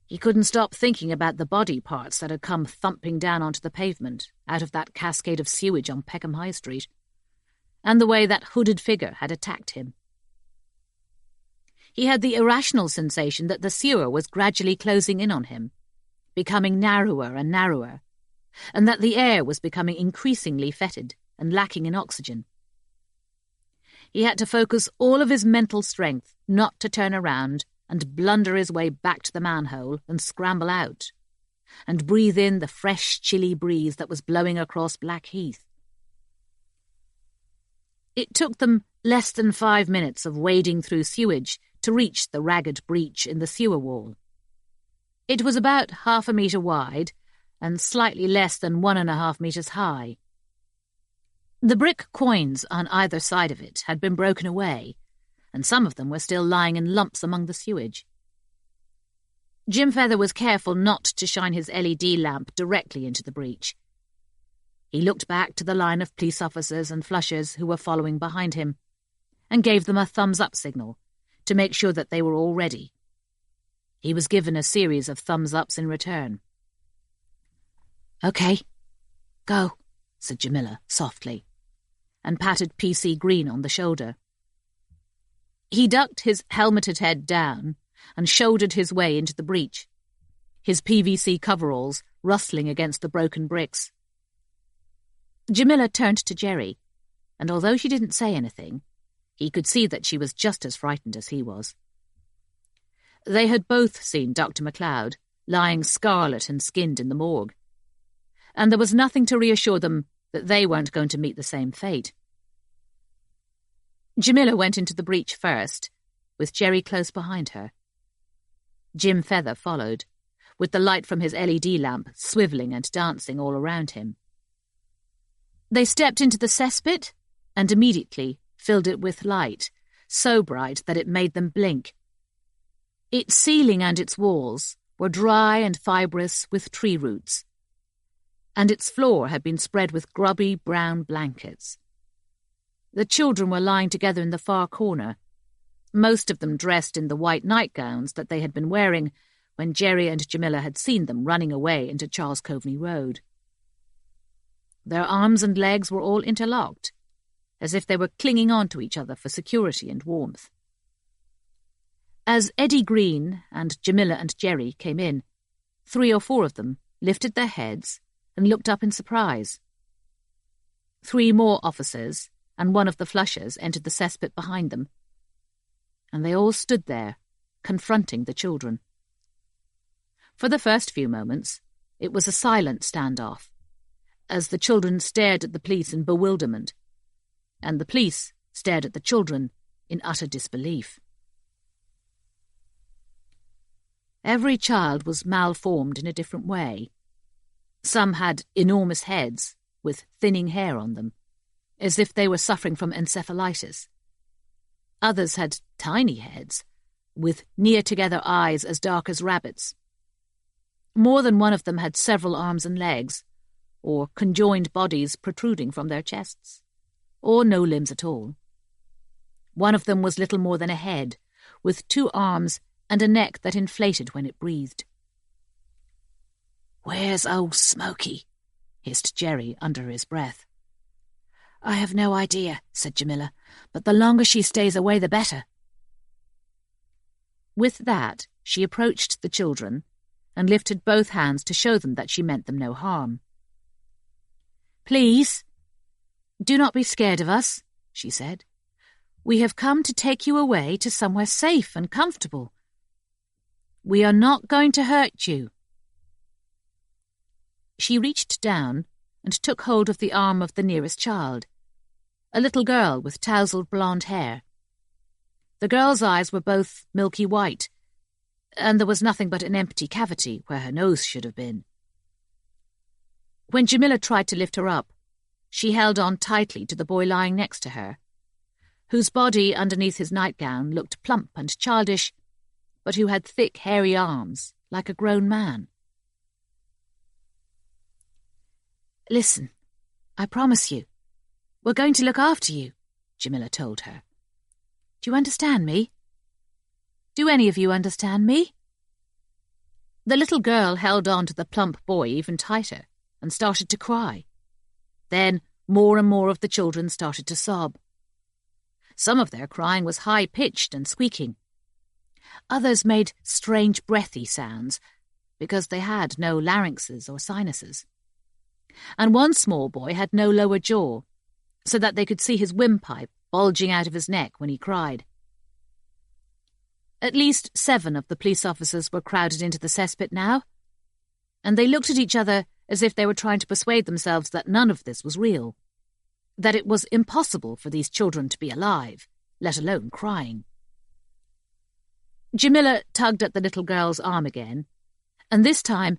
He couldn't stop thinking about the body parts that had come thumping down onto the pavement out of that cascade of sewage on Peckham High Street, and the way that hooded figure had attacked him. He had the irrational sensation that the sewer was gradually closing in on him, becoming narrower and narrower, and that the air was becoming increasingly fetid and lacking in oxygen. He had to focus all of his mental strength not to turn around and blunder his way back to the manhole and scramble out, and breathe in the fresh, chilly breeze that was blowing across Blackheath. It took them less than 5 minutes of wading through sewage to reach the ragged breach in the sewer wall. It was about 1/2 metre wide and slightly less than 1.5 metres high. The brick quoins on either side of it had been broken away, and some of them were still lying in lumps among the sewage. Jim Feather was careful not to shine his LED lamp directly into the breach. He looked back to the line of police officers and flushers who were following behind him and gave them a thumbs-up signal to make sure that they were all ready. He was given a series of thumbs-ups in return. "Okay, go," said Jamila softly, and patted PC Green on the shoulder. He ducked his helmeted head down and shouldered his way into the breach, his PVC coveralls rustling against the broken bricks. Jamila turned to Jerry, and although she didn't say anything, he could see that she was just as frightened as he was. They had both seen Dr. MacLeod lying scarlet and skinned in the morgue, and there was nothing to reassure them that they weren't going to meet the same fate. Jamila went into the breach first, with Jerry close behind her. Jim Feather followed, with the light from his LED lamp swivelling and dancing all around him. They stepped into the cesspit and immediately filled it with light, so bright that it made them blink. Its ceiling and its walls were dry and fibrous with tree roots, and its floor had been spread with grubby brown blankets. The children were lying together in the far corner, most of them dressed in the white nightgowns that they had been wearing when Jerry and Jamila had seen them running away into Charles Coveney Road. Their arms and legs were all interlocked, as if they were clinging on to each other for security and warmth. As Eddie Green and Jamila and Jerry came in, 3 or 4 of them lifted their heads and looked up in surprise. 3 more officers and one of the flushers entered the cesspit behind them, and they all stood there, confronting the children. For the first few moments, it was a silent standoff, as the children stared at the police in bewilderment, and the police stared at the children in utter disbelief. Every child was malformed in a different way. Some had enormous heads with thinning hair on them, as if they were suffering from encephalitis. Others had tiny heads, with near-together eyes as dark as rabbits. More than one of them had several arms and legs, or conjoined bodies protruding from their chests, or no limbs at all. One of them was little more than a head, with 2 arms and a neck that inflated when it breathed. "Where's old Smoky?" hissed Jerry under his breath. "I have no idea," said Jamila, "but the longer she stays away, the better." With that, she approached the children and lifted both hands to show them that she meant them no harm. "Please, do not be scared of us," she said. "We have come to take you away to somewhere safe and comfortable. We are not going to hurt you." She reached down and took hold of the arm of the nearest child, a little girl with tousled blonde hair. The girl's eyes were both milky white, and there was nothing but an empty cavity where her nose should have been. When Jamila tried to lift her up, she held on tightly to the boy lying next to her, whose body underneath his nightgown looked plump and childish, but who had thick, hairy arms like a grown man. "Listen, I promise you, we're going to look after you," Jamila told her. "Do you understand me? Do any of you understand me?" The little girl held on to the plump boy even tighter and started to cry. Then more and more of the children started to sob. Some of their crying was high-pitched and squeaking. Others made strange breathy sounds because they had no larynxes or sinuses. And one small boy had no lower jaw, so that they could see his windpipe bulging out of his neck when he cried. At least 7 of the police officers were crowded into the cesspit now, and they looked at each other as if they were trying to persuade themselves that none of this was real, that it was impossible for these children to be alive, let alone crying. Jamila tugged at the little girl's arm again, and this time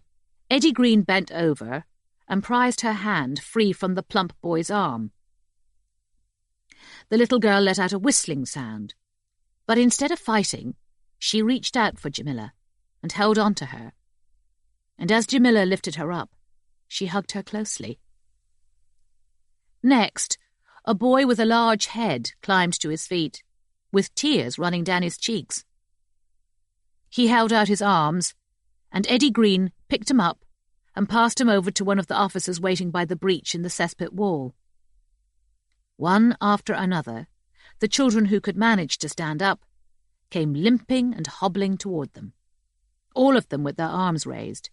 Eddie Green bent over and prized her hand free from the plump boy's arm. The little girl let out a whistling sound, but instead of fighting, she reached out for Jamila and held on to her, and as Jamila lifted her up, she hugged her closely. Next, a boy with a large head climbed to his feet, with tears running down his cheeks. He held out his arms, and Eddie Green picked him up and passed him over to one of the officers waiting by the breach in the cesspit wall. One after another, the children who could manage to stand up came limping and hobbling toward them, all of them with their arms raised,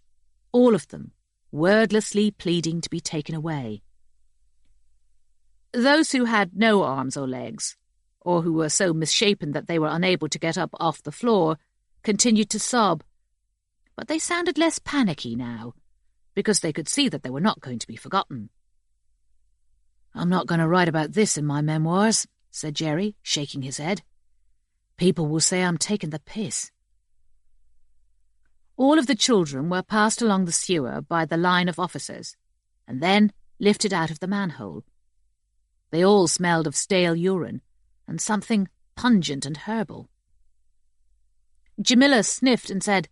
all of them wordlessly pleading to be taken away. Those who had no arms or legs, or who were so misshapen that they were unable to get up off the floor, continued to sob, but they sounded less panicky now, because they could see that they were not going to be forgotten. "I'm not going to write about this in my memoirs," said Jerry, shaking his head. "People will say I'm taking the piss." All of the children were passed along the sewer by the line of officers, and then lifted out of the manhole. They all smelled of stale urine and something pungent and herbal. Jamila sniffed and said,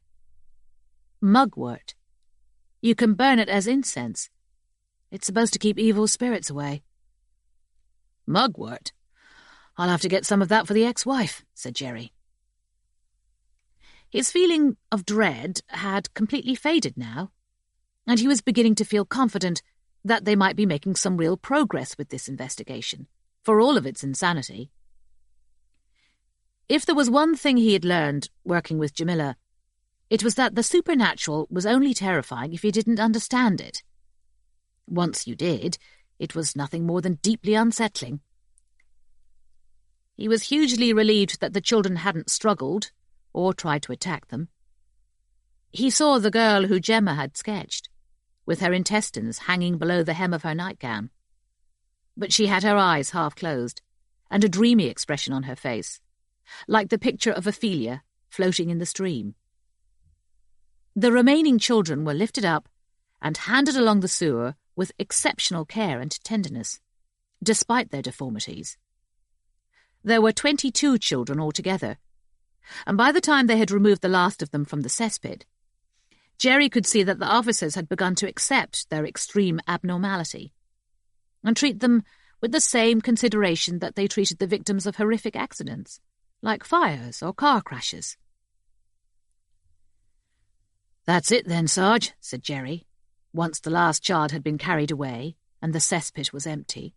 "Mugwort. You can burn it as incense. It's supposed to keep evil spirits away." "Mugwort? I'll have to get some of that for the ex-wife," said Jerry. His feeling of dread had completely faded now, and he was beginning to feel confident that they might be making some real progress with this investigation, for all of its insanity. If there was one thing he had learned working with Jamila, it was that the supernatural was only terrifying if you didn't understand it. Once you did, it was nothing more than deeply unsettling. He was hugely relieved that the children hadn't struggled or tried to attack them. He saw the girl who Gemma had sketched, with her intestines hanging below the hem of her nightgown. But she had her eyes half closed, and a dreamy expression on her face, like the picture of Ophelia floating in the stream. The remaining children were lifted up and handed along the sewer with exceptional care and tenderness, despite their deformities. There were 22 children altogether, and by the time they had removed the last of them from the cesspit, Jerry could see that the officers had begun to accept their extreme abnormality and treat them with the same consideration that they treated the victims of horrific accidents, like fires or car crashes. "That's it then, Sarge," said Jerry, once the last child had been carried away and the cesspit was empty.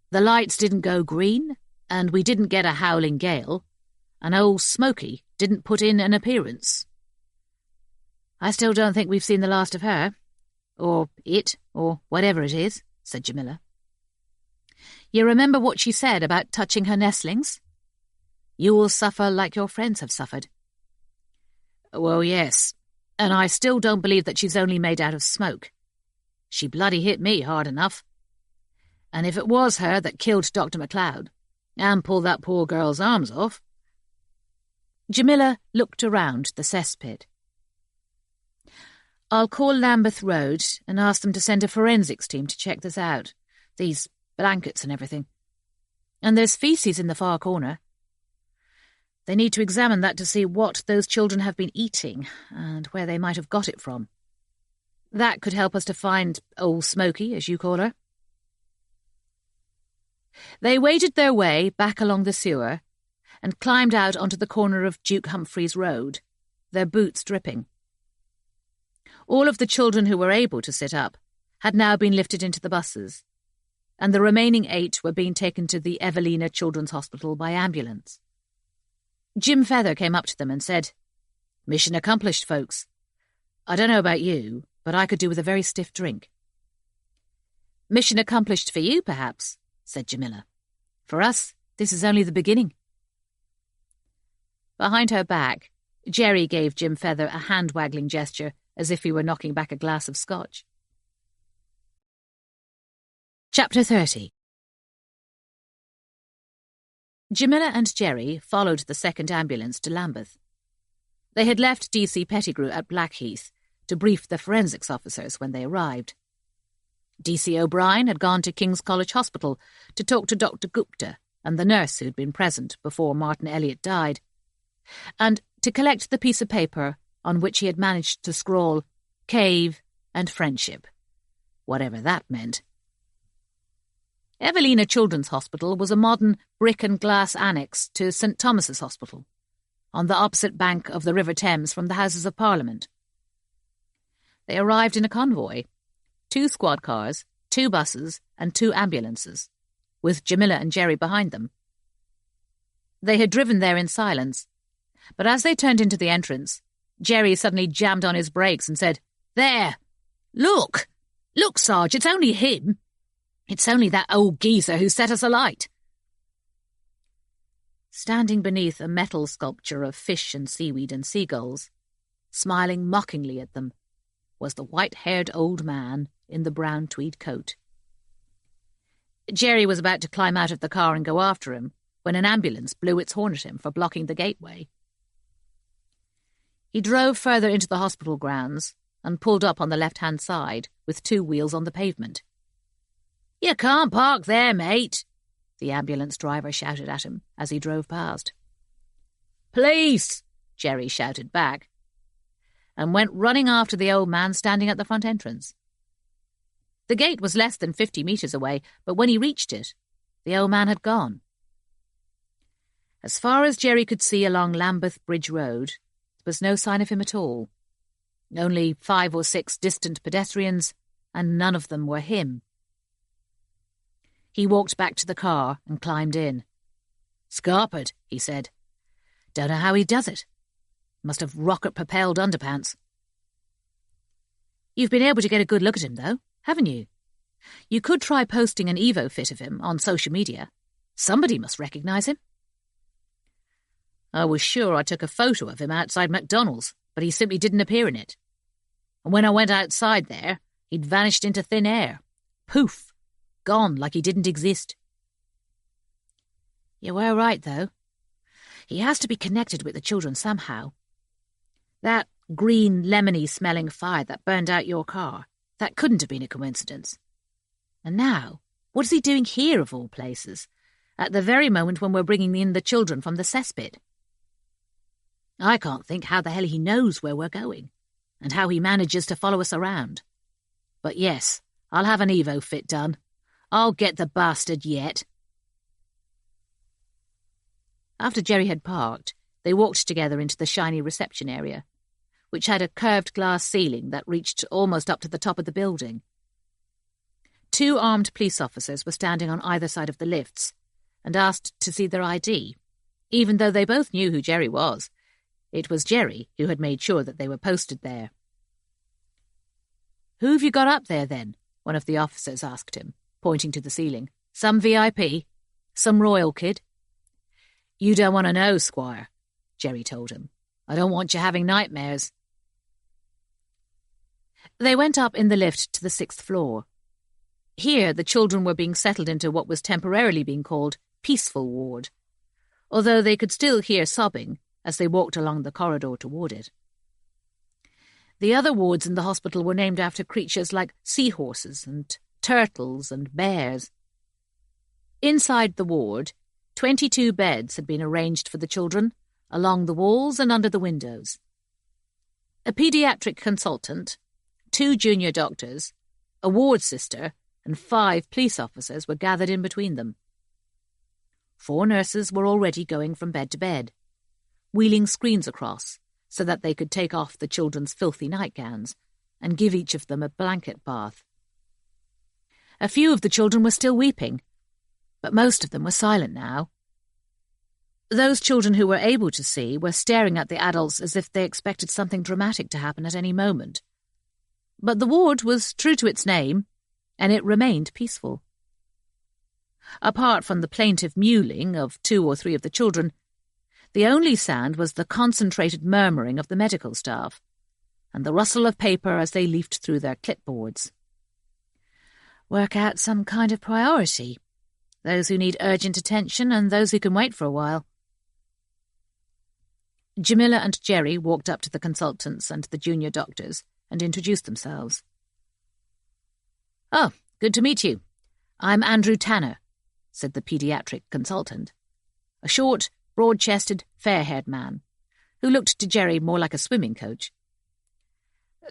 "The lights didn't go green, and we didn't get a howling gale, and old Smoky didn't put in an appearance. I still don't think we've seen the last of her, or it, or whatever it is," said Jamila. "You remember what she said about touching her nestlings? You will suffer like your friends have suffered." "Well, yes, and I still don't believe that she's only made out of smoke. She bloody hit me hard enough. And if it was her that killed Dr. MacLeod, and pulled that poor girl's arms off—" Jamila looked around the cesspit. "I'll call Lambeth Road and ask them to send a forensics team to check this out, these blankets and everything. And there's feces in the far corner. They need to examine that to see what those children have been eating and where they might have got it from. That could help us to find old Smoky, as you call her." They waded their way back along the sewer and climbed out onto the corner of Duke Humphreys Road, their boots dripping. All of the children who were able to sit up had now been lifted into the buses, and the remaining 8 were being taken to the Evelina Children's Hospital by ambulance. Jim Feather came up to them and said, "Mission accomplished, folks. I don't know about you, but I could do with a very stiff drink." "Mission accomplished for you, perhaps," said Jamila. "For us, this is only the beginning." Behind her back, Jerry gave Jim Feather a hand-waggling gesture as if he were knocking back a glass of scotch. Chapter 30. Jamila and Jerry followed the second ambulance to Lambeth. They had left DC Pettigrew at Blackheath to brief the forensics officers when they arrived. DC O'Brien had gone to King's College Hospital to talk to Dr. Gupta and the nurse who'd been present before Martin Elliot died, and to collect the piece of paper on which he had managed to scrawl "Cave and Friendship," whatever that meant. Evelina Children's Hospital was a modern brick and glass annex to St Thomas's Hospital, on the opposite bank of the River Thames from the Houses of Parliament. They arrived in a convoy, 2 squad cars, 2 buses and 2 ambulances, with Jamila and Jerry behind them. They had driven there in silence, but as they turned into the entrance, Jerry suddenly jammed on his brakes and said, "There! Look! Look, Sarge, it's only him! It's only that old geezer who set us alight." Standing beneath a metal sculpture of fish and seaweed and seagulls, smiling mockingly at them, was the white-haired old man in the brown tweed coat. Jerry was about to climb out of the car and go after him when an ambulance blew its horn at him for blocking the gateway. He drove further into the hospital grounds and pulled up on the left-hand side with 2 wheels on the pavement. "You can't park there, mate," the ambulance driver shouted at him as he drove past. "Police!" Jerry shouted back, and went running after the old man standing at the front entrance. The gate was less than 50 metres away, but when he reached it, the old man had gone. As far as Jerry could see along Lambeth Bridge Road, there was no sign of him at all. Only 5 or 6 distant pedestrians, and none of them were him. He walked back to the car and climbed in. "Scarpered," he said. "Don't know how he does it. Must have rocket-propelled underpants." "You've been able to get a good look at him, though, haven't you? You could try posting an Evo fit of him on social media. Somebody must recognise him." "I was sure I took a photo of him outside McDonald's, but he simply didn't appear in it. And when I went outside there, he'd vanished into thin air. Poof! Gone like he didn't exist." "You were right, though. He has to be connected with the children somehow. That green, lemony-smelling fire that burned out your car, that couldn't have been a coincidence. And now, what is he doing here, of all places, at the very moment when we're bringing in the children from the cesspit? I can't think how the hell he knows where we're going, and how he manages to follow us around. But yes, I'll have an Evo fit done. I'll get the bastard yet." After Jerry had parked, they walked together into the shiny reception area, which had a curved glass ceiling that reached almost up to the top of the building. 2 armed police officers were standing on either side of the lifts and asked to see their ID, even though they both knew who Jerry was. It was Jerry who had made sure that they were posted there. "Who have you got up there, then?" one of the officers asked him, pointing to the ceiling. "Some VIP? Some royal kid?" "You don't want to know, Squire," Jerry told him. "I don't want you having nightmares." They went up in the lift to the 6th floor. Here the children were being settled into what was temporarily being called Peaceful Ward, although they could still hear sobbing as they walked along the corridor toward it. The other wards in the hospital were named after creatures like seahorses and turtles and bears. Inside the ward, 22 beds had been arranged for the children, along the walls and under the windows. A paediatric consultant, 2 junior doctors, a ward sister, and 5 police officers were gathered in between them. 4 nurses were already going from bed to bed, wheeling screens across so that they could take off the children's filthy nightgowns and give each of them a blanket bath. A few of the children were still weeping, but most of them were silent now. Those children who were able to see were staring at the adults as if they expected something dramatic to happen at any moment. But the ward was true to its name, and it remained peaceful. Apart from the plaintive mewling of 2 or 3 of the children, the only sound was the concentrated murmuring of the medical staff, and the rustle of paper as they leafed through their clipboards. Work out some kind of priority. Those who need urgent attention and those who can wait for a while. Jamila and Jerry walked up to the consultants and the junior doctors and introduced themselves. "Oh, good to meet you. I'm Andrew Tanner," said the paediatric consultant, a short, broad-chested, fair-haired man, who looked to Jerry more like a swimming coach.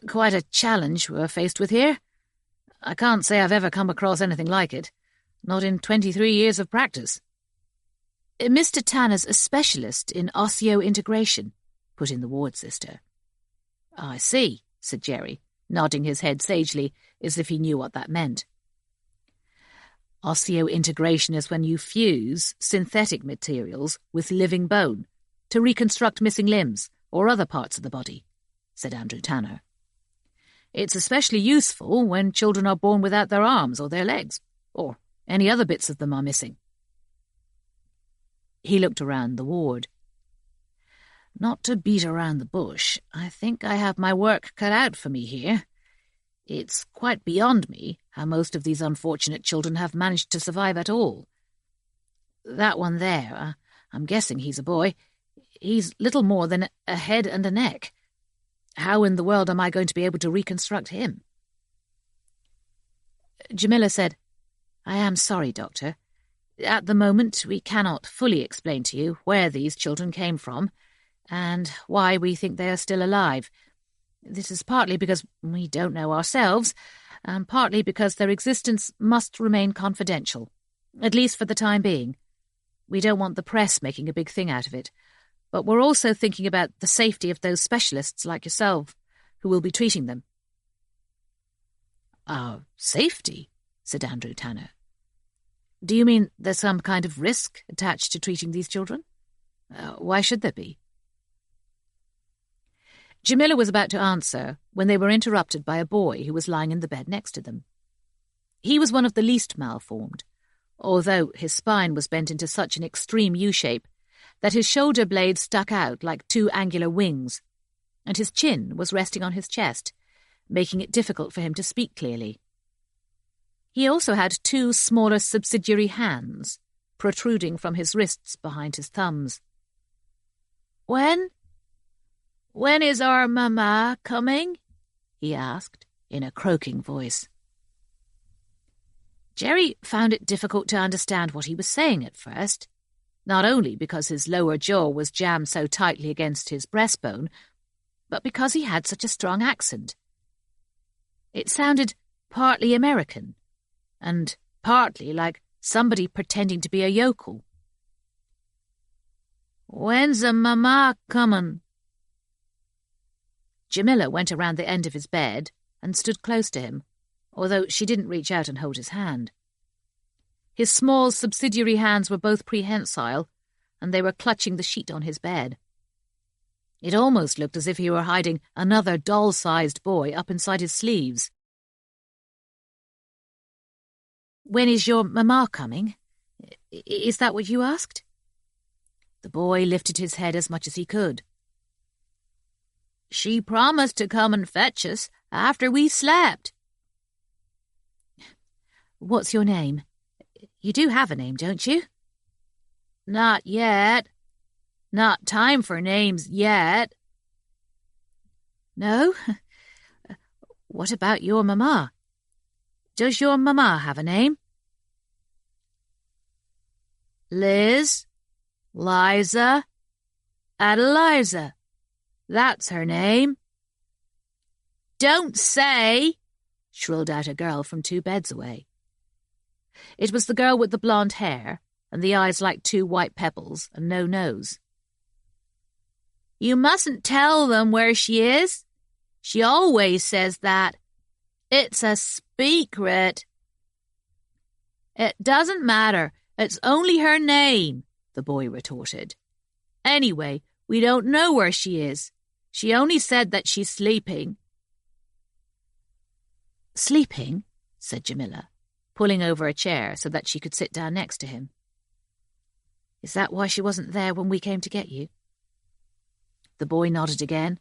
"Quite a challenge we're faced with here. I can't say I've ever come across anything like it, not in 23 years of practice." "Mr. Tanner's a specialist in osseointegration," put in the ward sister. "I see," said Jerry, nodding his head sagely, as if he knew what that meant. Osseointegration is when you fuse synthetic materials with living bone to reconstruct missing limbs or other parts of the body, said Andrew Tanner. It's especially useful when children are born without their arms or their legs, or any other bits of them are missing. He looked around the ward. "Not to beat around the bush, I think I have my work cut out for me here. It's quite beyond me how most of these unfortunate children have managed to survive at all. That one there, I'm guessing he's a boy. He's little more than a head and a neck. How in the world am I going to be able to reconstruct him?" Jamila said, "I am sorry, Doctor. At the moment, we cannot fully explain to you where these children came from and why we think they are still alive. This is partly because we don't know ourselves, and partly because their existence must remain confidential, at least for the time being. We don't want the press making a big thing out of it, but we're also thinking about the safety of those specialists like yourself who will be treating them." "Our safety?" said Andrew Tanner. "Do you mean there's some kind of risk attached to treating these children? Why should there be?" Jamila was about to answer when they were interrupted by a boy who was lying in the bed next to them. He was one of the least malformed, although his spine was bent into such an extreme U-shape that his shoulder blades stuck out like two angular wings, and his chin was resting on his chest, making it difficult for him to speak clearly. He also had two smaller subsidiary hands, protruding from his wrists behind his thumbs. When is our mama coming?" he asked, in a croaking voice. Jerry found it difficult to understand what he was saying at first, not only because his lower jaw was jammed so tightly against his breastbone, but because he had such a strong accent. It sounded partly American, and partly like somebody pretending to be a yokel. "When's a mama comin'?" Jamila went around the end of his bed and stood close to him, although she didn't reach out and hold his hand. His small subsidiary hands were both prehensile, and they were clutching the sheet on his bed. It almost looked as if he were hiding another doll-sized boy up inside his sleeves. "When is your mama coming? Is that what you asked?" The boy lifted his head as much as he could. "She promised to come and fetch us after we slept." "What's your name? You do have a name, don't you?" "Not yet. Not time for names yet." "No? What about your mama? Does your mama have a name?" "Liz, Liza, Adeliza. That's her name." "Don't say!" shrilled out a girl from 2 beds away. It was the girl with the blonde hair and the eyes like 2 white pebbles and no nose. "You mustn't tell them where she is. She always says that. It's a secret." "It doesn't matter. It's only her name," the boy retorted. "Anyway, we don't know where she is. She only said that she's sleeping." "Sleeping?" said Jamila, pulling over a chair so that she could sit down next to him. "Is that why she wasn't there when we came to get you?" The boy nodded again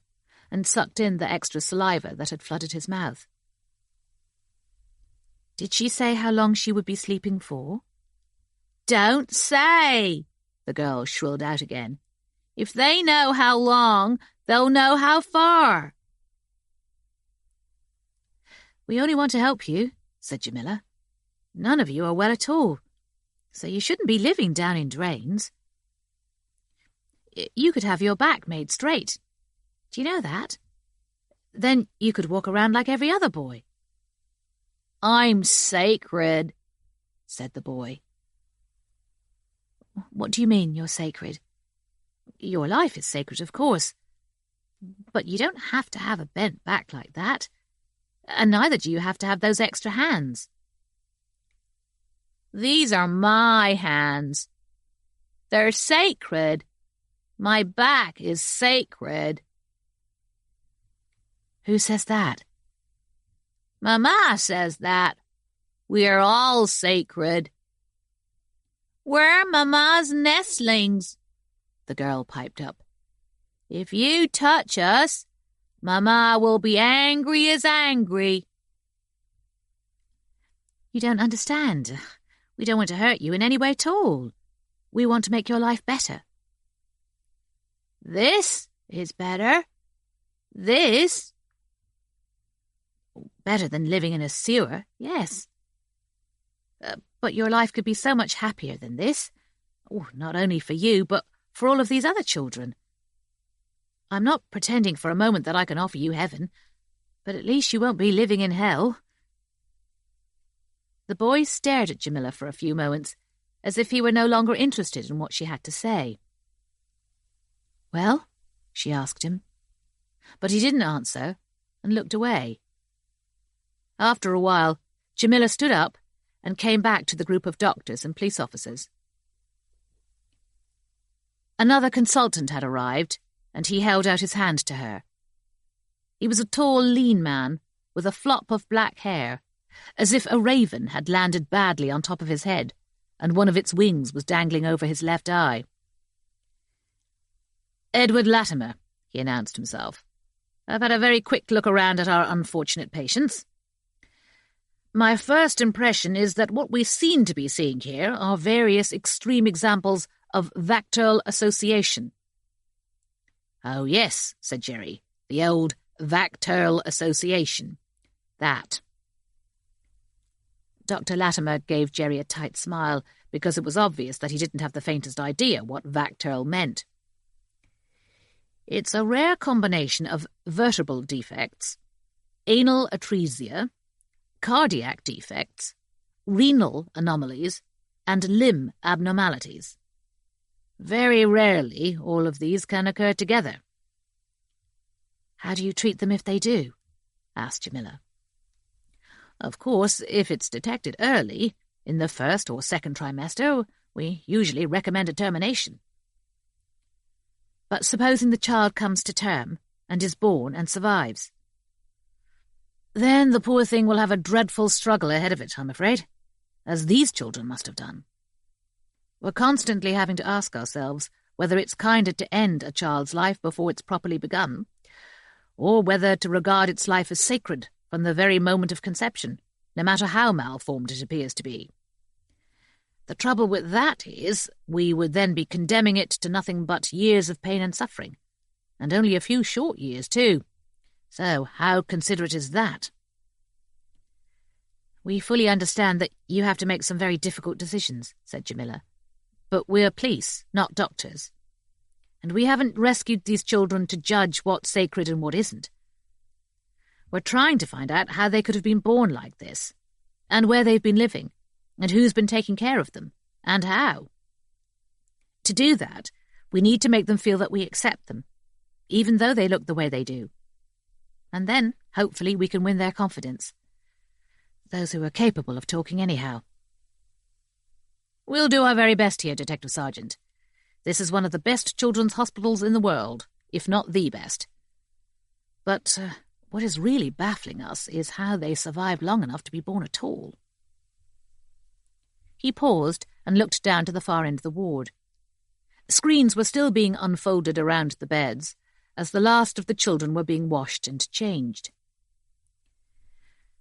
and sucked in the extra saliva that had flooded his mouth. Did she say how long she would be sleeping for? Don't say, the girl shrilled out again. If they know how long, they'll know how far. We only want to help you, said Jamila. None of you are well at all, so you shouldn't be living down in drains. You could have your back made straight. Do you know that? Then you could walk around like every other boy. I'm sacred, said the boy. What do you mean you're sacred? Your life is sacred, of course. But you don't have to have a bent back like that. And neither do you have to have those extra hands. These are my hands. They're sacred. My back is sacred. Who says that? Mama says that. We're all sacred. We're Mama's nestlings, the girl piped up. If you touch us, Mama will be angry as angry. You don't understand. We don't want to hurt you in any way at all. We want to make your life better. This is better. This. Better than living in a sewer, yes. But your life could be so much happier than this. Not only for you, but for all of these other children. I'm not pretending for a moment that I can offer you heaven, but at least you won't be living in hell. The boy stared at Jamila for a few moments, as if he were no longer interested in what she had to say. Well? She asked him. But he didn't answer, and looked away. After a while, Jamila stood up and came back to the group of doctors and police officers. Another consultant had arrived, and he held out his hand to her. He was a tall, lean man with a flop of black hair, as if a raven had landed badly on top of his head, and one of its wings was dangling over his left eye. Edward Latimer, he announced himself. I've had a very quick look around at our unfortunate patients. My first impression is that what we seem to be seeing here are various extreme examples of vactal association. Oh, yes, said Jerry, the old vactal association. That. Dr. Latimer gave Jerry a tight smile because it was obvious that he didn't have the faintest idea what vactal meant. It's a rare combination of vertebral defects, anal atresia, cardiac defects, renal anomalies, and limb abnormalities. Very rarely all of these can occur together. How do you treat them if they do? Asked Jamila. Of course, if it's detected early, in the first or second trimester, we usually recommend a termination. But supposing the child comes to term and is born and survives? Then the poor thing will have a dreadful struggle ahead of it, I'm afraid, as these children must have done. We're constantly having to ask ourselves whether it's kinder to end a child's life before it's properly begun, or whether to regard its life as sacred from the very moment of conception, no matter how malformed it appears to be. The trouble with that is we would then be condemning it to nothing but years of pain and suffering, and only a few short years, too. So how considerate is that? We fully understand that you have to make some very difficult decisions, said Jamila. But we're police, not doctors. And we haven't rescued these children to judge what's sacred and what isn't. We're trying to find out how they could have been born like this, and where they've been living, and who's been taking care of them, and how. To do that, we need to make them feel that we accept them, even though they look the way they do. And then, hopefully, we can win their confidence. Those who are capable of talking anyhow. We'll do our very best here, Detective Sergeant. This is one of the best children's hospitals in the world, if not the best. But what is really baffling us is how they survived long enough to be born at all. He paused and looked down to the far end of the ward. Screens were still being unfolded around the beds, as the last of the children were being washed and changed.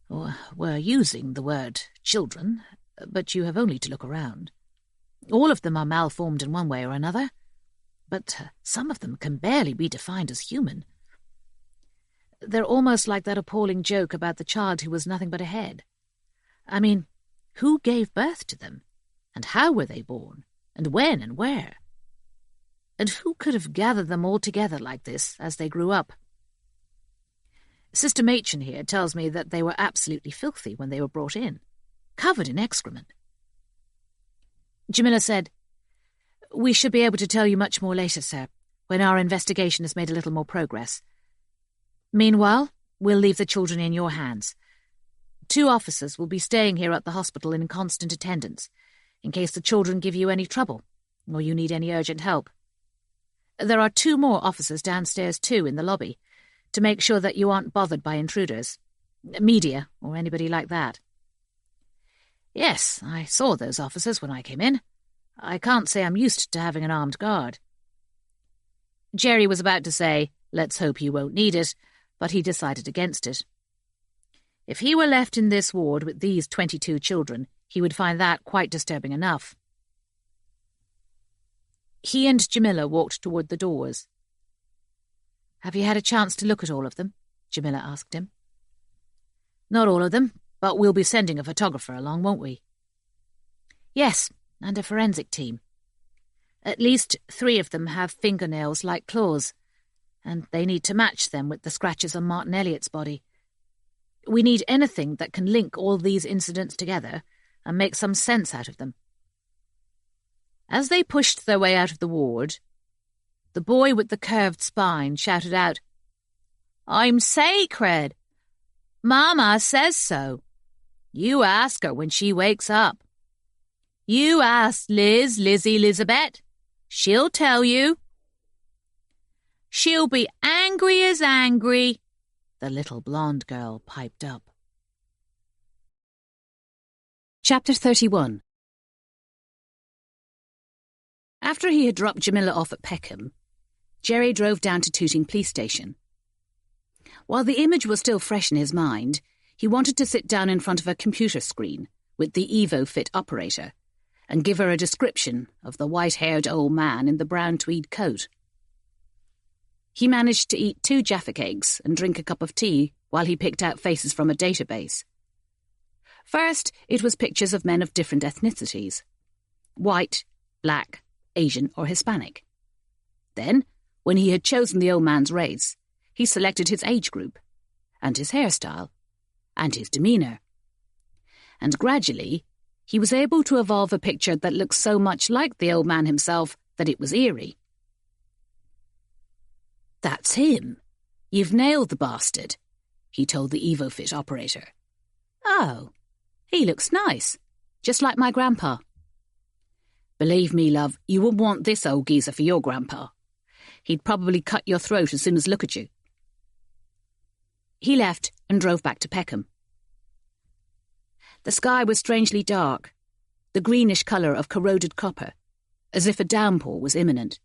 We're using the word children, but you have only to look around. All of them are malformed in one way or another, but some of them can barely be defined as human. They're almost like that appalling joke about the child who was nothing but a head. I mean, who gave birth to them? And how were they born? And when and where? And who could have gathered them all together like this as they grew up? Sister Machin here tells me that they were absolutely filthy when they were brought in, covered in excrement. Jamila said, "We should be able to tell you much more later, sir, when our investigation has made a little more progress. Meanwhile, we'll leave the children in your hands. 2 officers will be staying here at the hospital in constant attendance, in case the children give you any trouble, or you need any urgent help. There are 2 more officers downstairs too in the lobby, to make sure that you aren't bothered by intruders, media, or anybody like that." "Yes, I saw those officers when I came in. I can't say I'm used to having an armed guard." Jerry was about to say, "Let's hope you won't need it," but he decided against it. If he were left in this ward with these 22 children, he would find that quite disturbing enough. He and Jamila walked toward the doors. "Have you had a chance to look at all of them?" Jamila asked him. "Not all of them, but we'll be sending a photographer along, won't we?" "Yes, and a forensic team. At least 3 of them have fingernails like claws, and they need to match them with the scratches on Martin Elliott's body. We need anything that can link all these incidents together and make some sense out of them." As they pushed their way out of the ward, the boy with the curved spine shouted out, "I'm sacred! Mama says so. You ask her when she wakes up. You ask Lizzie Elizabeth. She'll tell you." "She'll be angry as angry," the little blonde girl piped up. Chapter 31. After he had dropped Jamila off at Peckham, Jerry drove down to Tooting Police Station. While the image was still fresh in his mind, he wanted to sit down in front of a computer screen with the EvoFit operator and give her a description of the white-haired old man in the brown tweed coat. He managed to eat 2 Jaffa cakes and drink a cup of tea while he picked out faces from a database. First, it was pictures of men of different ethnicities: white, black, Asian or Hispanic. Then, when he had chosen the old man's race, he selected his age group, and his hairstyle, and his demeanour. And gradually, he was able to evolve a picture that looked so much like the old man himself that it was eerie. "That's him. You've nailed the bastard," he told the EvoFit operator. "Oh, he looks nice, just like my grandpa." "Believe me, love, you wouldn't want this old geezer for your grandpa. He'd probably cut your throat as soon as look at you." He left and drove back to Peckham. The sky was strangely dark, the greenish colour of corroded copper, as if a downpour was imminent.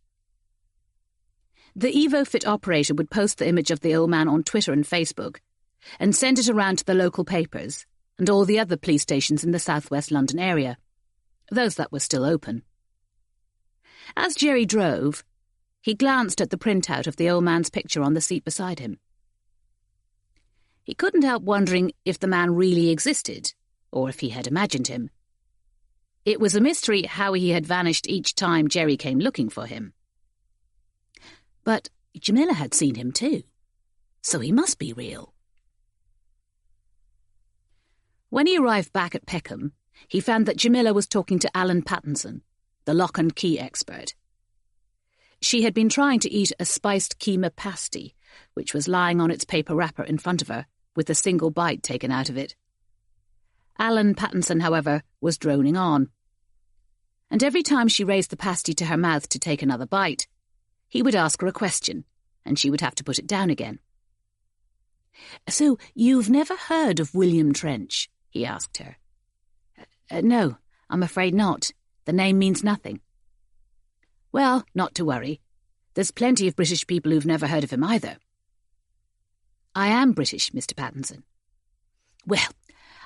The EvoFit operator would post the image of the old man on Twitter and Facebook and send it around to the local papers and all the other police stations in the southwest London area, those that were still open. As Jerry drove, he glanced at the printout of the old man's picture on the seat beside him. He couldn't help wondering if the man really existed, or if he had imagined him. It was a mystery how he had vanished each time Jerry came looking for him. But Jamila had seen him too, so he must be real. When he arrived back at Peckham, he found that Jamila was talking to Alan Pattinson, the lock and key expert. She had been trying to eat a spiced keema pasty, which was lying on its paper wrapper in front of her, with a single bite taken out of it. Alan Pattinson, however, was droning on. And every time she raised the pasty to her mouth to take another bite, he would ask her a question, and she would have to put it down again. "So, you've never heard of William Trench?" he asked her. No, I'm afraid not. The name means nothing." "Well, not to worry. There's plenty of British people who've never heard of him either." "I am British, Mr. Pattinson." Well,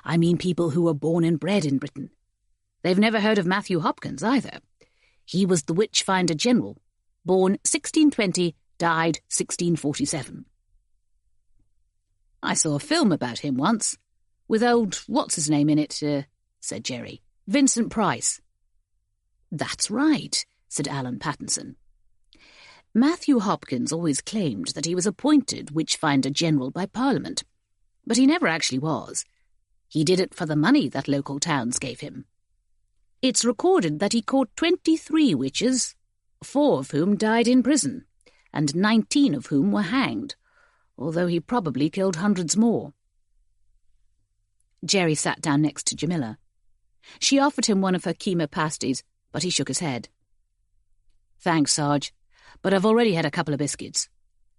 I mean people who were born and bred in Britain. They've never heard of Matthew Hopkins either. He was the Witchfinder General, born 1620, died 1647. I saw a film about him once, with old what's-his-name in it, said Jerry. Vincent Price. That's right, said Alan Pattinson. Matthew Hopkins always claimed that he was appointed Witchfinder General by Parliament, but he never actually was. He did it for the money that local towns gave him. It's recorded that he caught 23 witches, 4 of whom died in prison, and 19 of whom were hanged, although he probably killed hundreds more. Jerry sat down next to Jamila. She offered him one of her keema pasties, but he shook his head. Thanks, Sarge, but I've already had a couple of biscuits,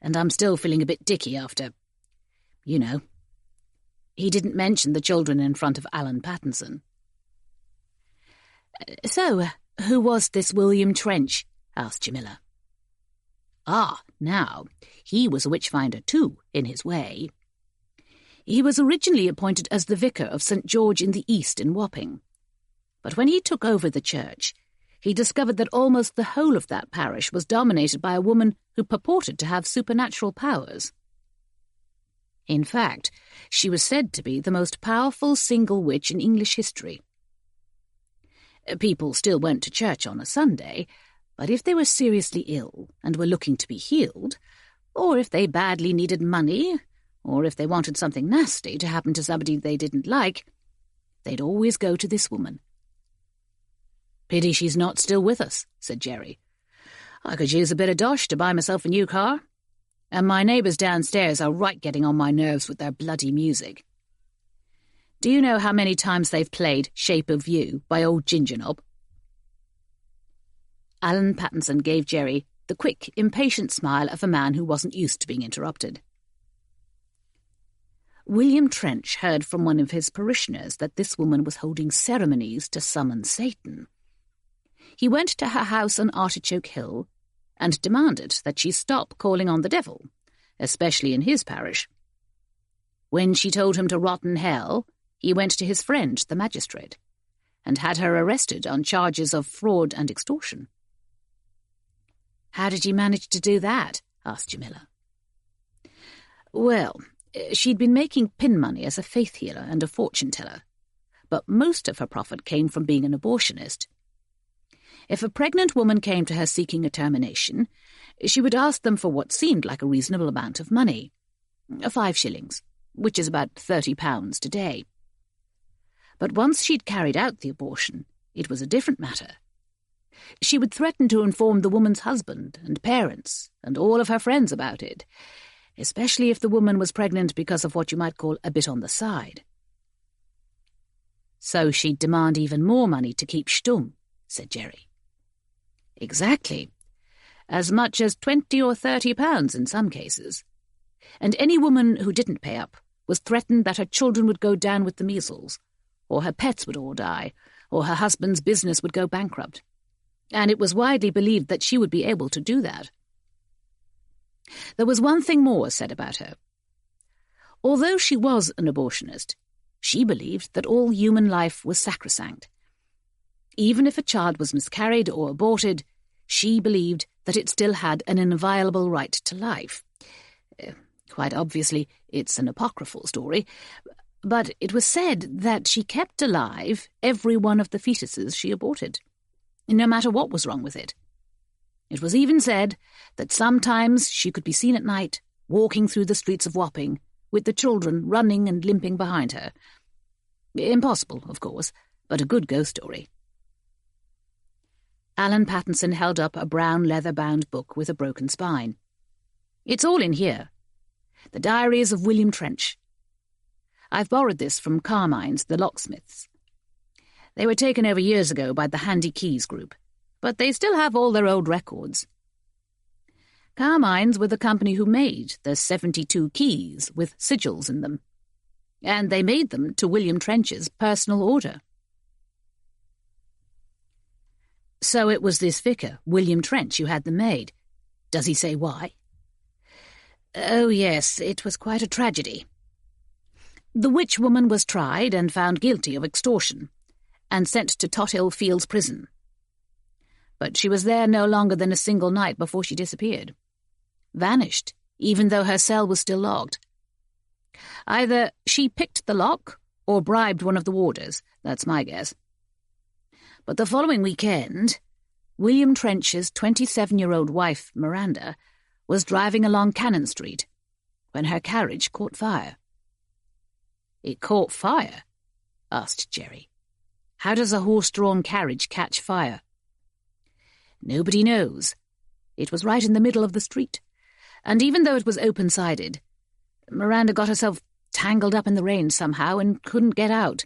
and I'm still feeling a bit dicky after, you know. He didn't mention the children in front of Alan Pattinson. So, who was this William Trench? Asked Jamila. Ah, now, he was a witchfinder too, in his way. He was originally appointed as the vicar of St. George in the East in Wapping. But when he took over the church, he discovered that almost the whole of that parish was dominated by a woman who purported to have supernatural powers. In fact, she was said to be the most powerful single witch in English history. People still went to church on a Sunday, but if they were seriously ill and were looking to be healed, or if they badly needed money, or if they wanted something nasty to happen to somebody they didn't like, they'd always go to this woman. Pity she's not still with us, said Jerry. I could use a bit of dosh to buy myself a new car, and my neighbours downstairs are right getting on my nerves with their bloody music. Do you know how many times they've played Shape of You by old Ginger Knob? Alan Pattinson gave Jerry the quick, impatient smile of a man who wasn't used to being interrupted. William Trench heard from one of his parishioners that this woman was holding ceremonies to summon Satan. He went to her house on Artichoke Hill and demanded that she stop calling on the devil, especially in his parish. When she told him to rot in hell, he went to his friend, the magistrate, and had her arrested on charges of fraud and extortion. How did he manage to do that? Asked Jamila. Well, she'd been making pin money as a faith healer and a fortune-teller, but most of her profit came from being an abortionist. If a pregnant woman came to her seeking a termination, she would ask them for what seemed like a reasonable amount of money, 5 shillings, which is about £30 today. But once she'd carried out the abortion, it was a different matter. She would threaten to inform the woman's husband and parents and all of her friends about it, especially if the woman was pregnant because of what you might call a bit on the side. So she'd demand even more money to keep stum, said Jerry. Exactly. As much as £20 or £30 in some cases. And any woman who didn't pay up was threatened that her children would go down with the measles, or her pets would all die, or her husband's business would go bankrupt. And it was widely believed that she would be able to do that. There was one thing more said about her. Although she was an abortionist, she believed that all human life was sacrosanct. Even if a child was miscarried or aborted, she believed that it still had an inviolable right to life. Quite obviously, it's an apocryphal story, but it was said that she kept alive every one of the fetuses she aborted, no matter what was wrong with it. It was even said that sometimes she could be seen at night walking through the streets of Wapping, with the children running and limping behind her. Impossible, of course, but a good ghost story. Alan Pattinson held up a brown leather-bound book with a broken spine. It's all in here. The Diaries of William Trench. I've borrowed this from Carmine's The Locksmiths. They were taken over years ago by the Handy Keys group, but they still have all their old records. Carmine's were the company who made the 72 keys with sigils in them, and they made them to William Trench's personal order. So it was this vicar, William Trench, who had them made. Does he say why? Oh, yes, it was quite a tragedy. The witch woman was tried and found guilty of extortion, and sent to Tothill Fields Prison. But she was there no longer than a single night before she disappeared. Vanished, even though her cell was still locked. Either she picked the lock or bribed one of the warders, that's my guess. But the following weekend, William Trench's 27-year-old wife, Miranda, was driving along Cannon Street when her carriage caught fire. "It caught fire?" asked Jerry. "How does a horse-drawn carriage catch fire?" "Nobody knows. It was right in the middle of the street, and even though it was open-sided, Miranda got herself tangled up in the reins somehow and couldn't get out.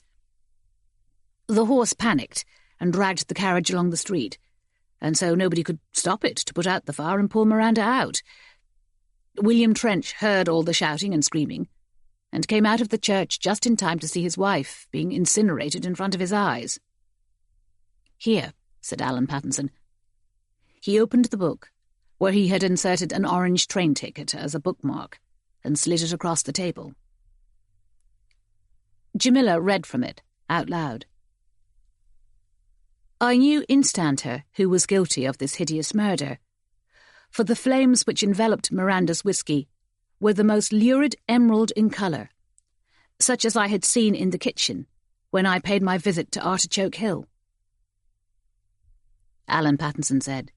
The horse panicked and dragged the carriage along the street, and so nobody could stop it to put out the fire and pull Miranda out. William Trench heard all the shouting and screaming, and came out of the church just in time to see his wife being incinerated in front of his eyes." "Here," said Alan Pattinson. He opened the book, where he had inserted an orange train ticket as a bookmark, and slid it across the table. Jamila read from it, out loud. "I knew instanter who was guilty of this hideous murder, for the flames which enveloped Miranda's whisky were the most lurid emerald in colour, such as I had seen in the kitchen when I paid my visit to Artichoke Hill." Alan Pattinson said,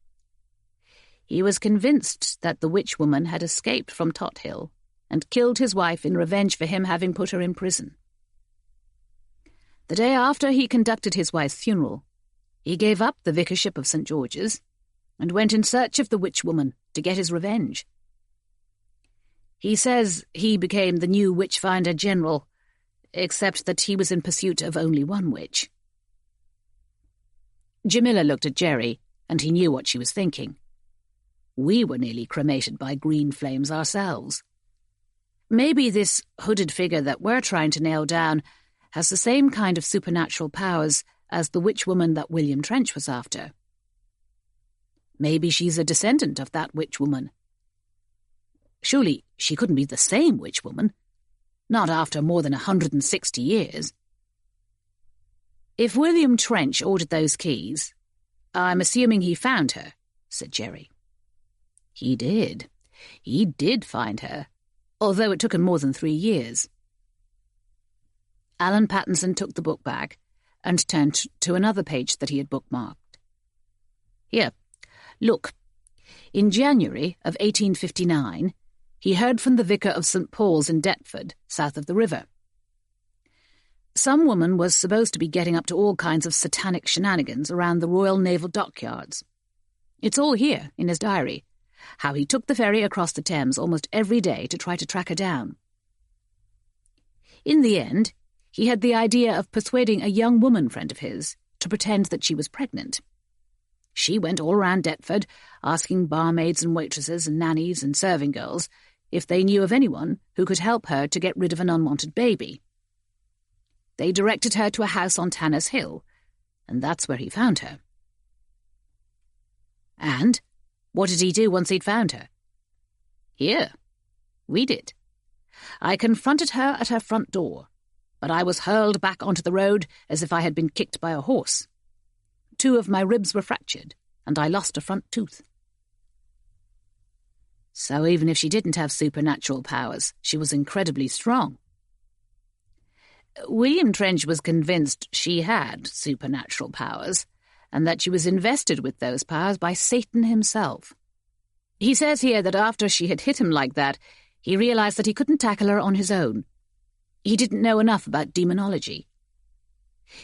"He was convinced that the witch woman had escaped from Tothill and killed his wife in revenge for him having put her in prison. The day after he conducted his wife's funeral, he gave up the vicarship of St. George's and went in search of the witch woman to get his revenge. He says he became the new Witchfinder General, except that he was in pursuit of only one witch." Jamila looked at Jerry, and he knew what she was thinking. We were nearly cremated by green flames ourselves. Maybe this hooded figure that we're trying to nail down has the same kind of supernatural powers as the witch woman that William Trench was after. Maybe she's a descendant of that witch woman. Surely she couldn't be the same witch woman, not after more than 160 years. "If William Trench ordered those keys, I'm assuming he found her," said Jerry. "He did. He did find her, although it took him more than 3 years." Alan Pattinson took the book back and turned to another page that he had bookmarked. "Here, look. In January of 1859, he heard from the vicar of St. Paul's in Deptford, south of the river. Some woman was supposed to be getting up to all kinds of satanic shenanigans around the Royal Naval Dockyards. It's all here, in his diary, how he took the ferry across the Thames almost every day to try to track her down. In the end, he had the idea of persuading a young woman friend of his to pretend that she was pregnant. She went all around Deptford, asking barmaids and waitresses and nannies and serving girls if they knew of anyone who could help her to get rid of an unwanted baby. They directed her to a house on Tanner's Hill, and that's where he found her." "And what did he do once he'd found her?" "Here, read it. I confronted her at her front door, but I was hurled back onto the road as if I had been kicked by a horse. 2 of my ribs were fractured, and I lost a front tooth." So even if she didn't have supernatural powers, she was incredibly strong. William Trench was convinced she had supernatural powers, and that she was invested with those powers by Satan himself. He says here that after she had hit him like that, he realized that he couldn't tackle her on his own. He didn't know enough about demonology.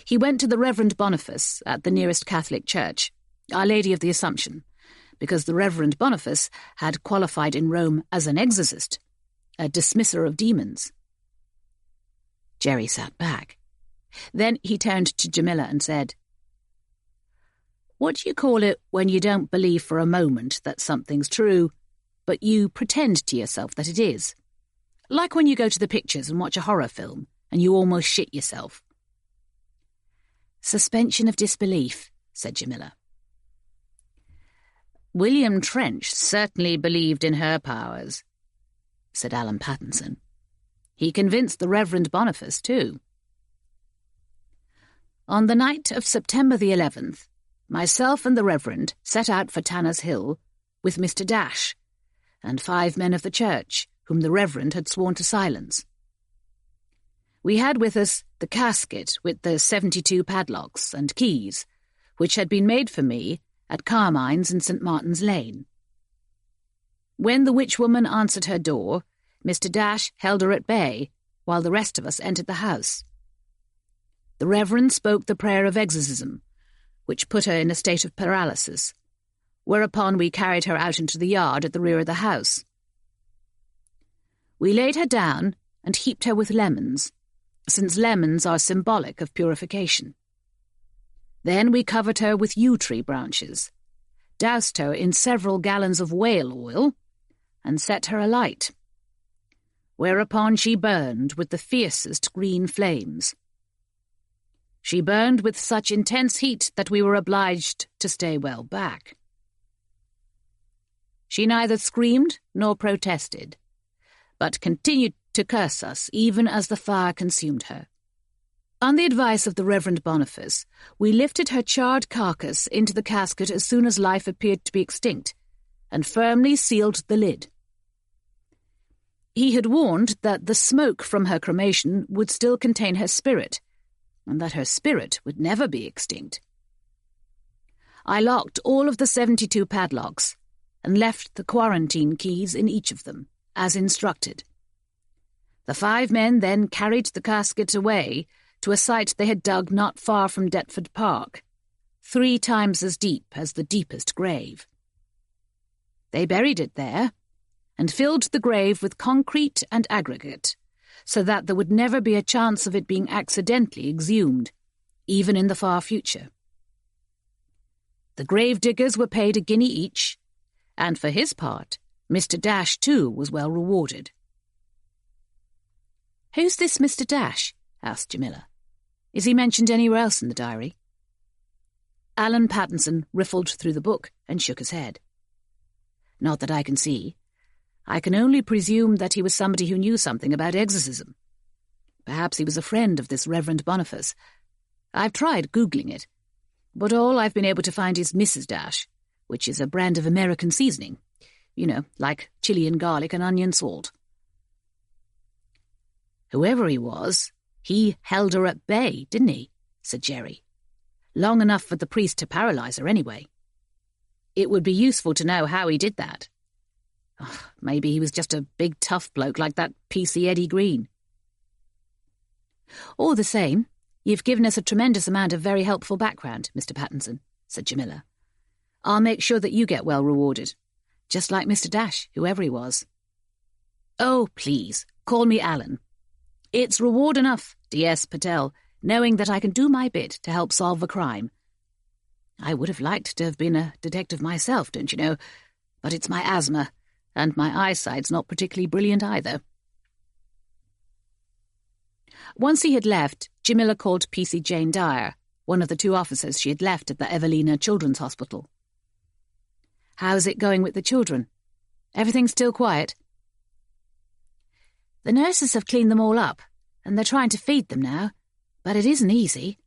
He went to the Reverend Boniface at the nearest Catholic church, Our Lady of the Assumption, because the Reverend Boniface had qualified in Rome as an exorcist, a dismisser of demons. Jerry sat back. Then he turned to Jamila and said, "What do you call it when you don't believe for a moment that something's true, but you pretend to yourself that it is? Like when you go to the pictures and watch a horror film and you almost shit yourself." "Suspension of disbelief," said Jamila. "William Trench certainly believed in her powers," said Alan Pattinson. He convinced the Reverend Boniface, too. On the night of September the 11th, myself and the Reverend set out for Tanner's Hill with Mr. Dash and 5 men of the church, whom the Reverend had sworn to silence. We had with us the casket with the 72 padlocks and keys, which had been made for me at Carmine's in St. Martin's Lane. When the witchwoman answered her door, Mr. Dash held her at bay, while the rest of us entered the house. The Reverend spoke the prayer of exorcism, which put her in a state of paralysis, whereupon we carried her out into the yard at the rear of the house. We laid her down and heaped her with lemons, since lemons are symbolic of purification. Then we covered her with yew tree branches, doused her in several gallons of whale oil, and set her alight, whereupon she burned with the fiercest green flames. She burned with such intense heat that we were obliged to stay well back. She neither screamed nor protested, but continued to curse us even as the fire consumed her. On the advice of the Reverend Boniface, we lifted her charred carcass into the casket as soon as life appeared to be extinct, and firmly sealed the lid. He had warned that the smoke from her cremation would still contain her spirit, and that her spirit would never be extinct. I locked all of the 72 padlocks, and left the quarantine keys in each of them, as instructed. The 5 men then carried the casket away to a site they had dug not far from Deptford Park, 3 times as deep as the deepest grave. They buried it there, and filled the grave with concrete and aggregate, so that there would never be a chance of it being accidentally exhumed, even in the far future. The grave diggers were paid a guinea each, and for his part, Mr. Dash too was well rewarded. "Who's this Mr. Dash?" asked Jamila. "Is he mentioned anywhere else in the diary?" Alan Pattinson riffled through the book and shook his head. "Not that I can see. I can only presume that he was somebody who knew something about exorcism. Perhaps he was a friend of this Reverend Boniface. I've tried Googling it, but all I've been able to find is Mrs. Dash, which is a brand of American seasoning. You know, like chili and garlic and onion salt." "Whoever he was, he held her at bay, didn't he?" said Jerry. "Long enough for the priest to paralyse her anyway. It would be useful to know how he did that. Maybe he was just a big tough bloke like that PC Eddie Green." "All the same, you've given us a tremendous amount of very helpful background, Mr. Pattinson," said Jamila. "I'll make sure that you get well rewarded, just like Mr. Dash, whoever he was." "Oh, please, call me Alan. It's reward enough, D.S. Patel, knowing that I can do my bit to help solve a crime. I would have liked to have been a detective myself, don't you know, but it's my asthma, and my eyesight's not particularly brilliant either." Once he had left, Jamila called P.C. Jane Dyer, one of the 2 officers she had left at the Evelina Children's Hospital. "How's it going with the children? Everything still quiet?" "The nurses have cleaned them all up, and they're trying to feed them now, but it isn't easy.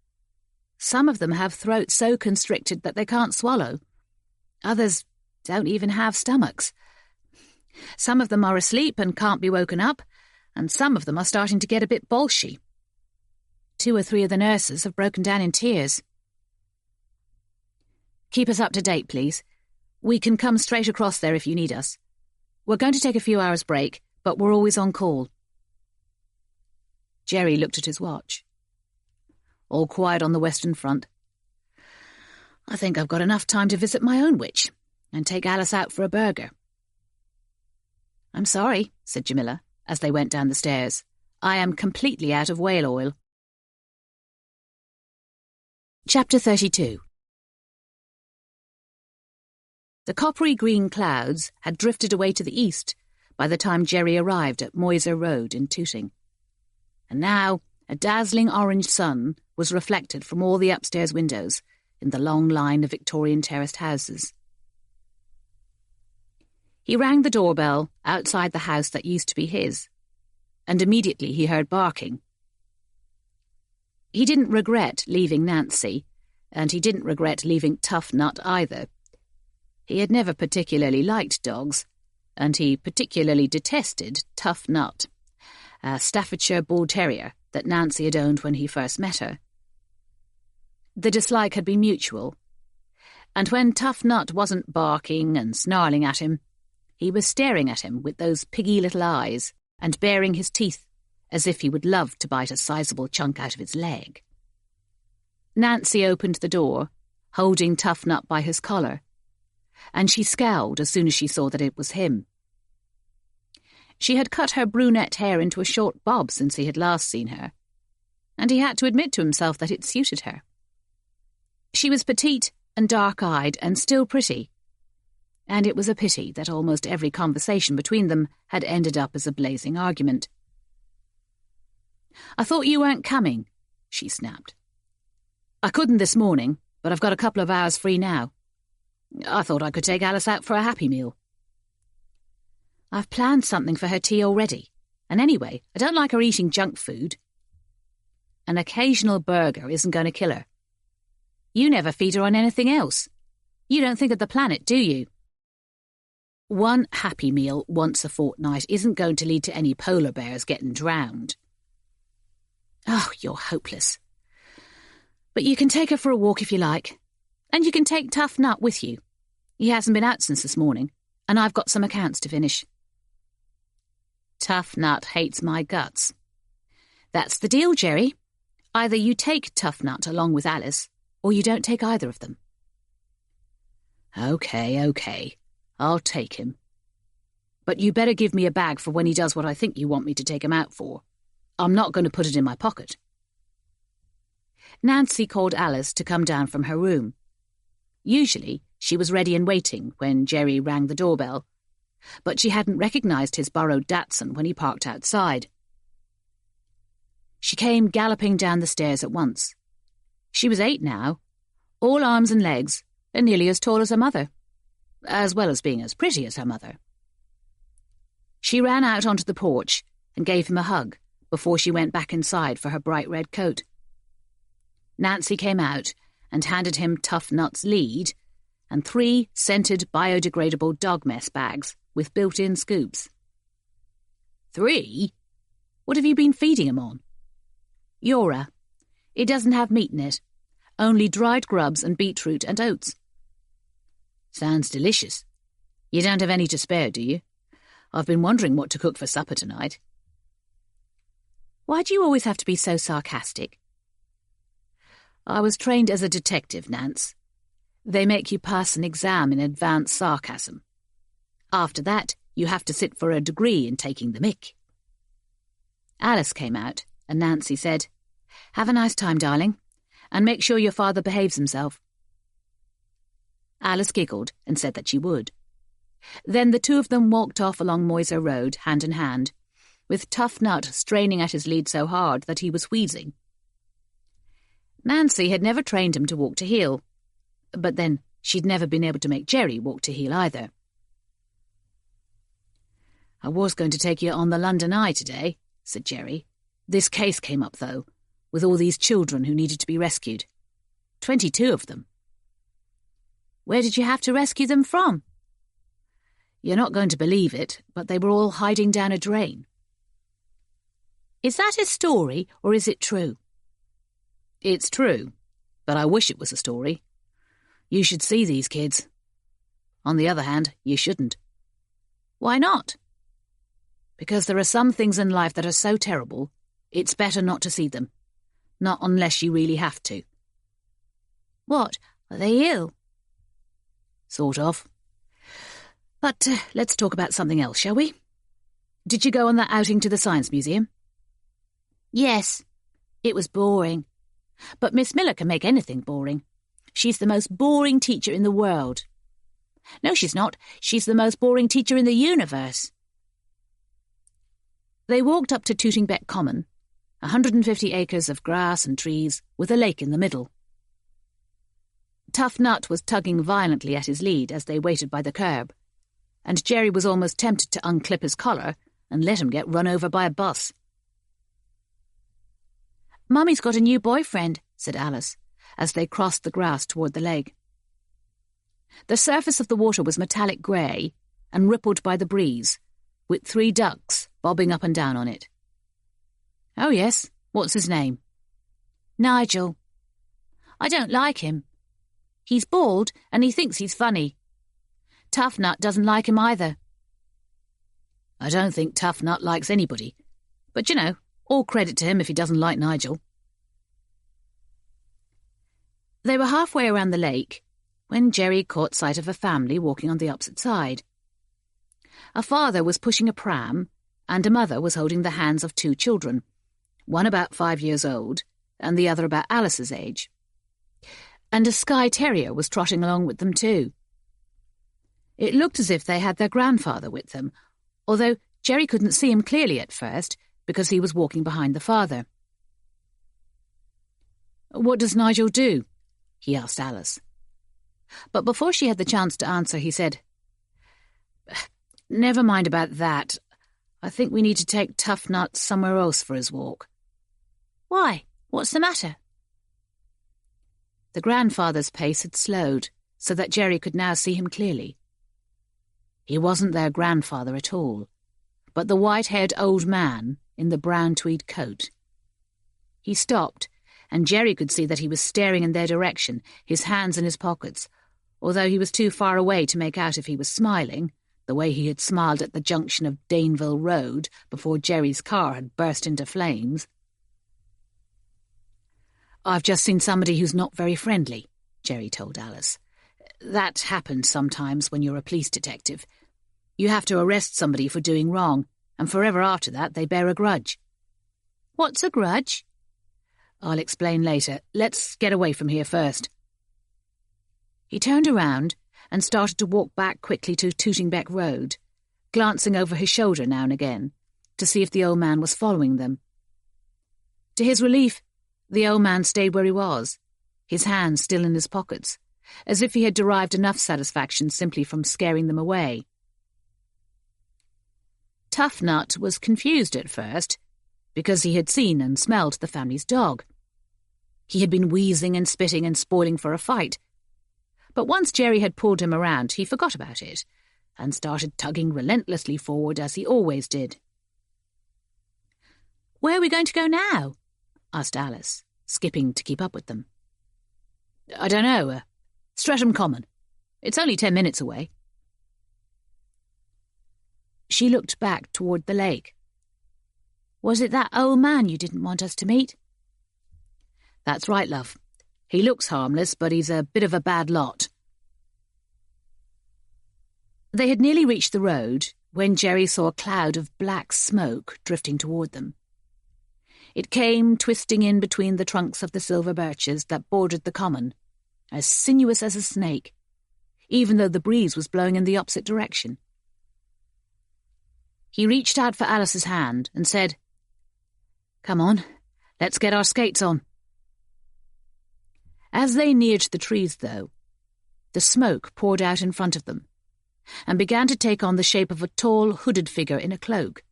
Some of them have throats so constricted that they can't swallow. Others don't even have stomachs. Some of them are asleep and can't be woken up, and some of them are starting to get a bit bolshy. 2 or 3 of the nurses have broken down in tears." "Keep us up to date, please. We can come straight across there if you need us. We're going to take a few hours' break, but we're always on call." Jerry looked at his watch. "All quiet on the Western Front. I think I've got enough time to visit my own witch and take Alice out for a burger." "I'm sorry," said Jamila, as they went down the stairs. "I am completely out of whale oil." Chapter 32. The coppery-green clouds had drifted away to the east by the time Jerry arrived at Moyser Road in Tooting. And now a dazzling orange sun was reflected from all the upstairs windows in the long line of Victorian terraced houses. He rang the doorbell outside the house that used to be his. and immediately he heard barking. He didn't regret leaving Nancy, and he didn't regret leaving Tough Nut either. He had never particularly liked dogs, and he particularly detested Tough Nut, a Staffordshire Bull Terrier that Nancy had owned when he first met her. The dislike had been mutual, and when Tough Nut wasn't barking and snarling at him, he was staring at him with those piggy little eyes and baring his teeth as if he would love to bite a sizable chunk out of his leg. Nancy opened the door, holding Tough Nut by his collar, and she scowled as soon as she saw that it was him. She had cut her brunette hair into a short bob since he had last seen her, and he had to admit to himself that it suited her. She was petite and dark-eyed and still pretty, and it was a pity that almost every conversation between them had ended up as a blazing argument. "I thought you weren't coming," she snapped. "I couldn't this morning, but I've got a couple of hours free now. I thought I could take Alice out for a Happy Meal." "I've planned something for her tea already, and anyway, I don't like her eating junk food." "An occasional burger isn't going to kill her. You never feed her on anything else. You don't think of the planet, do you? One Happy Meal once a fortnight isn't going to lead to any polar bears getting drowned." "Oh, you're hopeless. But you can take her for a walk if you like, and you can take Tough Nut with you. He hasn't been out since this morning, and I've got some accounts to finish." "Tough Nut hates my guts." "That's the deal, Jerry. Either you take Tough Nut along with Alice, or you don't take either of them." Okay. I'll take him. But you better give me a bag for when he does what I think you want me to take him out for. I'm not going to put it in my pocket." Nancy called Alice to come down from her room. Usually, she was ready and waiting when Jerry rang the doorbell, but she hadn't recognised his borrowed Datsun when he parked outside. She came galloping down the stairs at once. She was 8 now, all arms and legs, and nearly as tall as her mother, as well as being as pretty as her mother. She ran out onto the porch and gave him a hug before she went back inside for her bright red coat. Nancy came out and handed him Tough Nut's lead and 3 scented biodegradable dog mess bags with built-in scoops. 3? What have you been feeding him on? Yora. It doesn't have meat in it, only dried grubs and beetroot and oats. Sounds delicious. You don't have any to spare, do you? I've been wondering what to cook for supper tonight. Why do you always have to be so sarcastic? I was trained as a detective, Nance. They make you pass an exam in advanced sarcasm. After that, you have to sit for a degree in taking the mick. Alice came out, and Nancy said, "Have a nice time, darling, and make sure your father behaves himself." Alice giggled and said that she would. Then the 2 of them walked off along Moyser Road, hand in hand, with Tough Nut straining at his lead so hard that he was wheezing. Nancy had never trained him to walk to heel, but then she'd never been able to make Jerry walk to heel either. "I was going to take you on the London Eye today," said Jerry. "This case came up, though, with all these children who needed to be rescued. 22 of them." "Where did you have to rescue them from?" "You're not going to believe it, but they were all hiding down a drain." "Is that a story, or is it true?" "It's true, but I wish it was a story. You should see these kids. On the other hand, you shouldn't." "Why not?" "Because there are some things in life that are so terrible, it's better not to see them. Not unless you really have to." "What, are they ill?" "Sort of. But let's talk about something else, shall we? Did you go on that outing to the Science Museum?" "Yes. It was boring. But Miss Miller can make anything boring. She's the most boring teacher in the world." "No, she's not. She's the most boring teacher in the universe." They walked up to Tooting Common, 150 acres of grass and trees, with a lake in the middle. Tough Nut was tugging violently at his lead as they waited by the curb, and Jerry was almost tempted to unclip his collar and let him get run over by a bus. "Mummy's got a new boyfriend," said Alice, as they crossed the grass toward the lake. The surface of the water was metallic grey and rippled by the breeze, with 3 ducks bobbing up and down on it. "Oh, yes. What's his name?" "Nigel. I don't like him. He's bald and he thinks he's funny. Tough Nut doesn't like him either." "I don't think Tough Nut likes anybody. But, all credit to him if he doesn't like Nigel." They were halfway around the lake when Jerry caught sight of a family walking on the opposite side. A father was pushing a pram, and a mother was holding the hands of 2 children, one about 5 years old and the other about Alice's age. And a Skye Terrier was trotting along with them too. It looked as if they had their grandfather with them, although Jerry couldn't see him clearly at first because he was walking behind the father. "What does Nigel do?" he asked Alice. But before she had the chance to answer, he said, "Never mind about that. I think we need to take Tough Nut somewhere else for his walk." "Why? What's the matter?" The grandfather's pace had slowed, so that Jerry could now see him clearly. He wasn't their grandfather at all, but the white-haired old man in the brown tweed coat. He stopped, and Jerry could see that he was staring in their direction, his hands in his pockets, although he was too far away to make out if he was smiling, the way he had smiled at the junction of Daneville Road before Jerry's car had burst into flames. "I've just seen somebody who's not very friendly," Jerry told Alice. "That happens sometimes when you're a police detective. You have to arrest somebody for doing wrong, and forever after that they bear a grudge." "What's a grudge?" "I'll explain later. Let's get away from here first." He turned around and started to walk back quickly to Tooting Road, glancing over his shoulder now and again to see if the old man was following them. To his relief, the old man stayed where he was, his hands still in his pockets, as if he had derived enough satisfaction simply from scaring them away. Tough Nut was confused at first, because he had seen and smelled the family's dog. He had been wheezing and spitting and spoiling for a fight. But once Jerry had pulled him around, he forgot about it, and started tugging relentlessly forward as he always did. "Where are we going to go now?" asked Alice, skipping to keep up with them. "I don't know. Streatham Common. It's only 10 minutes away." She looked back toward the lake. "Was it that old man you didn't want us to meet?" "That's right, love. He looks harmless, but he's a bit of a bad lot." They had nearly reached the road when Jerry saw a cloud of black smoke drifting toward them. It came twisting in between the trunks of the silver birches that bordered the common, as sinuous as a snake, even though the breeze was blowing in the opposite direction. He reached out for Alice's hand and said, "Come on, let's get our skates on." As they neared the trees, though, the smoke poured out in front of them and began to take on the shape of a tall, hooded figure in a cloak.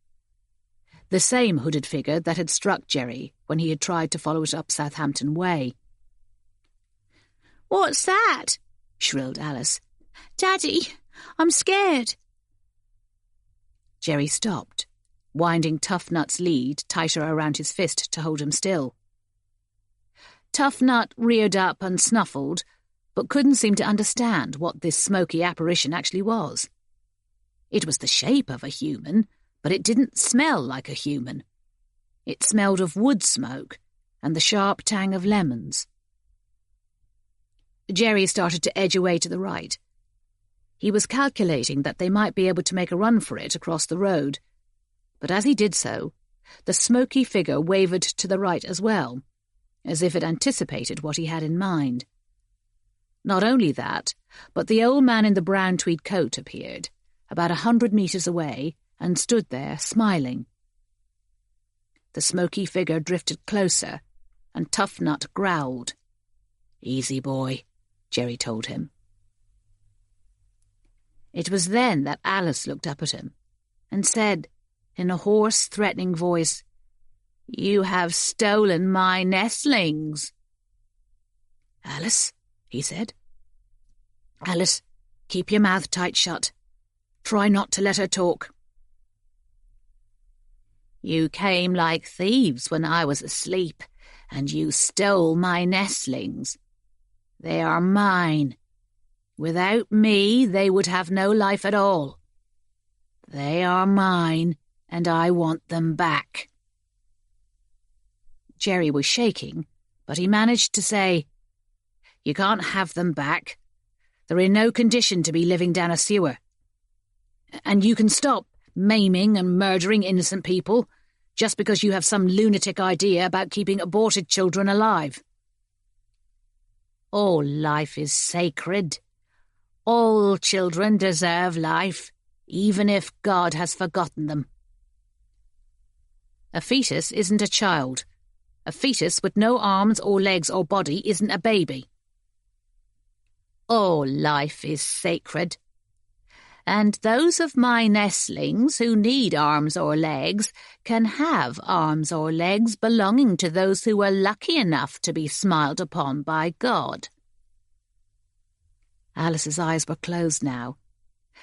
The same hooded figure that had struck Jerry when he had tried to follow it up Southampton Way. "What's that?" shrilled Alice. "Daddy, I'm scared." Jerry stopped, winding Tough Nut's lead tighter around his fist to hold him still. Tough Nut reared up and snuffled, but couldn't seem to understand what this smoky apparition actually was. It was the shape of a human, but it didn't smell like a human. It smelled of wood smoke and the sharp tang of lemons. Jerry started to edge away to the right. He was calculating that they might be able to make a run for it across the road, but as he did so, the smoky figure wavered to the right as well, as if it anticipated what he had in mind. Not only that, but the old man in the brown tweed coat appeared, about 100 metres away, and stood there, smiling. The smoky figure drifted closer, and Tough Nut growled. "Easy, boy," Jerry told him. It was then that Alice looked up at him and said, in a hoarse, threatening voice. "You have stolen my nestlings." "Alice," he said. "Alice, keep your mouth tight shut. Try not to let her talk." "You came like thieves when I was asleep, and you stole my nestlings. They are mine. Without me, they would have no life at all. They are mine, and I want them back." Jerry was shaking, but he managed to say, "You can't have them back. They're in no condition to be living down a sewer. And you can stop maiming and murdering innocent people just because you have some lunatic idea about keeping aborted children alive. All life is sacred. All children deserve life, even if God has forgotten them." "A fetus isn't a child. A fetus with no arms or legs or body isn't a baby." "All life is sacred. And those of my nestlings who need arms or legs can have arms or legs belonging to those who were lucky enough to be smiled upon by God." Alice's eyes were closed now,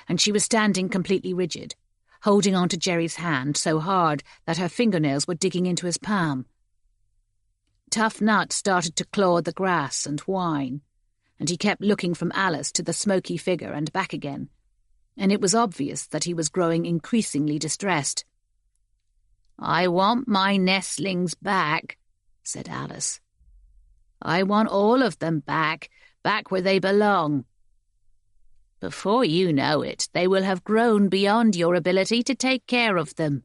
and she was standing completely rigid, holding on to Jerry's hand so hard that her fingernails were digging into his palm. Tough Nut started to claw at the grass and whine, and he kept looking from Alice to the smoky figure and back again, and it was obvious that he was growing increasingly distressed. "I want my nestlings back," said Alice. "I want all of them back where they belong. Before you know it, they will have grown beyond your ability to take care of them.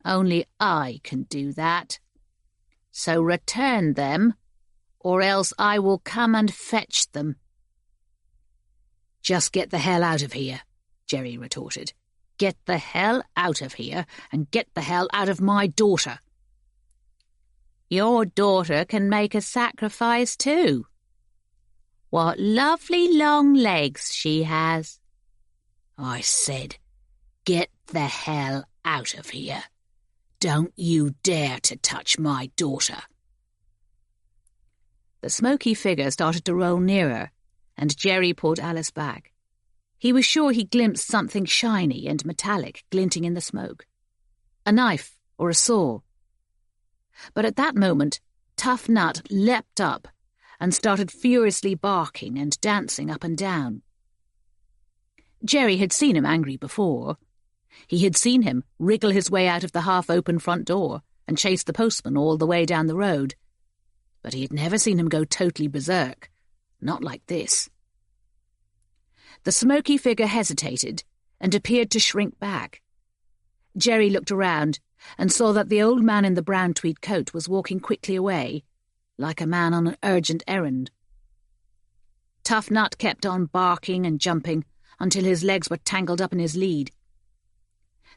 Only I can do that. So return them, or else I will come and fetch them." "Just get the hell out of here," Jerry retorted. "Get the hell out of here, and get the hell out of my daughter." "Your daughter can make a sacrifice too. What lovely long legs she has." "I said, get the hell out of here. Don't you dare to touch my daughter." The smoky figure started to roll nearer, and Jerry pulled Alice back. He was sure he glimpsed something shiny and metallic glinting in the smoke. A knife or a saw. But at that moment, Tough Nut leapt up and started furiously barking and dancing up and down. Jerry had seen him angry before. He had seen him wriggle his way out of the half-open front door and chase the postman all the way down the road. But he had never seen him go totally berserk. Not like this. The smoky figure hesitated and appeared to shrink back. Jerry looked around and saw that the old man in the brown tweed coat was walking quickly away, like a man on an urgent errand. Tough Nut kept on barking and jumping until his legs were tangled up in his lead.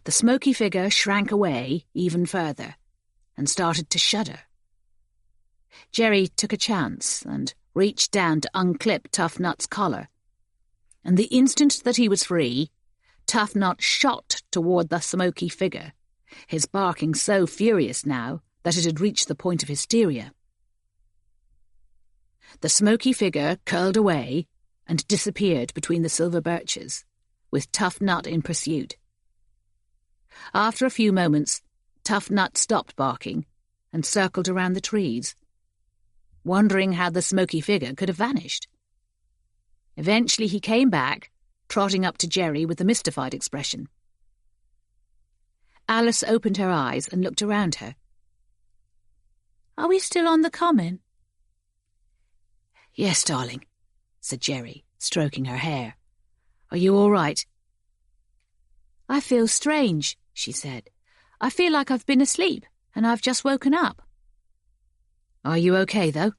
The smoky figure shrank away even further and started to shudder. Jerry took a chance and reached down to unclip Tough Nut's collar, and the instant that he was free, Tough Nut shot toward the smoky figure, his barking so furious now that it had reached the point of hysteria. The smoky figure curled away and disappeared between the silver birches, with Tough Nut in pursuit. After a few moments, Tough Nut stopped barking and circled around the trees, wondering how the smoky figure could have vanished. Eventually he came back, trotting up to Jerry with a mystified expression. Alice opened her eyes and looked around her. "Are we still on the common?" "Yes, darling," said Jerry, stroking her hair. "Are you all right?" "I feel strange," she said. "I feel like I've been asleep, and I've just woken up." "Are you okay, though?"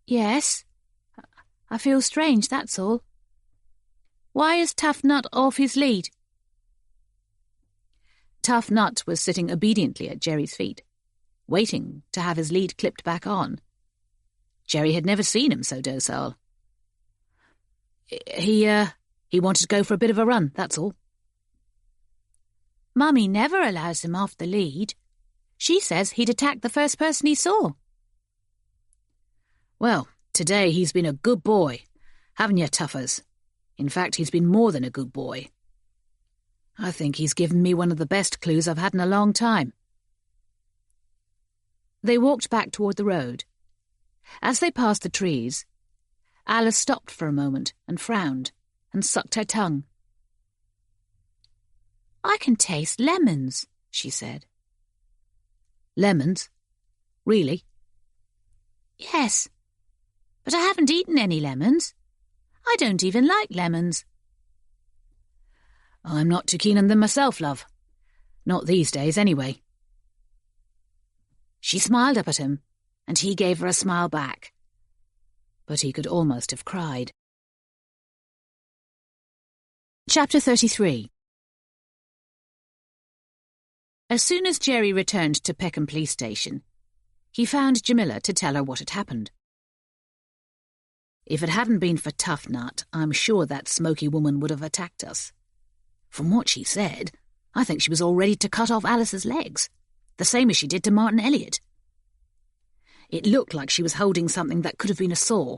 "Yes. I feel strange, that's all. Why is Tough Nut off his lead?" Tough Nut was sitting obediently at Jerry's feet, waiting to have his lead clipped back on. Jerry had never seen him so docile. He wanted to go for a bit of a run, that's all." Mummy never allows him off the lead. She says he'd attack the first person he saw. Well, today he's been a good boy, haven't you, Tuffers? In fact, he's been more than a good boy. I think he's given me one of the best clues I've had in a long time. They walked back toward the road. As they passed the trees, Alice stopped for a moment and frowned and sucked her tongue. I can taste lemons, she said. Lemons? Really? Yes, but I haven't eaten any lemons. I don't even like lemons. I'm not too keen on them myself, love. Not these days, anyway. She smiled up at him, and he gave her a smile back. But he could almost have cried. Chapter 33. As soon as Jerry returned to Peckham Police Station, he found Jamila to tell her what had happened. If it hadn't been for Tough Nut, I'm sure that smoky woman would have attacked us. From what she said, I think she was all ready to cut off Alice's legs, the same as she did to Martin Elliot. It looked like she was holding something that could have been a saw,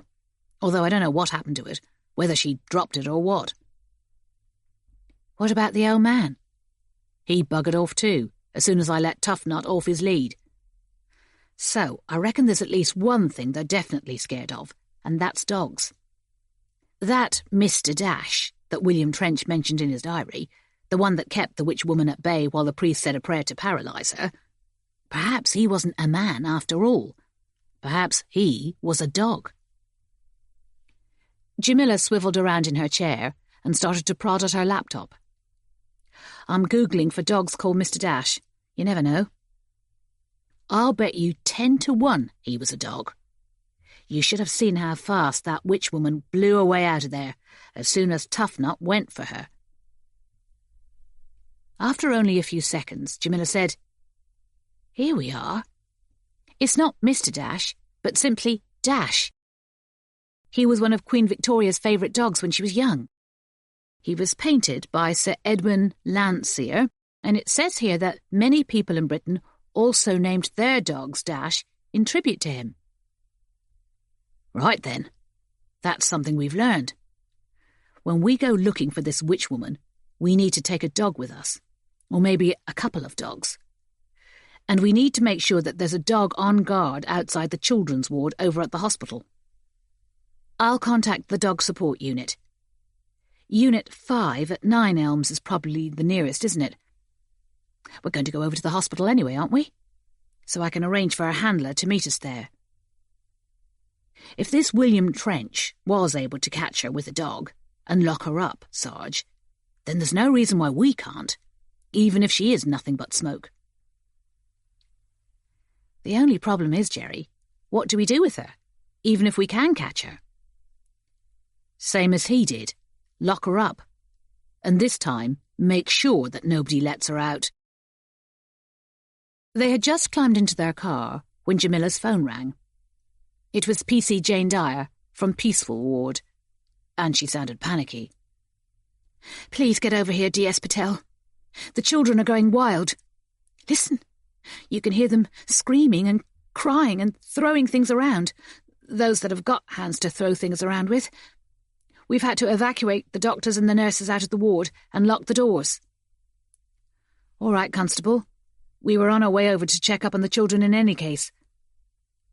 although I don't know what happened to it, whether she dropped it or what. What about the old man? He buggered off too, as soon as I let Tough Nut off his lead. So, I reckon there's at least one thing they're definitely scared of, and that's dogs. That Mr. Dash that William Trench mentioned in his diary, the one that kept the witch woman at bay while the priest said a prayer to paralyse her, perhaps he wasn't a man after all. Perhaps he was a dog. Jamila swivelled around in her chair and started to prod at her laptop. I'm Googling for dogs called Mr. Dash. You never know. I'll bet you 10 to 1 he was a dog. You should have seen how fast that witch woman blew away out of there as soon as Tough Nut went for her. After only a few seconds, Jamila said, Here we are. It's not Mr. Dash, but simply Dash. He was one of Queen Victoria's favourite dogs when she was young. He was painted by Sir Edwin Landseer, and it says here that many people in Britain also named their dogs Dash in tribute to him. Right then, that's something we've learned. When we go looking for this witch woman, we need to take a dog with us, or maybe a couple of dogs. And we need to make sure that there's a dog on guard outside the children's ward over at the hospital. I'll contact the dog support unit. Unit 5 at 9 Elms is probably the nearest, isn't it? We're going to go over to the hospital anyway, aren't we? So I can arrange for a handler to meet us there. If this William Trench was able to catch her with a dog and lock her up, Sarge, then there's no reason why we can't, even if she is nothing but smoke. The only problem is, Jerry, what do we do with her, even if we can catch her? Same as he did, lock her up, and this time make sure that nobody lets her out. They had just climbed into their car when Jamila's phone rang. It was PC Jane Dyer from Peaceful Ward, and she sounded panicky. Please get over here, DS Patel. The children are going wild. Listen, you can hear them screaming and crying and throwing things around, those that have got hands to throw things around with. We've had to evacuate the doctors and the nurses out of the ward and lock the doors. All right, Constable. We were on our way over to check up on the children in any case.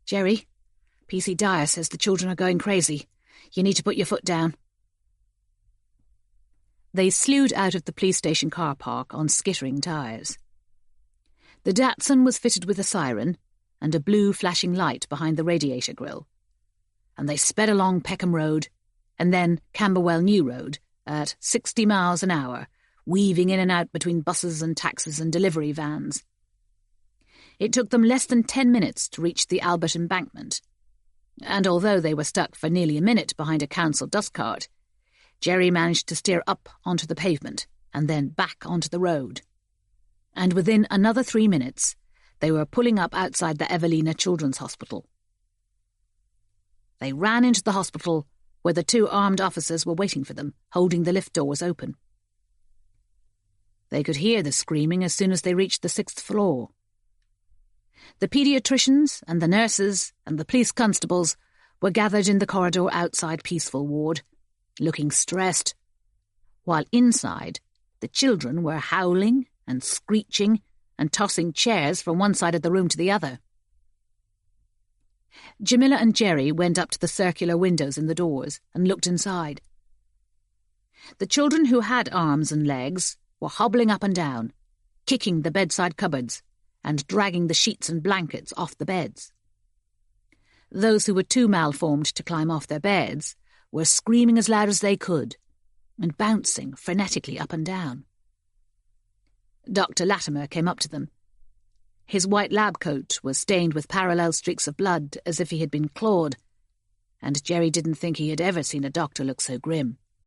Jerry, PC Dyer says the children are going crazy. You need to put your foot down. They slewed out of the police station car park on skittering tyres. The Datsun was fitted with a siren and a blue flashing light behind the radiator grille, and they sped along Peckham Road and then Camberwell New Road at 60 miles an hour, weaving in and out between buses and taxis and delivery vans. It took them less than 10 minutes to reach the Albert Embankment, and although they were stuck for nearly a minute behind a council dust cart, Jerry managed to steer up onto the pavement and then back onto the road. And within another 3 minutes, they were pulling up outside the Evelina Children's Hospital. They ran into the hospital where the 2 armed officers were waiting for them, holding the lift doors open. They could hear the screaming as soon as they reached the 6th floor. The paediatricians and the nurses and the police constables were gathered in the corridor outside Peaceful Ward, looking stressed, while inside the children were howling and screeching and tossing chairs from one side of the room to the other. Jamila and Jerry went up to the circular windows in the doors and looked inside. The children who had arms and legs were hobbling up and down, kicking the bedside cupboards and dragging the sheets and blankets off the beds. Those who were too malformed to climb off their beds were screaming as loud as they could and bouncing frenetically up and down. Dr. Latimer came up to them. His white lab coat was stained with parallel streaks of blood as if he had been clawed, and Jerry didn't think he had ever seen a doctor look so grim.